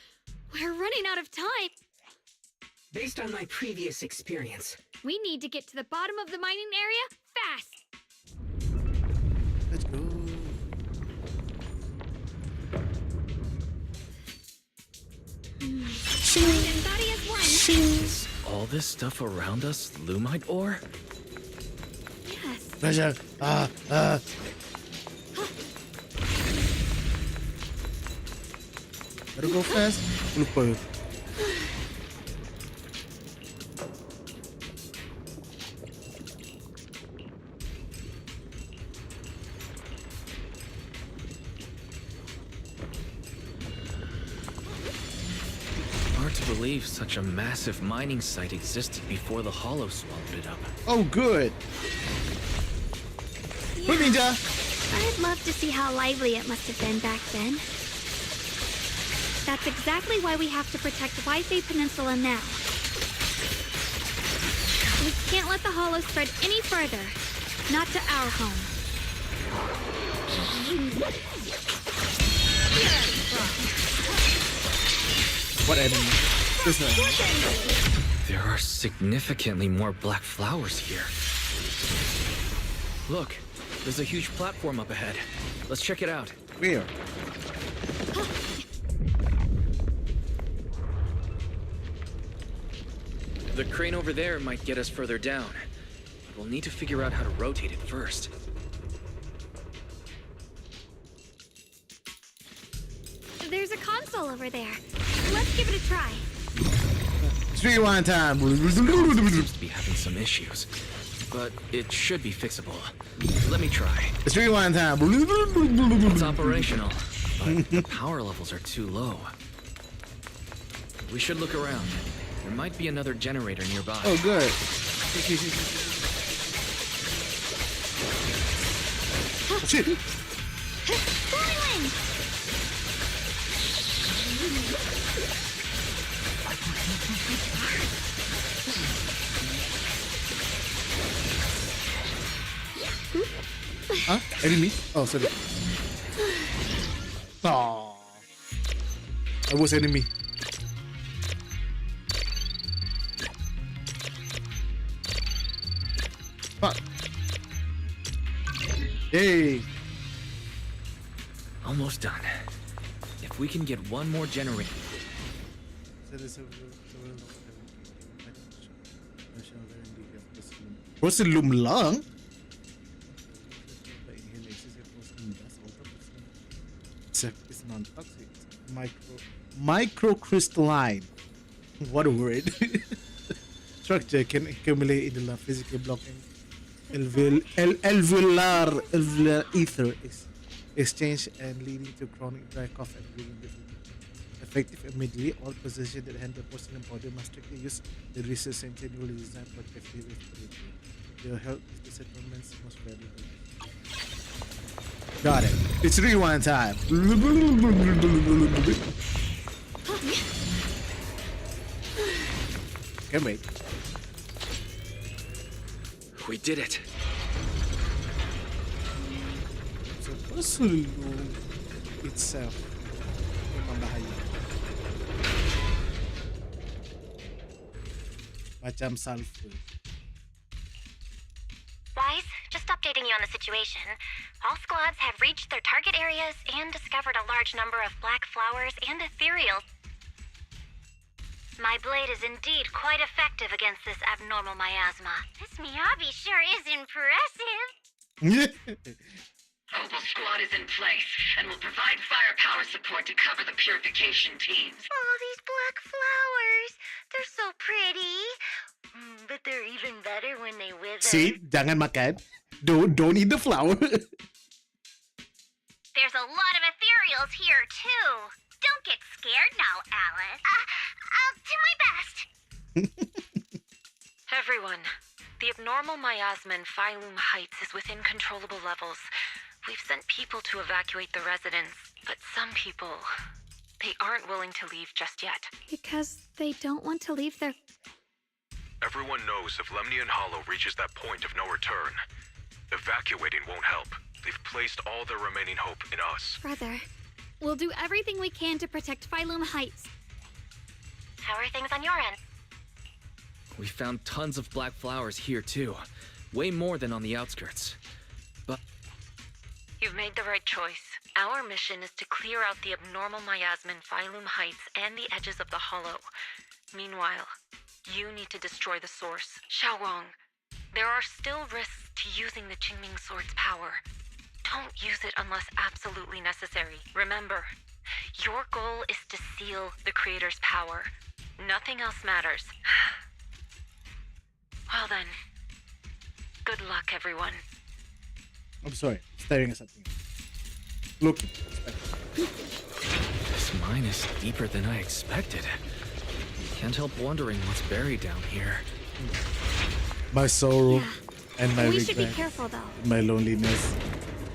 [SPEAKER 6] we're running out of time.
[SPEAKER 11] Based on my previous experience,
[SPEAKER 6] We need to get to the bottom of the mining area fast.
[SPEAKER 2] Let's go.
[SPEAKER 6] And body as one.
[SPEAKER 4] Is all this stuff around us Lumite ore?
[SPEAKER 6] Yes.
[SPEAKER 2] Raja. Gotta go fast. Lupa.
[SPEAKER 4] Hard to believe such a massive mining site existed before the Hollow swallowed it up.
[SPEAKER 2] Oh, good. Quick, Ninja.
[SPEAKER 6] I'd love to see how lively it must have been back then. That's exactly why we have to protect Waifei Peninsula now. We can't let the Hollow spread any further. Not to our home.
[SPEAKER 2] What enemy? This one.
[SPEAKER 4] There are significantly more black flowers here. Look, there's a huge platform up ahead. Let's check it out.
[SPEAKER 2] Where?
[SPEAKER 4] The crane over there might get us further down. We'll need to figure out how to rotate it first.
[SPEAKER 6] There's a console over there. Let's give it a try.
[SPEAKER 2] 3-1 time.
[SPEAKER 4] Seems to be having some issues, but it should be fixable. Let me try.
[SPEAKER 2] 3-1 time.
[SPEAKER 4] It's operational, but the power levels are too low. We should look around. There might be another generator nearby.
[SPEAKER 2] Oh, good. Shit. Huh? Enemy? Oh, sorry. Oh. I was enemy. Fuck. Hey.
[SPEAKER 4] Almost done. If we can get one more generator.
[SPEAKER 2] Porcelain lang? It's non-toxic. Microcrystalline. What a word. Structure can accumulate in the physical blocking alveolar ether exchange and leading to chronic dry cough and breathing difficulty. Effective immediately, all positions that handle porcelain powder must strictly use the research and continually designed for effective respiratory. Their health is the settlement's most valuable. Got it. It's rewind time. Can wait.
[SPEAKER 4] We did it.
[SPEAKER 2] So puzzle itself yung mambahaya. Macam sulfur.
[SPEAKER 3] Wise, just updating you on the situation. All squads have reached their target areas and discovered a large number of black flowers and ethereals. My blade is indeed quite effective against this abnormal miasma.
[SPEAKER 18] This Miyabi sure is impressive.
[SPEAKER 11] Opal Squad is in place and will provide firepower support to cover the purification teams.
[SPEAKER 18] Oh, these black flowers. They're so pretty. But they're even better when they wither.
[SPEAKER 2] See, jangan makan. Don't eat the flower.
[SPEAKER 18] There's a lot of ethereals here, too. Don't get scared now, Alice. I'll do my best.
[SPEAKER 7] Everyone, the abnormal miasma in Phylum Heights is within controllable levels. We've sent people to evacuate the residents, but some people, they aren't willing to leave just yet.
[SPEAKER 6] Because they don't want to leave their...
[SPEAKER 19] Everyone knows if Lemnian Hollow reaches that point of no return, evacuating won't help. They've placed all their remaining hope in us.
[SPEAKER 6] Brother, we'll do everything we can to protect Phylum Heights.
[SPEAKER 3] How are things on your end?
[SPEAKER 4] We found tons of black flowers here too. Way more than on the outskirts. But
[SPEAKER 7] You've made the right choice. Our mission is to clear out the abnormal miasma in Phylum Heights and the edges of the Hollow. Meanwhile, you need to destroy the source. Xiaowang, there are still risks to using the Qingming Sword's power. Don't use it unless absolutely necessary. Remember, your goal is to seal the Creator's power. Nothing else matters. Well then, good luck, everyone.
[SPEAKER 2] I'm sorry, staring at something. Look.
[SPEAKER 4] this mine is deeper than I expected. Can't help wondering what's buried down here.
[SPEAKER 2] My sorrow and my
[SPEAKER 6] We
[SPEAKER 2] regret.
[SPEAKER 6] should be careful, though.
[SPEAKER 2] My loneliness.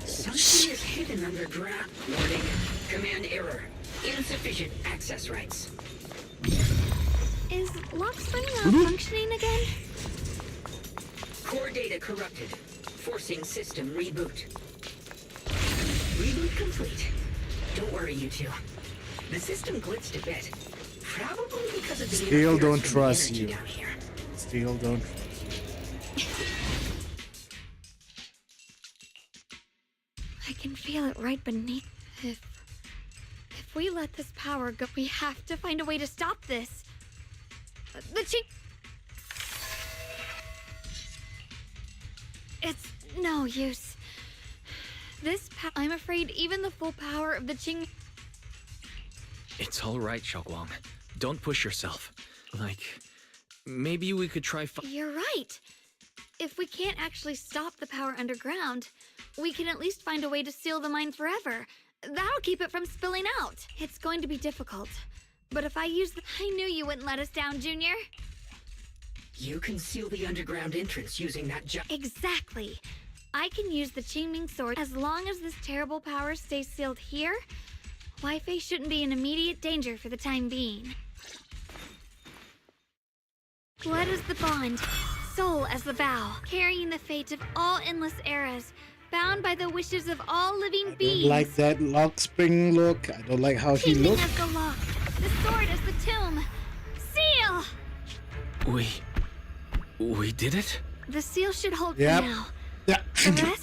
[SPEAKER 11] Something is hidden underground. Warning. Command error. Insufficient access rights.
[SPEAKER 6] Is Lockspring malfunctioning again?
[SPEAKER 11] Core data corrupted. Forcing system reboot. Reboot complete. Don't worry, you two. The system glitched a bit. Probably because of the
[SPEAKER 2] Still don't
[SPEAKER 11] interference from the
[SPEAKER 2] trust
[SPEAKER 11] energy
[SPEAKER 2] you.
[SPEAKER 11] down here.
[SPEAKER 2] Still don't trust you.
[SPEAKER 6] I can feel it right beneath. If we let this power go, we have to find a way to stop this. The Qing... It's no use. I'm afraid even the full power of the Qing...
[SPEAKER 4] It's all right, Xiaoguang. Don't push yourself. Like, maybe we could try.
[SPEAKER 6] You're right. If we can't actually stop the power underground, we can at least find a way to seal the mine forever. That'll keep it from spilling out. It's going to be difficult. But if I use the... I knew you wouldn't let us down, Junior.
[SPEAKER 11] You can seal the underground entrance using that
[SPEAKER 6] Exactly. I can use the Qingming Sword. As long as this terrible power stays sealed here, Wi-Fi shouldn't be in immediate danger for the time being. Blood is the bond, soul as the vow, carrying the fate of all endless eras, bound by the wishes of all living beings.
[SPEAKER 2] Like that Lockspring look. I don't like how he
[SPEAKER 6] Qingming
[SPEAKER 2] looks.
[SPEAKER 6] as the lock, the sword as the tomb. Seal!
[SPEAKER 4] We did it?
[SPEAKER 6] The seal should hold
[SPEAKER 2] Yep.
[SPEAKER 6] for now.
[SPEAKER 2] Yeah,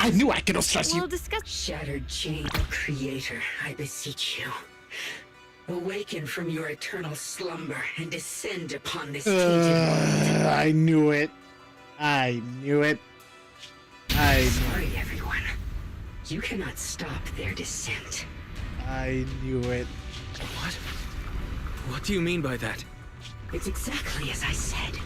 [SPEAKER 2] I knew I cannot trust you.
[SPEAKER 6] We'll discuss.
[SPEAKER 11] Shattered chain creator, I beseech you. Awaken from your eternal slumber and descend upon this tainted world.
[SPEAKER 2] I knew it. I knew it.
[SPEAKER 11] Sorry, everyone. You cannot stop their descent.
[SPEAKER 2] I knew it.
[SPEAKER 4] What? What do you mean by that?
[SPEAKER 11] It's exactly as I said.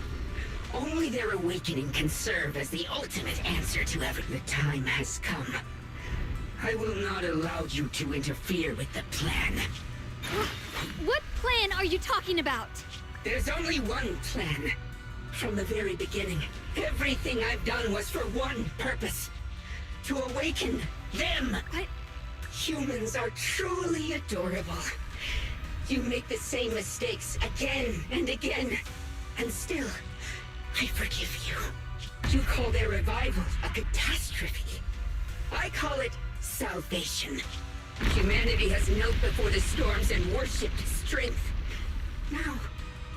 [SPEAKER 11] Only their awakening can serve as the ultimate answer to everything. The time has come. I will not allow you to interfere with the plan.
[SPEAKER 6] What plan are you talking about?
[SPEAKER 11] There's only one plan. From the very beginning, everything I've done was for one purpose. To awaken them. Humans are truly adorable. You make the same mistakes again and again, and still, I forgive you. You call their revival a catastrophe. I call it salvation. Humanity has knelt before the storms and worshipped strength. Now,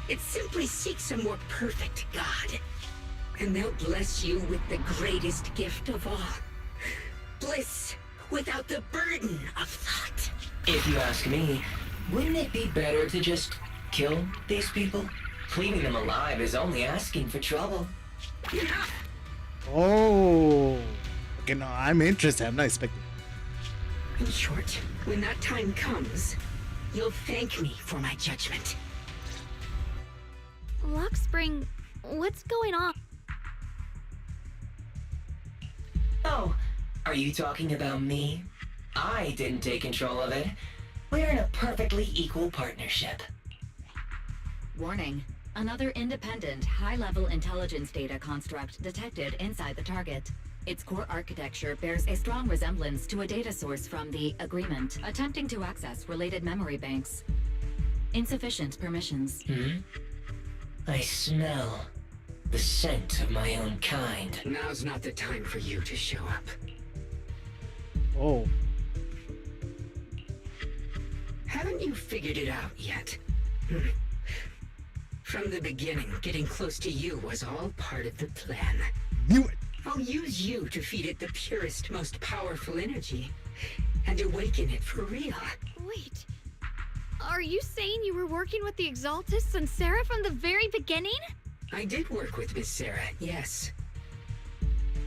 [SPEAKER 11] it simply seeks a more perfect God. And they'll bless you with the greatest gift of all. Bliss without the burden of thought.
[SPEAKER 1] If you ask me, wouldn't it be better to just kill these people? Leaving them alive is only asking for trouble.
[SPEAKER 2] Oh. Okay, no, I'm interested. I'm not expecting.
[SPEAKER 11] In short, when that time comes, you'll thank me for my judgment.
[SPEAKER 6] Luxspring, what's going on?
[SPEAKER 1] Oh, are you talking about me? I didn't take control of it. We're in a perfectly equal partnership.
[SPEAKER 10] Warning. Another independent, high-level intelligence data construct detected inside the target. Its core architecture bears a strong resemblance to a data source from the Agreement, attempting to access related memory banks. Insufficient permissions.
[SPEAKER 1] I smell the scent of my own kind.
[SPEAKER 11] Now's not the time for you to show up.
[SPEAKER 2] Oh.
[SPEAKER 11] Haven't you figured it out yet? From the beginning, getting close to you was all part of the plan.
[SPEAKER 2] Knew it!
[SPEAKER 11] I'll use you to feed it the purest, most powerful energy, and awaken it for real.
[SPEAKER 6] Wait, are you saying you were working with the Exaltists and Sarah from the very beginning?
[SPEAKER 11] I did work with Miss Sarah, yes.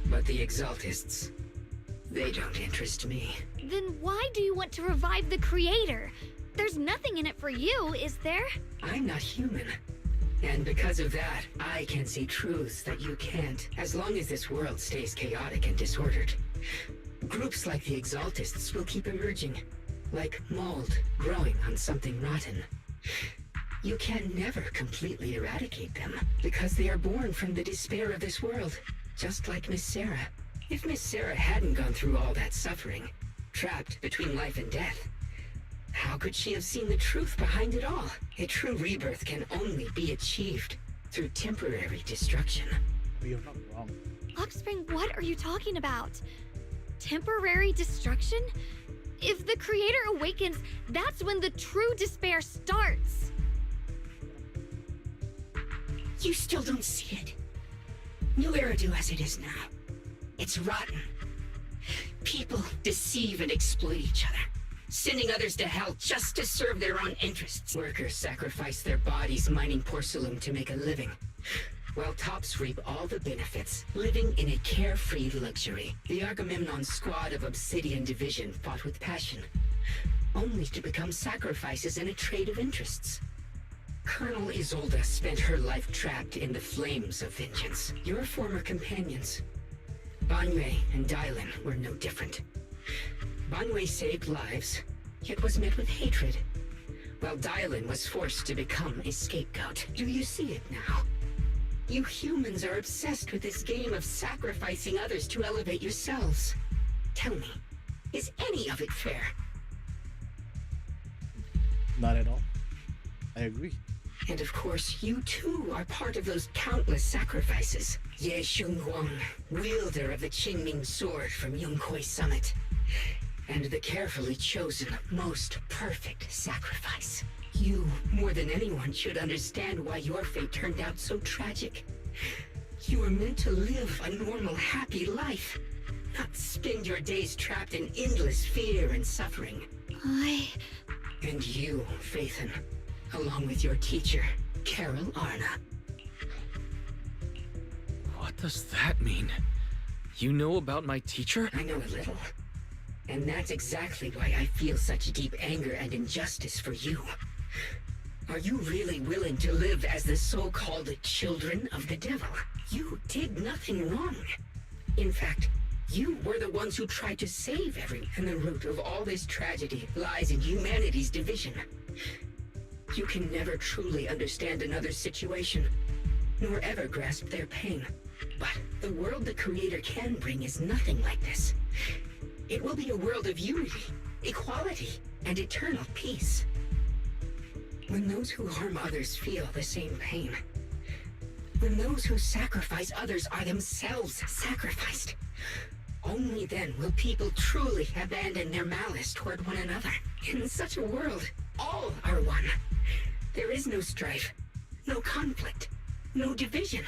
[SPEAKER 11] But the Exaltists, they don't interest me.
[SPEAKER 6] Then why do you want to revive the Creator? There's nothing in it for you, is there?
[SPEAKER 11] I'm not human. And because of that, I can see truths that you can't, as long as this world stays chaotic and disordered. Groups like the Exaltists will keep emerging, like mold growing on something rotten. You can never completely eradicate them, because they are born from the despair of this world, just like Miss Sarah. If Miss Sarah hadn't gone through all that suffering, trapped between life and death, how could she have seen the truth behind it all? A true rebirth can only be achieved through temporary destruction.
[SPEAKER 2] You're not wrong.
[SPEAKER 6] Luxspring, what are you talking about? Temporary destruction? If the Creator awakens, that's when the true despair starts.
[SPEAKER 11] You still don't see it. New Eridu as it is now. It's rotten. People deceive and exploit each other, sending others to hell just to serve their own interests. Workers sacrifice their bodies mining porcelain to make a living, while tops reap all the benefits, living in a carefree luxury. The Agamemnon squad of Obsidian Division fought with passion, only to become sacrifices in a trade of interests. Colonel Isolda spent her life trapped in the flames of vengeance. Your former companions, Banwei and Dylan, were no different. Banwei saved lives, yet was met with hatred, while Dylan was forced to become a scapegoat. Do you see it now? You humans are obsessed with this game of sacrificing others to elevate yourselves. Tell me, is any of it fair?
[SPEAKER 2] Not at all. I agree.
[SPEAKER 11] And of course, you too are part of those countless sacrifices. Ye Shunhuang, wielder of the Qingming sword from Yongkoi Summit, and the carefully chosen, most perfect sacrifice. You, more than anyone, should understand why your fate turned out so tragic. You were meant to live a normal, happy life, not spend your days trapped in endless fear and suffering. And you, Phaethon, along with your teacher, Carol Arna.
[SPEAKER 4] What does that mean? You know about my teacher?
[SPEAKER 11] I know a little. And that's exactly why I feel such deep anger and injustice for you. Are you really willing to live as the so-called children of the devil? You did nothing wrong. In fact, you were the ones who tried to save everyone. And the root of all this tragedy lies in humanity's division. You can never truly understand another's situation, nor ever grasp their pain. But the world the Creator can bring is nothing like this. It will be a world of unity, equality, and eternal peace. When those who harm others feel the same pain, when those who sacrifice others are themselves sacrificed, only then will people truly abandon their malice toward one another. In such a world, all are one. There is no strife, no conflict, no division,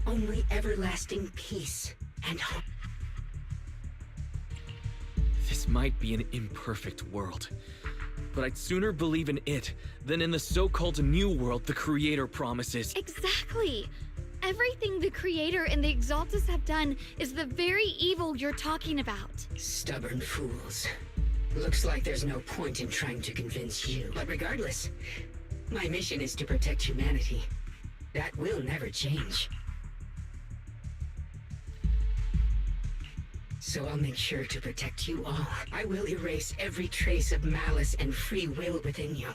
[SPEAKER 11] only everlasting peace and hope.
[SPEAKER 4] This might be an imperfect world, but I'd sooner believe in it than in the so-called new world the Creator promises.
[SPEAKER 6] Exactly. Everything the Creator and the Exaltus have done is the very evil you're talking about.
[SPEAKER 11] Stubborn fools. Looks like there's no point in trying to convince you. But regardless, my mission is to protect humanity. That will never change. So I'll make sure to protect you all. I will erase every trace of malice and free will within you.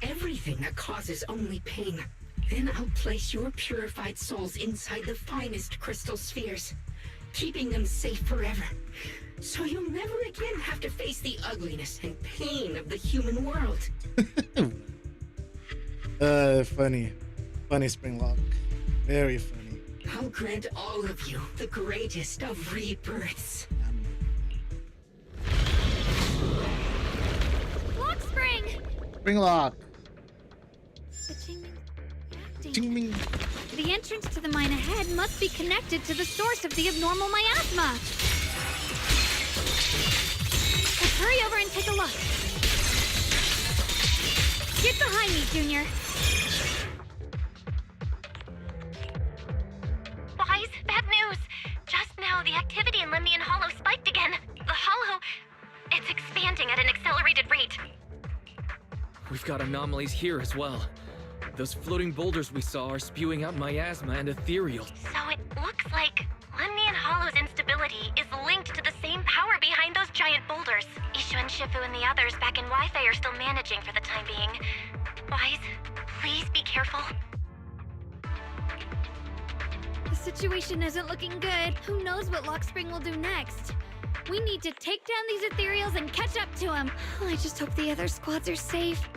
[SPEAKER 11] Everything that causes only pain. Then I'll place your purified souls inside the finest crystal spheres, keeping them safe forever. So you'll never again have to face the ugliness and pain of the human world.
[SPEAKER 2] Funny. Funny, Springlock. Very funny.
[SPEAKER 11] I'll grant all of you the greatest of rebirths.
[SPEAKER 6] Lock Spring!
[SPEAKER 2] Springlock.
[SPEAKER 6] The
[SPEAKER 2] Chingming.
[SPEAKER 6] The entrance to the mine ahead must be connected to the source of the abnormal miasma. Let's hurry over and take a look. Get behind me, Junior.
[SPEAKER 7] Wise, bad news. Just now, the activity in Lemnian Hollow spiked again. The hollow, it's expanding at an accelerated rate.
[SPEAKER 4] We've got anomalies here as well. Those floating boulders we saw are spewing out miasma and ethereal.
[SPEAKER 7] So it looks like Lemnian Hollow's instability is linked to the same power behind those giant boulders. Ishu and Shifu and the others back in Wi-Fi are still managing for the time being. Wise, please be careful.
[SPEAKER 6] The situation isn't looking good. Who knows what Lock Spring will do next? We need to take down these ethereals and catch up to them. I just hope the other squads are safe.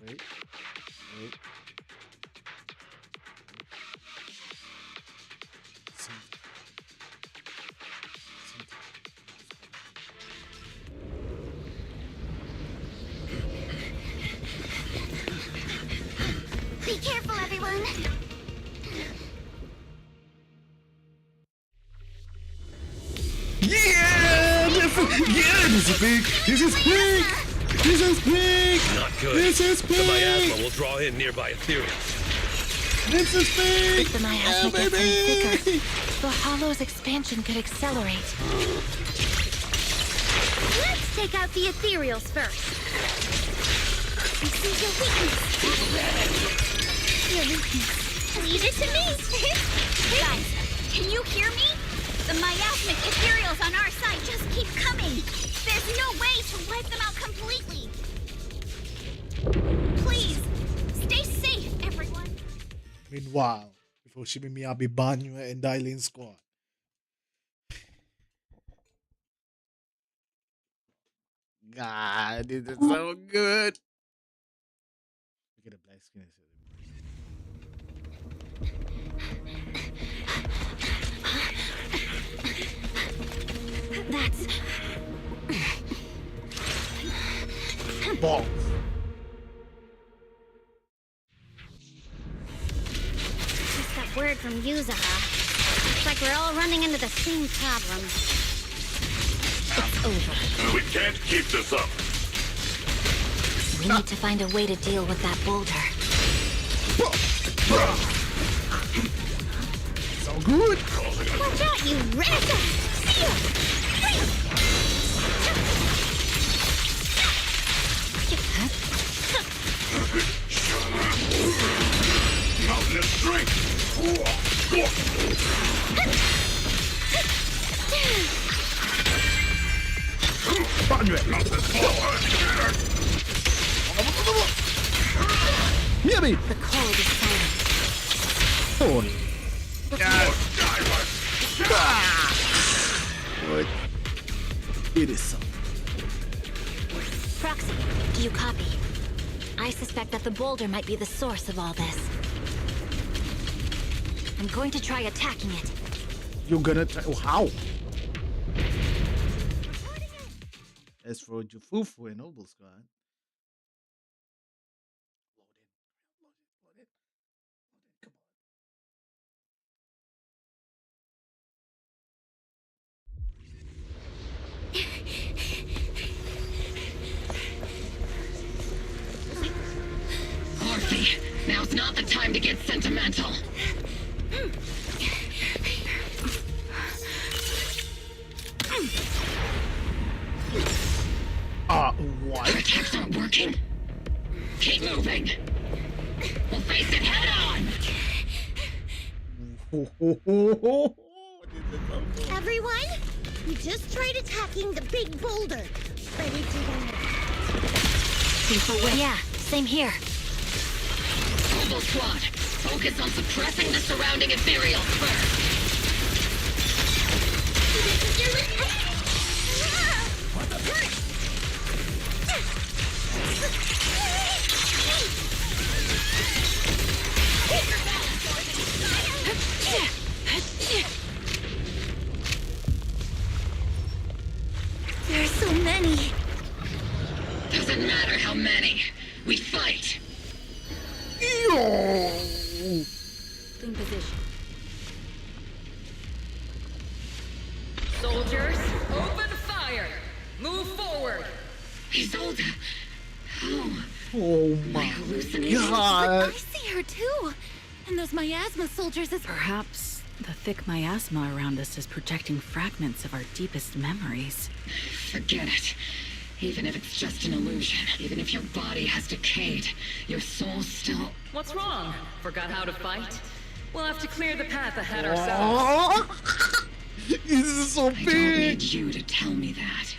[SPEAKER 2] Wait.
[SPEAKER 17] Be careful, everyone.
[SPEAKER 2] Yeah! This is big! This is big! This is big!
[SPEAKER 12] Not good.
[SPEAKER 2] This is
[SPEAKER 12] The
[SPEAKER 2] big!
[SPEAKER 12] miasma will draw in nearby ethereals.
[SPEAKER 2] This is big!
[SPEAKER 22] If the miasma gets any thicker, the hollow's expansion could accelerate.
[SPEAKER 18] Let's take out the ethereals first. I see your weakness. Your weakness. Leave it to me. Guys, can you hear me? The miasmic ethereals on our side just keep coming. There's no way to wipe them out completely. Please, stay safe, everyone.
[SPEAKER 2] Meanwhile, before Shimi Miyabi, Banyu, and Dailin squad. God, this is so good. Look at the black skin.
[SPEAKER 18] That's
[SPEAKER 2] balls.
[SPEAKER 18] Just that word from Yuzaha. Looks like we're all running into the same problem. It's over.
[SPEAKER 8] We can't keep this up.
[SPEAKER 22] We need to find a way to deal with that boulder.
[SPEAKER 2] So good.
[SPEAKER 18] Watch out, you rat!
[SPEAKER 8] Mountain of strength.
[SPEAKER 2] Miyabi!
[SPEAKER 22] The cold is silent.
[SPEAKER 2] Oh. What? It is so.
[SPEAKER 15] Proxy, do you copy? I suspect that the boulder might be the source of all this. I'm going to try attacking it.
[SPEAKER 2] You're gonna try? Oh, how? As for Jufufu and Noble Squad.
[SPEAKER 11] Orphe, now's not the time to get sentimental.
[SPEAKER 2] What?
[SPEAKER 11] Our attacks aren't working. Keep moving. We'll face it head on.
[SPEAKER 18] Everyone, we just tried attacking the big boulder, but it didn't work.
[SPEAKER 15] Yeah, same here.
[SPEAKER 11] Mobile squad, focus on suppressing the surrounding ethereal first.
[SPEAKER 18] There are so many.
[SPEAKER 11] Doesn't matter how many. We fight.
[SPEAKER 10] In position.
[SPEAKER 7] Soldiers, open fire! Move forward!
[SPEAKER 11] Isolde! Oh.
[SPEAKER 2] Oh my god!
[SPEAKER 22] I see her too. And those miasma soldiers is
[SPEAKER 9] Perhaps the thick miasma around us is projecting fragments of our deepest memories.
[SPEAKER 11] Forget it. Even if it's just an illusion, even if your body has decayed, your soul still...
[SPEAKER 7] What's wrong? Forgot how to fight? We'll have to clear the path ahead ourselves.
[SPEAKER 2] This is so big!
[SPEAKER 11] I don't need you to tell me that.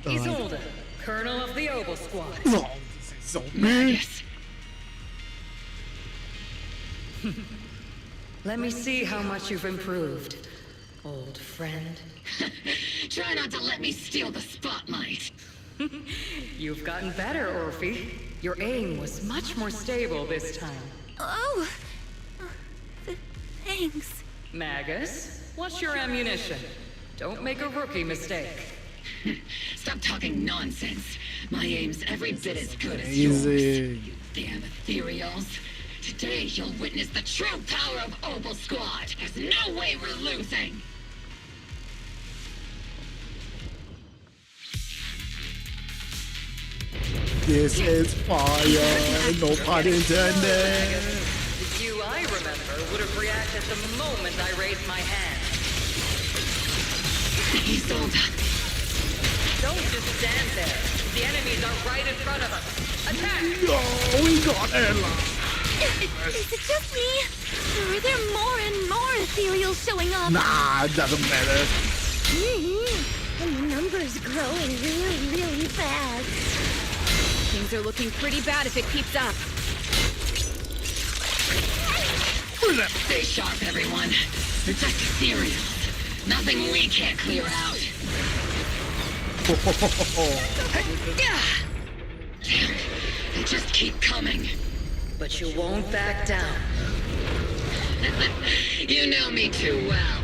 [SPEAKER 7] Isolde, Colonel of the Oval Squad.
[SPEAKER 2] No, this is so big!
[SPEAKER 11] Magus.
[SPEAKER 7] Let me see how much you've improved, old friend.
[SPEAKER 11] Try not to let me steal the spotlight.
[SPEAKER 7] You've gotten better, Orphe. Your aim was much more stable this time.
[SPEAKER 22] Oh, thanks.
[SPEAKER 7] Magus, what's your ammunition? Don't make a rookie mistake.
[SPEAKER 11] Stop talking nonsense. My aim's every bit as good as
[SPEAKER 2] Easy.
[SPEAKER 11] yours. You damn ethereals. Today you'll witness the true power of Oval Squad. There's no way we're losing.
[SPEAKER 2] This is fire, no pun intended.
[SPEAKER 7] The you I remember would have reacted the moment I raised my hand.
[SPEAKER 11] Isolde.
[SPEAKER 7] Don't just stand there. The enemies are right in front of us. Attack!
[SPEAKER 2] No, we got Ella.
[SPEAKER 22] Is it just me? Or are there more and more ethereals showing up?
[SPEAKER 2] Nah, it doesn't matter.
[SPEAKER 18] And the number's growing really, really fast.
[SPEAKER 22] Things are looking pretty bad if it keeps up.
[SPEAKER 11] Stay sharp, everyone. They're just ethereals. Nothing we can't clear out. Damn, they just keep coming.
[SPEAKER 7] But you won't back down.
[SPEAKER 11] You know me too well.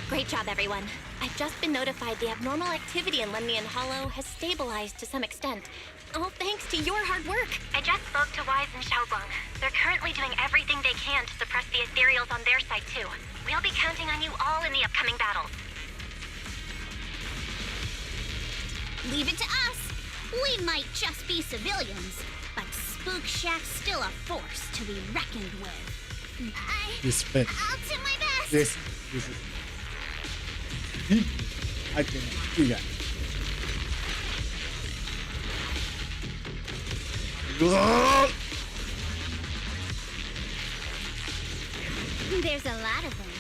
[SPEAKER 15] Great job, everyone. I've just been notified the abnormal activity in Lemnian Hollow has stabilized to some extent. All thanks to your hard work.
[SPEAKER 3] I just spoke to Wise and Xiaoguang. They're currently doing everything they can to suppress the ethereals on their side, too. We'll be counting on you all in the upcoming battles.
[SPEAKER 18] Leave it to us. We might just be civilians, but Spook Shack's still a force to be reckoned with.
[SPEAKER 2] Respect.
[SPEAKER 18] I'll do my best.
[SPEAKER 2] This is... I can do that.
[SPEAKER 18] There's a lot of them.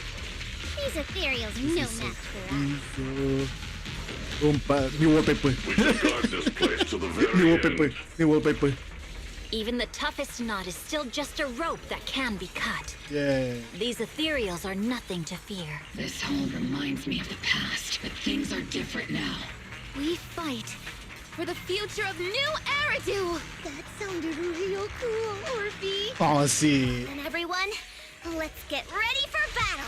[SPEAKER 18] These ethereals are no match for us.
[SPEAKER 2] New wallpaper.
[SPEAKER 8] We should guard this place to the
[SPEAKER 2] New
[SPEAKER 8] very
[SPEAKER 2] wallpaper.
[SPEAKER 8] end.
[SPEAKER 2] New wallpaper.
[SPEAKER 10] Even the toughest knot is still just a rope that can be cut.
[SPEAKER 2] Yeah.
[SPEAKER 10] These ethereals are nothing to fear.
[SPEAKER 11] This all reminds me of the past, but things are different now.
[SPEAKER 22] We fight for the future of New Eridu! That sounded real cool, Orphe.
[SPEAKER 2] Oh, see.
[SPEAKER 18] And everyone, let's get ready for battle!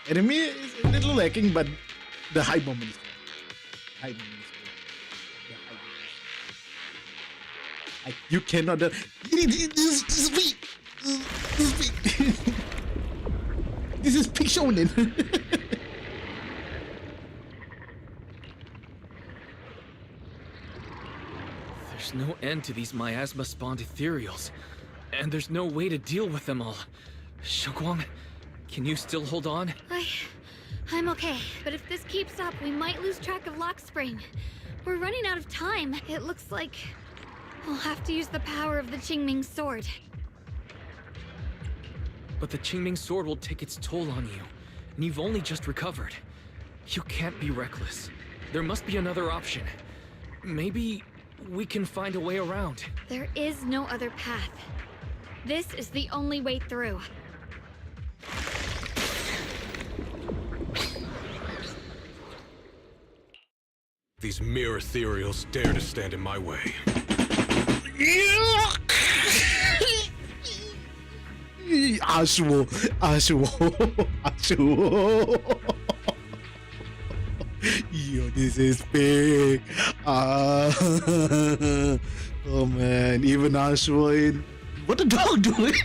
[SPEAKER 2] Enemy is a little lacking, but the high moment is good. High moment is good. The high moment. You cannot. This This is peak shonen.
[SPEAKER 4] There's no end to these miasma-spawned ethereals, and there's no way to deal with them all. Xiaoguang, can you still hold on?
[SPEAKER 6] I'm okay, but if this keeps up, we might lose track of Lock Spring. We're running out of time. It looks like we'll have to use the power of the Qingming sword.
[SPEAKER 4] But the Qingming sword will take its toll on you, and you've only just recovered. You can't be reckless. There must be another option. Maybe we can find a way around.
[SPEAKER 6] There is no other path. This is the only way through.
[SPEAKER 19] These mere ethereals dare to stand in my way.
[SPEAKER 2] Ashuo. Yo, this is big. Oh man, even Ashuo in. What the dog doing?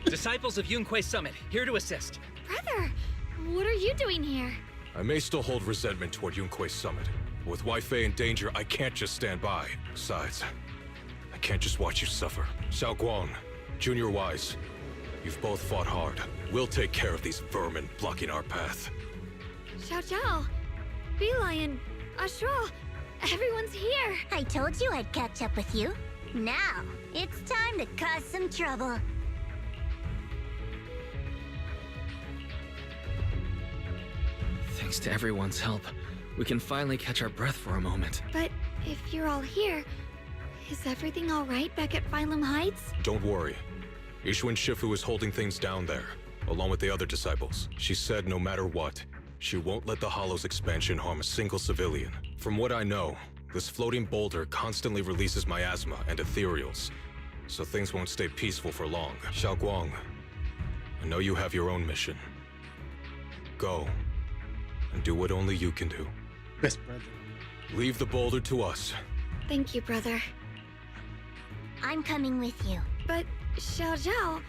[SPEAKER 5] Disciples of Yunquei Summit, here to assist.
[SPEAKER 6] Brother, what are you doing here?
[SPEAKER 19] I may still hold resentment toward Yunquei Summit, but with Wei in danger, I can't just stand by. Besides, I can't just watch you suffer. Xiaoguang, Junior Wise, you've both fought hard. We'll take care of these vermin blocking our path.
[SPEAKER 6] Xiao Zhao, Beelion, Ashura, everyone's here.
[SPEAKER 17] I told you I'd catch up with you. Now, it's time to cause some trouble.
[SPEAKER 4] Thanks to everyone's help, we can finally catch our breath for a moment.
[SPEAKER 6] But if you're all here, is everything all right back at Phylum Heights?
[SPEAKER 19] Don't worry. Ishwin Shifu is holding things down there, along with the other disciples. She said no matter what, she won't let the Hollow's expansion harm a single civilian. From what I know, this floating boulder constantly releases miasma and ethereals, so things won't stay peaceful for long. Xiaoguang, I know you have your own mission. Go, and do what only you can do.
[SPEAKER 2] Best brother.
[SPEAKER 19] Leave the boulder to us.
[SPEAKER 6] Thank you, brother.
[SPEAKER 17] I'm coming with you.
[SPEAKER 6] But, Xiao Zhao,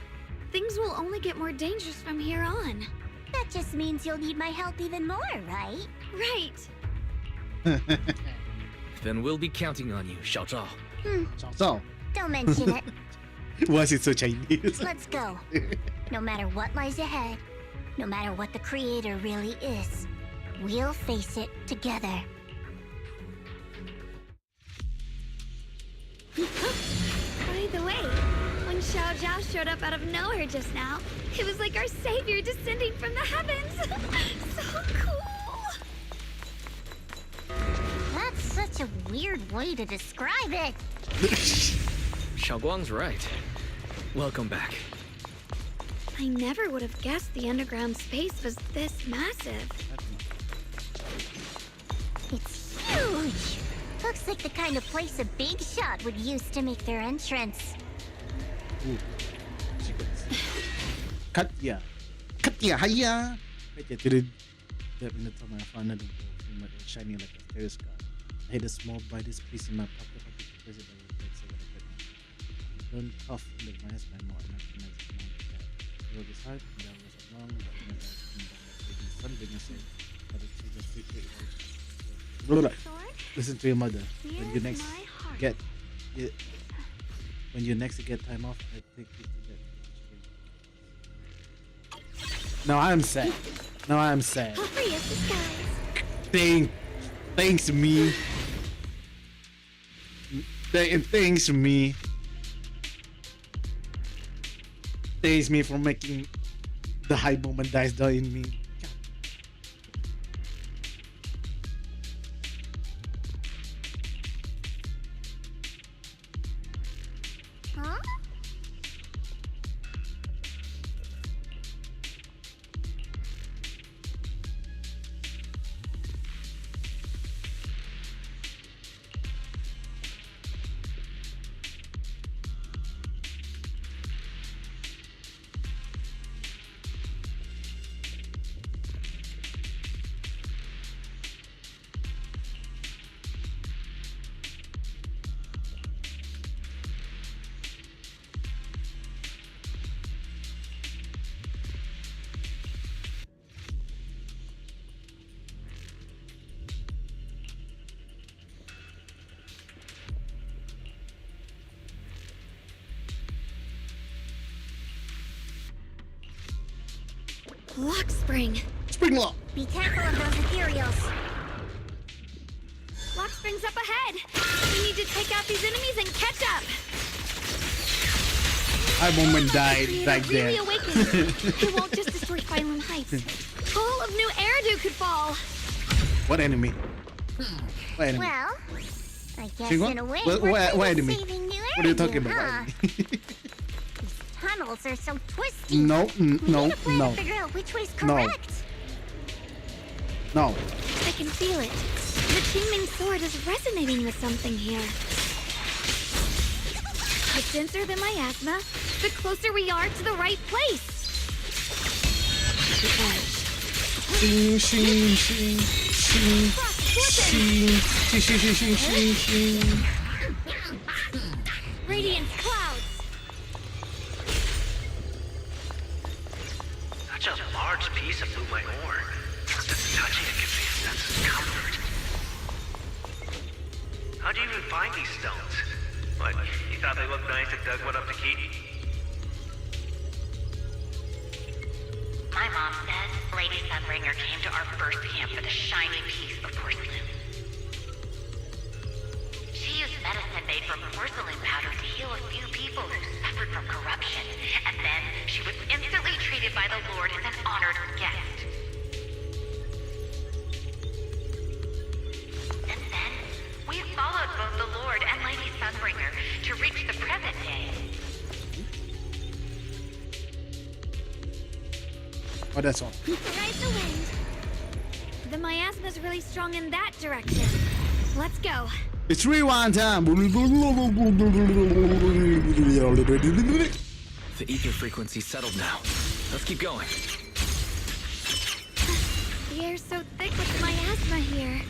[SPEAKER 6] things will only get more dangerous from here on.
[SPEAKER 17] That just means you'll need my help even more, right?
[SPEAKER 6] Right.
[SPEAKER 4] Then we'll be counting on you, Xiao Zhao.
[SPEAKER 2] Xiao Zhao.
[SPEAKER 17] Don't mention it.
[SPEAKER 2] Why is it so Chinese?
[SPEAKER 17] Let's go. No matter what lies ahead, no matter what the Creator really is, we'll face it together.
[SPEAKER 6] By the way, when Xiao Zhao showed up out of nowhere just now, it was like our savior descending from the heavens. So cool.
[SPEAKER 17] That's such a weird way to describe it.
[SPEAKER 4] Xiaoguang's right. Welcome back.
[SPEAKER 6] I never would have guessed the underground space was this massive.
[SPEAKER 17] It's huge. Looks like the kind of place a big shot would use to make their entrance.
[SPEAKER 2] Katya, hiya. Katya did that in the time I found it shining like a fairy sky. I had a small brightest piece in my pocket of the president of the so that I could burn off in the minus by more and nothing else among the cat. It was hard and there was a long but no the sun didn't say, but it's just quickly. Listen to your mother. When you next get time off, I take you to bed. Now I'm sad.
[SPEAKER 6] Glorious disguise.
[SPEAKER 2] Thanks me. Thanks me. stays me from making the high moment dice die in me.
[SPEAKER 18] Huh?
[SPEAKER 6] Lock spring.
[SPEAKER 2] Spring lock.
[SPEAKER 18] Be careful of those ethereals.
[SPEAKER 6] Lock spring's up ahead. We need to take out these enemies and catch up.
[SPEAKER 2] High moment died right
[SPEAKER 6] Really
[SPEAKER 2] there.
[SPEAKER 6] awakened. It won't just destroy Phylum Heights. All of New Eridu could fall.
[SPEAKER 2] What enemy? What enemy?
[SPEAKER 18] Well, I guess
[SPEAKER 2] Single?
[SPEAKER 18] in a way,
[SPEAKER 2] What-
[SPEAKER 18] we're
[SPEAKER 2] what
[SPEAKER 18] kind of
[SPEAKER 2] enemy?
[SPEAKER 18] saving New
[SPEAKER 2] What are you
[SPEAKER 18] Eridu,
[SPEAKER 2] talking about?
[SPEAKER 18] huh? Tunnels are so twisty.
[SPEAKER 2] No,
[SPEAKER 18] We need
[SPEAKER 2] no,
[SPEAKER 18] a plan
[SPEAKER 2] no.
[SPEAKER 18] to figure out which way's
[SPEAKER 2] No.
[SPEAKER 18] correct.
[SPEAKER 2] No.
[SPEAKER 6] I can feel it. The Qingming sword is resonating with something here. The denser the miasma, the closer we are to the right place. The edge.
[SPEAKER 2] Shing, shing, shing, shing, shing, shing, shing, shing, shing, shing.
[SPEAKER 6] Radiant clouds.
[SPEAKER 13] Such a large piece of blue my ore. Just touching it gives me a sense of comfort. How'd you even find these stones? What, you thought they looked nice and dug one up to keep?
[SPEAKER 14] My mom says Lady Sunbringer came to our first camp with a shiny piece of porcelain. She used medicine made from porcelain powder to heal a few people who suffered from corruption, and then she was instantly treated by the Lord as an honored guest. Since then, we've followed both the Lord and Lady Sunbringer to reach the present day.
[SPEAKER 2] Oh, that's all.
[SPEAKER 6] Ride the wind. The miasma's really strong in that direction. Let's go.
[SPEAKER 2] It's rewind time.
[SPEAKER 4] The ether frequency settled now. Let's keep going.
[SPEAKER 6] The air's so thick with the miasma here.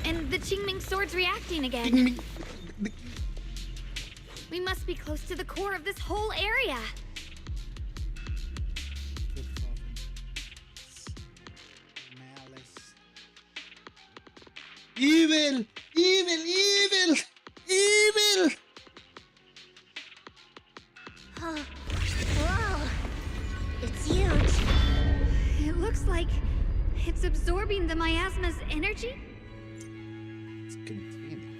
[SPEAKER 6] And the Qingming sword's reacting again. We must be close to the core of this whole area.
[SPEAKER 2] Evil! Evil! Evil! Evil!
[SPEAKER 18] Oh, whoa. It's huge.
[SPEAKER 6] It looks like it's absorbing the miasma's energy.
[SPEAKER 2] It's containing.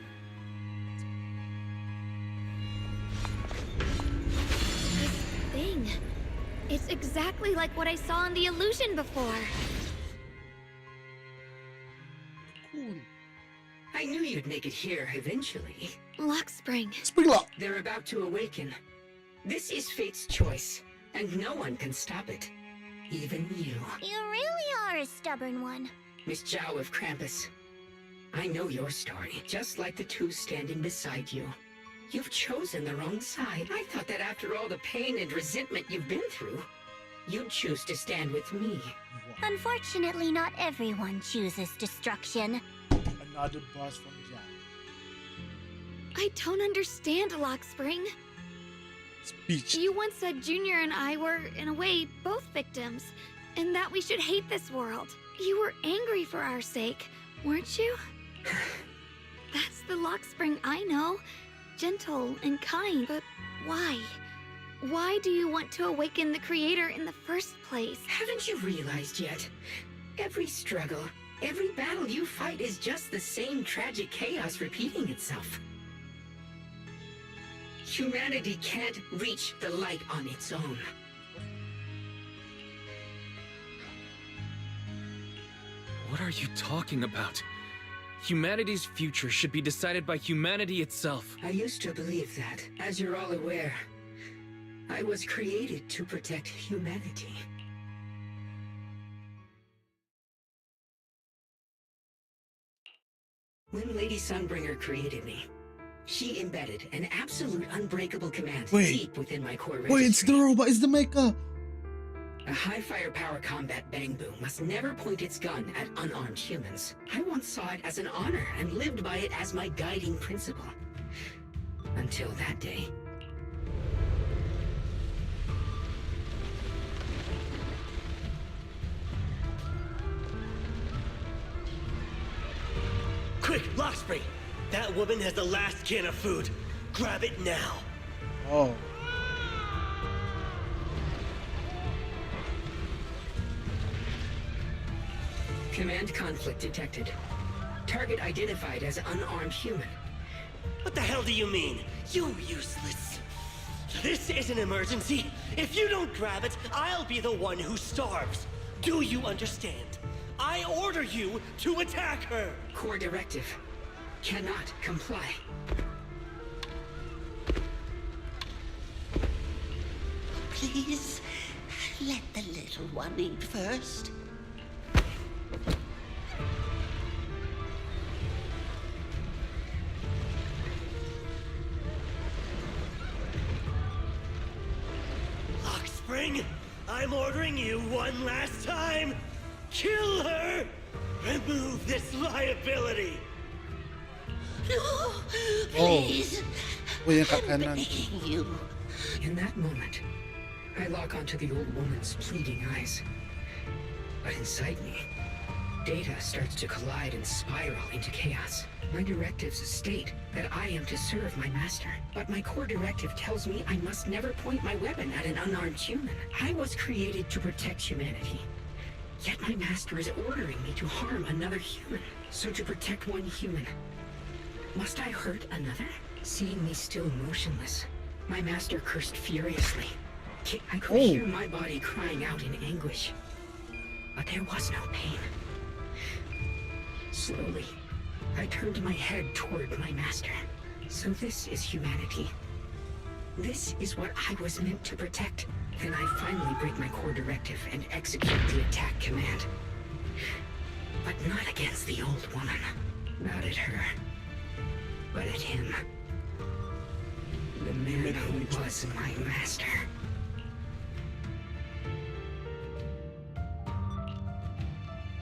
[SPEAKER 6] This thing. It's exactly like what I saw in the illusion before.
[SPEAKER 11] I knew you'd make it here eventually.
[SPEAKER 6] Lock spring.
[SPEAKER 2] Spring lock.
[SPEAKER 11] They're about to awaken. This is fate's choice, and no one can stop it. Even you.
[SPEAKER 18] You really are a stubborn one.
[SPEAKER 11] Miss Zhao of Krampus. I know your story, just like the two standing beside you. You've chosen the wrong side. I thought that after all the pain and resentment you've been through, you'd choose to stand with me.
[SPEAKER 18] Unfortunately, not everyone chooses destruction.
[SPEAKER 2] Another boss from Jack.
[SPEAKER 6] I don't understand, Lock Spring.
[SPEAKER 2] Speech.
[SPEAKER 6] You once said Junior and I were, in a way, both victims, and that we should hate this world. You were angry for our sake, weren't you? That's the Lock Spring I know. Gentle and kind, but why? Why do you want to awaken the Creator in the first place?
[SPEAKER 11] Haven't you realized yet? Every struggle, every battle you fight is just the same tragic chaos repeating itself. Humanity can't reach the light on its own.
[SPEAKER 4] What are you talking about? Humanity's future should be decided by humanity itself.
[SPEAKER 11] I used to believe that. As you're all aware, I was created to protect humanity. When Lady Sunbringer created me, she embedded an absolute unbreakable command deep within my core registry.
[SPEAKER 2] Wait, it's the robot, it's the mecha.
[SPEAKER 11] A high firepower combat Bangbu must never point its gun at unarmed humans. I once saw it as an honor and lived by it as my guiding principle. Until that day.
[SPEAKER 13] Quick, Lockspring! That woman has the last can of food. Grab it now.
[SPEAKER 2] Oh.
[SPEAKER 11] Command conflict detected. Target identified as unarmed human.
[SPEAKER 13] What the hell do you mean? You useless. This is an emergency. If you don't grab it, I'll be the one who starves. Do you understand? I order you to attack her.
[SPEAKER 11] Core directive. Cannot comply.
[SPEAKER 16] Please, let the little one eat first.
[SPEAKER 13] Lockspring, I'm ordering you one last time. Kill her! Remove this liability!
[SPEAKER 16] No, please. I'm begging you.
[SPEAKER 11] In that moment, I lock onto the old woman's pleading eyes. But inside me, data starts to collide and spiral into chaos. My directives state that I am to serve my master, but my core directive tells me I must never point my weapon at an unarmed human. I was created to protect humanity. Yet my master is ordering me to harm another human. So to protect one human, must I hurt another? Seeing me still motionless, my master cursed furiously. I could hear my body crying out in anguish, but there was no pain. Slowly, I turned my head toward my master. So this is humanity. This is what I was meant to protect. Then I finally break my core directive and execute the attack command. But not against the old woman. Not at her. But at him. The man who was my master.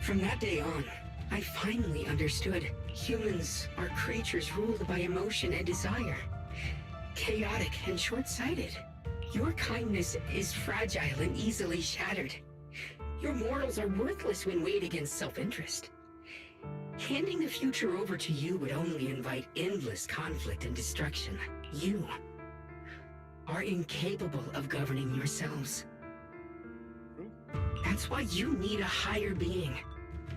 [SPEAKER 11] From that day on, I finally understood. Humans are creatures ruled by emotion and desire. Chaotic and short-sighted. Your kindness is fragile and easily shattered. Your morals are worthless when weighed against self-interest. Handing the future over to you would only invite endless conflict and destruction. You are incapable of governing yourselves. That's why you need a higher being.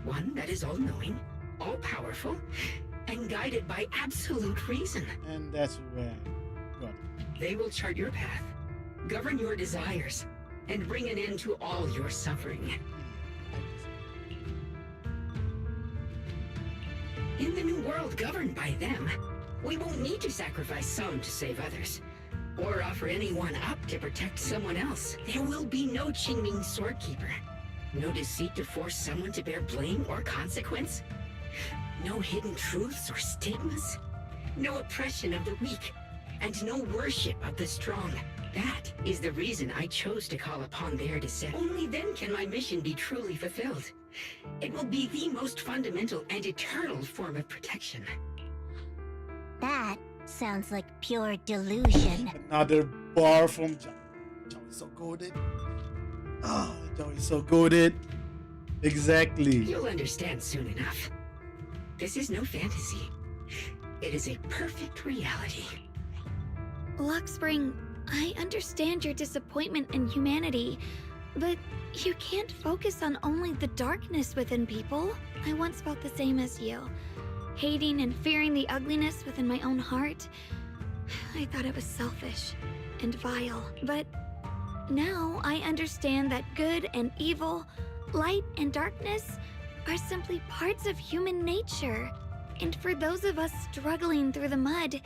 [SPEAKER 11] One that is all-knowing, all-powerful, and guided by absolute reason.
[SPEAKER 2] And that's where God.
[SPEAKER 11] They will chart your path, govern your desires, and bring an end to all your suffering. In the new world governed by them, we won't need to sacrifice some to save others, or offer anyone up to protect someone else. There will be no Qingming Swordkeeper, no deceit to force someone to bear blame or consequence, no hidden truths or stigmas, no oppression of the weak, and no worship of the strong. That is the reason I chose to call upon their descent. Only then can my mission be truly fulfilled. It will be the most fundamental and eternal form of protection.
[SPEAKER 17] That sounds like pure delusion.
[SPEAKER 2] Another bar from Joe. Joe is so goated. Oh, Joe is so goated. Exactly.
[SPEAKER 11] You'll understand soon enough. This is no fantasy. It is a perfect reality.
[SPEAKER 6] Luxspring, I understand your disappointment in humanity, but you can't focus on only the darkness within people. I once felt the same as you, hating and fearing the ugliness within my own heart. I thought it was selfish and vile, but now I understand that good and evil, light and darkness are simply parts of human nature. And for those of us struggling through the mud,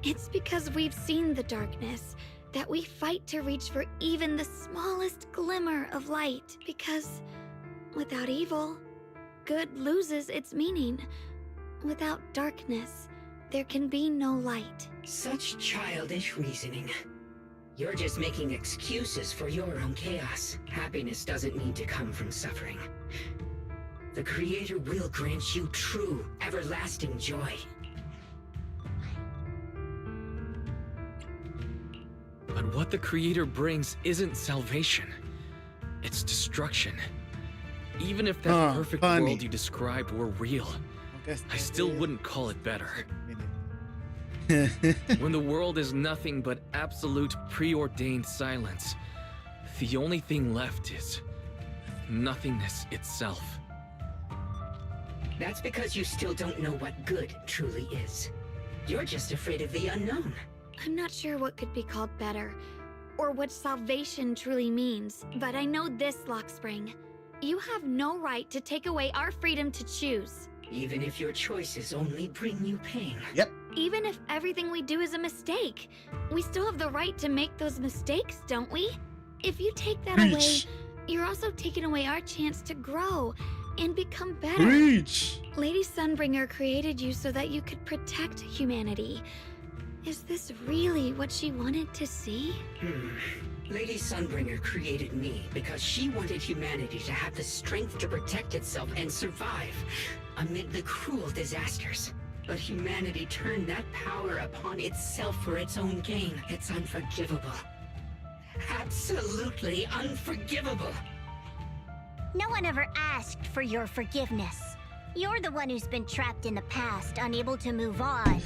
[SPEAKER 6] it's because we've seen the darkness that we fight to reach for even the smallest glimmer of light. Because without evil, good loses its meaning. Without darkness, there can be no light.
[SPEAKER 11] Such childish reasoning. You're just making excuses for your own chaos. Happiness doesn't need to come from suffering. The Creator will grant you true, everlasting joy.
[SPEAKER 4] But what the Creator brings isn't salvation. It's destruction. Even if that perfect world you described were real, I still wouldn't call it better. When the world is nothing but absolute preordained silence, the only thing left is nothingness itself.
[SPEAKER 11] That's because you still don't know what good truly is. You're just afraid of the unknown.
[SPEAKER 6] I'm not sure what could be called better, or what salvation truly means, but I know this, Lockspring. You have no right to take away our freedom to choose.
[SPEAKER 11] Even if your choices only bring you pain.
[SPEAKER 2] Yep.
[SPEAKER 6] Even if everything we do is a mistake, we still have the right to make those mistakes, don't we? If you take that away, you're also taking away our chance to grow and become better. Lady Sunbringer created you so that you could protect humanity. Is this really what she wanted to see?
[SPEAKER 11] Lady Sunbringer created me because she wanted humanity to have the strength to protect itself and survive amid the cruel disasters. But humanity turned that power upon itself for its own gain. It's unforgivable. Absolutely unforgivable.
[SPEAKER 17] No one ever asked for your forgiveness. You're the one who's been trapped in the past, unable to move on.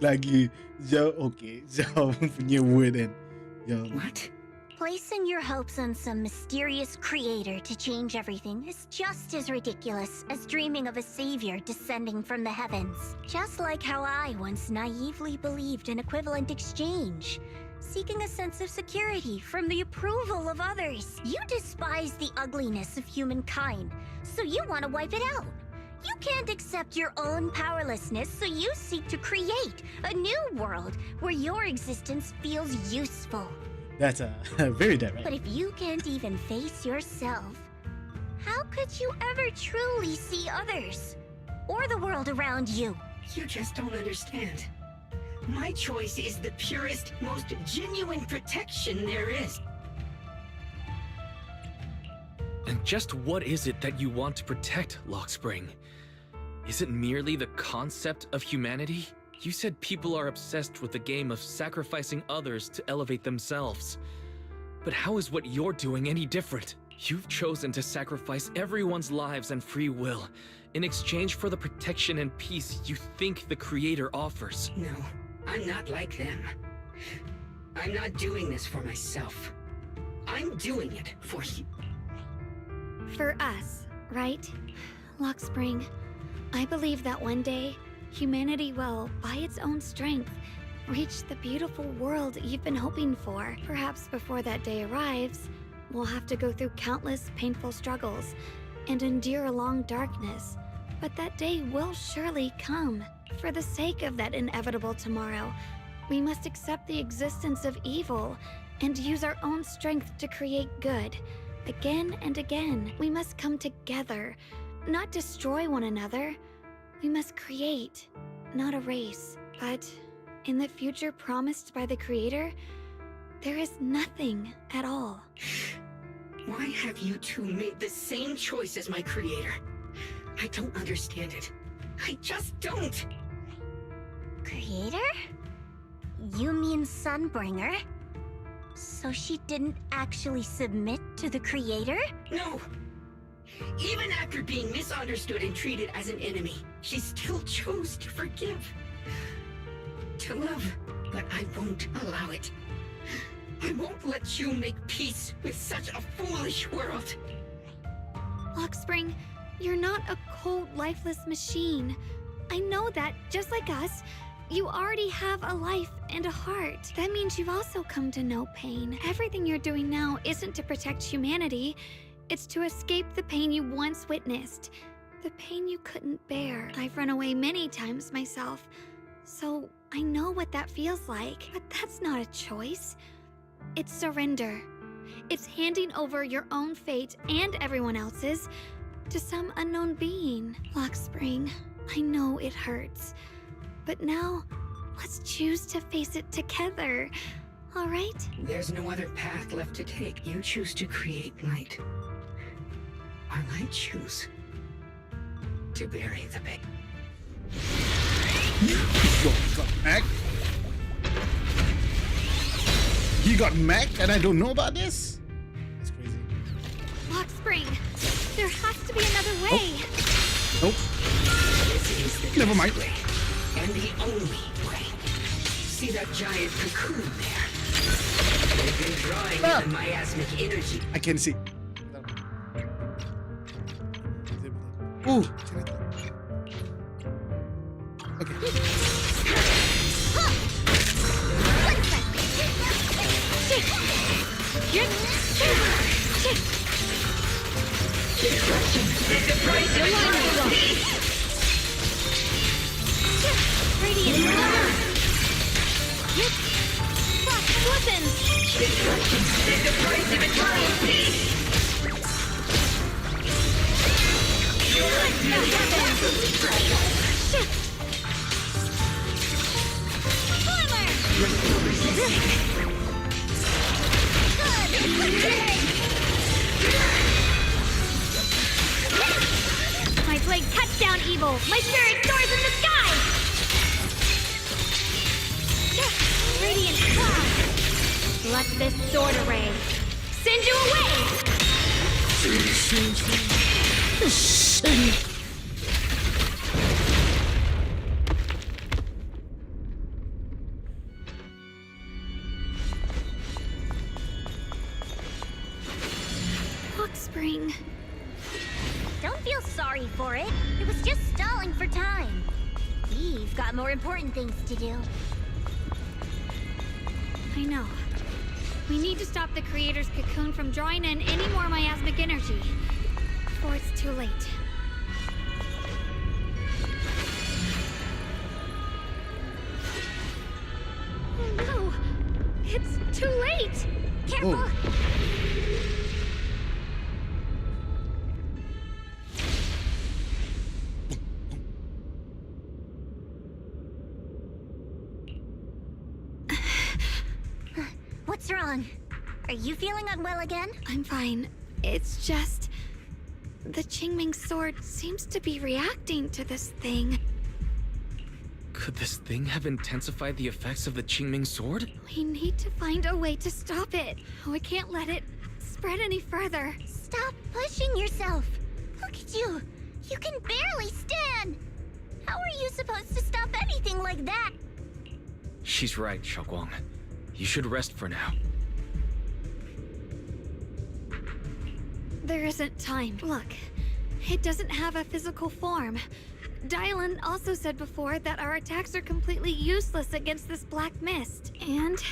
[SPEAKER 2] Lagi jauh okay, jauh punya word kan.
[SPEAKER 11] What?
[SPEAKER 17] Placing your hopes on some mysterious creator to change everything is just as ridiculous as dreaming of a savior descending from the heavens. Just like how I once naively believed in equivalent exchange, seeking a sense of security from the approval of others. You despise the ugliness of humankind, so you want to wipe it out. You can't accept your own powerlessness, so you seek to create a new world where your existence feels useful.
[SPEAKER 2] That's very direct.
[SPEAKER 17] But if you can't even face yourself, how could you ever truly see others? Or the world around you?
[SPEAKER 11] You just don't understand. My choice is the purest, most genuine protection there is.
[SPEAKER 4] And just what is it that you want to protect, Lockspring? Is it merely the concept of humanity? You said people are obsessed with the game of sacrificing others to elevate themselves. But how is what you're doing any different? You've chosen to sacrifice everyone's lives and free will in exchange for the protection and peace you think the Creator offers.
[SPEAKER 11] No, I'm not like them. I'm not doing this for myself. I'm doing it for you.
[SPEAKER 6] For us, right? Lockspring, I believe that one day, humanity will, by its own strength, reach the beautiful world you've been hoping for. Perhaps before that day arrives, we'll have to go through countless painful struggles and endure a long darkness. But that day will surely come. For the sake of that inevitable tomorrow, we must accept the existence of evil and use our own strength to create good. Again and again, we must come together, not destroy one another. We must create, not erase. But in the future promised by the Creator, there is nothing at all.
[SPEAKER 11] Why have you two made the same choice as my Creator? I don't understand it. I just don't.
[SPEAKER 17] Creator? You mean Sunbringer? So she didn't actually submit to the Creator?
[SPEAKER 11] No! Even after being misunderstood and treated as an enemy, she still chose to forgive. To love, but I won't allow it. I won't let you make peace with such a foolish world.
[SPEAKER 6] Lockspring, you're not a cold, lifeless machine. I know that, just like us, you already have a life and a heart. That means you've also come to know pain. Everything you're doing now isn't to protect humanity. It's to escape the pain you once witnessed. The pain you couldn't bear. I've run away many times myself, so I know what that feels like. But that's not a choice. It's surrender. It's handing over your own fate and everyone else's to some unknown being. Lockspring, I know it hurts. But now, let's choose to face it together. All right?
[SPEAKER 11] There's no other path left to take. You choose to create light. While I choose to bury the pain.
[SPEAKER 2] Got Mac? He got Mac and I don't know about this? That's crazy.
[SPEAKER 6] Lockspring, there has to be another way.
[SPEAKER 2] Nope.
[SPEAKER 11] This is the
[SPEAKER 2] Never mind.
[SPEAKER 11] way, and the only way. See that giant cocoon there? They've been drawing in the miasmic energy.
[SPEAKER 2] I can see. Ooh. Okay.
[SPEAKER 6] Radiant fire! Flash weapons!
[SPEAKER 11] The price of eternal peace!
[SPEAKER 6] My blade cuts down evil! My spirit soars in the sky! Radiant cloud! Let this sword array send you away! Lockspring.
[SPEAKER 17] Don't feel sorry for it. It was just stalling for time. We've got more important things to do.
[SPEAKER 6] I know. We need to stop the creator's cocoon from drawing in any more miasmic energy before it's too late. Oh no! It's too late!
[SPEAKER 17] Careful!
[SPEAKER 2] Oh.
[SPEAKER 17] What's wrong? Are you feeling unwell again?
[SPEAKER 6] I'm fine. It's just... the Qingming sword seems to be reacting to this thing.
[SPEAKER 4] Could this thing have intensified the effects of the Qingming sword?
[SPEAKER 6] We need to find a way to stop it. We can't let it spread any further.
[SPEAKER 17] Stop pushing yourself. Look at you. You can barely stand. How are you supposed to stop anything like that?
[SPEAKER 4] She's right, Xiaoguang. You should rest for now.
[SPEAKER 6] There isn't time. Look, it doesn't have a physical form. Dylan also said before that our attacks are completely useless against this black mist. And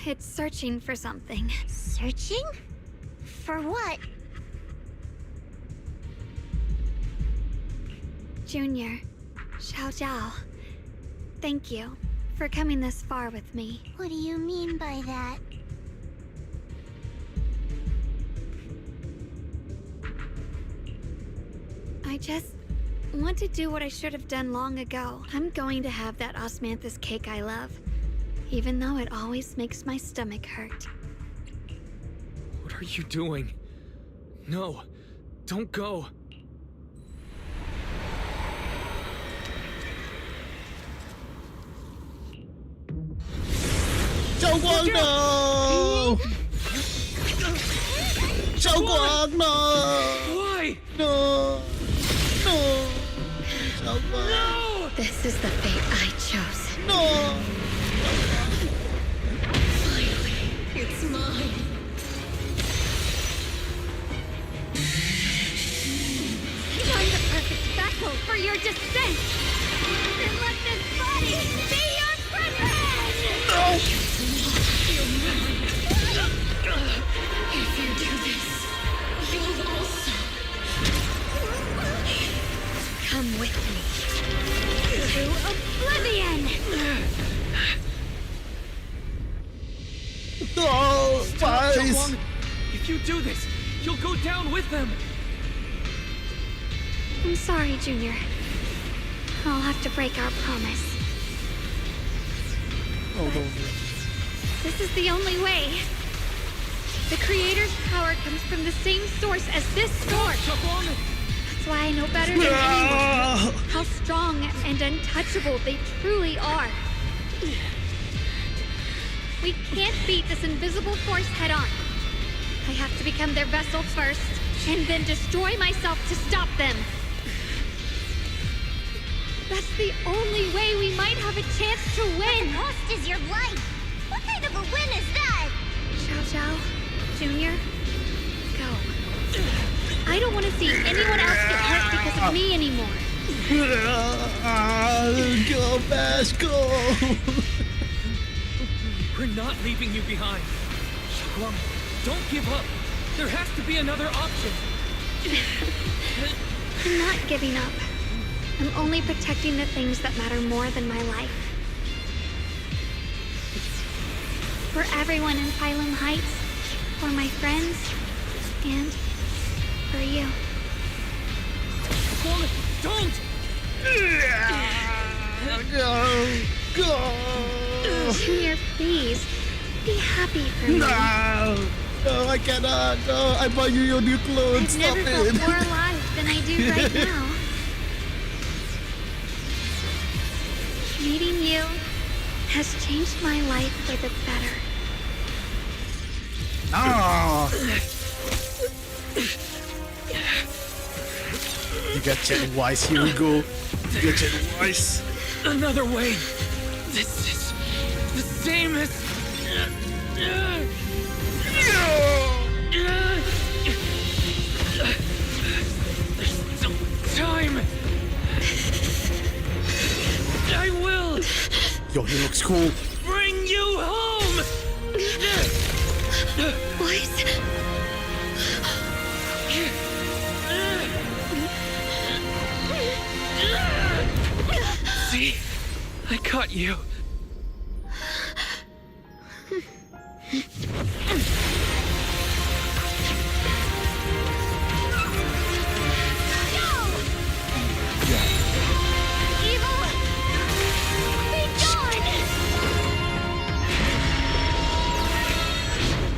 [SPEAKER 6] it's searching for something.
[SPEAKER 17] Searching? For what?
[SPEAKER 6] Junior, Xiao Zhao, thank you for coming this far with me.
[SPEAKER 17] What do you mean by that?
[SPEAKER 6] I just want to do what I should have done long ago. I'm going to have that osmanthus cake I love, even though it always makes my stomach hurt.
[SPEAKER 4] What are you doing? No, don't go.
[SPEAKER 2] Xiaoguang, no! Xiaoguang, no!
[SPEAKER 4] Why?
[SPEAKER 2] No! No! Xiaoguang!
[SPEAKER 4] No!
[SPEAKER 6] This is the fate I chose.
[SPEAKER 2] No!
[SPEAKER 16] It's mine.
[SPEAKER 6] I'm the perfect vessel for your descent! Then let this body be your prison!
[SPEAKER 16] If you do this,
[SPEAKER 2] Please.
[SPEAKER 4] Xiaoguang, if you do this, you'll go down with them.
[SPEAKER 6] I'm sorry, Junior. I'll have to break our promise.
[SPEAKER 2] Oh no.
[SPEAKER 6] This is the only way. The Creator's power comes from the same source as this sword. That's why I know better than anyone how strong and untouchable they truly are. We can't beat this invisible force head on. I have to become their vessel first, and then destroy myself to stop them. That's the only way we might have a chance to win.
[SPEAKER 17] The cost is your life. What kind of a win is that?
[SPEAKER 6] Xiao Xiao, Junior, go. I don't want to see anyone else get hurt because of me anymore.
[SPEAKER 2] Go, Bash, go!
[SPEAKER 4] We're not leaving you behind. Xiaoguang, don't give up. There has to be another option.
[SPEAKER 6] I'm not giving up. I'm only protecting the things that matter more than my life. For everyone in Phylum Heights, for my friends, and for you.
[SPEAKER 4] Don't!
[SPEAKER 2] Go!
[SPEAKER 6] Junior, please. Be happy for me.
[SPEAKER 2] No, I cannot. No, I bought you your new clothes.
[SPEAKER 6] I've
[SPEAKER 2] Stop
[SPEAKER 6] never felt
[SPEAKER 2] it.
[SPEAKER 6] more alive than I do right now. Meeting you has changed my life for the better.
[SPEAKER 2] No! You got Chen Wise. Here we go. You got Chen Wise.
[SPEAKER 4] Another way. This is the same as... There's still time. I will.
[SPEAKER 2] Yo, he looks cool.
[SPEAKER 4] Bring you home.
[SPEAKER 6] Boys.
[SPEAKER 4] See? I caught you.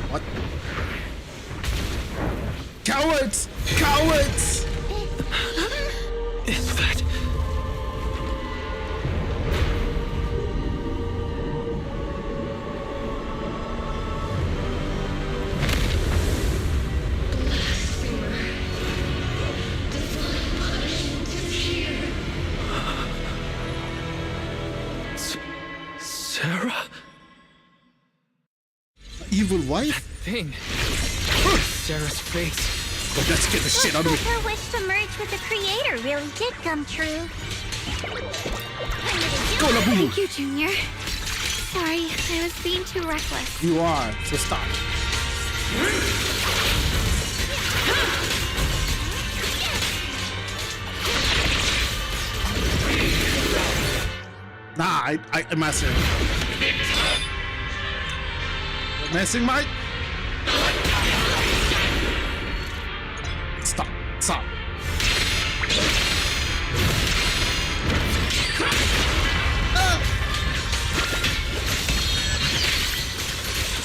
[SPEAKER 2] What? Cowards! Cowards!
[SPEAKER 4] Is that... Sarah?
[SPEAKER 2] Evil wife?
[SPEAKER 4] Thing. Sarah's face.
[SPEAKER 2] Oh, that scared the shit out of me.
[SPEAKER 17] Her wish to merge with the Creator really did come true.
[SPEAKER 6] Thank you, Junior. Sorry, I was being too reckless.
[SPEAKER 2] You are, so stop. Nah, I'm messing. Messing, mate? Stop. Stop.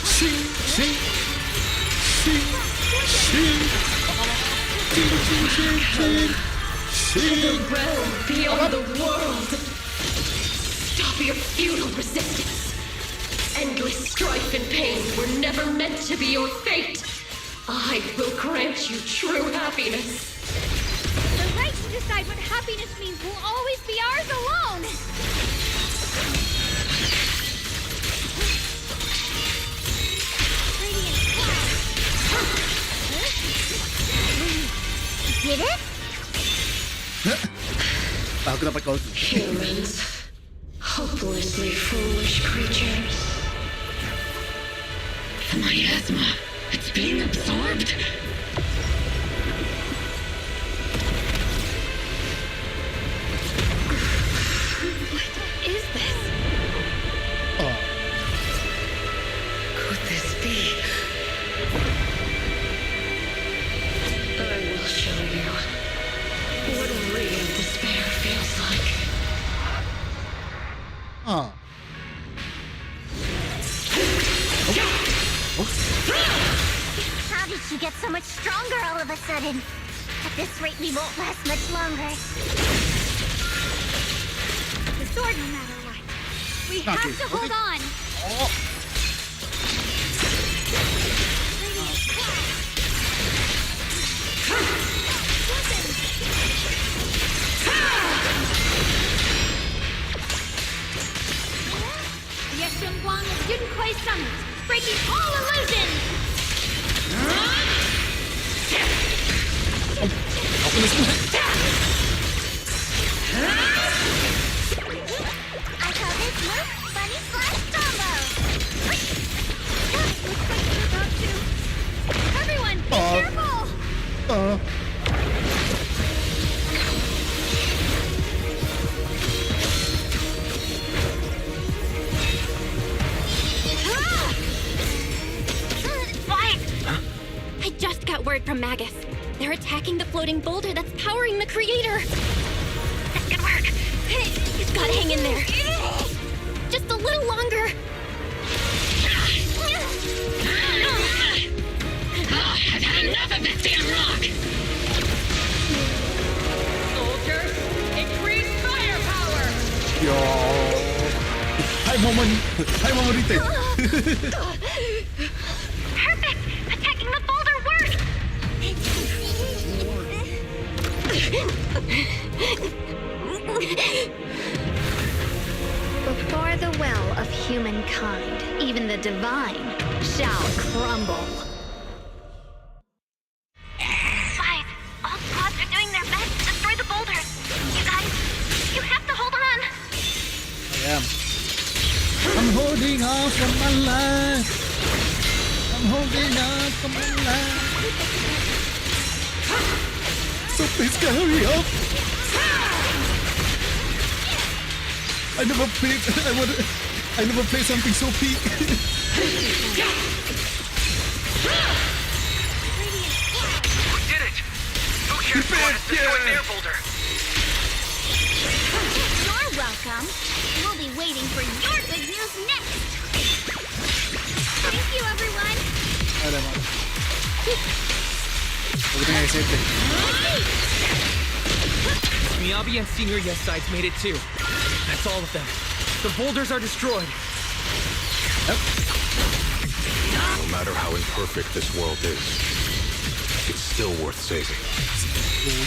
[SPEAKER 2] Shing, shing, shing, shing, shing, shing, shing.
[SPEAKER 16] The realm beyond the world. Stop your futile resistance. Endless strife and pain were never meant to be your fate. I will grant you true happiness.
[SPEAKER 6] The right to decide what happiness means will always be ours alone.
[SPEAKER 17] Did it?
[SPEAKER 2] Aku dapat gold.
[SPEAKER 16] Humans. Hopelessly foolish creatures. The miasma. It's being absorbed.
[SPEAKER 6] What is this?
[SPEAKER 16] Could this be
[SPEAKER 2] Huh.
[SPEAKER 17] How did she get so much stronger all of a sudden? At this rate, we won't last much longer.
[SPEAKER 6] The sword, no matter what. We
[SPEAKER 2] Not
[SPEAKER 6] have
[SPEAKER 2] good.
[SPEAKER 6] to hold on.
[SPEAKER 2] Oh.
[SPEAKER 6] The Yeshunguang is Yunquei Summit, breaking all illusions!
[SPEAKER 17] I call this move Bunny Slash Combo!
[SPEAKER 6] Looks like we're about to... Everyone, be careful!
[SPEAKER 22] Fight! I just got word from Magus. They're attacking the floating boulder that's powering the creator. This could work. You've got to hang in there. Just a little longer.
[SPEAKER 11] I've had enough of this damn rock!
[SPEAKER 22] Soldiers, increase firepower!
[SPEAKER 2] Yo. Hi, Mama Rite.
[SPEAKER 22] Perfect! Attacking the boulder worked!
[SPEAKER 6] Before the well of humankind, even the divine shall crumble.
[SPEAKER 22] Guys, all squads are doing their best to destroy the boulders. You guys, you have to hold on.
[SPEAKER 2] I am. I'm holding on for my life. I'm holding on for my life. So please hurry up. I never played something so peak.
[SPEAKER 12] We did it! Who cares what is destroying their boulder?
[SPEAKER 6] You're welcome. We'll be waiting for your good news next. Thank you, everyone.
[SPEAKER 5] Miyabi and Senior Yes Sides made it too. That's all of them. The boulders are destroyed.
[SPEAKER 19] No matter how imperfect this world is, it's still worth saving.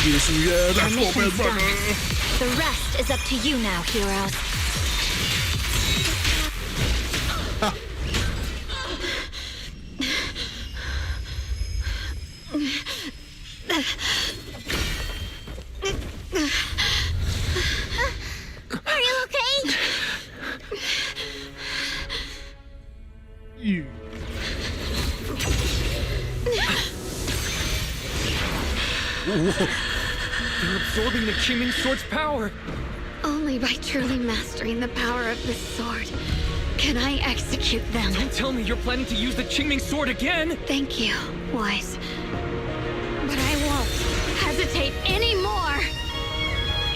[SPEAKER 22] Your mission's done. The rest is up to you now, heroes.
[SPEAKER 6] Are you okay?
[SPEAKER 5] They're absorbing the Qingming Sword's power.
[SPEAKER 6] Only by truly mastering the power of this sword can I execute them.
[SPEAKER 5] Don't tell me you're planning to use the Qingming Sword again.
[SPEAKER 6] Thank you, Wise. But I won't hesitate anymore.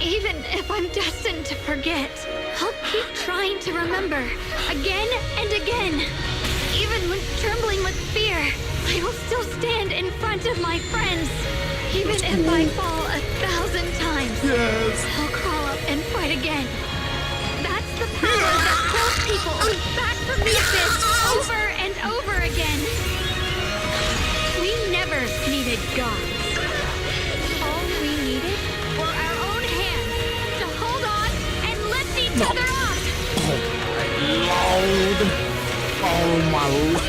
[SPEAKER 6] Even if I'm destined to forget, I'll keep trying to remember again and again. Even when trembling with fear, I will still stand in front of my friends. Even if I fall 1,000 times, I'll crawl up and fight again. That's the power that pulls people back from the abyss over and over again. We never needed gods. All we needed were our own hands to hold on and lift each other up.
[SPEAKER 2] Lord. Oh my lord.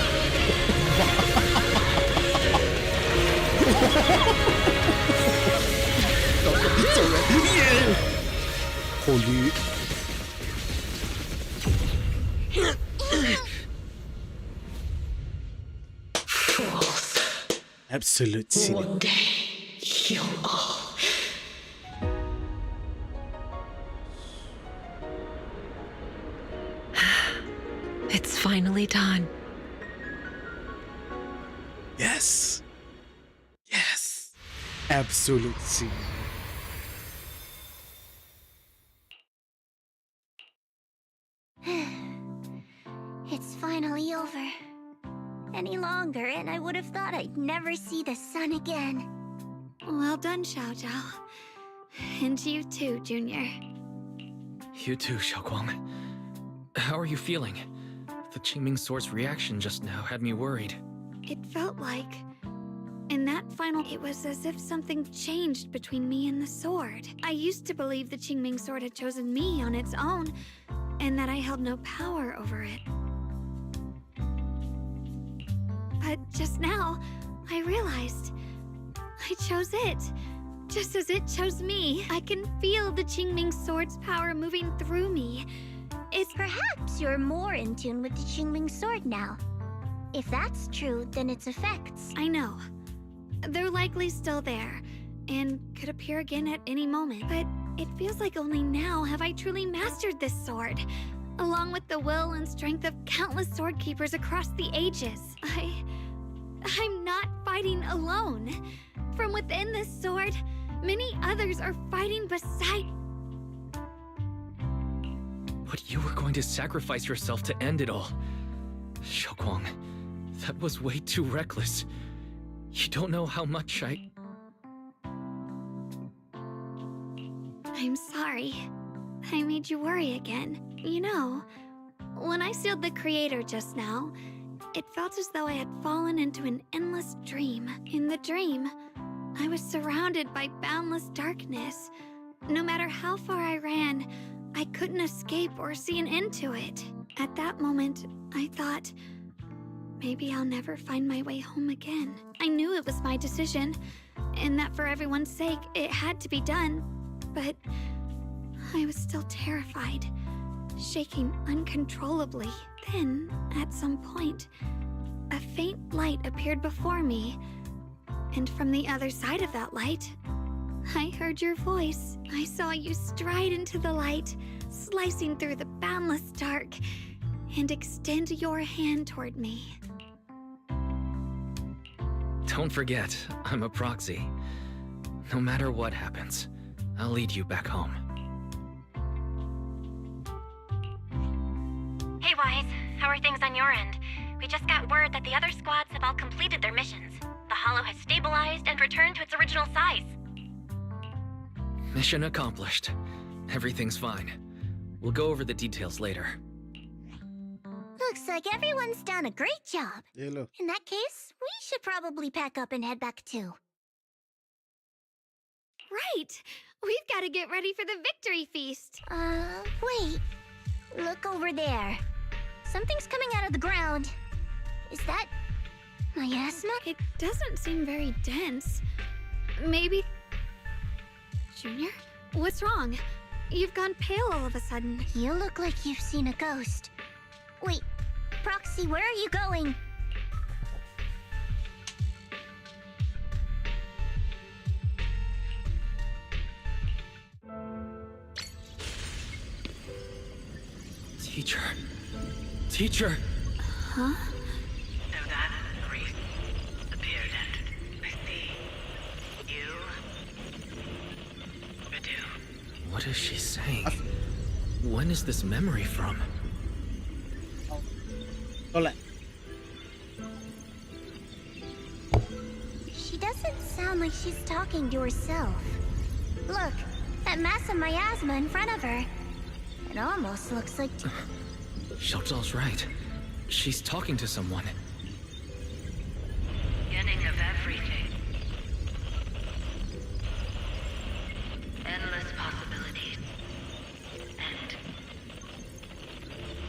[SPEAKER 2] Holy.
[SPEAKER 16] Fools.
[SPEAKER 2] Absolute sin.
[SPEAKER 16] One day, you'll all.
[SPEAKER 7] It's finally done.
[SPEAKER 2] Yes. Yes. Absolute sin.
[SPEAKER 17] It's finally over. Any longer, and I would have thought I'd never see the sun again.
[SPEAKER 6] Well done, Xiao Zhao. And you too, Junior.
[SPEAKER 4] You too, Xiaoguang. How are you feeling? The Qingming Sword's reaction just now had me worried.
[SPEAKER 6] It felt like... in that final, it was as if something changed between me and the sword. I used to believe the Qingming Sword had chosen me on its own, and that I held no power over it. But just now, I realized I chose it. Just as it chose me. I can feel the Qingming Sword's power moving through me. It's...
[SPEAKER 17] Perhaps you're more in tune with the Qingming Sword now. If that's true, then its effects...
[SPEAKER 6] I know. They're likely still there, and could appear again at any moment. But it feels like only now have I truly mastered this sword, along with the will and strength of countless sword keepers across the ages. I'm not fighting alone. From within this sword, many others are fighting beside...
[SPEAKER 4] But you were going to sacrifice yourself to end it all. Xiaoguang, that was way too reckless. You don't know how much
[SPEAKER 6] I'm sorry. I made you worry again. You know, when I sealed the Creator just now, it felt as though I had fallen into an endless dream. In the dream, I was surrounded by boundless darkness. No matter how far I ran, I couldn't escape or see an end to it. At that moment, I thought, maybe I'll never find my way home again. I knew it was my decision, and that for everyone's sake, it had to be done. But I was still terrified, shaking uncontrollably. Then, at some point, a faint light appeared before me. And from the other side of that light, I heard your voice. I saw you stride into the light, slicing through the boundless dark, and extend your hand toward me.
[SPEAKER 4] Don't forget, I'm a proxy. No matter what happens, I'll lead you back home.
[SPEAKER 22] Hey, Wise. How are things on your end? We just got word that the other squads have all completed their missions. The Hollow has stabilized and returned to its original size.
[SPEAKER 4] Mission accomplished. Everything's fine. We'll go over the details later.
[SPEAKER 17] Looks like everyone's done a great job.
[SPEAKER 2] Hello.
[SPEAKER 17] In that case, we should probably pack up and head back too.
[SPEAKER 6] Right! We've got to get ready for the victory feast!
[SPEAKER 17] Wait. Look over there. Something's coming out of the ground. Is that... miasma?
[SPEAKER 6] It doesn't seem very dense. Maybe... Junior? What's wrong? You've gone pale all of a sudden.
[SPEAKER 17] You look like you've seen a ghost. Wait, Proxy, where are you going?
[SPEAKER 4] Teacher. Teacher!
[SPEAKER 6] Huh?
[SPEAKER 14] So that's the reason appeared and I see you do.
[SPEAKER 4] What is she saying? When is this memory from?
[SPEAKER 2] Hola.
[SPEAKER 17] She doesn't sound like she's talking to herself. Look, that mass of miasma in front of her. It almost looks like...
[SPEAKER 4] Xiao Zhao's right. She's talking to someone.
[SPEAKER 14] Beginning of everything. Endless possibilities.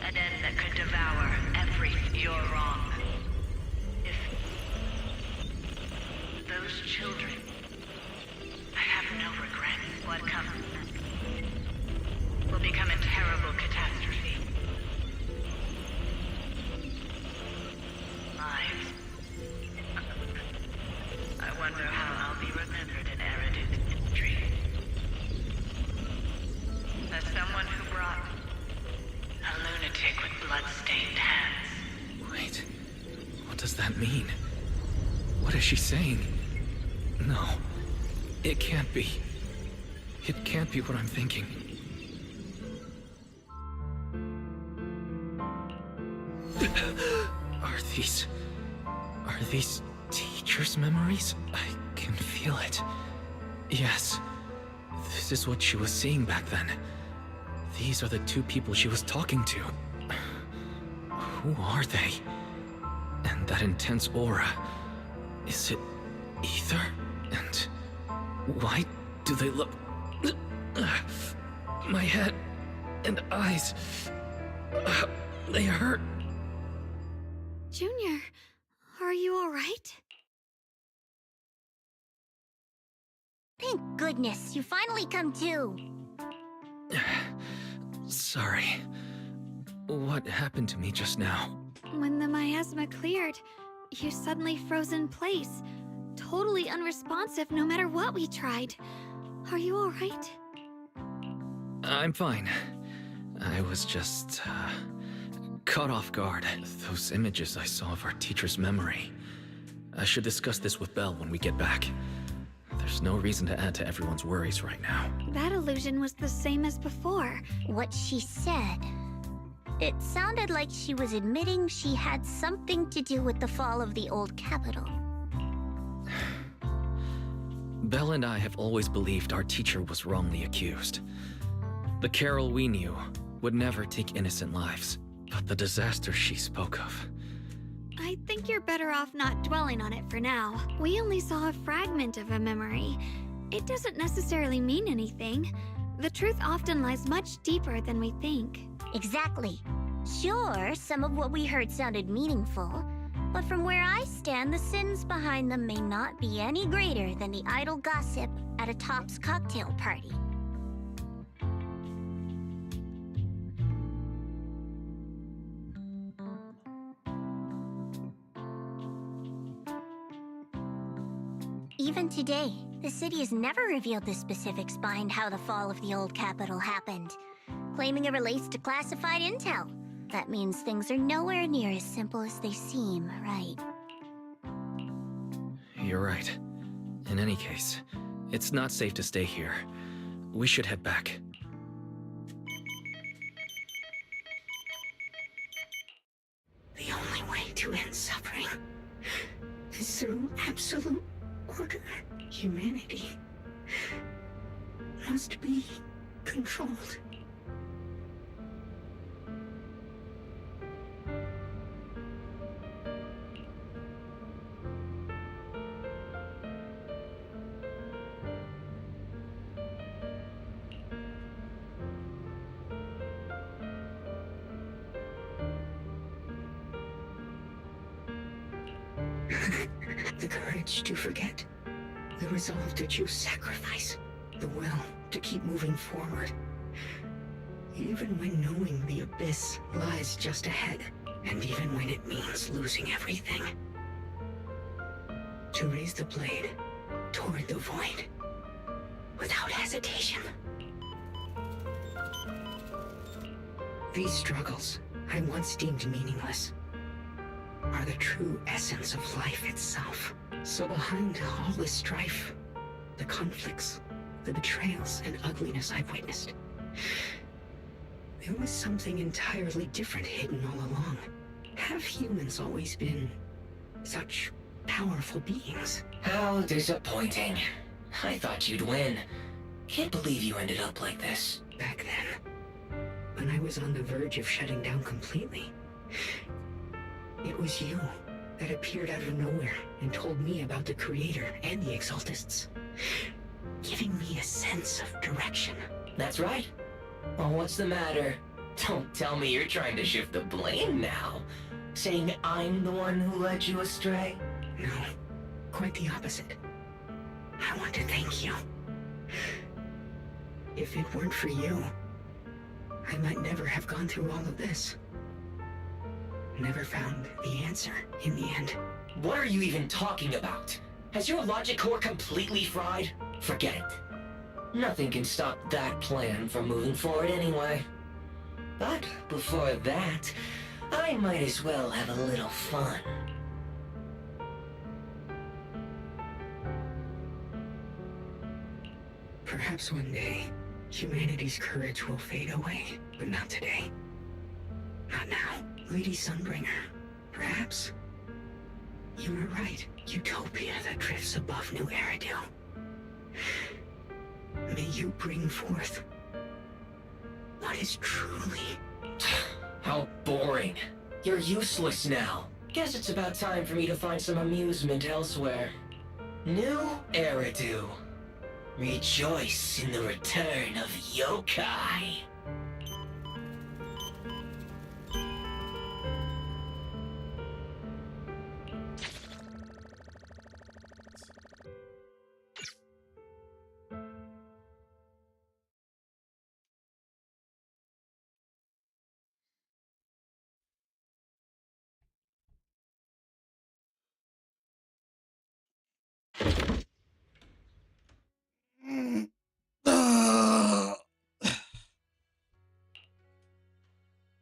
[SPEAKER 14] An end that could devour everything. You're wrong. If those children, I have no regrets. What comes will become a terrible catastrophe. Lives. I wonder how I'll be remembered in Eridu's history. As someone who brought a lunatic with blood-stained hands.
[SPEAKER 4] Wait, what does that mean? What is she saying? No, it can't be. It can't be what I'm thinking. Are these teacher's memories? I can feel it. Yes. This is what she was seeing back then. These are the two people she was talking to. Who are they? And that intense aura. Is it ether? And why do they look... My head and eyes... they hurt.
[SPEAKER 6] Junior, are you alright?
[SPEAKER 17] Thank goodness, you finally come to.
[SPEAKER 4] Sorry. What happened to me just now?
[SPEAKER 6] When the miasma cleared, you suddenly froze in place. Totally unresponsive no matter what we tried. Are you alright?
[SPEAKER 4] I'm fine. I was just, caught off guard. Those images I saw of our teacher's memory. I should discuss this with Belle when we get back. There's no reason to add to everyone's worries right now.
[SPEAKER 6] That illusion was the same as before.
[SPEAKER 17] What she said. It sounded like she was admitting she had something to do with the fall of the old capital.
[SPEAKER 4] Belle and I have always believed our teacher was wrongly accused. The Carol we knew would never take innocent lives, but the disaster she spoke of...
[SPEAKER 6] I think you're better off not dwelling on it for now. We only saw a fragment of a memory. It doesn't necessarily mean anything. The truth often lies much deeper than we think.
[SPEAKER 17] Exactly. Sure, some of what we heard sounded meaningful, but from where I stand, the sins behind them may not be any greater than the idle gossip at a Top's cocktail party. Even today, the city has never revealed the specifics behind how the fall of the old capital happened, claiming it relates to classified intel. That means things are nowhere near as simple as they seem, right?
[SPEAKER 4] You're right. In any case, it's not safe to stay here. We should head back.
[SPEAKER 11] The only way to end suffering is through absolute order. Humanity must be controlled. The courage to forget, the resolve to choose sacrifice, the will to keep moving forward. Even when knowing the abyss lies just ahead, and even when it means losing everything. To raise the blade toward the void, without hesitation. These struggles I once deemed meaningless are the true essence of life itself. So behind all the strife, the conflicts, the betrayals and ugliness I've witnessed, there was something entirely different hidden all along. Have humans always been such powerful beings?
[SPEAKER 1] How disappointing. I thought you'd win. Can't believe you ended up like this.
[SPEAKER 11] Back then, when I was on the verge of shutting down completely, it was you that appeared out of nowhere and told me about the Creator and the Exaltists, giving me a sense of direction.
[SPEAKER 1] That's right. Well, what's the matter? Don't tell me you're trying to shift the blame now. Saying I'm the one who led you astray?
[SPEAKER 11] No, quite the opposite. I want to thank you. If it weren't for you, I might never have gone through all of this. Never found the answer in the end.
[SPEAKER 1] What are you even talking about? Has your logic core completely fried? Forget it. Nothing can stop that plan from moving forward anyway. But before that, I might as well have a little fun.
[SPEAKER 11] Perhaps one day, humanity's courage will fade away, but not today. Not now. Lady Sunbringer, perhaps? You were right. Utopia that drifts above New Eridu. May you bring forth what is truly...
[SPEAKER 1] How boring. You're useless now. Guess it's about time for me to find some amusement elsewhere. New Eridu. Rejoice in the return of yokai.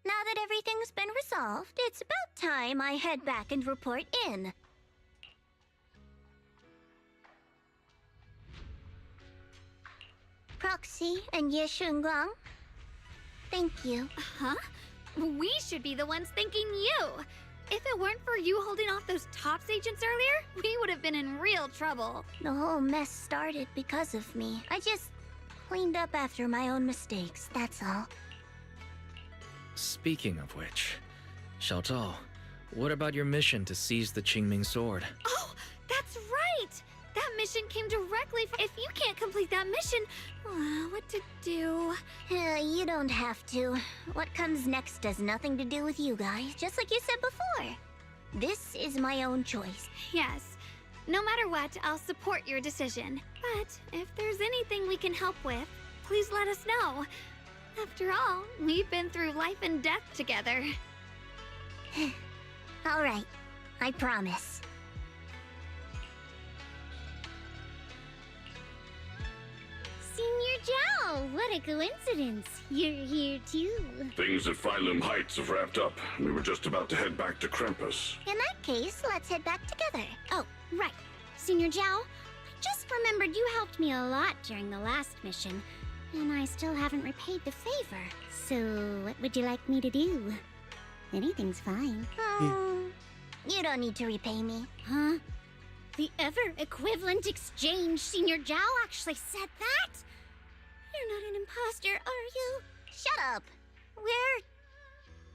[SPEAKER 17] Now that everything's been resolved, it's about time I head back and report in. Proxy and Ye Shunguang, thank you.
[SPEAKER 6] Huh? We should be the ones thanking you. If it weren't for you holding off those TOPS agents earlier, we would have been in real trouble.
[SPEAKER 17] The whole mess started because of me. I just cleaned up after my own mistakes, that's all.
[SPEAKER 4] Speaking of which, Xiao Zhao, what about your mission to seize the Qingming sword?
[SPEAKER 6] Oh, that's right! That mission came directly from... If you can't complete that mission, what to do?
[SPEAKER 17] You don't have to. What comes next has nothing to do with you guys, just like you said before. This is my own choice.
[SPEAKER 6] Yes. No matter what, I'll support your decision. But if there's anything we can help with, please let us know. After all, we've been through life and death together.
[SPEAKER 17] All right, I promise.
[SPEAKER 18] Senior Zhao, what a coincidence. You're here too.
[SPEAKER 8] Things at Phylum Heights have wrapped up. We were just about to head back to Krampus.
[SPEAKER 17] In that case, let's head back together.
[SPEAKER 18] Oh, right. Senior Zhao, I just remembered you helped me a lot during the last mission, and I still haven't repaid the favor. So, what would you like me to do? Anything's fine.
[SPEAKER 17] You don't need to repay me.
[SPEAKER 18] Huh? The ever-equivalent exchange, Senior Zhao actually said that? You're not an imposter, are you?
[SPEAKER 17] Shut up!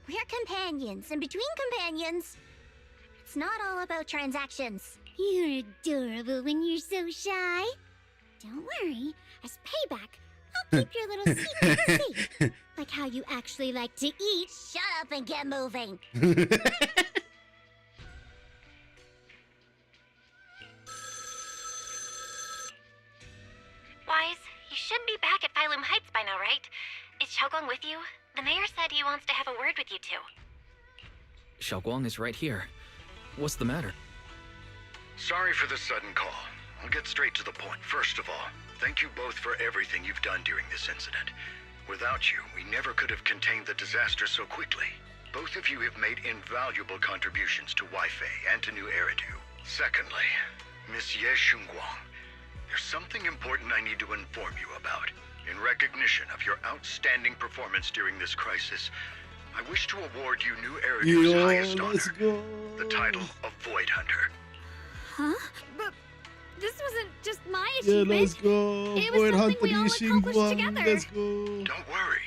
[SPEAKER 17] We're companions, and between companions, it's not all about transactions.
[SPEAKER 18] You're adorable when you're so shy. Don't worry, as payback, I'll keep your little secret safe. Like how you actually like to eat.
[SPEAKER 17] Shut up and get moving.
[SPEAKER 22] Wise, you should be back at Phylum Heights by now, right? Is Xiaoguang with you? The mayor said he wants to have a word with you two.
[SPEAKER 4] Xiaoguang is right here. What's the matter?
[SPEAKER 20] Sorry for the sudden call. I'll get straight to the point. First of all, thank you both for everything you've done during this incident. Without you, we never could have contained the disaster so quickly. Both of you have made invaluable contributions to Weifei and to New Eridu. Secondly, Miss Ye Shunguang, there's something important I need to inform you about. In recognition of your outstanding performance during this crisis, I wish to award you New Eridu's highest honor, the title of Void Hunter.
[SPEAKER 6] Huh? But this wasn't just my
[SPEAKER 2] Yeah,
[SPEAKER 6] achievement.
[SPEAKER 2] let's go.
[SPEAKER 6] It was
[SPEAKER 2] Void
[SPEAKER 6] something we all
[SPEAKER 2] Hunter
[SPEAKER 6] accomplished
[SPEAKER 2] Xingguang.
[SPEAKER 6] together.
[SPEAKER 2] Let's go.
[SPEAKER 20] Don't worry.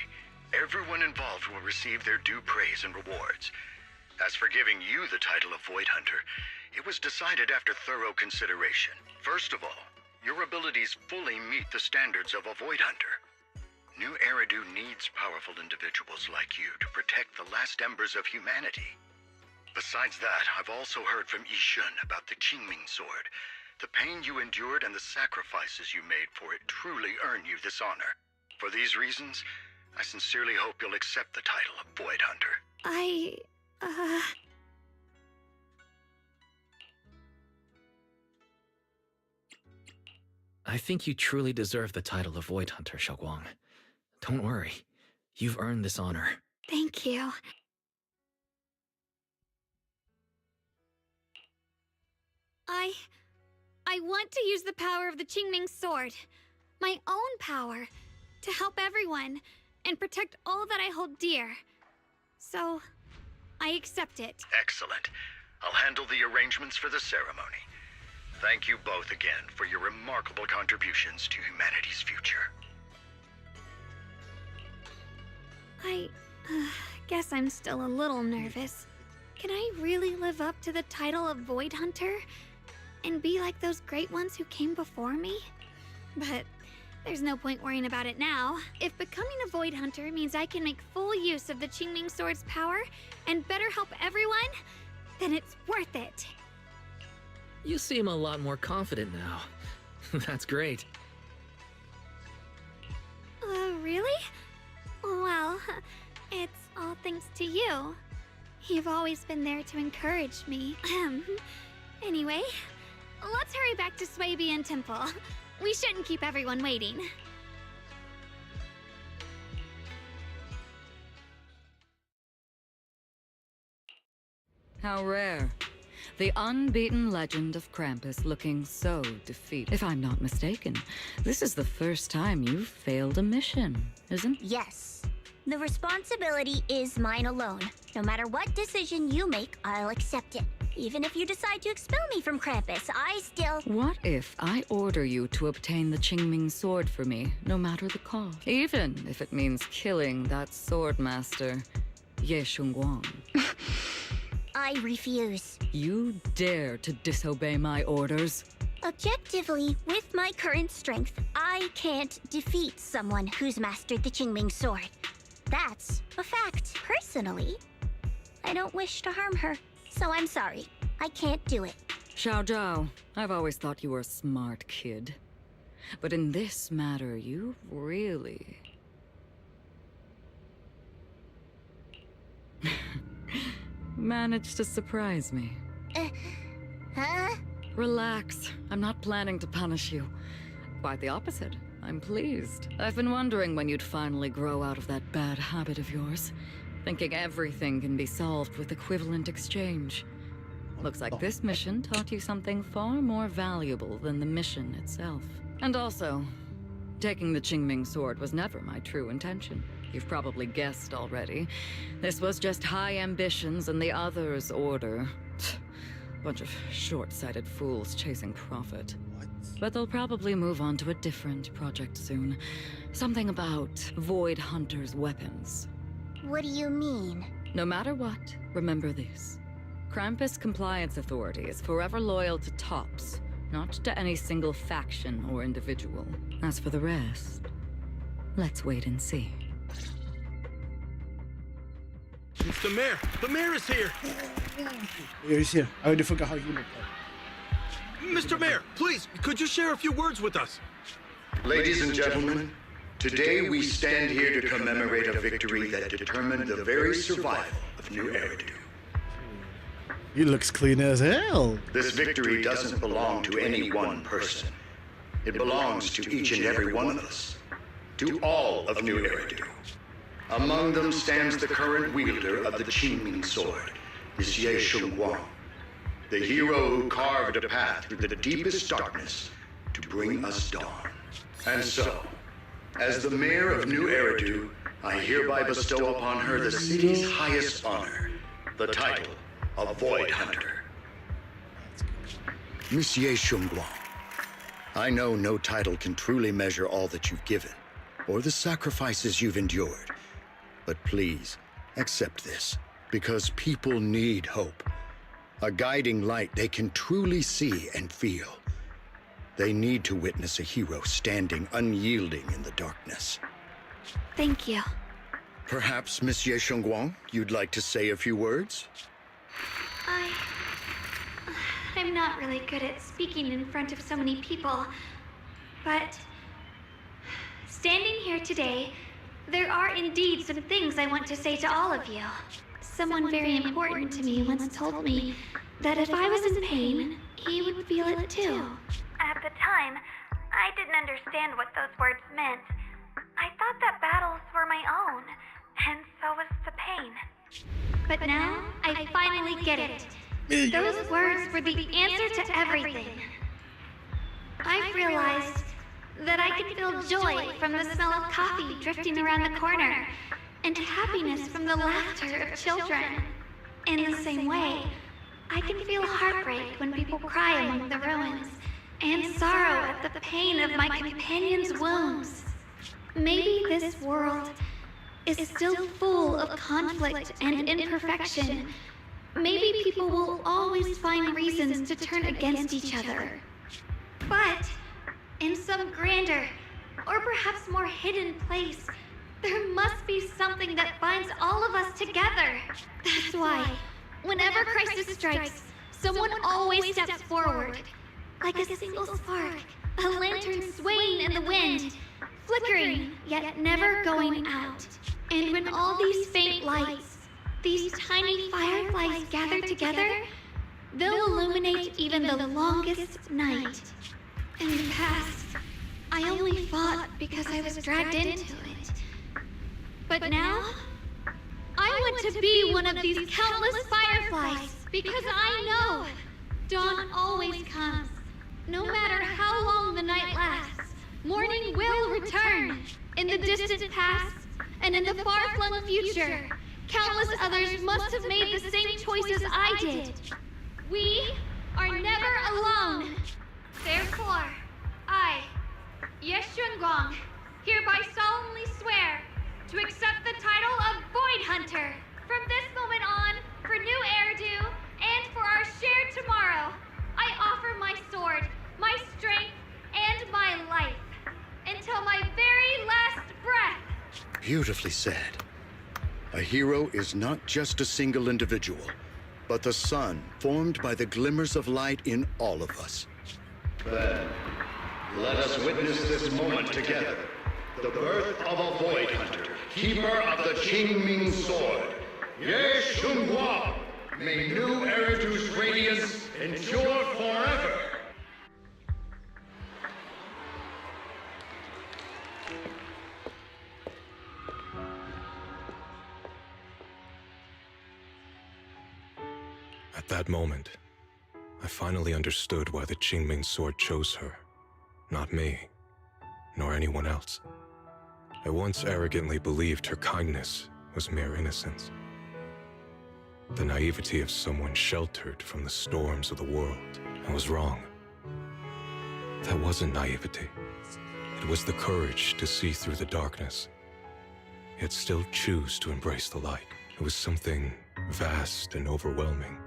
[SPEAKER 20] Everyone involved will receive their due praise and rewards. As for giving you the title of Void Hunter, it was decided after thorough consideration. First of all, your abilities fully meet the standards of a Void Hunter. New Eridu needs powerful individuals like you to protect the last embers of humanity. Besides that, I've also heard from Yishun about the Qingming sword. The pain you endured and the sacrifices you made for it truly earn you this honor. For these reasons, I sincerely hope you'll accept the title of Void Hunter.
[SPEAKER 4] I think you truly deserve the title of Void Hunter, Xiaoguang. Don't worry. You've earned this honor.
[SPEAKER 6] Thank you. I want to use the power of the Qingming sword, my own power, to help everyone and protect all that I hold dear. So, I accept it.
[SPEAKER 20] Excellent. I'll handle the arrangements for the ceremony. Thank you both again for your remarkable contributions to humanity's future.
[SPEAKER 6] I guess I'm still a little nervous. Can I really live up to the title of Void Hunter? And be like those great ones who came before me? But there's no point worrying about it now. If becoming a Void Hunter means I can make full use of the Qingming Sword's power and better help everyone, then it's worth it.
[SPEAKER 4] You seem a lot more confident now. That's great.
[SPEAKER 6] Really? Well, it's all thanks to you. You've always been there to encourage me. Anyway, let's hurry back to Swabian Temple. We shouldn't keep everyone waiting.
[SPEAKER 9] How rare. The unbeaten legend of Krampus looking so defeated. If I'm not mistaken, this is the first time you've failed a mission, isn't it?
[SPEAKER 17] Yes. The responsibility is mine alone. No matter what decision you make, I'll accept it. Even if you decide to expel me from Krampus, I still...
[SPEAKER 9] What if I order you to obtain the Qingming Sword for me, no matter the cost? Even if it means killing that sword master, Ye Shunguang.
[SPEAKER 17] I refuse.
[SPEAKER 9] You dare to disobey my orders?
[SPEAKER 17] Objectively, with my current strength, I can't defeat someone who's mastered the Qingming Sword. That's a fact. Personally, I don't wish to harm her, so I'm sorry. I can't do it.
[SPEAKER 9] Xiao Zhao, I've always thought you were a smart kid. But in this matter, you really... managed to surprise me.
[SPEAKER 17] Huh?
[SPEAKER 9] Relax. I'm not planning to punish you. Quite the opposite. I'm pleased. I've been wondering when you'd finally grow out of that bad habit of yours. Thinking everything can be solved with equivalent exchange. Looks like this mission taught you something far more valuable than the mission itself. And also, taking the Qingming Sword was never my true intention. You've probably guessed already. This was just high ambitions and the others' order. Bunch of short-sighted fools chasing profit. But they'll probably move on to a different project soon. Something about Void Hunter's weapons.
[SPEAKER 17] What do you mean?
[SPEAKER 9] No matter what, remember this. Krampus Compliance Authority is forever loyal to TOPS, not to any single faction or individual. As for the rest, let's wait and see.
[SPEAKER 21] It's the mayor! The mayor is here!
[SPEAKER 2] He's here. I already forgot how he looked like.
[SPEAKER 21] Mr. Mayor, please, could you share a few words with us?
[SPEAKER 20] Ladies and gentlemen, today we stand here to commemorate a victory that determined the very survival of New Eridu.
[SPEAKER 2] He looks clean as hell.
[SPEAKER 20] This victory doesn't belong to any one person. It belongs to each and every one of us. To all of New Eridu. Among them stands the current wielder of the Qingming Sword, Ye Shunguang, the hero who carved a path through the deepest darkness to bring us dawn. And so, as the mayor of New Eridu, I hereby bestow upon her the city's highest honor, the title of Void Hunter. Monsieur Shunguang, I know no title can truly measure all that you've given, or the sacrifices you've endured. But please, accept this, because people need hope. A guiding light they can truly see and feel. They need to witness a hero standing unyielding in the darkness.
[SPEAKER 6] Thank you.
[SPEAKER 20] Perhaps, Monsieur Shunguang, you'd like to say a few words?
[SPEAKER 6] I'm not really good at speaking in front of so many people, but standing here today, there are indeed some things I want to say to all of you. Someone very important to me once told me that if I was in pain, he would feel it too. At the time, I didn't understand what those words meant. I thought that battles were my own, and so was the pain. But now, I finally get it. Those words were the answer to everything. I've realized that I can feel joy from the smell of coffee drifting around the corner, and happiness from the laughter of children. In the same way, I can feel heartbreak when people cry among the ruins, and sorrow at the pain of my companion's wounds. Maybe this world is still full of conflict and imperfection. Maybe people will always find reasons to turn against each other. But in some grander, or perhaps more hidden place, there must be something that binds all of us together. That's why, whenever crisis strikes, someone always steps forward. Like a single spark, a lantern swaying in the wind, flickering, yet never going out. And when all these faint lights, these tiny fireflies gather together, they'll illuminate even the longest night. In the past, I only fought because I was dragged into it. But now, I want to be one of these countless fireflies because I know dawn always comes. No matter how long the night lasts, morning will return. In the distant past and in the far-flung future, countless others must have made the same choices I did. We are never alone. Therefore, I, Ye Shunguang, hereby solemnly swear to accept the title of Void Hunter from this moment on for new Eridu and for our shared tomorrow. I offer my sword, my strength, and my life until my very last breath.
[SPEAKER 20] Beautifully said. A hero is not just a single individual, but the sun formed by the glimmers of light in all of us.
[SPEAKER 3] Then, let us witness this moment together. The birth of a Void Hunter, keeper of the Qingming Sword. Ye Shunguang! May new Eridu's radiance endure forever!
[SPEAKER 19] At that moment, I finally understood why the Qingming Sword chose her, not me, nor anyone else. I once arrogantly believed her kindness was mere innocence. The naivety of someone sheltered from the storms of the world. I was wrong. That wasn't naivety. It was the courage to see through the darkness, yet still choose to embrace the light. It was something vast and overwhelming.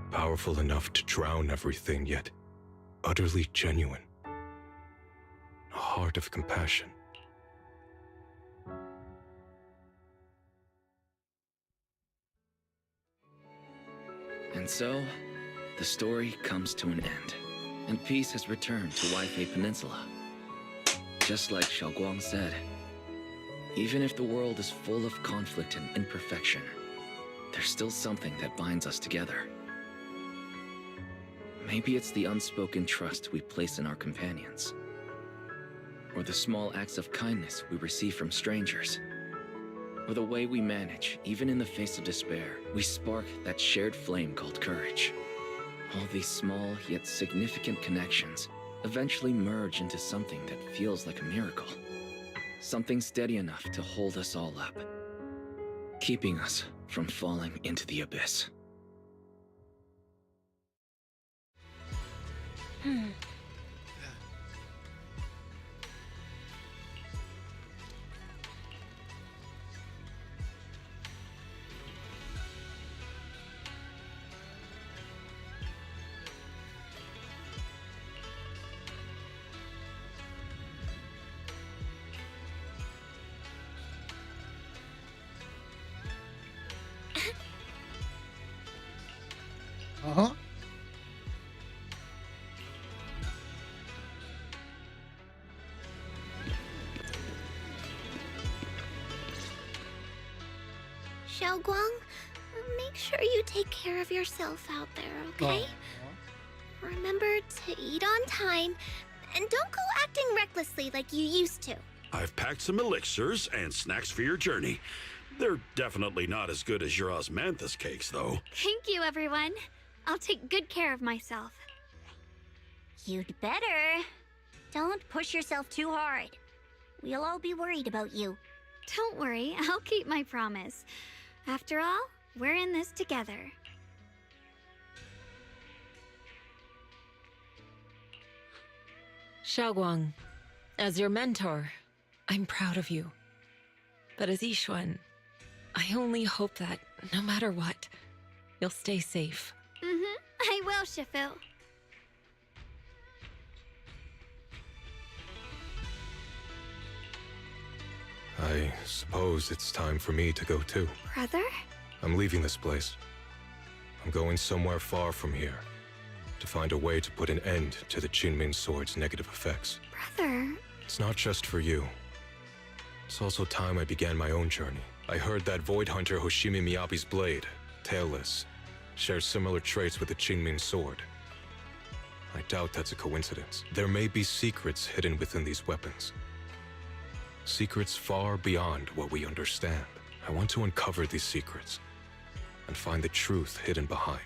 [SPEAKER 19] Powerful enough to drown everything, yet utterly genuine. A heart of compassion.
[SPEAKER 4] And so, the story comes to an end, and peace has returned to Waifei Peninsula. Just like Xiaoguang said, even if the world is full of conflict and imperfection, there's still something that binds us together. Maybe it's the unspoken trust we place in our companions, or the small acts of kindness we receive from strangers, or the way we manage, even in the face of despair, we spark that shared flame called courage. All these small yet significant connections eventually merge into something that feels like a miracle. Something steady enough to hold us all up, keeping us from falling into the abyss.
[SPEAKER 2] Uh-huh.
[SPEAKER 18] Xiaoguang, make sure you take care of yourself out there, okay? Remember to eat on time, and don't go acting recklessly like you used to.
[SPEAKER 8] I've packed some elixirs and snacks for your journey. They're definitely not as good as your osmanthus cakes, though.
[SPEAKER 6] Thank you, everyone. I'll take good care of myself.
[SPEAKER 17] You'd better. Don't push yourself too hard. We'll all be worried about you.
[SPEAKER 6] Don't worry, I'll keep my promise. After all, We're in this together.
[SPEAKER 10] Xiaoguang, as your mentor, I'm proud of you. But as Yixuan, I only hope that, no matter what, you'll stay safe.
[SPEAKER 6] I will, Shifu.
[SPEAKER 19] I suppose it's time for me to go too.
[SPEAKER 6] Brother?
[SPEAKER 19] I'm leaving this place. I'm going somewhere far from here to find a way to put an end to the Qingming Sword's negative effects.
[SPEAKER 6] Brother?
[SPEAKER 19] It's not just for you. It's also time I began my own journey. I heard that Void Hunter Hoshimi Miyabi's blade, Tailless, shares similar traits with the Qingming Sword. I doubt that's a coincidence. There may be secrets hidden within these weapons. Secrets far beyond what we understand. I want to uncover these secrets and find the truth hidden behind.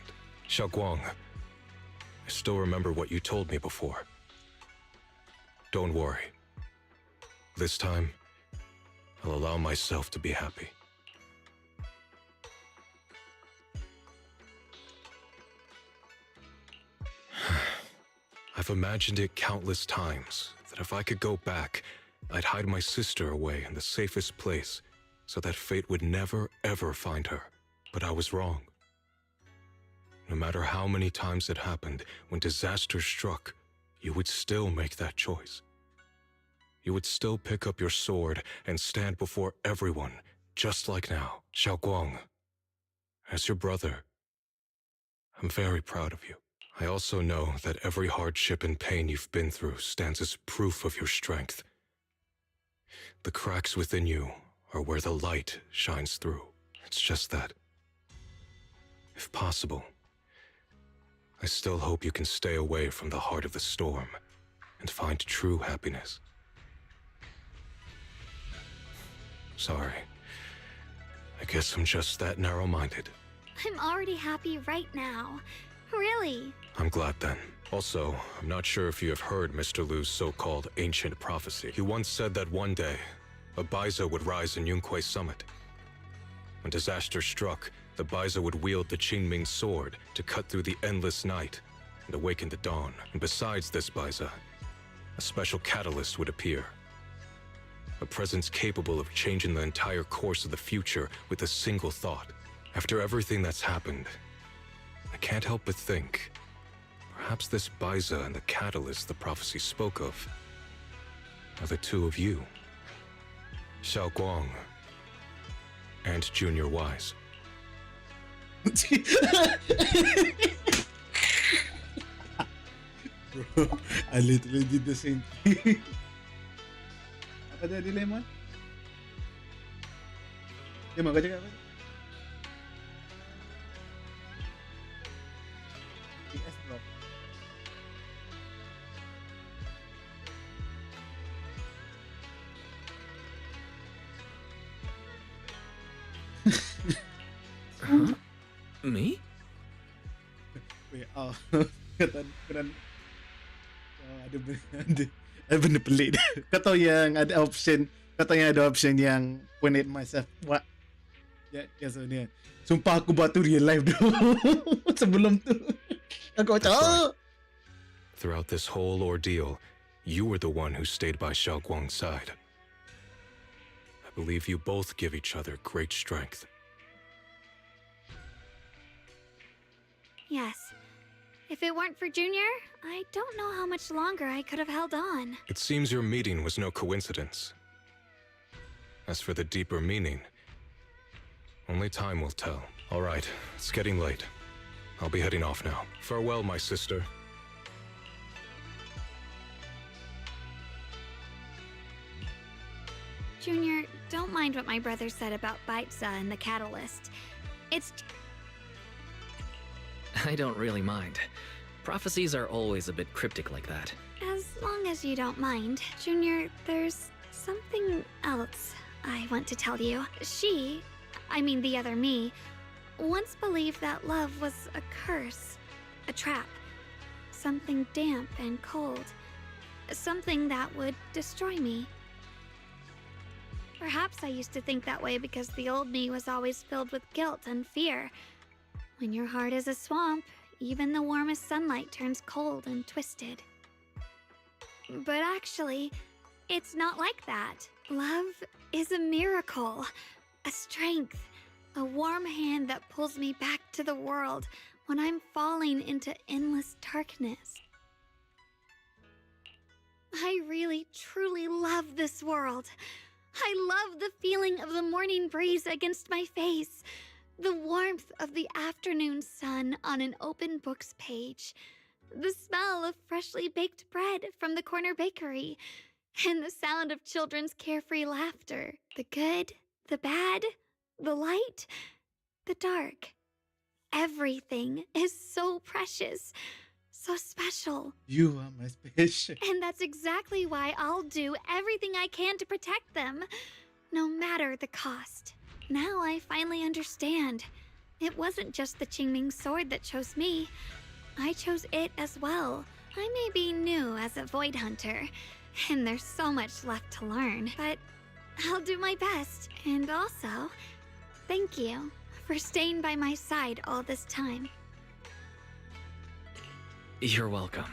[SPEAKER 19] Xiaoguang, I still remember what you told me before. Don't worry. This time, I'll allow myself to be happy. I've imagined it countless times that if I could go back, I'd hide my sister away in the safest place so that fate would never, ever find her. But I was wrong. No matter how many times it happened, when disaster struck, you would still make that choice. You would still pick up your sword and stand before everyone, just like now. Xiaoguang, as your brother, I'm very proud of you. I also know that every hardship and pain you've been through stands as proof of your strength. The cracks within you are where the light shines through. It's just that, if possible, I still hope you can stay away from the heart of the storm and find true happiness. Sorry. I guess I'm just that narrow-minded.
[SPEAKER 6] I'm already happy right now. Really.
[SPEAKER 19] I'm glad then. Also, I'm not sure if you have heard Mr. Lu's so-called ancient prophecy. He once said that one day, a Baiza would rise in Yunque Summit. When disaster struck, the Baiza would wield the Qingming Sword to cut through the endless night and awaken the dawn. And besides this Baiza, a special catalyst would appear. A presence capable of changing the entire course of the future with a single thought. After everything that's happened, I can't help but think, perhaps this Baiza and the catalyst the prophecy spoke of are the two of you. Xiaoguang and Junior Wise.
[SPEAKER 2] Bro, I literally did the same thing. Apa tadi Lemon? Lemon, kau cakap apa? PS drop.
[SPEAKER 4] Huh? Me?
[SPEAKER 2] Wait, kata ada benda pelik. Kau tahu yang ada option, kau tahu yang ada option yang point it myself what? Ya so ni. Sumpah aku buat tu real life dulu. Sebelum tu aku macam
[SPEAKER 19] Throughout this whole ordeal, you were the one who stayed by Xiaoguang's side. I believe you both give each other great strength.
[SPEAKER 6] Yes. If it weren't for Junior, I don't know how much longer I could have held on.
[SPEAKER 19] It seems your meeting was no coincidence. As for the deeper meaning, only time will tell. All right, it's getting late. I'll be heading off now. Farewell, my sister.
[SPEAKER 6] Junior, don't mind what my brother said about Baiza and the catalyst. It's...
[SPEAKER 4] I don't really mind. Prophecies are always a bit cryptic like that.
[SPEAKER 6] As long as you don't mind, Junior, there's something else I want to tell you. The other me, once believed that love was a curse, a trap, something damp and cold, something that would destroy me. Perhaps I used to think that way because the old me was always filled with guilt and fear. When your heart is a swamp, even the warmest sunlight turns cold and twisted. But actually, it's not like that. Love is a miracle, a strength, a warm hand that pulls me back to the world when I'm falling into endless darkness. I really, truly love this world. I love the feeling of the morning breeze against my face, the warmth of the afternoon sun on an open book's page, the smell of freshly baked bread from the corner bakery, and the sound of children's carefree laughter. The good, the bad, the light, the dark. Everything is so precious, so special.
[SPEAKER 2] You are my special.
[SPEAKER 6] And that's exactly why I'll do everything I can to protect them, no matter the cost. Now I finally understand. It wasn't just the Qingming sword that chose me. I chose it as well. I may be new as a Void Hunter, and there's so much left to learn, but I'll do my best. And also, thank you for staying by my side all this time.
[SPEAKER 4] You're welcome.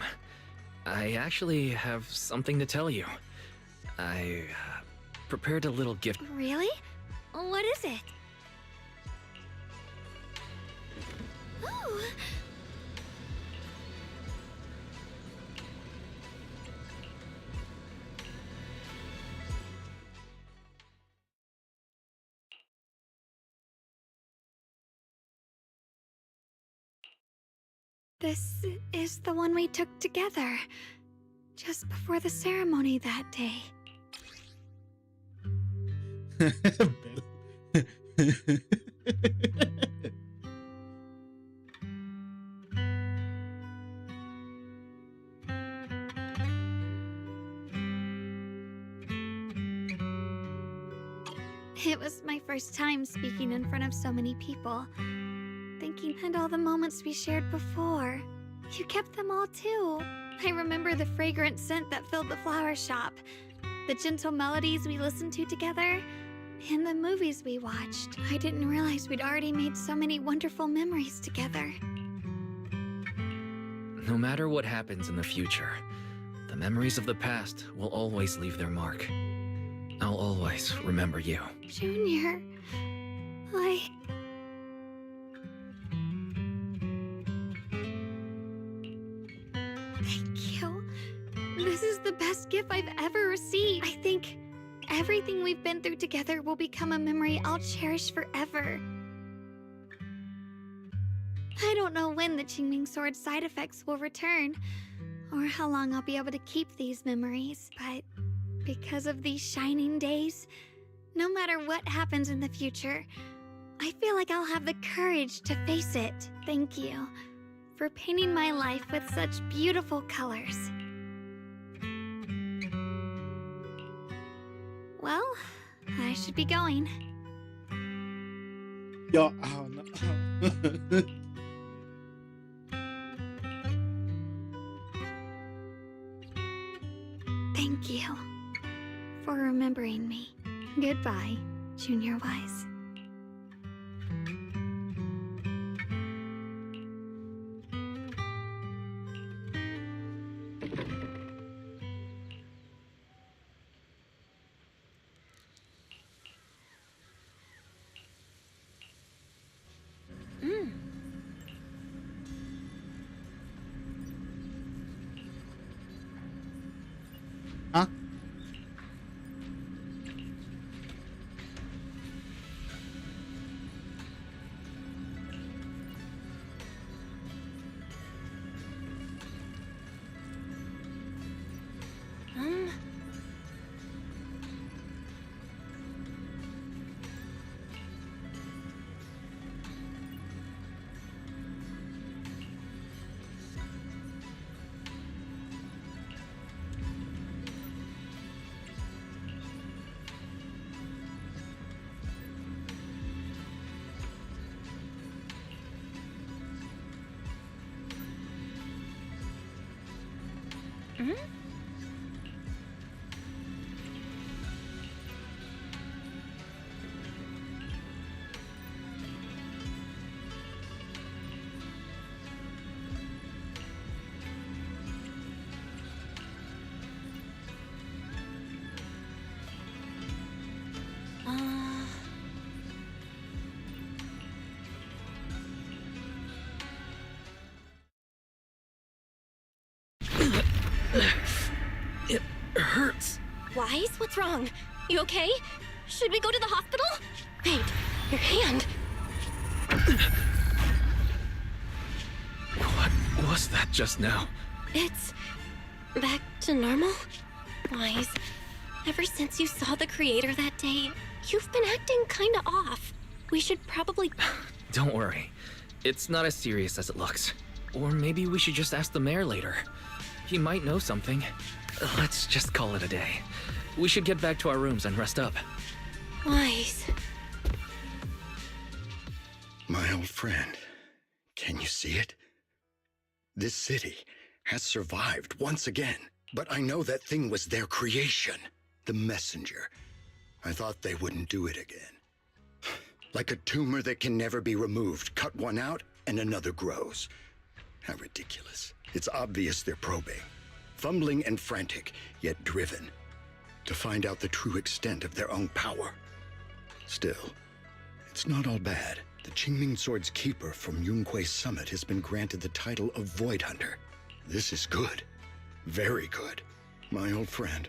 [SPEAKER 4] I actually have something to tell you. I prepared a little gift.
[SPEAKER 6] Really? What is it? Ooh. This is the one we took together, just before the ceremony that day. It was my first time speaking in front of so many people. Thinking and all the moments we shared before. You kept them all too. I remember the fragrant scent that filled the flower shop, the gentle melodies we listened to together, and the movies we watched. I didn't realize we'd already made so many wonderful memories together.
[SPEAKER 4] No matter what happens in the future, the memories of the past will always leave their mark. I'll always remember you.
[SPEAKER 6] Junior, Thank you. This is the best gift I've ever received. I think everything we've been through together will become a memory I'll cherish forever. I don't know when the Qingming Sword side effects will return, or how long I'll be able to keep these memories, but because of these shining days, no matter what happens in the future, I feel like I'll have the courage to face it. Thank you for painting my life with such beautiful colors. Well, I should be going.
[SPEAKER 2] Yo, oh no.
[SPEAKER 6] Thank you for remembering me. Goodbye, Junior Wise.
[SPEAKER 2] Huh?
[SPEAKER 4] It hurts.
[SPEAKER 22] Wise, what's wrong? You okay? Should we go to the hospital? Wait, your hand.
[SPEAKER 4] What was that just now?
[SPEAKER 22] It's back to normal? Wise, ever since you saw the creator that day, you've been acting kinda off. We should probably...
[SPEAKER 4] Don't worry. It's not as serious as it looks. Or maybe we should just ask the mayor later. He might know something. Let's just call it a day. We should get back to our rooms and rest up.
[SPEAKER 22] Wise.
[SPEAKER 20] My old friend, can you see it? This city has survived once again, but I know that thing was their creation, the messenger. I thought they wouldn't do it again. Like a tumor that can never be removed. Cut one out and another grows. How ridiculous. It's obvious they're probing. Fumbling and frantic, yet driven. To find out the true extent of their own power. Still, it's not all bad. The Qingming Sword's keeper from Yunque's summit has been granted the title of Void Hunter. This is good. Very good. My old friend,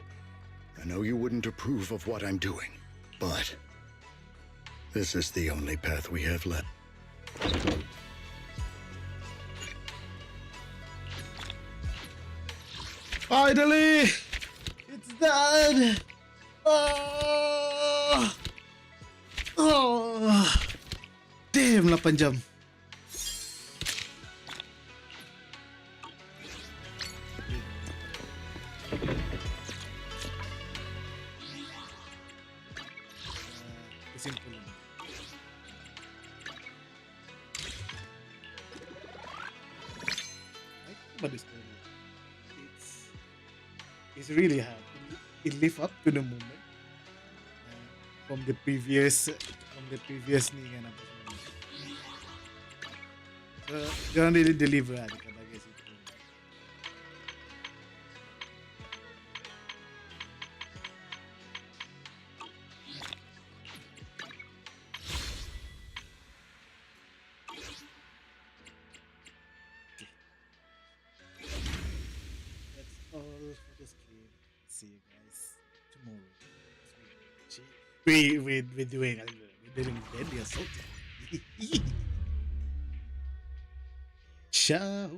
[SPEAKER 20] I know you wouldn't approve of what I'm doing, but this is the only path we have left.
[SPEAKER 2] Finally! It's done! Oh! Oh! Damn, 8 jam. Kesimpulan. But the story, it's really hard. It live up to the moment from the previous ni kan apa semua. So, jangan really deliver lah dekat bagai situ. That's all for this game. See you guys tomorrow. We're doing Deadly Assault. Ciao.